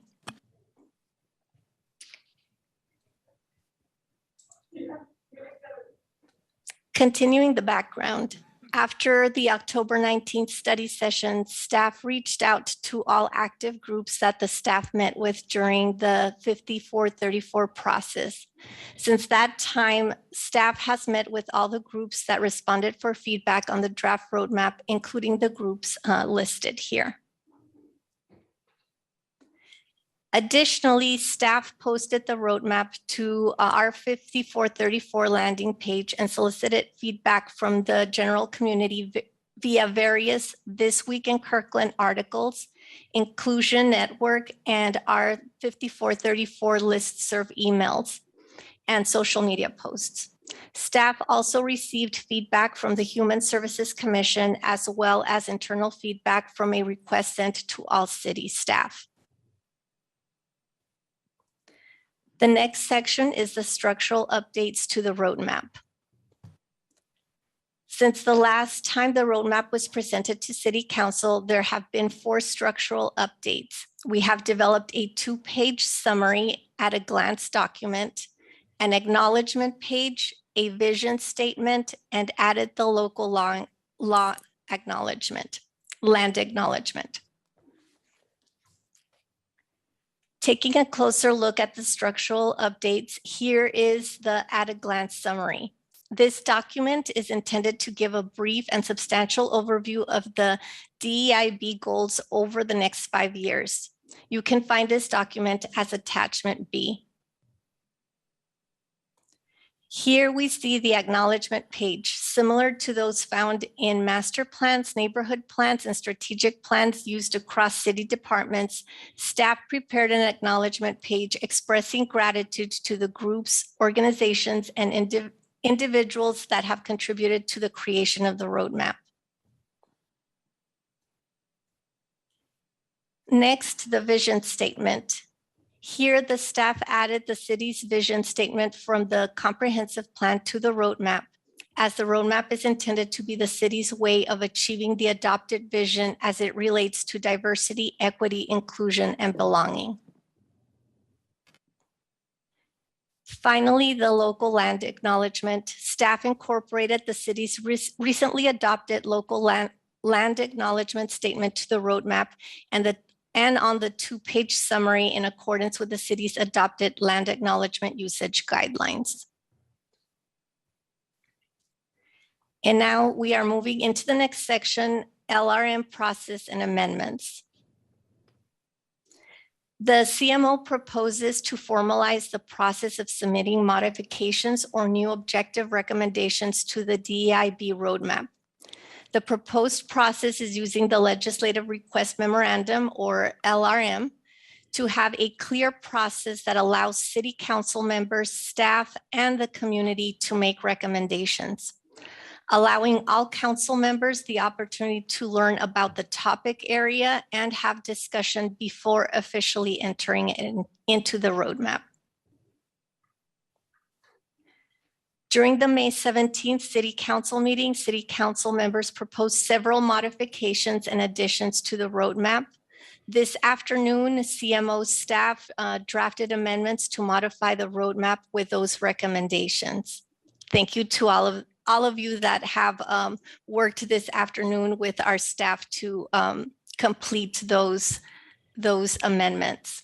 Continuing the background. After the October 19th study session, staff reached out to all active groups that the staff met with during the 5434 process. Since that time, staff has met with all the groups that responded for feedback on the draft roadmap, including the groups listed here. Additionally, staff posted the roadmap to our 5434 landing page and solicited feedback from the general community via various This Week in Kirkland articles, Inclusion Network, and our 5434 listserv emails and social media posts. Staff also received feedback from the Human Services Commission, as well as internal feedback from a request sent to all city staff. The next section is the structural updates to the roadmap. Since the last time the roadmap was presented to City Council, there have been 4 structural updates. We have developed a 2-page summary at a glance document, an acknowledgement page, a vision statement, and added the local law acknowledgement, land acknowledgement. Taking a closer look at the structural updates, here is the at-a-glance summary. This document is intended to give a brief and substantial overview of the DEIB goals over the next 5 years. You can find this document as attachment B. Here we see the acknowledgement page, similar to those found in master plans, neighborhood plans, and strategic plans used across city departments. Staff prepared an acknowledgement page expressing gratitude to the groups, organizations, and individuals that have contributed to the creation of the roadmap. Next, the vision statement. Here, the staff added the city's vision statement from the comprehensive plan to the roadmap, as the roadmap is intended to be the city's way of achieving the adopted vision as it relates to diversity, equity, inclusion, and belonging. Finally, the local land acknowledgement. Staff incorporated the city's recently adopted local land acknowledgement statement to the roadmap and on the 2-page summary in accordance with the city's adopted land acknowledgement usage guidelines. And now we are moving into the next section, LRM process and amendments. The CMO proposes to formalize the process of submitting modifications or new objective recommendations to the DEIB roadmap. The proposed process is using the Legislative Request Memorandum, or LRM, to have a clear process that allows City Council members, staff, and the community to make recommendations, allowing all council members the opportunity to learn about the topic area and have discussion before officially entering it into the roadmap. During the May 17th City Council meeting, City Council members proposed several modifications and additions to the roadmap. This afternoon, CMO staff drafted amendments to modify the roadmap with those recommendations. Thank you to all of you that have worked this afternoon with our staff to complete those amendments.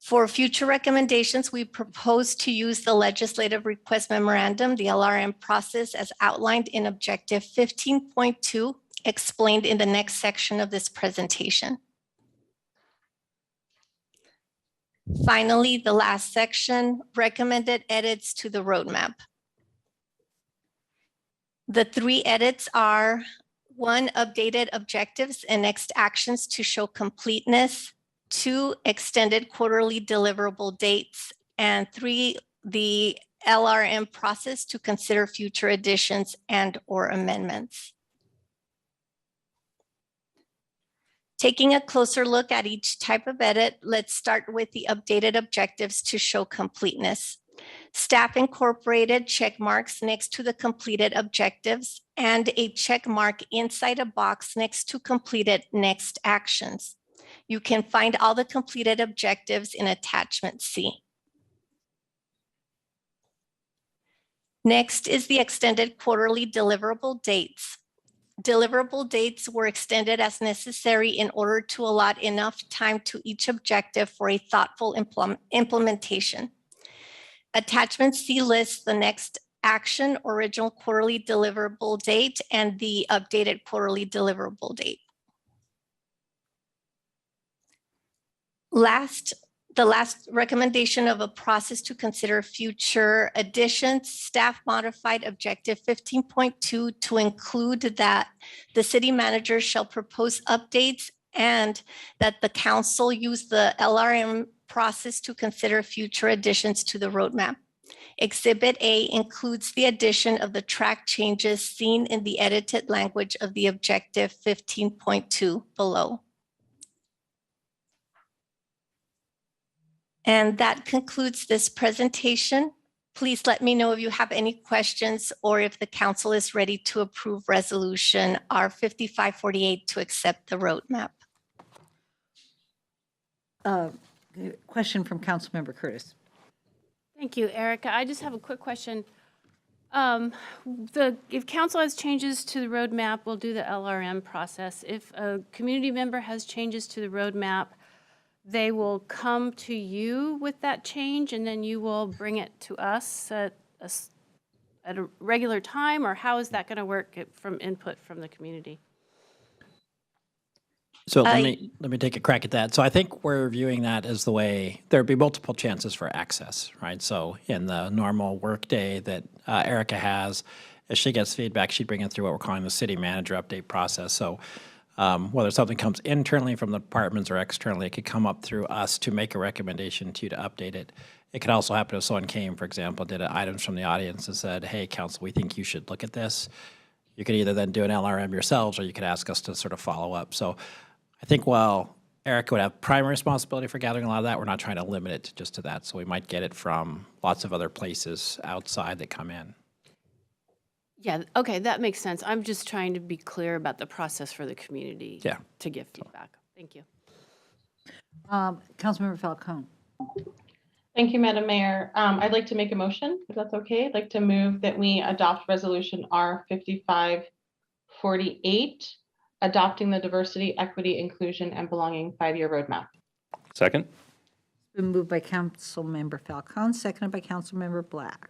For future recommendations, we propose to use the Legislative Request Memorandum, the LRM process, as outlined in Objective 15.2, explained in the next section of this presentation. Finally, the last section, recommended edits to the roadmap. The 3 edits are: 1, updated objectives and next actions to show completeness; 2, extended quarterly deliverable dates; and 3, the LRM process to consider future additions and/or amendments. Taking a closer look at each type of edit, let's start with the updated objectives to show completeness. Staff incorporated check marks next to the completed objectives and a check mark inside a box next to completed next actions. You can find all the completed objectives in attachment C. Next is the extended quarterly deliverable dates. Deliverable dates were extended as necessary in order to allot enough time to each objective for a thoughtful implementation. Attachment C lists the next action, original quarterly deliverable date, and the updated quarterly deliverable date. The last recommendation of a process to consider future additions, staff modified objective 15.2 to include that the city manager shall propose updates and that the council use the LRM process to consider future additions to the roadmap. Exhibit A includes the addition of the track changes seen in the edited language of the objective 15.2 below. And that concludes this presentation. Please let me know if you have any questions or if the council is ready to approve resolution R5548 to accept the roadmap. Question from Councilmember Curtis. Thank you, Erica. I just have a quick question. If council has changes to the roadmap, we'll do the LRM process. If a community member has changes to the roadmap, they will come to you with that change and then you will bring it to us at a regular time, or how is that going to work from input from the community? So let me take a crack at that. So I think we're viewing that as the way there'd be multiple chances for access, right? So in the normal workday that Erica has, as she gets feedback, she'd bring it through what we're calling the city manager update process. So whether something comes internally from the departments or externally, it could come up through us to make a recommendation to you to update it. It could also happen if someone came, for example, did items from the audience and said, hey, council, we think you should look at this. You could either then do an LRM yourselves or you could ask us to sort of follow up. So I think while Erica would have primary responsibility for gathering a lot of that, we're not trying to limit it just to that. So we might get it from lots of other places outside that come in. Yeah, okay, that makes sense. I'm just trying to be clear about the process for the community to give feedback. Thank you. Councilmember Falcone. Thank you, Madam Mayor. I'd like to make a motion, if that's okay. I'd like to move that we adopt resolution R5548, adopting the diversity, equity, inclusion, and belonging 5-year roadmap. Second. It's been moved by Councilmember Falcone, seconded by Councilmember Black.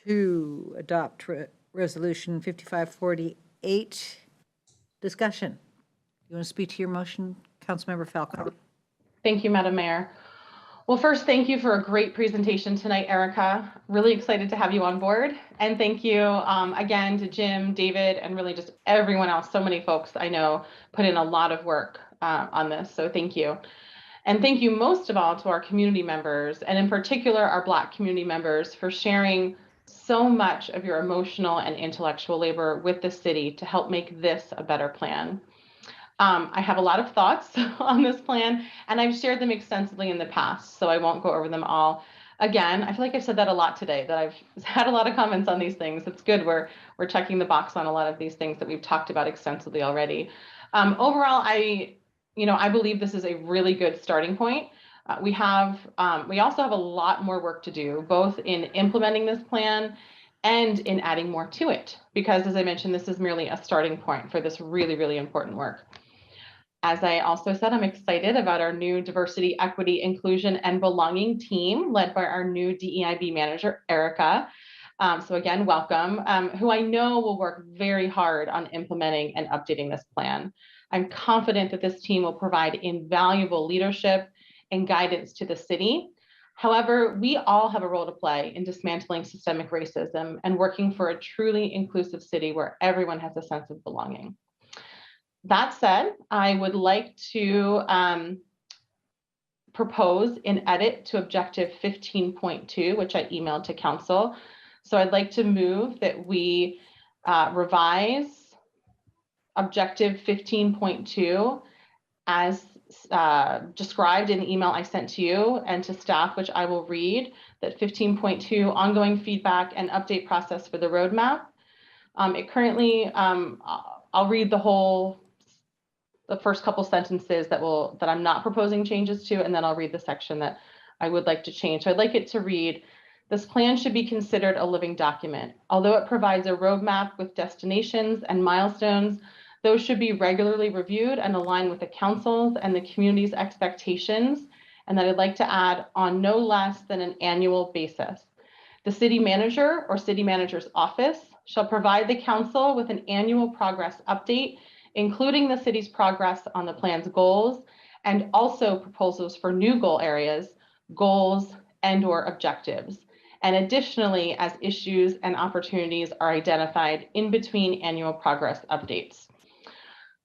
To adopt resolution 5548. Discussion. You want to speak to your motion, Councilmember Falcone? Thank you, Madam Mayor. Well, first, thank you for a great presentation tonight, Erica. Really excited to have you on board. And thank you again to Jim, David, and really just everyone else. So many folks I know put in a lot of work on this. So thank you. And thank you most of all to our community members, and in particular, our Black community members, for sharing so much of your emotional and intellectual labor with the city to help make this a better plan. I have a lot of thoughts on this plan, and I've shared them extensively in the past, so I won't go over them all again. I feel like I've said that a lot today, that I've had a lot of comments on these things. It's good. We're checking the box on a lot of these things that we've talked about extensively already. Overall, I believe this is a really good starting point. We also have a lot more work to do, both in implementing this plan and in adding more to it, because as I mentioned, this is merely a starting point for this really, really important work. As I also said, I'm excited about our new diversity, equity, inclusion, and belonging team led by our new DEIB manager, Erica. So again, welcome, who I know will work very hard on implementing and updating this plan. I'm confident that this team will provide invaluable leadership and guidance to the city. However, we all have a role to play in dismantling systemic racism and working for a truly inclusive city where everyone has a sense of belonging. That said, I would like to propose an edit to objective 15.2, which I emailed to council. So I'd like to move that we revise objective 15.2 as described in the email I sent to you and to staff, which I will read, that 15.2 ongoing feedback and update process for the roadmap. It currently, I'll read the first couple sentences that I'm not proposing changes to, and then I'll read the section that I would like to change. So I'd like it to read, this plan should be considered a living document. Although it provides a roadmap with destinations and milestones, those should be regularly reviewed and aligned with the council's and the community's expectations, and that I'd like to add on no less than an annual basis. The city manager or city manager's office shall provide the council with an annual progress update, including the city's progress on the plan's goals and also proposals for new goal areas, goals, and/or objectives. And additionally, as issues and opportunities are identified in between annual progress updates.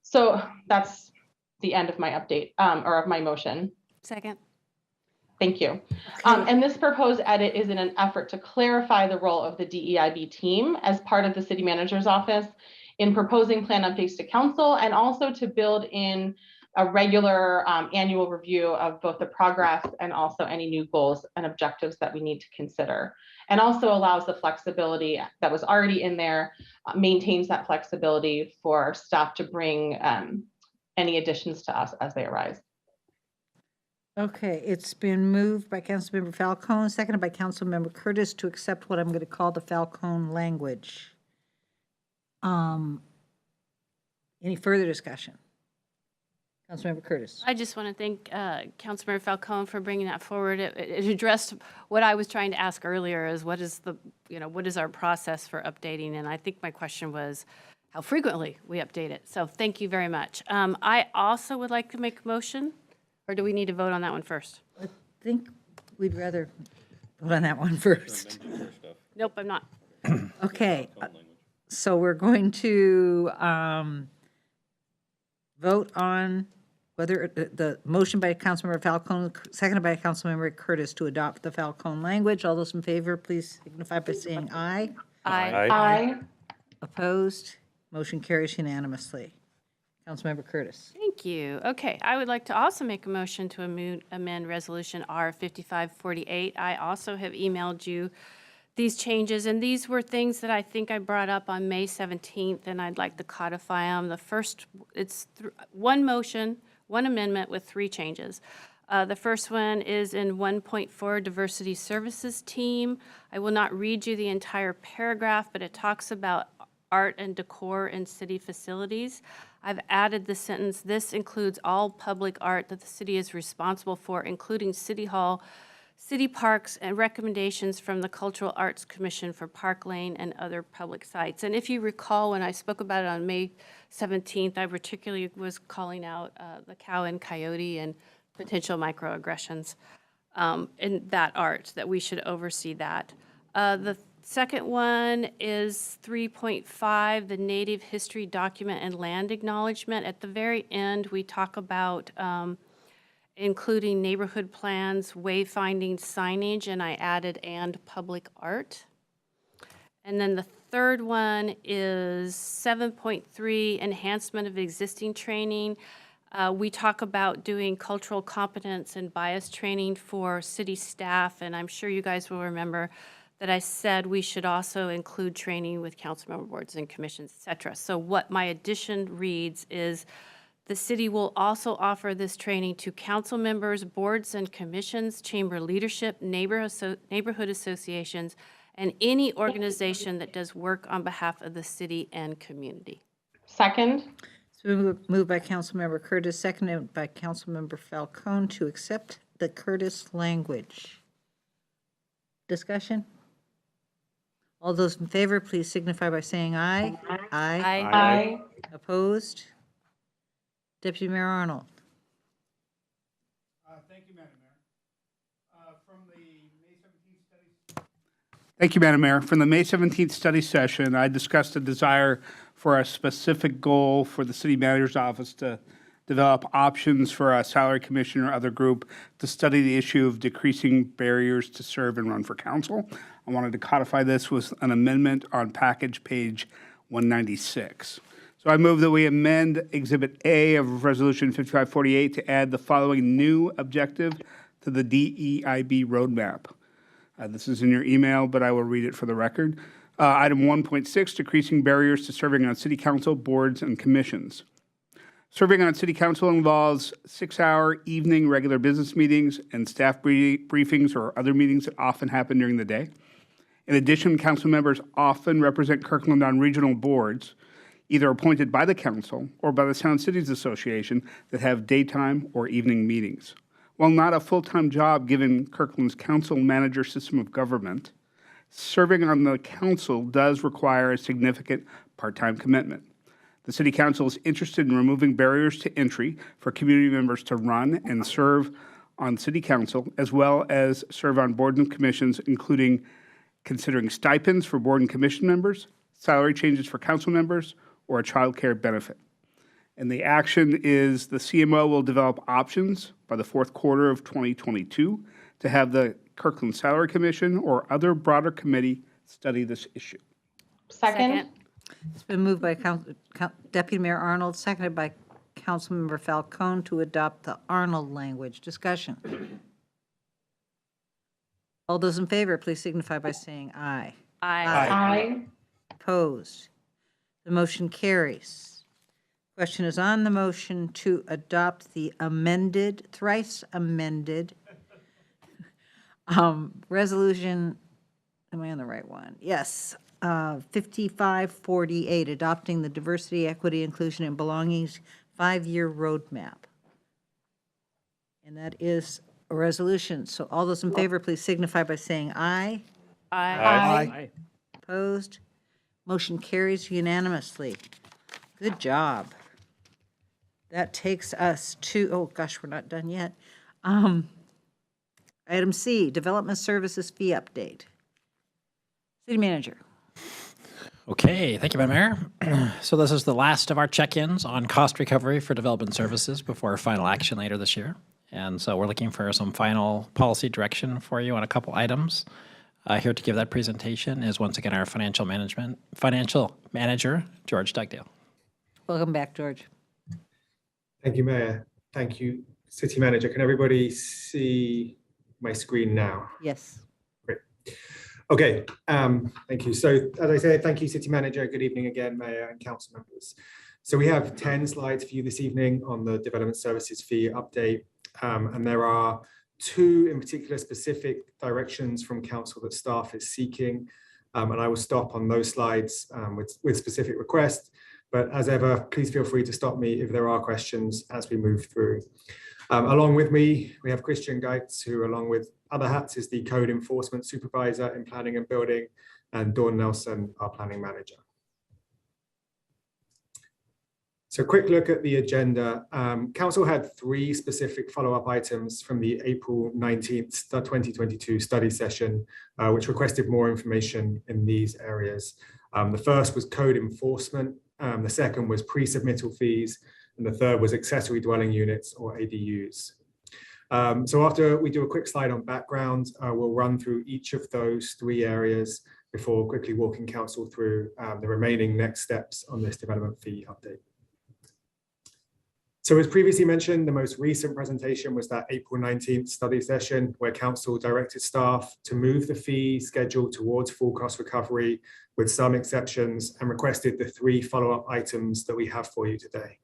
So that's the end of my update, or of my motion. Second. Thank you. And this proposed edit is in an effort to clarify the role of the DEIB team as part of the city manager's office in proposing plan updates to council, and also to build in a regular annual review of both the progress and also any new goals and objectives that we need to consider. And also allows the flexibility that was already in there, maintains that flexibility for staff to bring any additions to us as they arise. Okay, it's been moved by Councilmember Falcone, seconded by Councilmember Curtis to accept what I'm going to call the Falcone language. Any further discussion? Councilmember Curtis. I just want to thank Councilmember Falcone for bringing that forward. It addressed what I was trying to ask earlier, is what is the, what is our process for updating? And I think my question was how frequently we update it. So thank you very much. I also would like to make a motion, or do we need to vote on that one first? I think we'd rather vote on that one first. Nope, I'm not. Okay, so we're going to vote on whether the motion by Councilmember Falcone, seconded by Councilmember Curtis to adopt the Falcone language. All those in favor, please signify by saying aye. Aye. Aye. Opposed? Motion carries unanimously. Councilmember Curtis. Thank you. Okay, I would like to also make a motion to amend Resolution R 5548. I also have emailed you these changes, and these were things that I think I brought up on May 17th, and I'd like to codify them. The first, it's one motion, one amendment with 3 changes. The first one is in 1.4 Diversity Services Team. I will not read you the entire paragraph, but it talks about art and decor in city facilities. I've added the sentence, this includes all public art that the city is responsible for, including City Hall, city parks, and recommendations from the Cultural Arts Commission for Park Lane and other public sites. And if you recall, when I spoke about it on May 17th, I particularly was calling out the cow and coyote and potential microaggressions in that art, that we should oversee that. The second one is 3.5, the Native History Document and Land Acknowledgement. At the very end, we talk about including neighborhood plans, wayfinding, signage, and I added and public art. And then the third one is 7.3, enhancement of existing training. We talk about doing cultural competence and bias training for city staff, and I'm sure you guys will remember that I said we should also include training with council member boards and commissions, et cetera. So what my addition reads is, the city will also offer this training to council members, boards and commissions, chamber leadership, neighborhood associations, and any organization that does work on behalf of the city and community. Second. So moved by Councilmember Curtis, seconded by Councilmember Falcone to accept the Curtis language. Discussion? All those in favor, please signify by saying aye. Aye. Aye. Opposed? Deputy Mayor Arnold. Thank you, Madam Mayor. Thank you, Madam Mayor. From the May 17th study session, I discussed a desire for a specific goal for the city manager's office to develop options for a salary commission or other group to study the issue of decreasing barriers to serve and run for council. I wanted to codify this with an amendment on package page 196. So I move that we amend Exhibit A of Resolution 5548 to add the following new objective to the DEIB roadmap. This is in your email, but I will read it for the record. Item 1.6, decreasing barriers to serving on city council, boards, and commissions. Serving on city council involves 6-hour evening regular business meetings and staff briefings or other meetings that often happen during the day. In addition, council members often represent Kirkland on regional boards, either appointed by the council or by the Sound Cities Association, that have daytime or evening meetings. While not a full-time job given Kirkland's council manager system of government, serving on the council does require a significant part-time commitment. The City Council is interested in removing barriers to entry for community members to run and serve on City Council, as well as serve on board and commissions, including considering stipends for board and commission members, salary changes for council members, or a child care benefit. And the action is the CMO will develop options by the fourth quarter of 2022 to have the Kirkland Salary Commission or other broader committee study this issue. Second. It's been moved by Deputy Mayor Arnold, seconded by Councilmember Falcone to adopt the Arnold language. Discussion. All those in favor, please signify by saying aye. Aye. Opposed? The motion carries. Question is on the motion to adopt the amended, thrice amended resolution. Am I on the right one? Yes. 5548, adopting the Diversity, Equity, Inclusion, and Belongings 5-year roadmap. And that is a resolution. So all those in favor, please signify by saying aye. Aye. Opposed? Motion carries unanimously. Good job. That takes us to, oh gosh, we're not done yet. Item C, Development Services Fee Update. City Manager. Okay, thank you, Madam Mayor. So this is the last of our check-ins on cost recovery for development services before final action later this year. And so we're looking for some final policy direction for you on a couple items. Here to give that presentation is once again our financial manager, George Dugdale. Welcome back, George. Thank you, Mayor. Thank you, City Manager. Can everybody see my screen now? Yes. Great. Okay, thank you. So as I said, thank you, City Manager. Good evening again, Mayor and Council members. So we have 10 slides for you this evening on the Development Services Fee Update. And there are 2 in particular specific directions from Council that staff is seeking. And I will stop on those slides with specific requests. But as ever, please feel free to stop me if there are questions as we move through. Along with me, we have Christian Geitz, who along with other hats is the Code Enforcement Supervisor in Planning and Building, and Dawn Nelson, our Planning Manager. So a quick look at the agenda. Council had 3 specific follow-up items from the April 19th, 2022 study session, which requested more information in these areas. The first was code enforcement. The second was pre-submittal fees. And the third was accessory dwelling units or ADUs. So after we do a quick slide on background, we'll run through each of those 3 areas before quickly walking Council through the remaining next steps on this development fee update. So as previously mentioned, the most recent presentation was that April 19th study session where Council directed staff to move the fee schedule towards full cost recovery with some exceptions and requested the 3 follow-up items that we have for you today.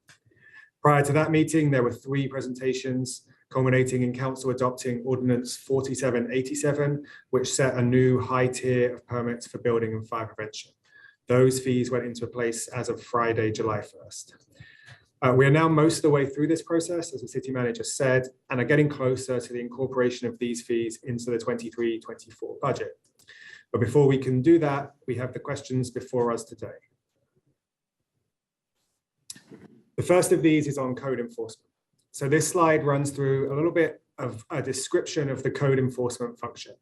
Prior to that meeting, there were 3 presentations culminating in Council adopting Ordinance 4787, which set a new high tier of permits for building and fire prevention. Those fees went into place as of Friday, July 1st. We are now most of the way through this process, as the City Manager said, and are getting closer to the incorporation of these fees into the 23-24 budget. But before we can do that, we have the questions before us today. The first of these is on code enforcement. So this slide runs through a little bit of a description of the code enforcement function.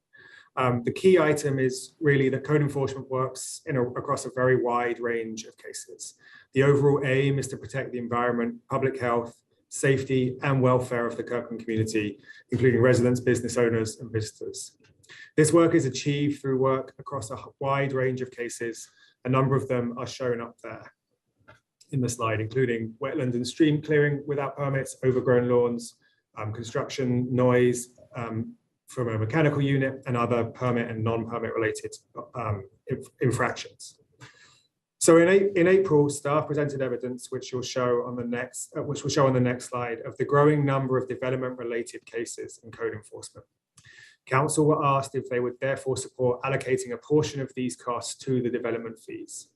The key item is really that code enforcement works across a very wide range of cases. The overall aim is to protect the environment, public health, safety, and welfare of the Kirkland community, including residents, business owners, and visitors. This work is achieved through work across a wide range of cases. A number of them are shown up there in the slide, including wetland and stream clearing without permits, overgrown lawns, construction noise, from a mechanical unit, and other permit and non-permit related infractions. So in April, staff presented evidence which will show on the next slide of the growing number of development-related cases in code enforcement. Council were asked if they would therefore support allocating a portion of these costs to the development fees.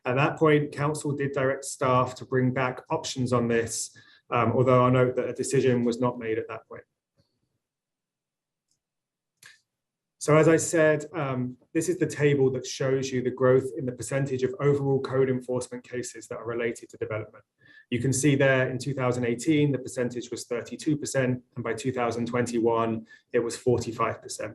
At that point, Council did direct staff to bring back options on this, although I'll note that a decision was not made at that point. So as I said, this is the table that shows you the growth in the percentage of overall code enforcement cases that are related to development. You can see there in 2018, the percentage was 32%, and by 2021, it was 45%.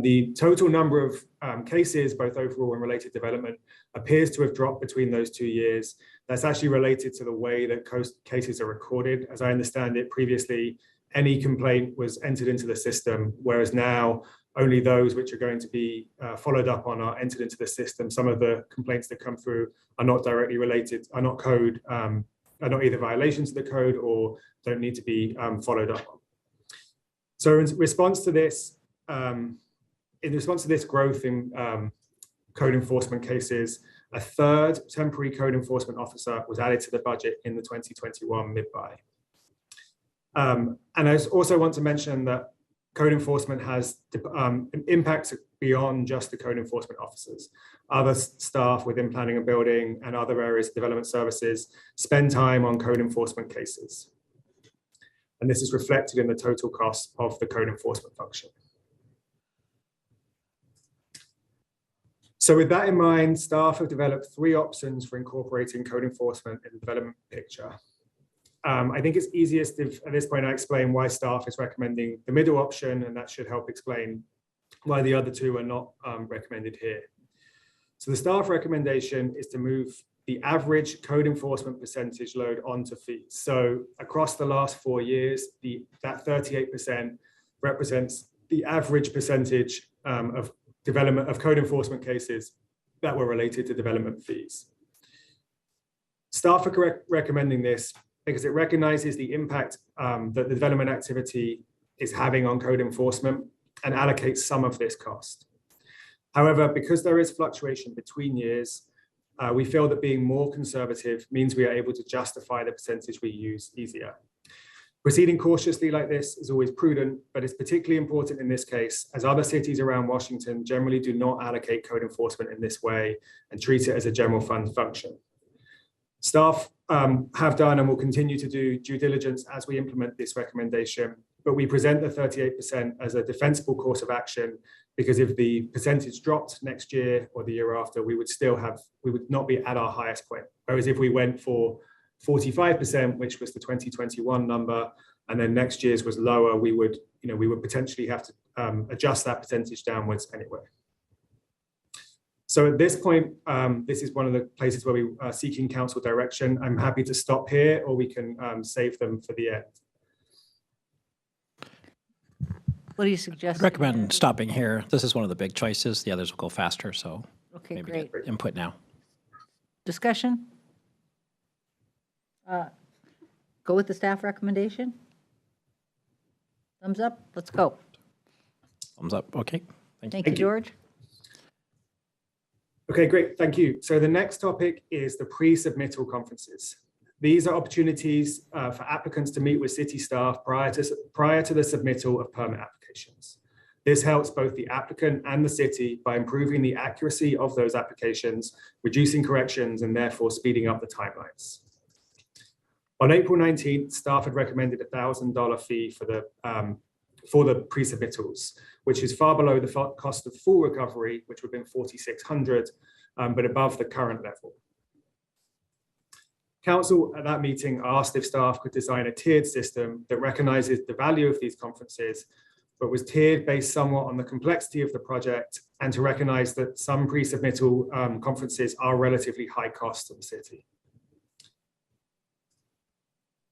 The total number of cases, both overall and related development, appears to have dropped between those 2 years. That's actually related to the way that cases are recorded. As I understand it, previously, any complaint was entered into the system, whereas now only those which are going to be followed up on are entered into the system. Some of the complaints that come through are not directly related, are not code, are not either violations of the code or don't need to be followed up on. So in response to this growth in code enforcement cases, a third temporary code enforcement officer was added to the budget in the 2021 mid-buy. And I also want to mention that code enforcement has impacts beyond just the code enforcement officers. Other staff within planning and building and other areas of development services spend time on code enforcement cases. And this is reflected in the total cost of the code enforcement function. So with that in mind, staff have developed 3 options for incorporating code enforcement in the development picture. I think it's easiest if at this point I explain why staff is recommending the middle option, and that should help explain why the other 2 are not recommended here. So the staff recommendation is to move the average code enforcement percentage load onto fees. So across the last 4 years, that 38% represents the average percentage of development of code enforcement cases that were related to development fees. Staff are recommending this because it recognizes the impact that the development activity is having on code enforcement and allocates some of this cost. However, because there is fluctuation between years, we feel that being more conservative means we are able to justify the percentage we use easier. Proceeding cautiously like this is always prudent, but it's particularly important in this case, as other cities around Washington generally do not allocate code enforcement in this way and treat it as a general fund function. Staff have done and will continue to do due diligence as we implement this recommendation, but we present the 38% as a defensible course of action because if the percentage dropped next year or the year after, we would not be at our highest point. Whereas if we went for 45%, which was the 2021 number, and then next year's was lower, we would potentially have to adjust that percentage downwards anyway. So at this point, this is one of the places where we are seeking council direction. I'm happy to stop here, or we can save them for the end. What do you suggest? I'd recommend stopping here. This is one of the big choices. The others will go faster, so Okay, maybe great. get input now. Discussion? Go with the staff recommendation? Thumbs up? Let's go. Thumbs up. Okay. Thank you, George. Okay, great. Thank you. So the next topic is the pre-submittal conferences. These are opportunities for applicants to meet with city staff prior to the submittal of permit applications. This helps both the applicant and the city by improving the accuracy of those applications, reducing corrections, and therefore speeding up the timelines. On April 19th, staff had recommended a $1,000 fee for the pre-submittals, which is far below the cost of full recovery, which would have been $4,600, but above the current level. Council at that meeting asked if staff could design a tiered system that recognizes the value of these conferences, but was tiered based somewhat on the complexity of the project and to recognize that some pre-submittal conferences are relatively high cost to the city.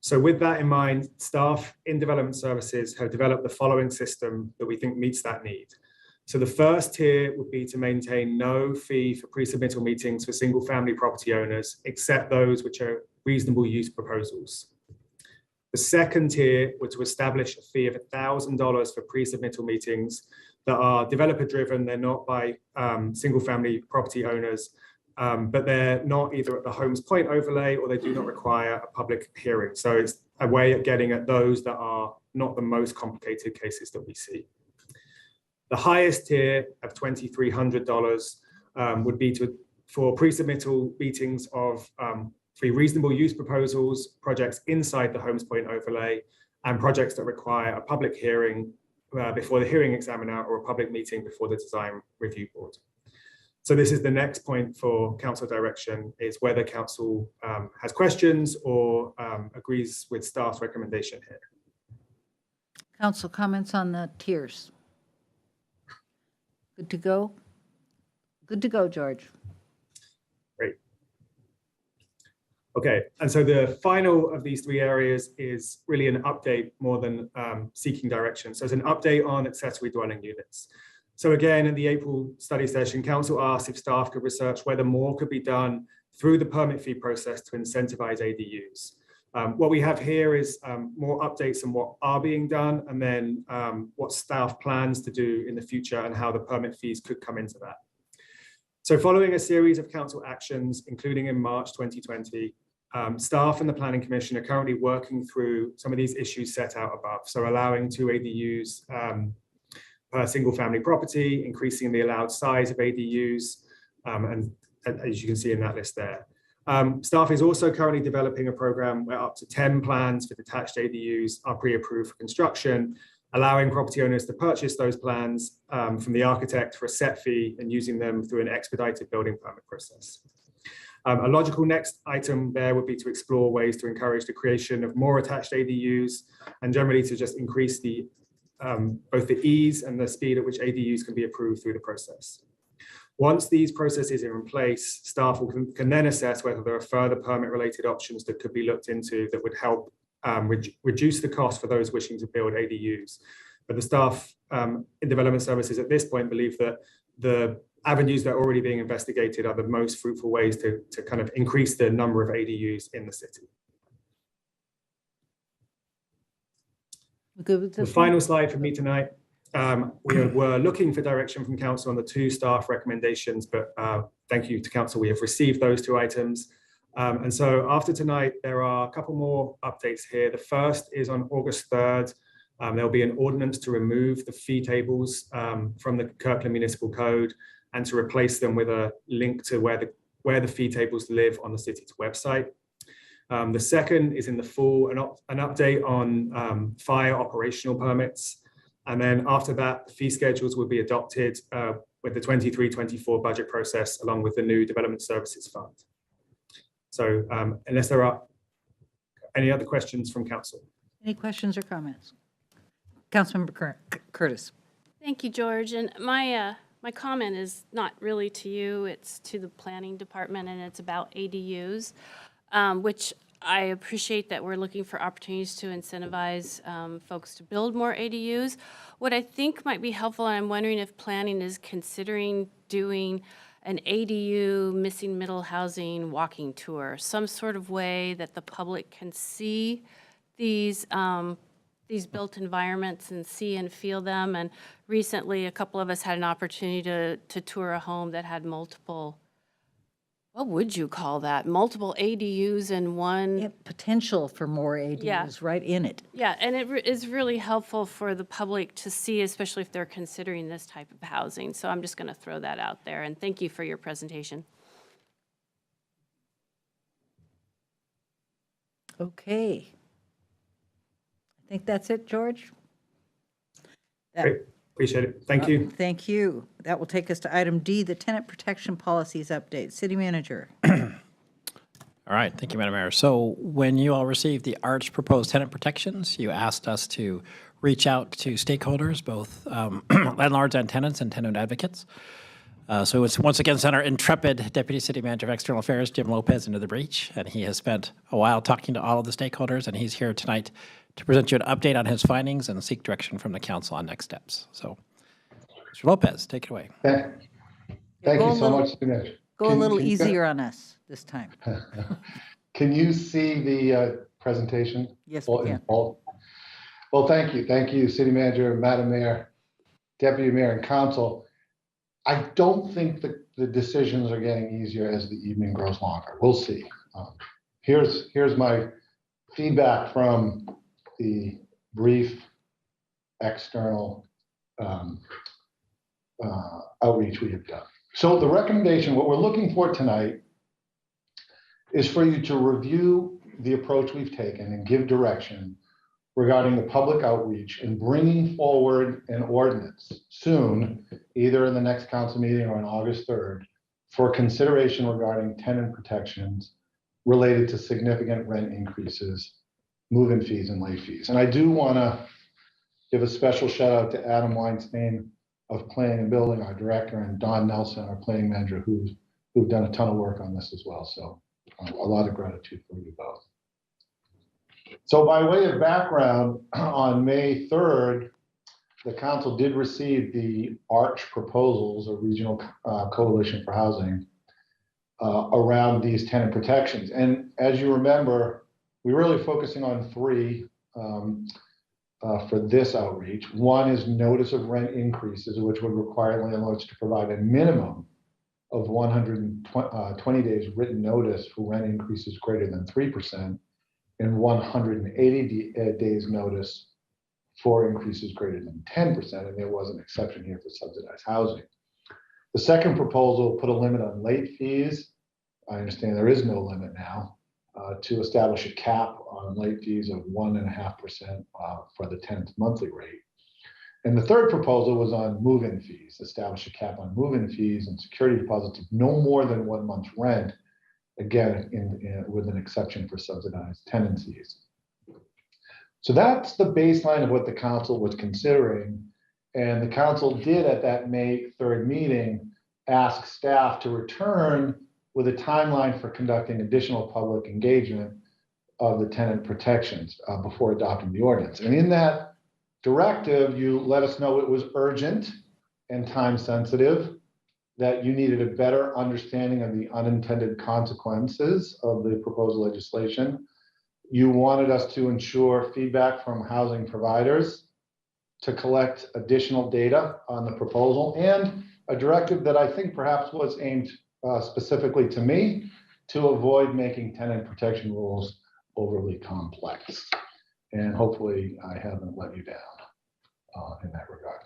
So with that in mind, staff in development services have developed the following system that we think meets that need. So the first tier would be to maintain no fee for pre-submittal meetings for single family property owners, except those which are reasonable use proposals. The second tier was to establish a fee of $1,000 for pre-submittal meetings that are developer driven. They're not by single family property owners, but they're not either at the Holmes Point overlay or they do not require a public hearing. So it's a way of getting at those that are not the most complicated cases that we see. The highest tier of $2,300 would be for pre-submittal meetings of for reasonable use proposals, projects inside the Holmes Point overlay, and projects that require a public hearing before the hearing examiner or a public meeting before the design review board. So this is the next point for council direction, is whether council has questions or agrees with staff's recommendation here. Council comments on the tiers? Good to go? Good to go, George. Great. Okay, and so the final of these three areas is really an update more than seeking direction. So it's an update on accessory dwelling units. So again, in the April study session, council asked if staff could research whether more could be done through the permit fee process to incentivize ADUs. What we have here is more updates on what are being done, and then what staff plans to do in the future and how the permit fees could come into that. So following a series of council actions, including in March 2020, staff and the Planning Commission are currently working through some of these issues set out above. So allowing 2 ADUs per single family property, increasing the allowed size of ADUs, and as you can see in that list there. Staff is also currently developing a program where up to 10 plans for detached ADUs are pre-approved for construction, allowing property owners to purchase those plans from the architect for a set fee and using them through an expedited building permit process. A logical next item there would be to explore ways to encourage the creation of more attached ADUs and generally to just increase the both the ease and the speed at which ADUs can be approved through the process. Once these processes are in place, staff can then assess whether there are further permit-related options that could be looked into that would help reduce the cost for those wishing to build ADUs. But the staff in development services at this point believe that the avenues that are already being investigated are the most fruitful ways to kind of increase the number of ADUs in the city. Good with The this final slide for me tonight. We were looking for direction from council on the 2 staff recommendations, but thank you to council, we have received those 2 items. And so after tonight, there are a couple more updates here. The first is on August 3rd. There'll be an ordinance to remove the fee tables from the Kirkland Municipal Code and to replace them with a link to where the fee tables live on the city's website. The second is in the fall, an update on fire operational permits. And then after that, the fee schedules will be adopted with the 23-24 budget process, along with the new Development Services Fund. So unless there are any other questions from council. Any questions or comments? Councilmember Curtis. Thank you, George. And my comment is not really to you, it's to the planning department, and it's about ADUs, which I appreciate that we're looking for opportunities to incentivize folks to build more ADUs. What I think might be helpful, and I'm wondering if planning is considering doing an ADU missing middle housing walking tour, some sort of way that the public can see these built environments and see and feel them. And recently, a couple of us had an opportunity to tour a home that had multiple, what would you call that? Multiple ADUs in one. Yeah, potential for more ADUs right in it. Yeah, and it is really helpful for the public to see, especially if they're considering this type of housing. So I'm just going to throw that out there. And thank you for your presentation. Okay. I think that's it, George. Great, appreciate it. Thank you. Thank you. That will take us to item D, the tenant protection policies update. City Manager. All right, thank you, Madam Mayor. So when you all received the ARCH proposed tenant protections, you asked us to reach out to stakeholders, both landlords and tenant advocates. So it's once again sent our intrepid Deputy City Manager of External Affairs, Jim Lopez, into the breach, and he has spent a while talking to all of the stakeholders, and he's here tonight to present you an update on his findings and seek direction from the council on next steps. So, Mr. Lopez, take it away. Thank you so much, Dinesh. Go a little easier on us this time. Can you see the presentation? Yes, we can. Well, thank you. Thank you, City Manager, Madam Mayor, Deputy Mayor, and Council. I don't think that the decisions are getting easier as the evening grows longer. We'll see. Here's my feedback from the brief external outreach we have done. So the recommendation, what we're looking for tonight is for you to review the approach we've taken and give direction regarding the public outreach and bringing forward an ordinance soon, either in the next council meeting or on August 3rd, for consideration regarding tenant protections related to significant rent increases, move-in fees, and late fees. And I do want to give a special shout out to Adam Weinstein of Planning and Building, our director, and Don Nelson, our planning manager, who've done a ton of work on this as well. So a lot of gratitude for you both. So by way of background, on May 3rd, the council did receive the ARCH proposals, a regional coalition for housing, around these tenant protections. And as you remember, we're really focusing on three for this outreach. One is notice of rent increases, which would require landlords to provide a minimum of 120 days written notice for rent increases greater than 3%, and 180 days notice for increases greater than 10%, and there was an exception here for subsidized housing. The second proposal put a limit on late fees. I understand there is no limit now, to establish a cap on late fees of 1.5% for the tenant's monthly rate. And the third proposal was on move-in fees, establish a cap on move-in fees and security deposits of no more than 1 month's rent, again, with an exception for subsidized tenancies. So that's the baseline of what the council was considering. And the council did at that May 3rd meeting ask staff to return with a timeline for conducting additional public engagement of the tenant protections before adopting the ordinance. And in that directive, you let us know it was urgent and time sensitive, that you needed a better understanding of the unintended consequences of the proposed legislation. You wanted us to ensure feedback from housing providers, to collect additional data on the proposal, and a directive that I think perhaps was aimed specifically to me, to avoid making tenant protection rules overly complex. And hopefully I haven't let you down in that regard.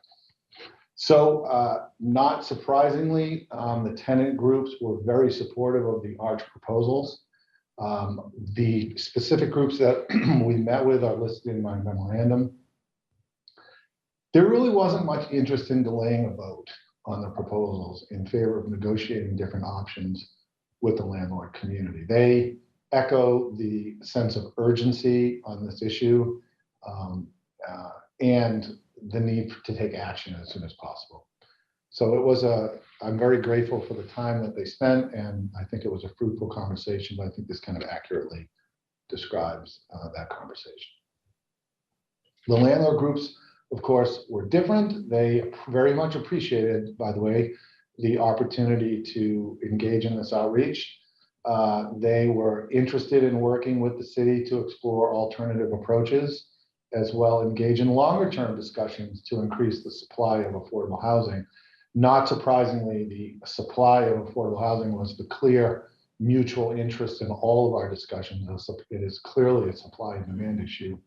So not surprisingly, the tenant groups were very supportive of the ARCH proposals. The specific groups that we met with are listed in my memorandum. There really wasn't much interest in delaying a vote on the proposals in favor of negotiating different options with the landlord community. They echo the sense of urgency on this issue and the need to take action as soon as possible. So it was I'm very grateful for the time that they spent, and I think it was a fruitful conversation, but I think this kind of accurately describes that conversation. The landlord groups, of course, were different. They very much appreciated, by the way, the opportunity to engage in this outreach. They were interested in working with the city to explore alternative approaches, as well engage in longer term discussions to increase the supply of affordable housing. Not surprisingly, the supply of affordable housing was the clear mutual interest in all of our discussions. It is clearly a supply and demand issue,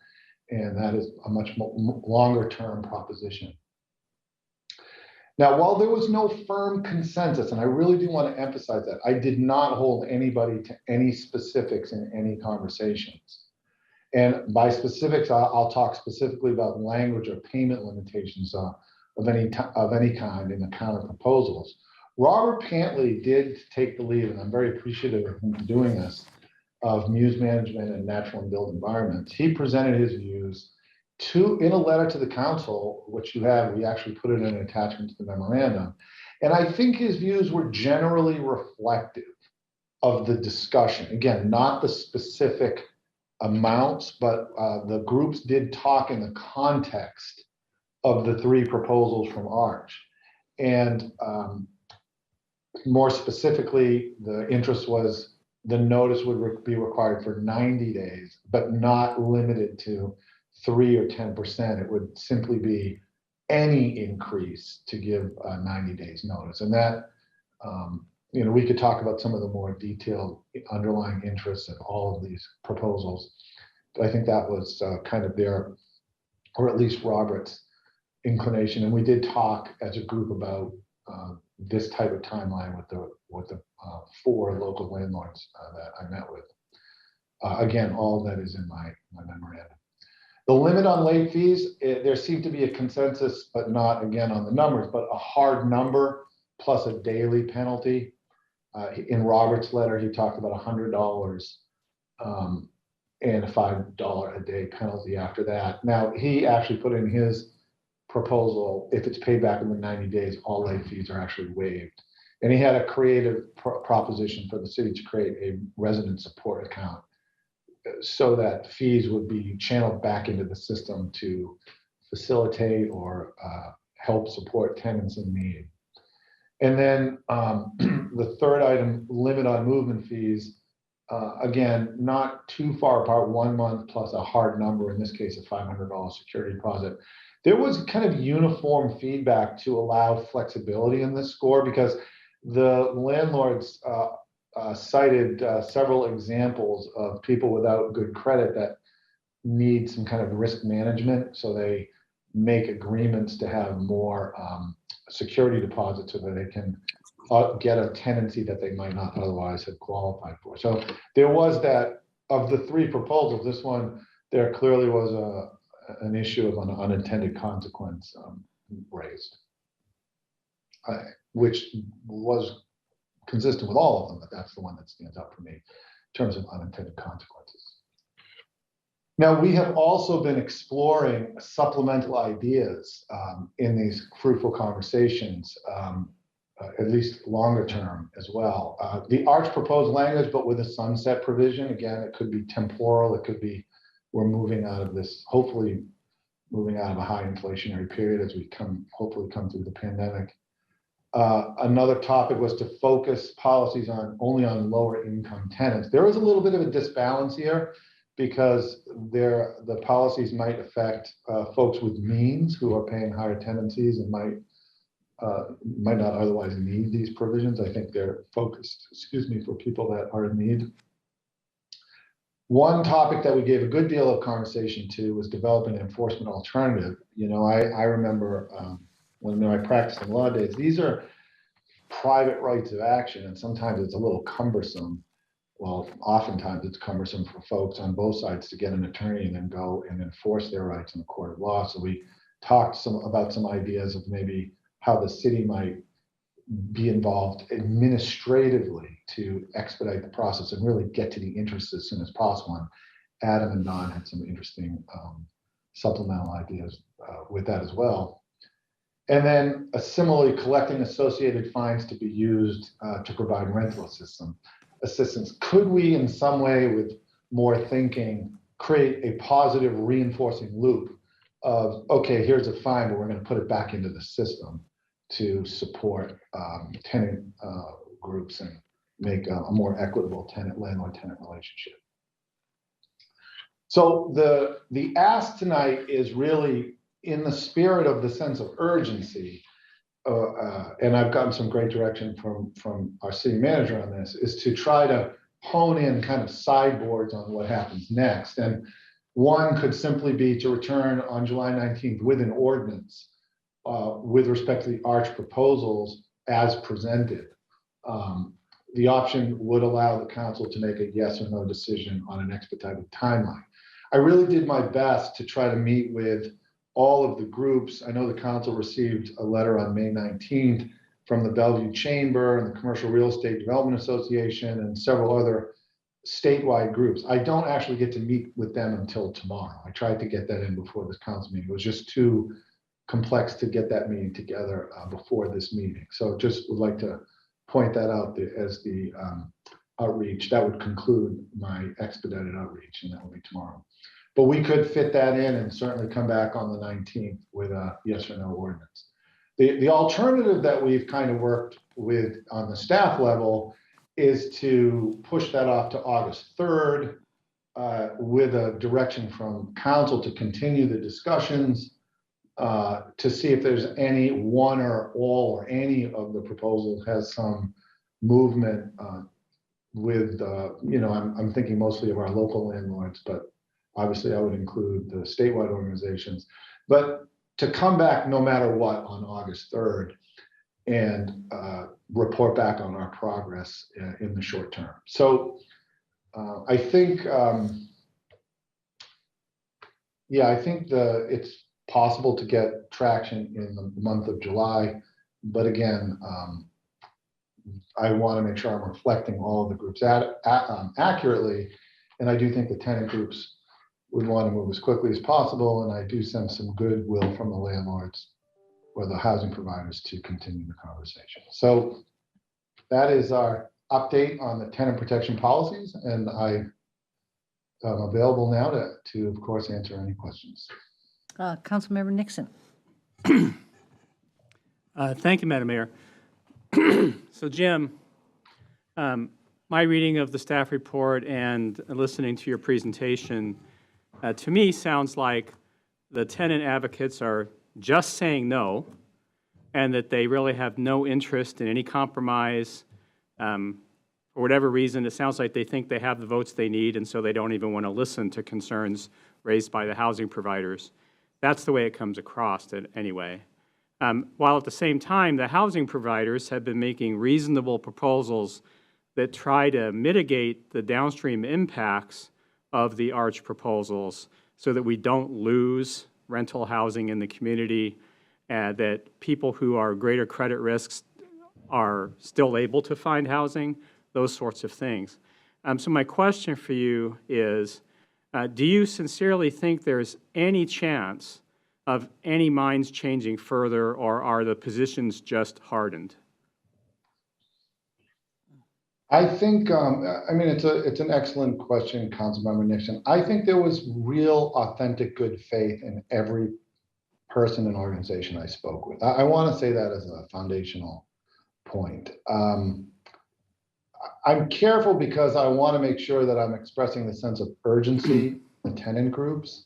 and that is a much longer term proposition. Now, while there was no firm consensus, and I really do want to emphasize that, I did not hold anybody to any specifics in any conversations. And by specifics, I'll talk specifically about language or payment limitations of any kind in the counter proposals. Robert Pantley did take the lead, and I'm very appreciative of him doing this, of Muse Management and Natural and Built Environments. He presented his views in a letter to the council, which you have. We actually put it in an attachment to the memorandum. And I think his views were generally reflective of the discussion. Again, not the specific amounts, but the groups did talk in the context of the three proposals from ARCH. And more specifically, the interest was the notice would be required for 90 days, but not limited to 3 or 10%. It would simply be any increase to give 90 days notice. And that, we could talk about some of the more detailed underlying interests of all of these proposals. But I think that was kind of their, or at least Robert's, inclination. And we did talk as a group about this type of timeline with the 4 local landlords that I met with. Again, all of that is in my memorandum. The limit on late fees, there seemed to be a consensus, but not again on the numbers, but a hard number plus a daily penalty. In Robert's letter, he talked about $100 and a $5 a day penalty after that. Now, he actually put in his proposal, if it's paid back within 90 days, all late fees are actually waived. And he had a creative proposition for the city to create a resident support account so that fees would be channeled back into the system to facilitate or help support tenants in need. And then the third item, limit on movement fees, again, not too far apart, 1 month plus a hard number, in this case, a $500 security deposit. There was kind of uniform feedback to allow flexibility in this score because the landlords cited several examples of people without good credit that need some kind of risk management. So they make agreements to have more security deposits so that they can get a tenancy that they might not otherwise have qualified for. So there was that, of the three proposals, this one, there clearly was an issue of an unintended consequence raised, which was consistent with all of them, but that's the one that stands out for me in terms of unintended consequences. Now, we have also been exploring supplemental ideas in these fruitful conversations, at least longer term as well. The ARCH proposed language, but with a sunset provision. Again, it could be temporal, it could be we're moving out of this, hopefully moving out of a high inflationary period as we hopefully come through the pandemic. Another topic was to focus policies only on lower income tenants. There was a little bit of a disbalance here because the policies might affect folks with means who are paying higher tenancies and might not otherwise need these provisions. I think they're focused, for people that are in need. One topic that we gave a good deal of conversation to was developing an enforcement alternative. You know, I remember when I practiced in law days, these are private rights of action, and sometimes it's a little cumbersome. Well, oftentimes it's cumbersome for folks on both sides to get an attorney and then go and enforce their rights in the court of law. So we talked about some ideas of maybe how the city might be involved administratively to expedite the process and really get to the interest as soon as possible. And Adam and Don had some interesting supplemental ideas with that as well. And then similarly, collecting associated fines to be used to provide rental assistance. Could we in some way, with more thinking, create a positive reinforcing loop of, okay, here's a fine, but we're going to put it back into the system to support tenant groups and make a more equitable landlord-tenant relationship. So the ask tonight is really in the spirit of the sense of urgency, and I've gotten some great direction from our city manager on this, is to try to hone in kind of sideboards on what happens next. And one could simply be to return on July 19th with an ordinance with respect to the ARCH proposals as presented. The option would allow the council to make a yes or no decision on an expedited timeline. I really did my best to try to meet with all of the groups. I know the council received a letter on May 19th from the Bellevue Chamber and the Commercial Real Estate Development Association and several other statewide groups. I don't actually get to meet with them until tomorrow. I tried to get that in before this council meeting. It was just too complex to get that meeting together before this meeting. So just would like to point that out as the outreach. That would conclude my expedited outreach, and that will be tomorrow. But we could fit that in and certainly come back on the 19th with a yes or no ordinance. The alternative that we've kind of worked with on the staff level is to push that off to August 3rd with a direction from council to continue the discussions to see if there's any one or all or any of the proposals has some movement with, I'm thinking mostly of our local landlords, but obviously I would include the statewide organizations, but to come back no matter what on August 3rd and report back on our progress in the short term. So I think, Yeah, I think it's possible to get traction in the month of July, but again, I want to make sure I'm reflecting all of the groups accurately. And I do think the tenant groups would want to move as quickly as possible. And I do sense some goodwill from the landlords or the housing providers to continue the conversation. So that is our update on the tenant protection policies. And I am available now to of course, answer any questions. Councilmember Nixon. Thank you, Madam Mayor. So Jim, my reading of the staff report and listening to your presentation, to me sounds like the tenant advocates are just saying no, and that they really have no interest in any compromise. For whatever reason, it sounds like they think they have the votes they need, and so they don't even want to listen to concerns raised by the housing providers. That's the way it comes across anyway. While at the same time, the housing providers have been making reasonable proposals that try to mitigate the downstream impacts of the ARCH proposals so that we don't lose rental housing in the community, that people who are greater credit risks are still able to find housing, those sorts of things. So my question for you is, do you sincerely think there's any chance of any minds changing further, or are the positions just hardened? I think, I mean, it's an excellent question, Councilmember Nixon. I think there was real, authentic good faith in every person and organization I spoke with. I want to say that as a foundational point. I'm careful because I want to make sure that I'm expressing the sense of urgency in tenant groups.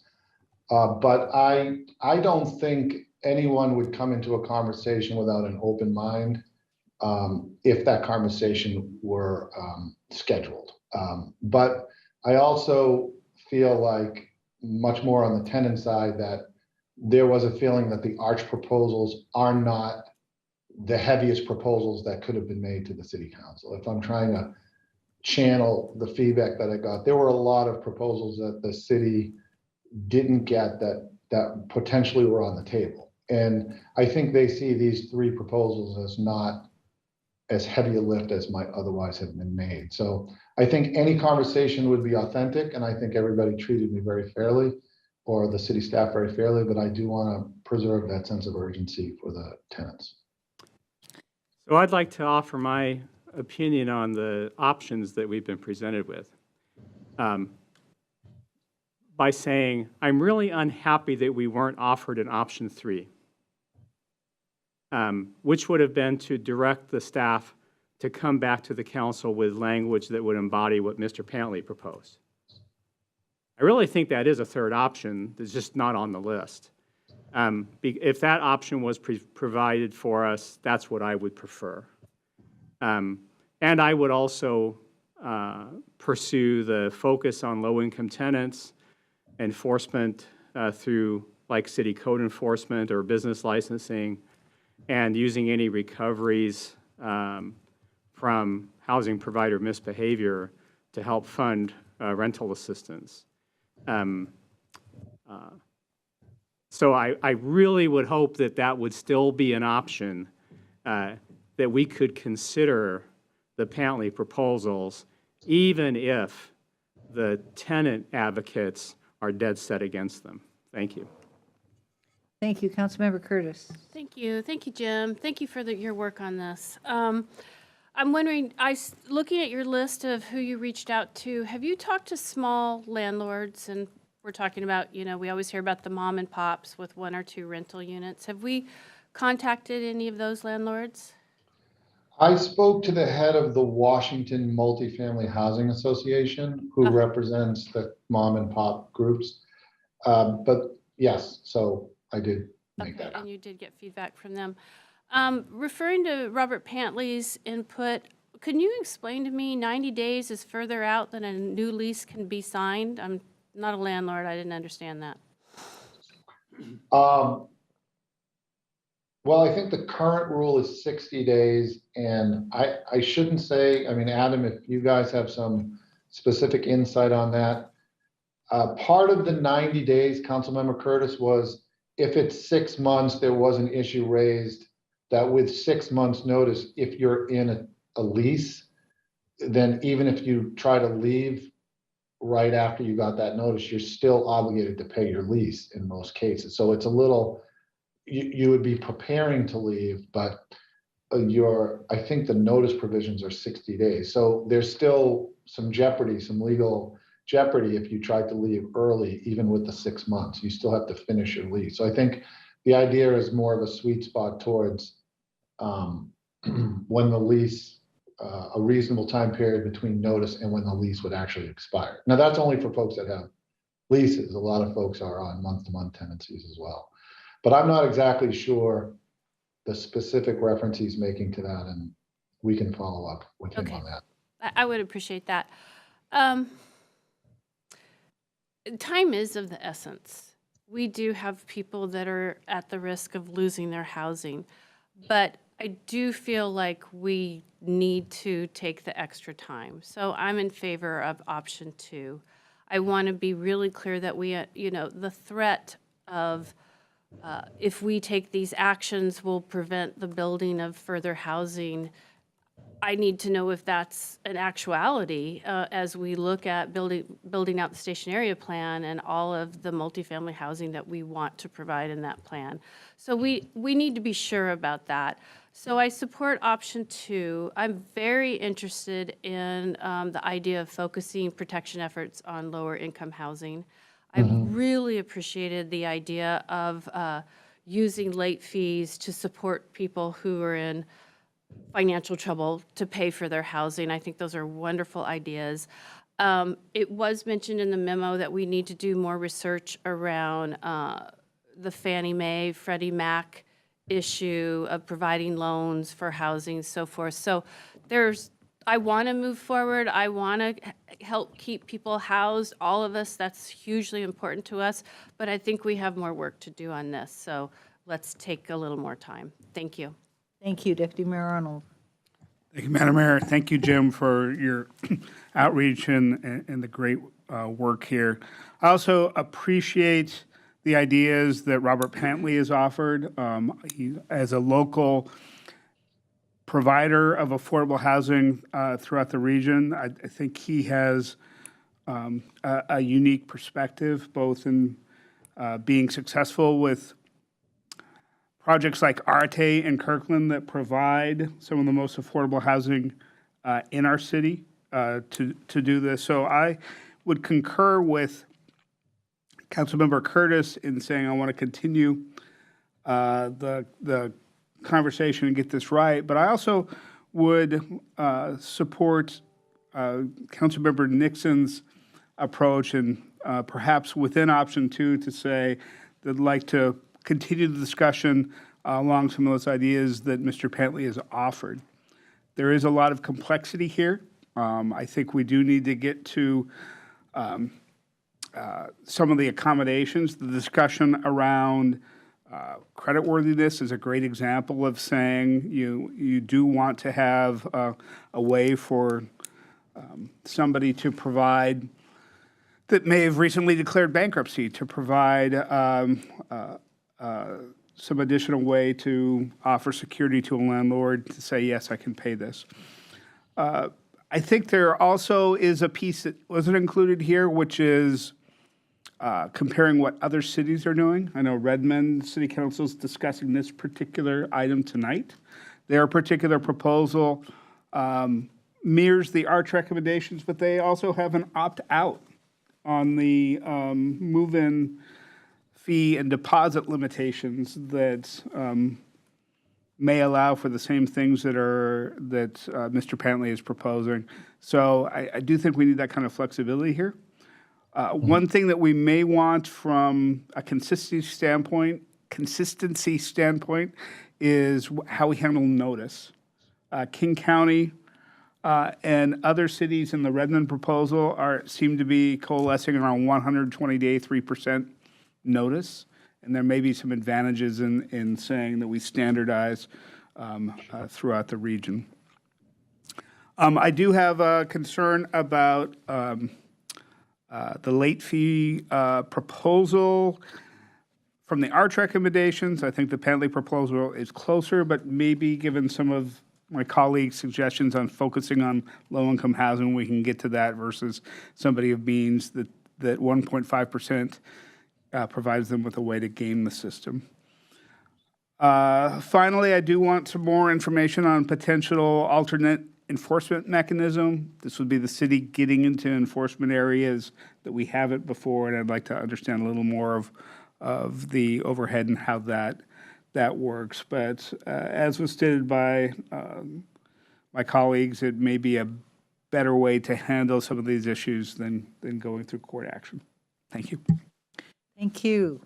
But I don't think anyone would come into a conversation without an open mind if that conversation were scheduled. But I also feel like much more on the tenant side that there was a feeling that the ARCH proposals are not the heaviest proposals that could have been made to the city council. If I'm trying to channel the feedback that I got, there were a lot of proposals that the city didn't get that potentially were on the table. And I think they see these three proposals as not as heavy a lift as might otherwise have been made. So I think any conversation would be authentic, and I think everybody treated me very fairly, or the city staff very fairly, but I do want to preserve that sense of urgency for the tenants. So I'd like to offer my opinion on the options that we've been presented with. By saying, I'm really unhappy that we weren't offered an option 3, which would have been to direct the staff to come back to the council with language that would embody what Mr. Pantley proposed. I really think that is a third option that's just not on the list. If that option was provided for us, that's what I would prefer. And I would also pursue the focus on low-income tenants, enforcement through like city code enforcement or business licensing, and using any recoveries from housing provider misbehavior to help fund rental assistance. So I really would hope that that would still be an option, that we could consider the Pantley proposals, even if the tenant advocates are dead set against them. Thank you. Thank you, Councilmember Curtis. Thank you, Jim. Thank you for your work on this. I'm wondering, looking at your list of who you reached out to, have you talked to small landlords? And we're talking about, we always hear about the mom and pops with 1 or 2 rental units. Have we contacted any of those landlords? I spoke to the head of the Washington Multifamily Housing Association, who represents the mom and pop groups. But yes, so I did make that. And you did get feedback from them. Referring to Robert Pantley's input, can you explain to me 90 days is further out than a new lease can be signed? I'm not a landlord. I didn't understand that. Well, I think the current rule is 60 days, and I shouldn't say, I mean, Adam, if you guys have some specific insight on that, Part of the 90 days, Councilmember Curtis, was if it's 6 months, there was an issue raised that with 6 months' notice, if you're in a lease, then even if you try to leave right after you got that notice, you're still obligated to pay your lease in most cases. So it's a little, you would be preparing to leave, but I think the notice provisions are 60 days. So there's still some jeopardy, some legal jeopardy if you tried to leave early, even with the 6 months. You still have to finish your lease. So I think the idea is more of a sweet spot towards when the lease, a reasonable time period between notice and when the lease would actually expire. Now, that's only for folks that have leases. A lot of folks are on month-to-month tenancies as well. But I'm not exactly sure the specific reference he's making to that, and we can follow up with him on that. I would appreciate that. Time is of the essence. We do have people that are at the risk of losing their housing, but I do feel like we need to take the extra time. So I'm in favor of option 2. I want to be really clear that we, the threat of if we take these actions will prevent the building of further housing. I need to know if that's an actuality as we look at building out the station area plan and all of the multifamily housing that we want to provide in that plan. So we need to be sure about that. So I support option 2. I'm very interested in the idea of focusing protection efforts on lower income housing. I really appreciated the idea of using late fees to support people who are in financial trouble to pay for their housing. I think those are wonderful ideas. It was mentioned in the memo that we need to do more research around the Fannie Mae, Freddie Mac issue of providing loans for housing, so forth. So I want to move forward. I want to help keep people housed, all of us. That's hugely important to us. But I think we have more work to do on this. So let's take a little more time. Thank you. Thank you, Deputy Mayor Arnold. Thank you, Madam Mayor. Thank you, Jim, for your outreach and the great work here. I also appreciate the ideas that Robert Pantley has offered. He, as a local provider of affordable housing throughout the region, I think he has a unique perspective, both in being successful with projects like Arte and Kirkland that provide some of the most affordable housing in our city to do this. So I would concur with Councilmember Curtis in saying I want to continue the conversation and get this right. But I also would support Councilmember Nixon's approach and perhaps within option 2 to say they'd like to continue the discussion along some of those ideas that Mr. Pantley has offered. There is a lot of complexity here. I think we do need to get to some of the accommodations. The discussion around creditworthiness is a great example of saying you do want to have a way for somebody to provide that may have recently declared bankruptcy to provide some additional way to offer security to a landlord to say, yes, I can pay this. I think there also is a piece that wasn't included here, which is comparing what other cities are doing. I know Redmond City Council is discussing this particular item tonight. Their particular proposal mirrors the ARCH recommendations, but they also have an opt-out on the move-in fee and deposit limitations that may allow for the same things that Mr. Pantley is proposing. So I do think we need that kind of flexibility here. One thing that we may want from a consistency standpoint is how we handle notice. King County and other cities in the Redmond proposal seem to be coalescing around 120-day, 3% notice, and there may be some advantages in saying that we standardize throughout the region. I do have a concern about The late fee proposal from the arch recommendations, I think the Pentley proposal is closer, but maybe given some of my colleagues' suggestions on focusing on low-income housing, we can get to that versus somebody of means that 1.5% provides them with a way to game the system. Finally, I do want some more information on potential alternate enforcement mechanism. This would be the city getting into enforcement areas that we haven't before, and I'd like to understand a little more of the overhead and how that works. But as was stated by my colleagues, it may be a better way to handle some of these issues than going through court action. Thank you. Thank you.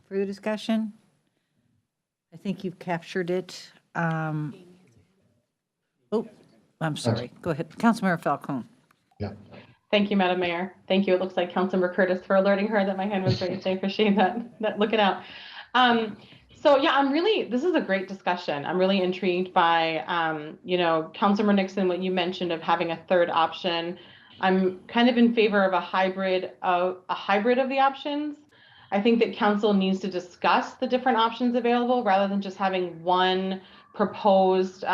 Further discussion? I think you've captured it. Oh, I'm sorry. Go ahead. Councilmember Falcone. Yeah. Thank you, Madam Mayor. Thank you. It looks like Councilmember Curtis for alerting her that my hand was raised. I appreciate that looking out. So yeah, this is a great discussion. I'm really intrigued by, Councilmember Nixon, what you mentioned of having a third option. I'm kind of in favor of a hybrid of the options. I think that council needs to discuss the different options available rather than just having one proposed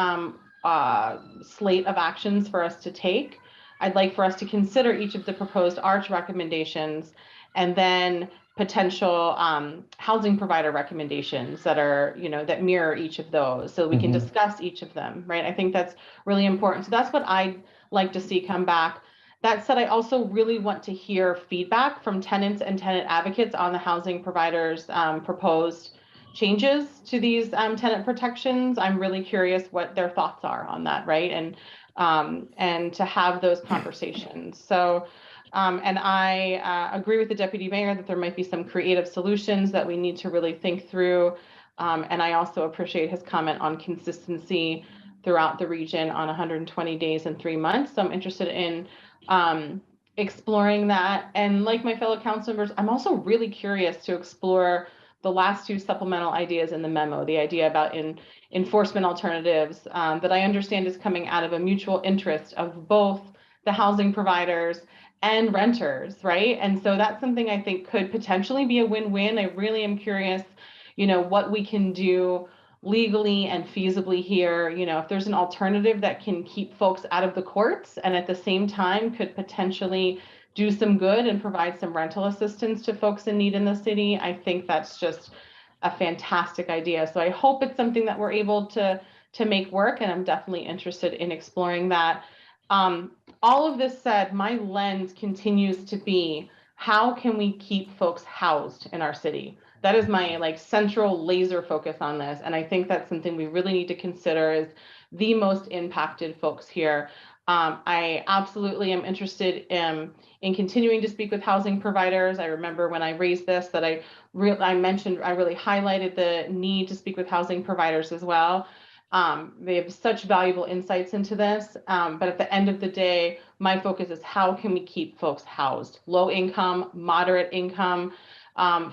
slate of actions for us to take. I'd like for us to consider each of the proposed arch recommendations and then potential housing provider recommendations that are, that mirror each of those so we can discuss each of them, right? I think that's really important. So that's what I'd like to see come back. That said, I also really want to hear feedback from tenants and tenant advocates on the housing providers' proposed changes to these tenant protections. I'm really curious what their thoughts are on that, right? And to have those conversations. So, and I agree with the deputy mayor that there might be some creative solutions that we need to really think through. And I also appreciate his comment on consistency throughout the region on 120 days and 3 months. So I'm interested in exploring that. And like my fellow council members, I'm also really curious to explore the last two supplemental ideas in the memo, the idea about enforcement alternatives that I understand is coming out of a mutual interest of both the housing providers and renters, right? And so that's something I think could potentially be a win-win. I really am curious, what we can do legally and feasibly here, if there's an alternative that can keep folks out of the courts and at the same time could potentially do some good and provide some rental assistance to folks in need in the city, I think that's just a fantastic idea. So I hope it's something that we're able to make work, and I'm definitely interested in exploring that. All of this said, my lens continues to be, how can we keep folks housed in our city? That is my central laser focus on this. And I think that's something we really need to consider as the most impacted folks here. I absolutely am interested in continuing to speak with housing providers. I remember when I raised this that I really highlighted the need to speak with housing providers as well. They have such valuable insights into this. But at the end of the day, my focus is how can we keep folks housed? Low income, moderate income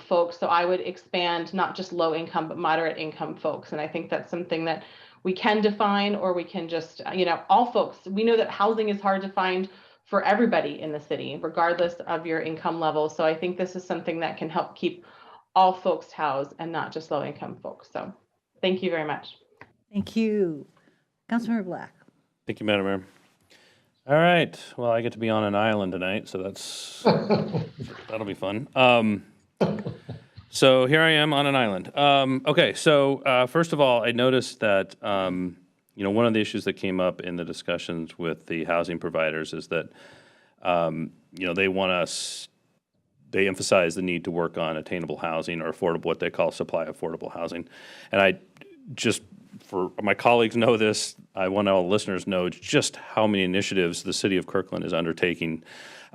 folks. So I would expand not just low income, but moderate income folks. And I think that's something that we can define, or we can just, all folks. We know that housing is hard to find for everybody in the city, regardless of your income level. So I think this is something that can help keep all folks housed and not just low income folks. So thank you very much. Thank you. Councilmember Black. Thank you, Madam Mayor. All right. Well, I get to be on an island tonight, so that'll be fun. So here I am on an island. Okay, so first of all, I noticed that one of the issues that came up in the discussions with the housing providers is that they emphasize the need to work on attainable housing or affordable, what they call supply affordable housing. And I just, for my colleagues know this, I want all listeners know just how many initiatives the city of Kirkland is undertaking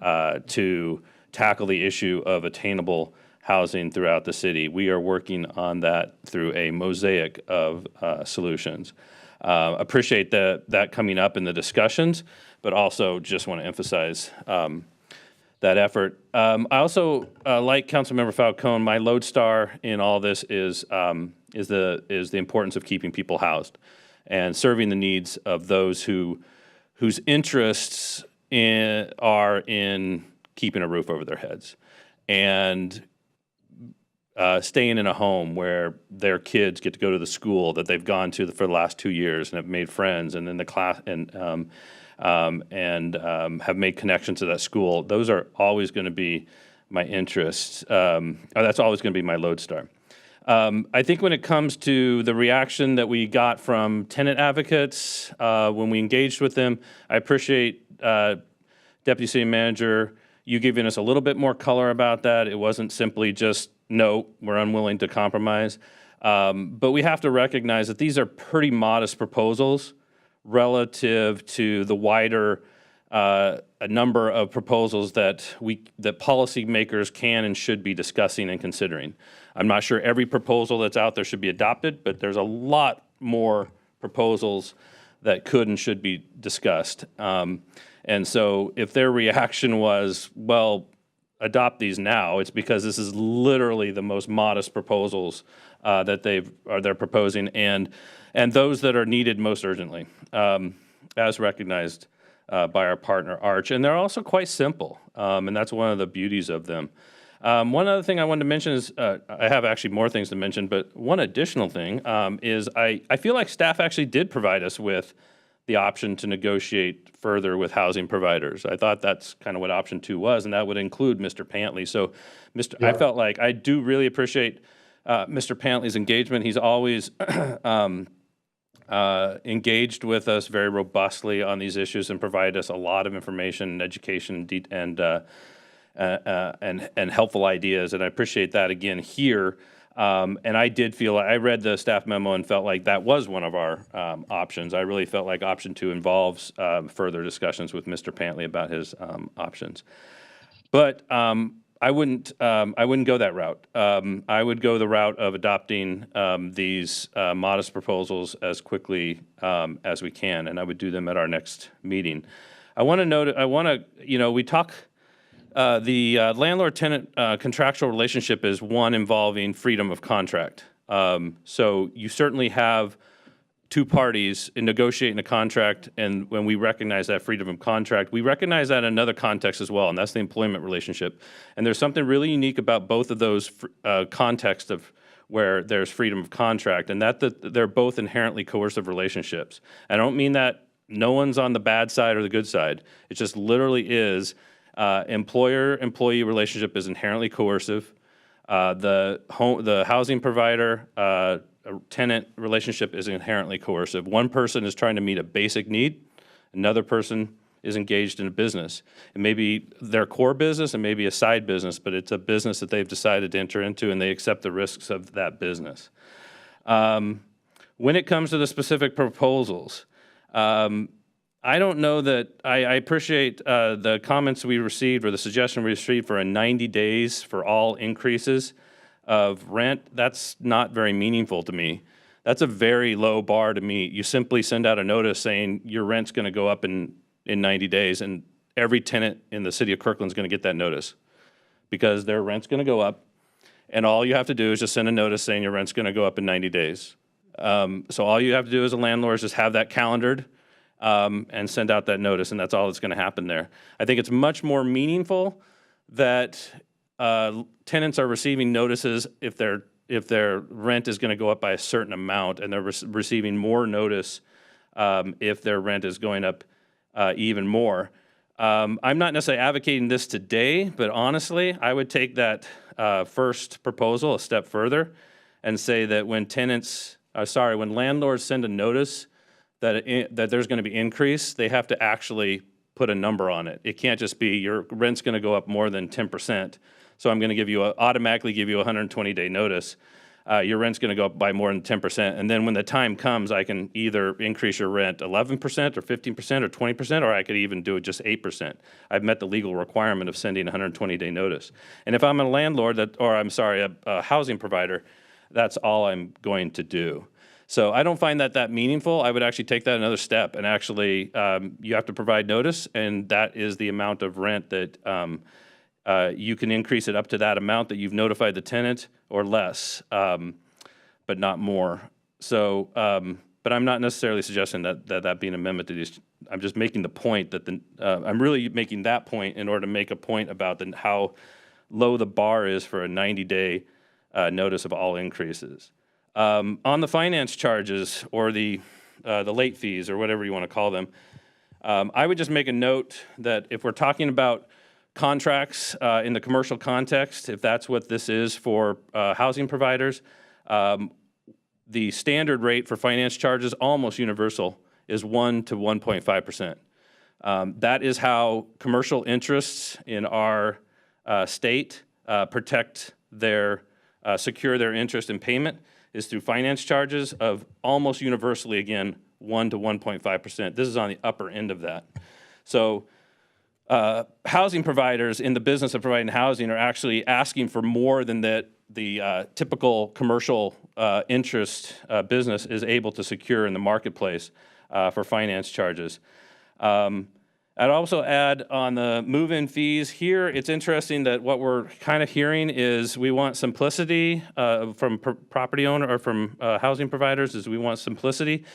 to tackle the issue of attainable housing throughout the city. We are working on that through a mosaic of solutions. Appreciate that coming up in the discussions, but also just want to emphasize that effort. I also, like Councilmember Falcone, my lodestar in all this is the importance of keeping people housed and serving the needs of those whose interests are in keeping a roof over their heads and staying in a home where their kids get to go to the school that they've gone to for the last 2 years and have made friends and in the class and have made connections to that school. Those are always going to be my interests. That's always going to be my lodestar. I think when it comes to the reaction that we got from tenant advocates when we engaged with them, I appreciate Deputy City Manager, you giving us a little bit more color about that. It wasn't simply just, no, we're unwilling to compromise. But we have to recognize that these are pretty modest proposals relative to the wider a number of proposals that policymakers can and should be discussing and considering. I'm not sure every proposal that's out there should be adopted, but there's a lot more proposals that could and should be discussed. And so if their reaction was, well, adopt these now, it's because this is literally the most modest proposals that they're proposing and those that are needed most urgently, as recognized by our partner Arch. And they're also quite simple, and that's one of the beauties of them. One other thing I wanted to mention is, I have actually more things to mention, but one additional thing is I feel like staff actually did provide us with the option to negotiate further with housing providers. I thought that's kind of what option 2 was, and that would include Mr. Pantley. So I felt like I do really appreciate Mr. Pantley's engagement. He's always engaged with us very robustly on these issues and provided us a lot of information and education and helpful ideas. And I appreciate that again here. And I did feel, I read the staff memo and felt like that was one of our options. I really felt like option 2 involves further discussions with Mr. Pantley about his options. But I wouldn't go that route. I would go the route of adopting these modest proposals as quickly as we can, and I would do them at our next meeting. We talk, the landlord-tenant contractual relationship is one involving freedom of contract. So you certainly have two parties in negotiating a contract, and when we recognize that freedom of contract, we recognize that in another context as well, and that's the employment relationship. And there's something really unique about both of those contexts of where there's freedom of contract, and that they're both inherently coercive relationships. I don't mean that no one's on the bad side or the good side. It just literally is employer-employee relationship is inherently coercive. The housing provider tenant relationship is inherently coercive. One person is trying to meet a basic need. Another person is engaged in a business. It may be their core business and maybe a side business, but it's a business that they've decided to enter into and they accept the risks of that business. When it comes to the specific proposals, I don't know that I appreciate the comments we received or the suggestion we received for a 90 days for all increases of rent. That's not very meaningful to me. That's a very low bar to meet. You simply send out a notice saying your rent's going to go up in 90 days, and every tenant in the city of Kirkland is going to get that notice because their rent's going to go up, and all you have to do is just send a notice saying your rent's going to go up in 90 days. So all you have to do as a landlord is just have that calendared and send out that notice, and that's all that's going to happen there. I think it's much more meaningful that tenants are receiving notices if their rent is going to go up by a certain amount, and they're receiving more notice if their rent is going up even more. I'm not necessarily advocating this today, but honestly, I would take that first proposal a step further and say that when landlords send a notice that there's going to be increase, they have to actually put a number on it. It can't just be your rent's going to go up more than 10%. So I'm going to automatically give you a 120-day notice. Your rent's going to go up by more than 10%. And then when the time comes, I can either increase your rent 11% or 15% or 20%, or I could even do it just 8%. I've met the legal requirement of sending a 120-day notice. And if I'm a landlord, a housing provider, that's all I'm going to do. So I don't find that meaningful. I would actually take that another step, and actually you have to provide notice, and that is the amount of rent that you can increase it up to that amount that you've notified the tenant or less, but not more. So But I'm not necessarily suggesting that be an amendment to these. I'm just making the point that I'm really making that point in order to make a point about how low the bar is for a 90-day notice of all increases. On the finance charges or the late fees or whatever you want to call them, I would just make a note that if we're talking about contracts in the commercial context, if that's what this is for housing providers, the standard rate for finance charges, almost universal, is 1 to 1.5%. That is how commercial interests in our state protect secure their interest in payment, is through finance charges of almost universally, again, 1 to 1.5%. This is on the upper end of that. So housing providers in the business of providing housing are actually asking for more than the typical commercial interest business is able to secure in the marketplace for finance charges. I'd also add on the move-in fees here, it's interesting that what we're kind of hearing is we want simplicity from property owner or from housing providers, is we want simplicity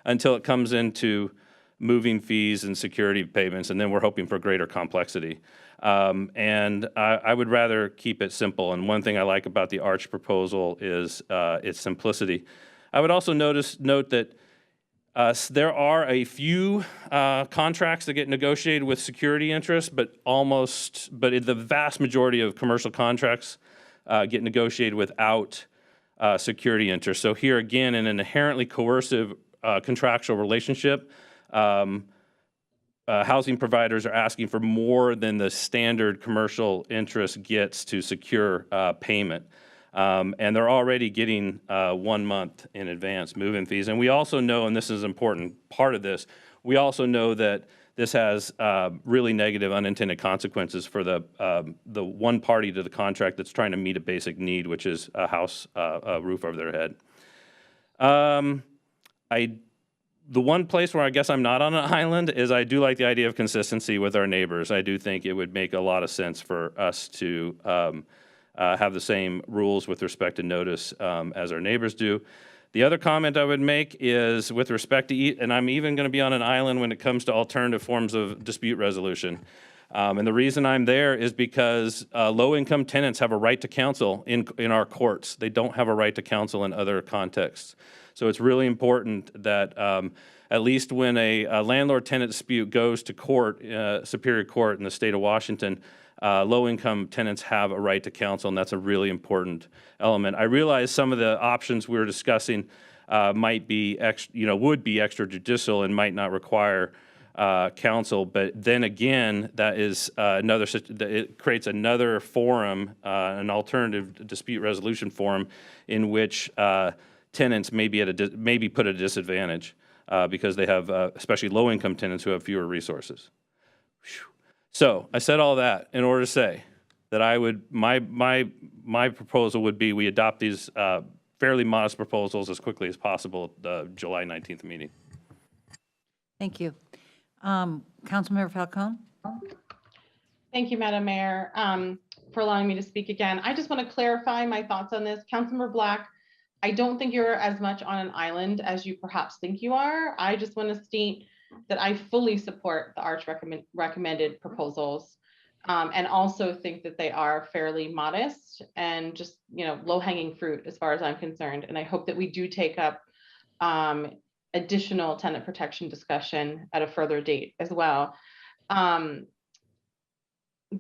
until it comes into moving fees and security payments, and then we're hoping for greater complexity. And I would rather keep it simple. And one thing I like about the ARCH proposal is its simplicity. I would also note that there are a few contracts that get negotiated with security interests, but the vast majority of commercial contracts get negotiated without security interest. So here again, in an inherently coercive contractual relationship, housing providers are asking for more than the standard commercial interest gets to secure payment. And they're already getting 1 month in advance move-in fees. And we also know, and this is an important part of this, we also know that this has really negative unintended consequences for the one party to the contract that's trying to meet a basic need, which is a roof over their head. The one place where I guess I'm not on an island is I do like the idea of consistency with our neighbors. I do think it would make a lot of sense for us to have the same rules with respect to notice as our neighbors do. The other comment I would make is with respect to, and I'm even going to be on an island when it comes to alternative forms of dispute resolution. And the reason I'm there is because low-income tenants have a right to counsel in our courts. They don't have a right to counsel in other contexts. So it's really important that at least when a landlord-tenant dispute goes to court, Superior Court in the state of Washington, low-income tenants have a right to counsel, and that's a really important element. I realize some of the options we were discussing would be extrajudicial and might not require counsel, but then again, that is it creates another forum, an alternative dispute resolution forum, in which tenants may be put at a disadvantage because they have, especially low-income tenants who have fewer resources. So I said all that in order to say that my proposal would be we adopt these fairly modest proposals as quickly as possible at the July 19th meeting. Thank you. Councilmember Falcone? Thank you, Madam Mayor, for allowing me to speak again. I just want to clarify my thoughts on this. Councilmember Black, I don't think you're as much on an island as you perhaps think you are. I just want to state that I fully support the ARCH recommended proposals and also think that they are fairly modest and just, low-hanging fruit as far as I'm concerned. And I hope that we do take up additional tenant protection discussion at a further date as well.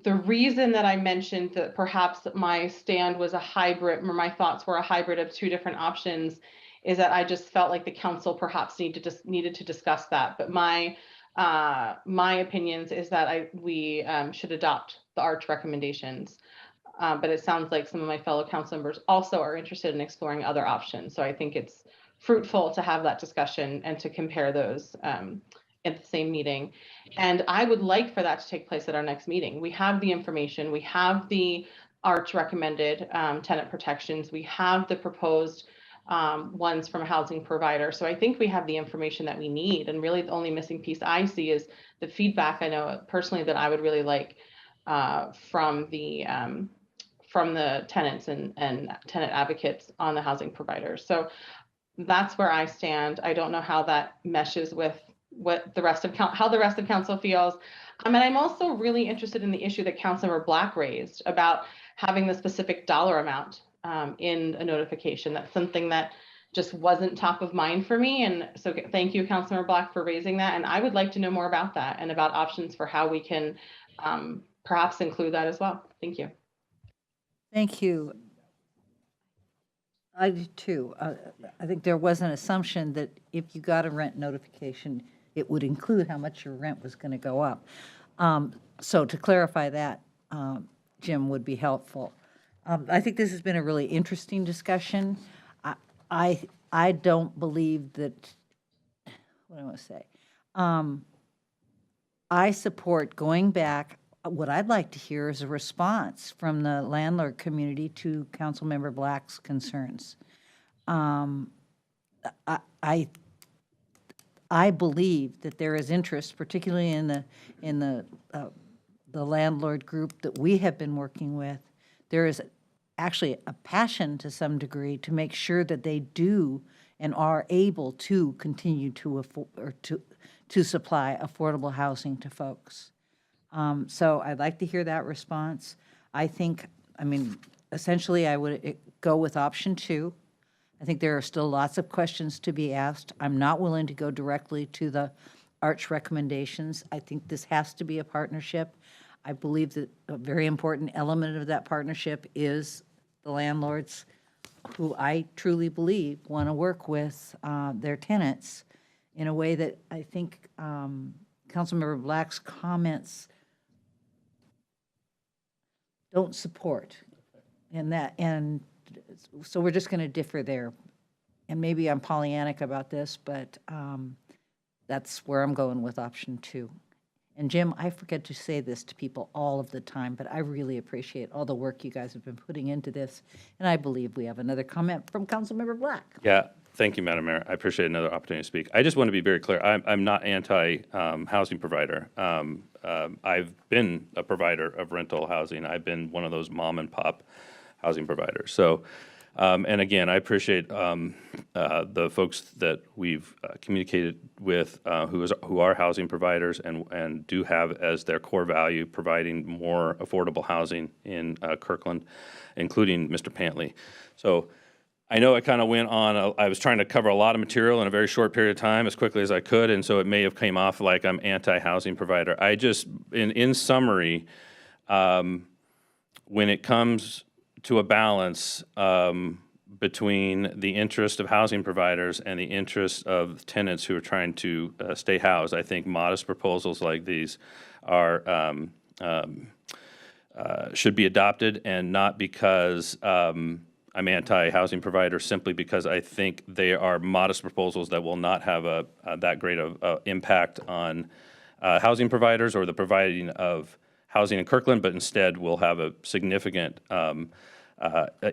The reason that I mentioned that perhaps my stand was a hybrid, or my thoughts were a hybrid of two different options, is that I just felt like the council perhaps needed to discuss that. But my opinions is that we should adopt the ARCH recommendations. But it sounds like some of my fellow council members also are interested in exploring other options. So I think it's fruitful to have that discussion and to compare those at the same meeting. And I would like for that to take place at our next meeting. We have the information, we have the ARCH recommended tenant protections, we have the proposed ones from a housing provider. So I think we have the information that we need. And really the only missing piece I see is the feedback I know personally that I would really like from the tenants and tenant advocates on the housing providers. So That's where I stand. I don't know how that meshes with what the rest of how the rest of council feels. And I'm also really interested in the issue that Councilmember Black raised about having the specific dollar amount in a notification. That's something that just wasn't top of mind for me. And so thank you, Councilmember Black, for raising that. And I would like to know more about that and about options for how we can perhaps include that as well. Thank you. Thank you. I do too. I think there was an assumption that if you got a rent notification, it would include how much your rent was going to go up. So to clarify that, Jim, would be helpful. I think this has been a really interesting discussion. I don't believe that, what do I want to say? I support going back. What I'd like to hear is a response from the landlord community to Councilmember Black's concerns. I believe that there is interest, particularly in the landlord group that we have been working with. There is actually a passion to some degree to make sure that they do and are able to continue to afford or to supply affordable housing to folks. So I'd like to hear that response. I mean, essentially I would go with option 2. I think there are still lots of questions to be asked. I'm not willing to go directly to the ARCH recommendations. I think this has to be a partnership. I believe that a very important element of that partnership is the landlords, who I truly believe want to work with their tenants in a way that I think Councilmember Black's comments don't support. And so we're just going to differ there. And maybe I'm Pollyannic about this, but that's where I'm going with option 2. And Jim, I forget to say this to people all of the time, but I really appreciate all the work you guys have been putting into this. And I believe we have another comment from Councilmember Black. Yeah, thank you, Madam Mayor. I appreciate another opportunity to speak. I just want to be very clear. I'm not anti-housing provider. I've been a provider of rental housing. I've been one of those mom and pop housing providers. So, and again, I appreciate the folks that we've communicated with who are housing providers and do have as their core value providing more affordable housing in Kirkland, including Mr. Pantley. So I know I kind of went on, I was trying to cover a lot of material in a very short period of time as quickly as I could, and so it may have came off like I'm anti-housing provider. I just, in summary, when it comes to a balance between the interest of housing providers and the interest of tenants who are trying to stay housed, I think modest proposals like these are should be adopted, and not because I'm anti-housing provider, simply because I think they are modest proposals that will not have that great of impact on housing providers or the providing of housing in Kirkland, but instead will have a significant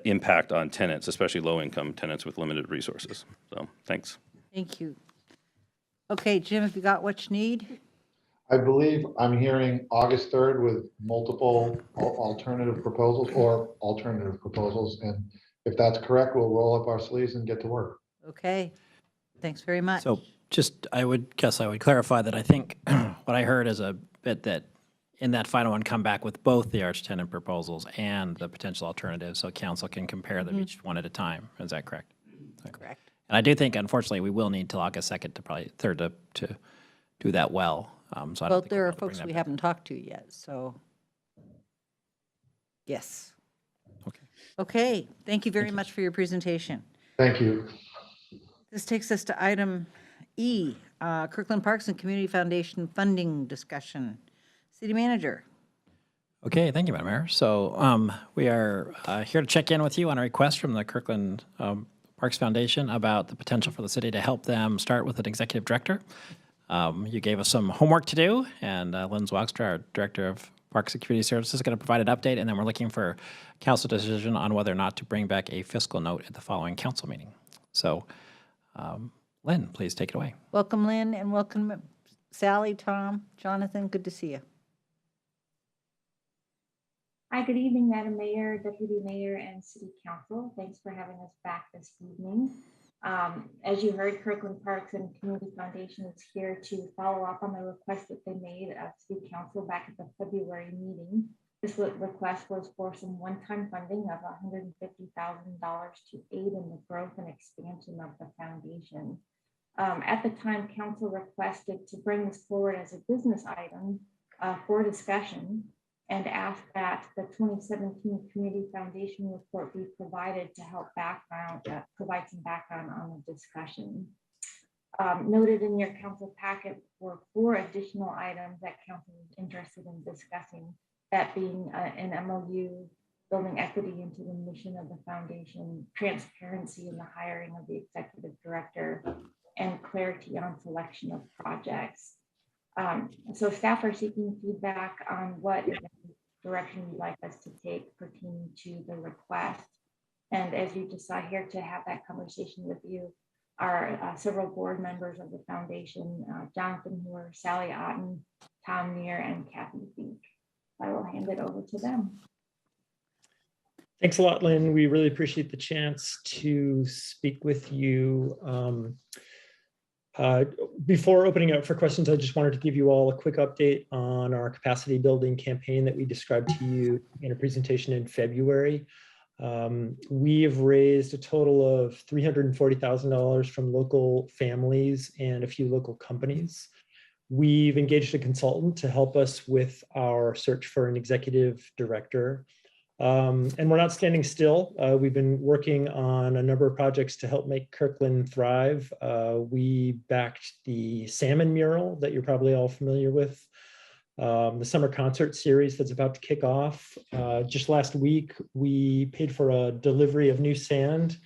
impact on tenants, especially low-income tenants with limited resources. So, thanks. Thank you. Okay, Jim, have you got what you need? I believe I'm hearing August 3rd with multiple alternative proposals. And if that's correct, we'll roll up our sleeves and get to work. Okay, thanks very much. So just, I would clarify that I think what I heard is a bit that in that final one, come back with both the ARCH tenant proposals and the potential alternatives so council can compare them each one at a time. Is that correct? Correct. And I do think, unfortunately, we will need till August 2nd to probably 3rd to do that well. So I don't Well, think there we'll are be able to bring folks that we back. haven't talked to yet, so. Yes. Okay. Okay, thank you very much for your presentation. Thank you. This takes us to item E, Kirkland Parks and Community Foundation funding discussion. City Manager. Okay, thank you, Madam Mayor. So we are here to check in with you on a request from the Kirkland Parks Foundation about the potential for the city to help them start with an executive director. You gave us some homework to do, and Lynn Zwagstra, our Director of Parks and Community Services, is going to provide an update, and then we're looking for council decision on whether or not to bring back a fiscal note at the following council meeting. So, Lynn, please take it away. Welcome, Lynn, and welcome Sally, Tom, Jonathan. Good to see you. Hi, good evening, Madam Mayor, Deputy Mayor, and City Council. Thanks for having us back this evening. As you heard, Kirkland Parks and Community Foundation is here to follow up on the request that they made of City Council back at the February meeting. This request was for some one-time funding of $150,000 to aid in the growth and expansion of the foundation. At the time, council requested to bring this forward as a business item for discussion and asked that the 2017 Community Foundation report be provided to help provide some background on the discussion. Noted in your council packet were 4 additional items that council is interested in discussing, that being an MOU, building equity into the mission of the foundation, transparency in the hiring of the executive director, and clarity on selection of projects. So staff are seeking feedback on what direction you'd like us to take pertaining to the request. And as you just saw here, to have that conversation with you are several board members of the foundation, Jonathan Moore, Sally Otten, Tom Neer, and Kathy Beek. I will hand it over to them. Thanks a lot, Lynn. We really appreciate the chance to speak with you. Before opening up for questions, I just wanted to give you all a quick update on our capacity building campaign that we described to you in a presentation in February. We have raised a total of $340,000 from local families and a few local companies. We've engaged a consultant to help us with our search for an executive director. And we're not standing still. We've been working on a number of projects to help make Kirkland thrive. We backed the salmon mural that you're probably all familiar with, the summer concert series that's about to kick off. Just last week, we paid for a delivery of new sand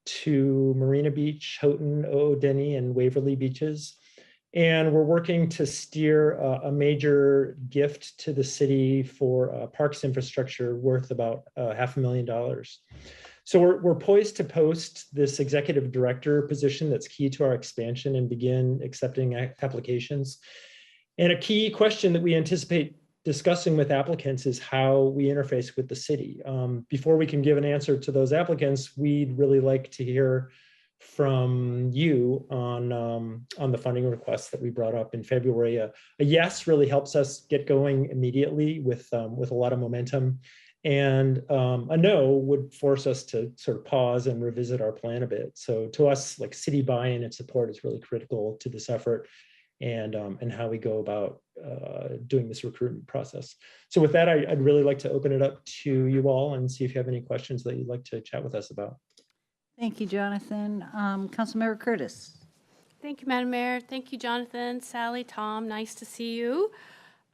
to Marina Beach, Houghton, O'Denny, and Waverly beaches. And we're working to steer a major gift to the city for parks infrastructure worth about $500,000. So we're poised to post this executive director position that's key to our expansion and begin accepting applications. And a key question that we anticipate discussing with applicants is how we interface with the city. Before we can give an answer to those applicants, we'd really like to hear from you on the funding requests that we brought up in February. A yes really helps us get going immediately with a lot of momentum, and a no would force us to sort of pause and revisit our plan a bit. So to us, like, city buy-in and support is really critical to this effort and how we go about doing this recruitment process. So with that, I'd really like to open it up to you all and see if you have any questions that you'd like to chat with us about. Thank you, Jonathan. Councilmember Curtis. Thank you, Madam Mayor. Thank you, Jonathan, Sally, Tom. Nice to see you.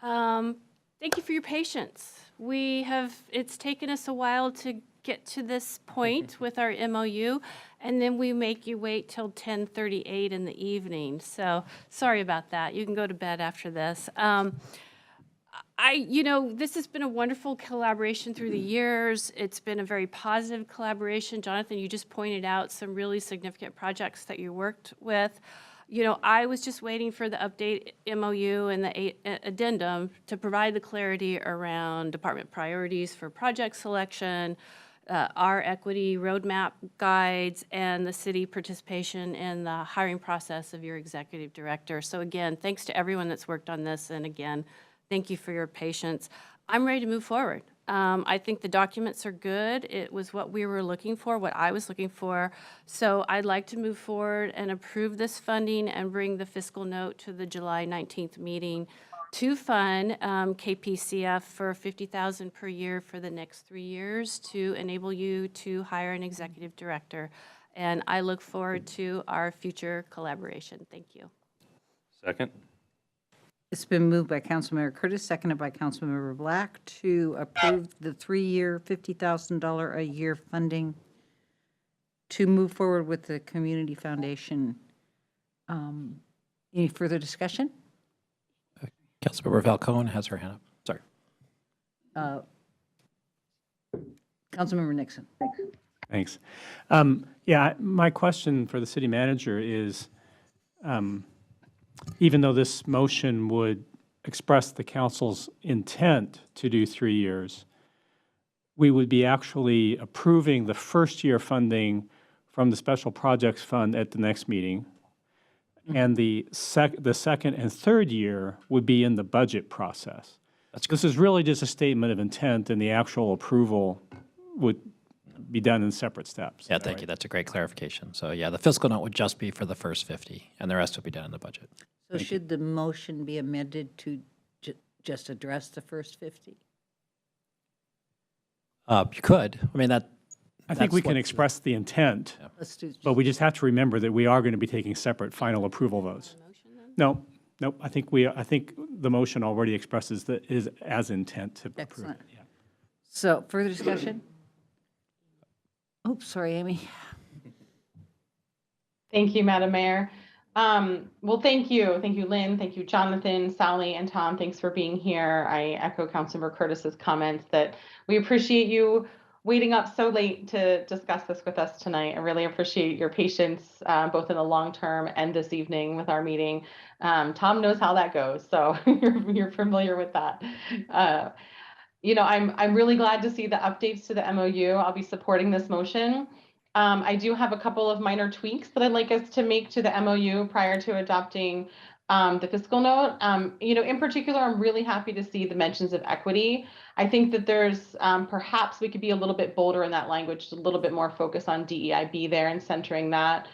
Thank you for your patience. It's taken us a while to get to this point with our MOU, and then we make you wait till 10:38 in the evening. So sorry about that. You can go to bed after this. This has been a wonderful collaboration through the years. It's been a very positive collaboration. Jonathan, you just pointed out some really significant projects that you worked with. I was just waiting for the update MOU and the addendum to provide the clarity around department priorities for project selection, our equity roadmap guides, and the city participation in the hiring process of your executive director. So again, thanks to everyone that's worked on this. And again, thank you for your patience. I'm ready to move forward. I think the documents are good. It was what we were looking for, what I was looking for. So I'd like to move forward and approve this funding and bring the fiscal note to the July 19th meeting to fund KPCF for $50,000 per year for the next 3 years to enable you to hire an executive director. And I look forward to our future collaboration. Thank you. Second. It's been moved by Councilmember Curtis, seconded by Councilmember Black, to approve the 3-year, $50,000 a year funding to move forward with the Community Foundation. Any further discussion? Councilmember Falcone has her hand up. Sorry. Councilmember Nixon. Thanks. Yeah, my question for the city manager is, even though this motion would express the council's intent to do 3 years, we would be actually approving the first year funding from the Special Projects Fund at the next meeting. And the second and third year would be in the budget process. This is really just a statement of intent, and the actual approval would be done in separate steps. Yeah, thank you. That's a great clarification. So yeah, the fiscal note would just be for the first 50, and the rest would be done in the budget. So should the motion be amended to just address the first 50? You could. I mean, I think we can what- express the intent, Let's do. but we just have to remember that we are going to be taking separate final approval votes. No, I think the motion already expresses that is as intent to approve Excellent. it. Yeah. So further discussion? Oops, sorry, Amy. Thank you, Madam Mayor. Well, thank you, Lynn. Thank you, Jonathan, Sally, and Tom. Thanks for being here. I echo Councilmember Curtis's comments that we appreciate you waiting up so late to discuss this with us tonight. I really appreciate your patience, both in the long term and this evening with our meeting. Tom knows how that goes, so you're familiar with that. I'm really glad to see the updates to the MOU. I'll be supporting this motion. I do have a couple of minor tweaks that I'd like us to make to the MOU prior to adopting the fiscal note. In particular, I'm really happy to see the mentions of equity. I think that there's perhaps we could be a little bit bolder in that language, a little bit more focus on DEIB there and centering that.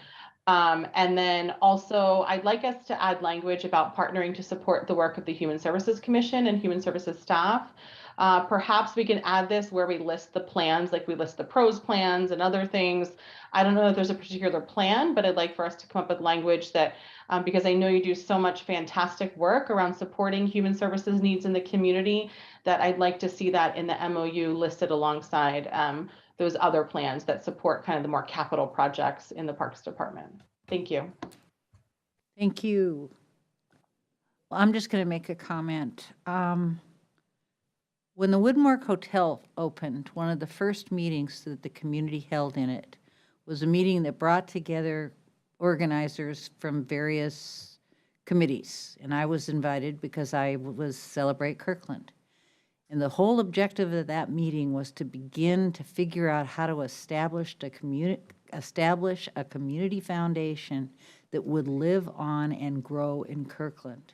And then also, I'd like us to add language about partnering to support the work of the Human Services Commission and Human Services staff. Perhaps we can add this where we list the plans, like we list the pros plans and other things. I don't know if there's a particular plan, but I'd like for us to come up with language that, because I know you do so much fantastic work around supporting human services needs in the community, that I'd like to see that in the MOU listed alongside those other plans that support kind of the more capital projects in the Parks Department. Thank you. Thank you. Well, I'm just going to make a comment. When the Woodmark Hotel opened, one of the first meetings that the community held in it was a meeting that brought together organizers from various committees. And I was invited because I was Celebrate Kirkland. And the whole objective of that meeting was to begin to figure out how to establish a community foundation that would live on and grow in Kirkland.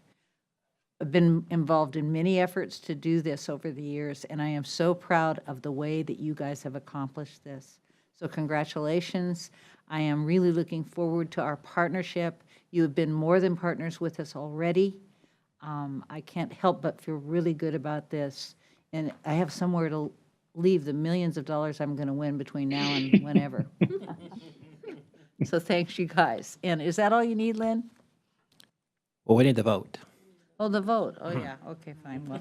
I've been involved in many efforts to do this over the years, and I am so proud of the way that you guys have accomplished this. So congratulations. I am really looking forward to our partnership. You have been more than partners with us already. I can't help but feel really good about this, and I have somewhere to leave the millions of dollars I'm going to win between now and whenever. So thanks, you guys. And is that all you need, Lynn? Well, we need the vote. Oh, the vote. Oh, yeah. Okay, fine. Well,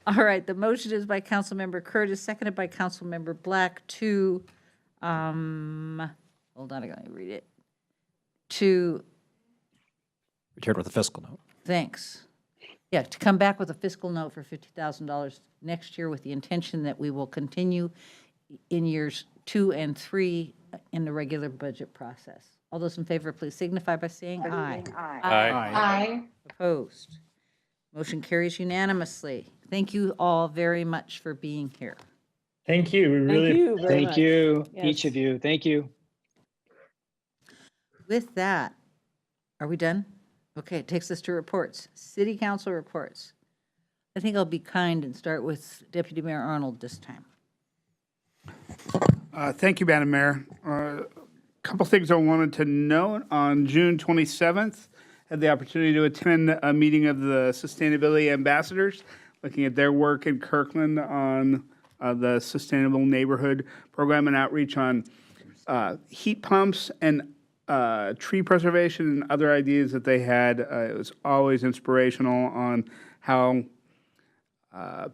all right. The motion is by Councilmember Curtis, seconded by Councilmember Black to, hold on, I gotta read it. To, Return with a fiscal note. thanks. Yeah, to come back with a fiscal note for $50,000 next year with the intention that we will continue in years 2 and 3 in the regular budget process. All those in favor, please signify by saying aye. Aye. Opposed? Motion carries unanimously. Thank you all very much for being here. Thank you. We really you very much. Thank you, Yes. each of you. Thank you. With that, are we done? Okay, it takes us to reports. City council reports. I think I'll be kind and start with Deputy Mayor Arnold this time. Thank you, Madam Mayor. Couple things I wanted to note. On June 27th, had the opportunity to attend a meeting of the Sustainability Ambassadors, looking at their work in Kirkland on the Sustainable Neighborhood Program and outreach on heat pumps and tree preservation and other ideas that they had. It was always inspirational on how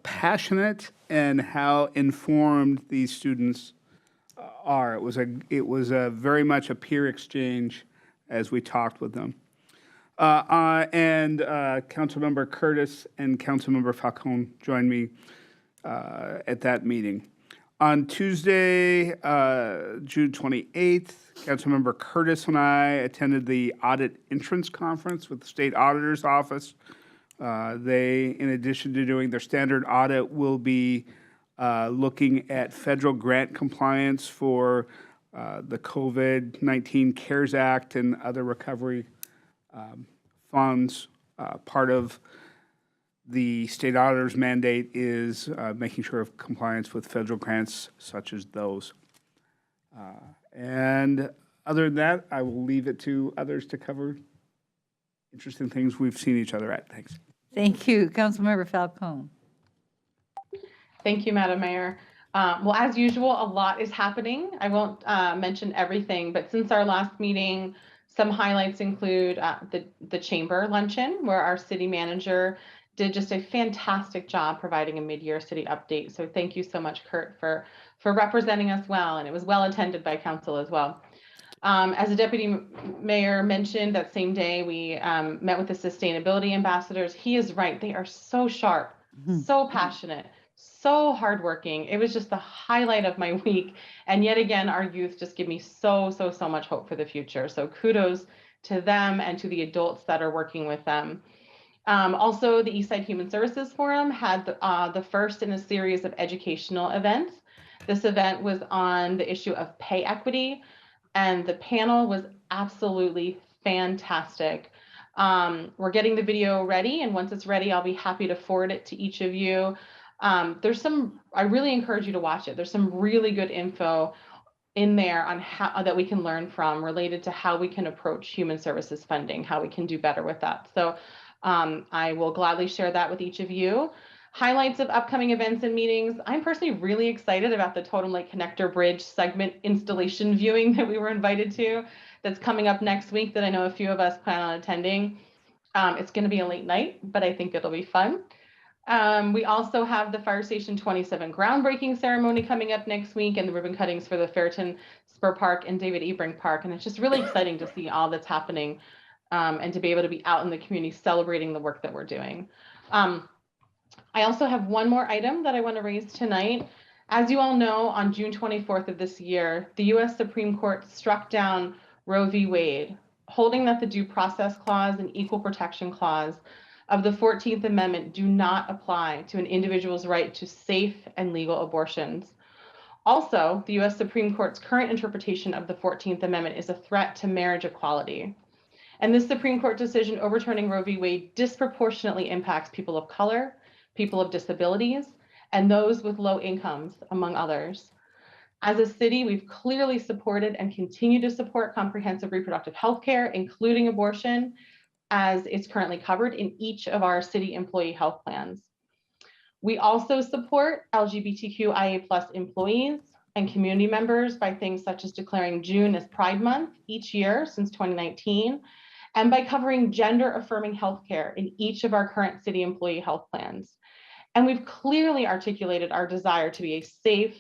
passionate and how informed these students are. It was a very much a peer exchange as we talked with them. And Councilmember Curtis and Councilmember Falcone joined me at that meeting. On Tuesday, June 28th, Councilmember Curtis and I attended the Audit Entrance Conference with the State Auditor's Office. They, in addition to doing their standard audit, will be looking at federal grant compliance for the COVID-19 CARES Act and other recovery funds. Part of the state auditor's mandate is making sure of compliance with federal grants such as those. And other than that, I will leave it to others to cover interesting things we've seen each other at. Thanks. Thank you. Councilmember Falcone. Thank you, Madam Mayor. Well, as usual, a lot is happening. I won't mention everything, but since our last meeting, some highlights include the chamber luncheon, where our city manager did just a fantastic job providing a mid-year city update. So thank you so much, Kurt, for representing us well, and it was well attended by council as well. As the deputy mayor mentioned, that same day we met with the sustainability ambassadors. He is right. They are so sharp, so passionate, so hardworking. It was just the highlight of my week. And yet again, our youth just give me so much hope for the future. So kudos to them and to the adults that are working with them. Also, the Eastside Human Services Forum had the first in a series of educational events. This event was on the issue of pay equity, and the panel was absolutely fantastic. We're getting the video ready, and once it's ready, I'll be happy to forward it to each of you. I really encourage you to watch it. There's some really good info in there on how that we can learn from related to how we can approach human services funding, how we can do better with that. So I will gladly share that with each of you. Highlights of upcoming events and meetings. I'm personally really excited about the Totem Lake Connector Bridge segment installation viewing that we were invited to. That's coming up next week that I know a few of us plan on attending. It's going to be a late night, but I think it'll be fun. We also have the Fire Station 27 groundbreaking ceremony coming up next week, and the ribbon cuttings for the Ferriton Spur Park and David Ebring Park. And it's just really exciting to see all that's happening and to be able to be out in the community celebrating the work that we're doing. I also have one more item that I want to raise tonight. As you all know, on June 24th of this year, the U.S. Supreme Court struck down Roe v. Wade, holding that the Due Process Clause and Equal Protection Clause of the 14th Amendment do not apply to an individual's right to safe and legal abortions. Also, the U.S. Supreme Court's current interpretation of the 14th Amendment is a threat to marriage equality. And this Supreme Court decision overturning Roe v. Wade disproportionately impacts people of color, people of disabilities, and those with low incomes, among others. As a city, we've clearly supported and continue to support comprehensive reproductive health care, including abortion, as it's currently covered in each of our city employee health plans. We also support LGBTQIA+ employees and community members by things such as declaring June as Pride Month each year since 2019, and by covering gender-affirming healthcare in each of our current city employee health plans. And we've clearly articulated our desire to be a safe,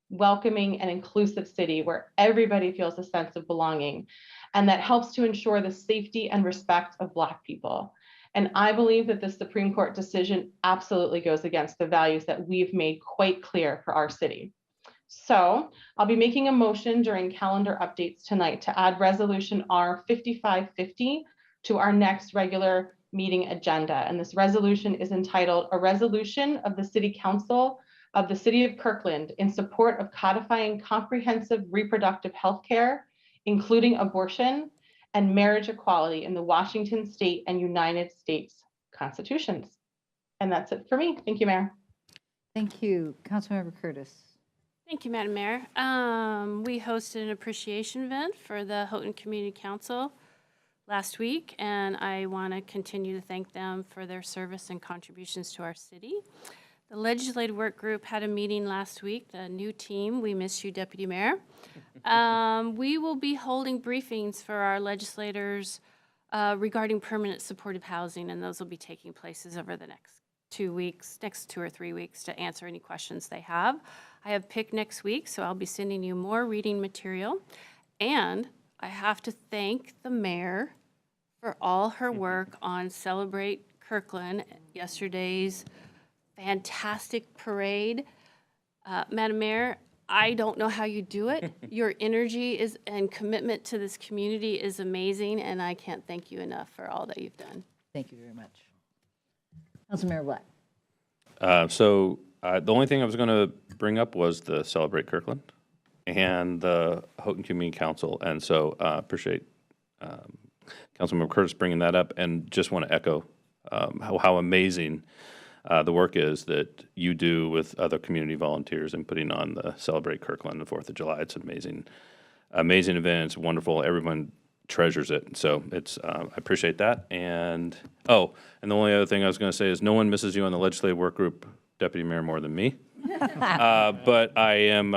welcoming, and inclusive city where everybody feels a sense of belonging, and that helps to ensure the safety and respect of Black people. And I believe that the Supreme Court decision absolutely goes against the values that we've made quite clear for our city. So I'll be making a motion during calendar updates tonight to add Resolution R 5550 to our next regular meeting agenda. And this resolution is entitled, "A Resolution of the City Council of the City of Kirkland in support of codifying comprehensive reproductive health care, including abortion and marriage equality in the Washington State and United States Constitutions." And that's it for me. Thank you, Mayor. Thank you. Councilmember Curtis. Thank you, Madam Mayor. We hosted an appreciation event for the Houghton Community Council last week, and I want to continue to thank them for their service and contributions to our city. The legislative work group had a meeting last week, the new team. We miss you, Deputy Mayor. We will be holding briefings for our legislators regarding permanent supportive housing, and those will be taking places over the next 2 or 3 weeks to answer any questions they have. I have PIC next week, so I'll be sending you more reading material. And I have to thank the mayor for all her work on Celebrate Kirkland, yesterday's fantastic parade. Madam Mayor, I don't know how you do it. Your energy and commitment to this community is amazing, and I can't thank you enough for all that you've done. Thank you very much. Councilmember Black. The only thing I was going to bring up was the Celebrate Kirkland. and the Houghton Community Council. And so appreciate Councilmember Curtis bringing that up, and just want to echo how amazing the work is that you do with other community volunteers in putting on the Celebrate Kirkland the 4th of July. It's an amazing event. It's wonderful. Everyone treasures it. So it's I appreciate that. And the only other thing I was going to say is no one misses you on the legislative work group, Deputy Mayor, more than me. But I'm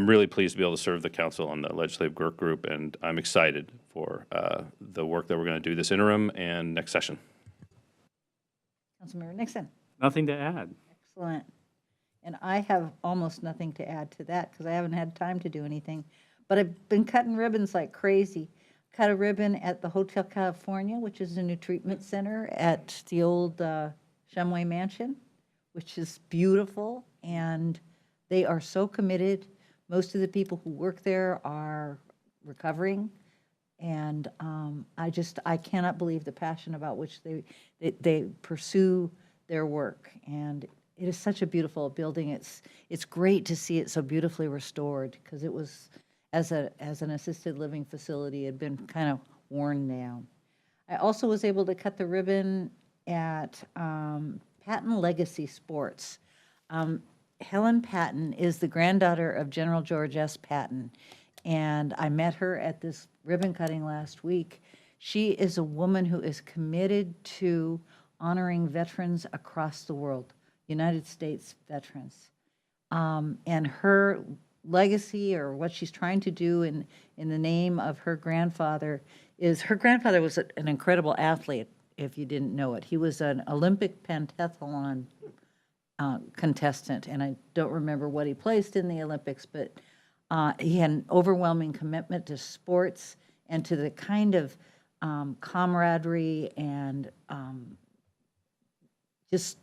really pleased to be able to serve the council on the legislative work group, and I'm excited for the work that we're going to do this interim and next session. Councilmember Nixon. Nothing to add. Excellent. And I have almost nothing to add to that because I haven't had time to do anything. But I've been cutting ribbons like crazy. Cut a ribbon at the Hotel California, which is a new treatment center at the old Shumway Mansion, which is beautiful. And they are so committed. Most of the people who work there are recovering. And I cannot believe the passion about which they pursue their work. And it is such a beautiful building. It's great to see it so beautifully restored because it was, as an assisted living facility, had been kind of worn down. I also was able to cut the ribbon at Patton Legacy Sports. Helen Patton is the granddaughter of General George S. Patton, and I met her at this ribbon cutting last week. She is a woman who is committed to honoring veterans across the world, United States veterans. And her legacy, or what she's trying to do in the name of her grandfather, is her grandfather was an incredible athlete, if you didn't know it. He was an Olympic pentathlon contestant, and I don't remember what he placed in the Olympics, but he had an overwhelming commitment to sports and to the kind of camaraderie and just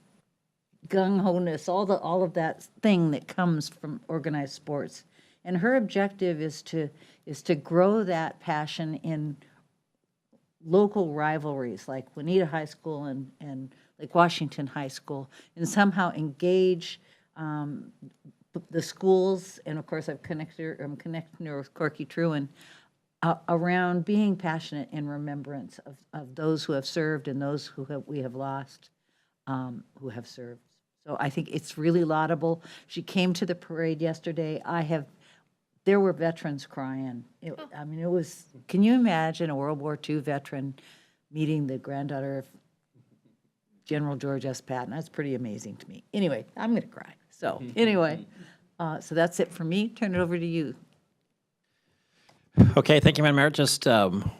gung-ho-ness, all of that thing that comes from organized sports. And her objective is to grow that passion in local rivalries like Juanita High School and Lake Washington High School, and somehow engage the schools, and of course I'm connecting her with Corky Truan, around being passionate in remembrance of those who have served and those we have lost who have served. So I think it's really laudable. She came to the parade yesterday. There were veterans crying. It was, can you imagine a World War II veteran meeting the granddaughter of General George S. Patton? That's pretty amazing to me. Anyway, I'm going to cry. So anyway, so that's it for me. Turn it over to you. Okay, thank you, Madam Mayor. Just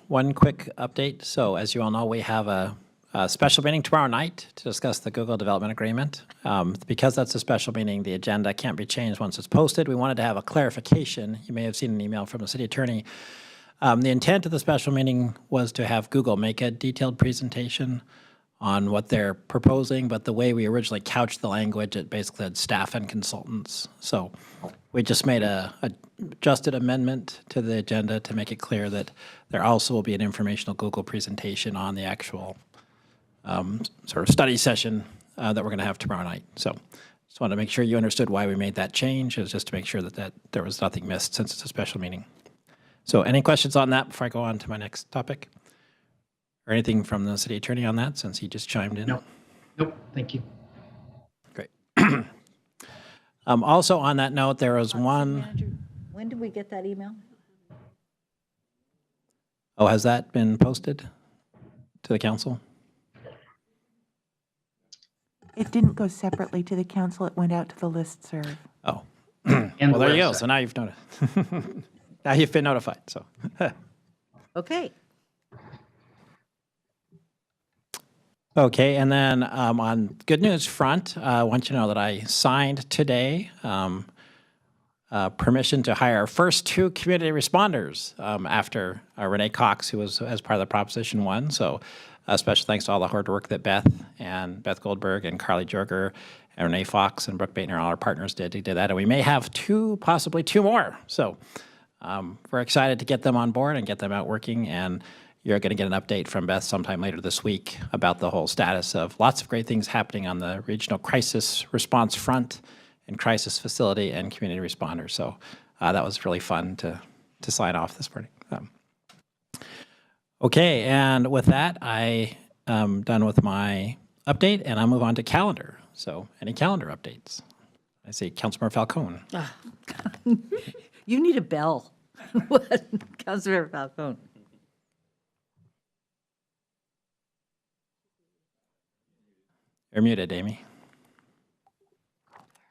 one quick update. So as you all know, we have a special meeting tomorrow night to discuss the Google Development Agreement. Because that's a special meeting, the agenda can't be changed once it's posted. We wanted to have a clarification. You may have seen an email from the city attorney. The intent of the special meeting was to have Google make a detailed presentation on what they're proposing, but the way we originally couched the language, it basically had staff and consultants. So we just made a adjusted amendment to the agenda to make it clear that there also will be an informational Google presentation on the actual sort of study session that we're going to have tomorrow night. So just wanted to make sure you understood why we made that change. It was just to make sure that there was nothing missed since it's a special meeting. So any questions on that before I go on to my next topic? Or anything from the city attorney on that, since he just chimed in? No. Nope, thank you. Great. Also on that note, there was one. Manager, when did we get that email? Oh, has that been posted to the council? It didn't go separately to the council. It went out to the listserv. Oh. And well, there you go. So now you've noticed. Now you've been notified. So. Okay. Okay, and then on good news front, I want you to know that I signed today permission to hire our first 2 community responders after Renee Cox, who was as part of the Proposition 1. So special thanks to all the hard work that Beth Goldberg and Carly Jorger and Renee Fox and Brooke Baitner, all our partners did that. And we may have 2, possibly 2 more. So we're excited to get them on board and get them out working. And you're going to get an update from Beth sometime later this week about the whole status of lots of great things happening on the regional crisis response front and crisis facility and community responders. So That was really fun to sign off this morning. Okay, and with that, I am done with my update, and I'll move on to calendar. So any calendar updates? I see Councilmember Falcone. You need a bell. Councilmember Falcone. You're muted, Amy.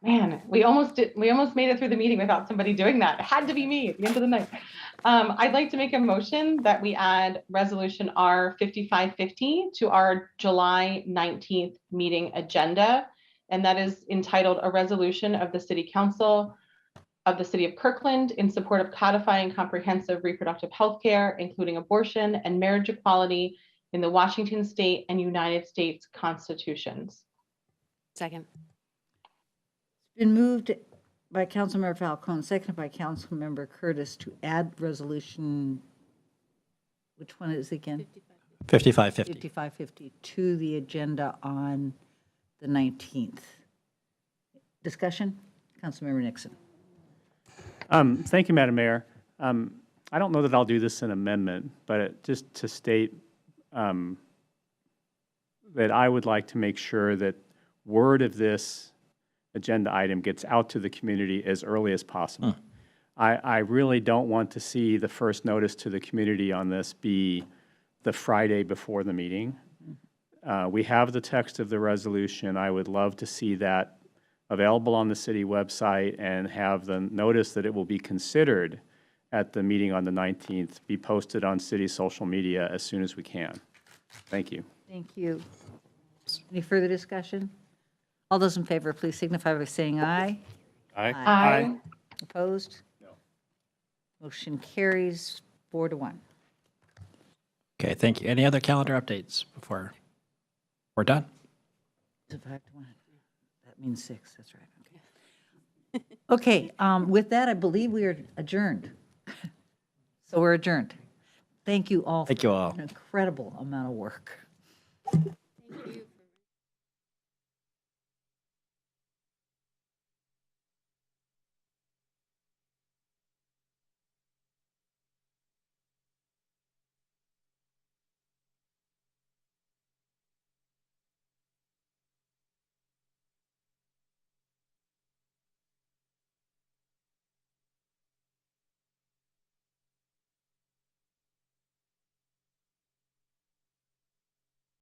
Man, we almost made it through the meeting without somebody doing that. It had to be me at the end of the night. I'd like to make a motion that we add resolution R 5550 to our July 19th meeting agenda. And that is entitled a resolution of the City Council of the City of Kirkland in support of codifying comprehensive reproductive health care, including abortion and marriage equality in the Washington State and United States Constitutions. Second. Been moved by Councilmember Falcone, seconded by Councilmember Curtis to add resolution, which one is it again? 5550. 5550 to the agenda on the 19th. Discussion? Councilmember Nixon. Thank you, Madam Mayor. I don't know that I'll do this in amendment, but just to state that I would like to make sure that word of this agenda item gets out to the community as early as possible. I really don't want to see the first notice to the community on this be the Friday before the meeting. We have the text of the resolution. I would love to see that available on the city website and have the notice that it will be considered at the meeting on the 19th be posted on city social media as soon as we can. Thank you. Thank you. Any further discussion? All those in favor, please signify by saying aye. Aye. Aye. Opposed? No. Motion carries 4-1. Okay, thank you. Any other calendar updates before we're done? That means 6, that's right. Okay, with that, I believe we are adjourned. So we're adjourned. Thank you all. Thank you all. An incredible amount of work.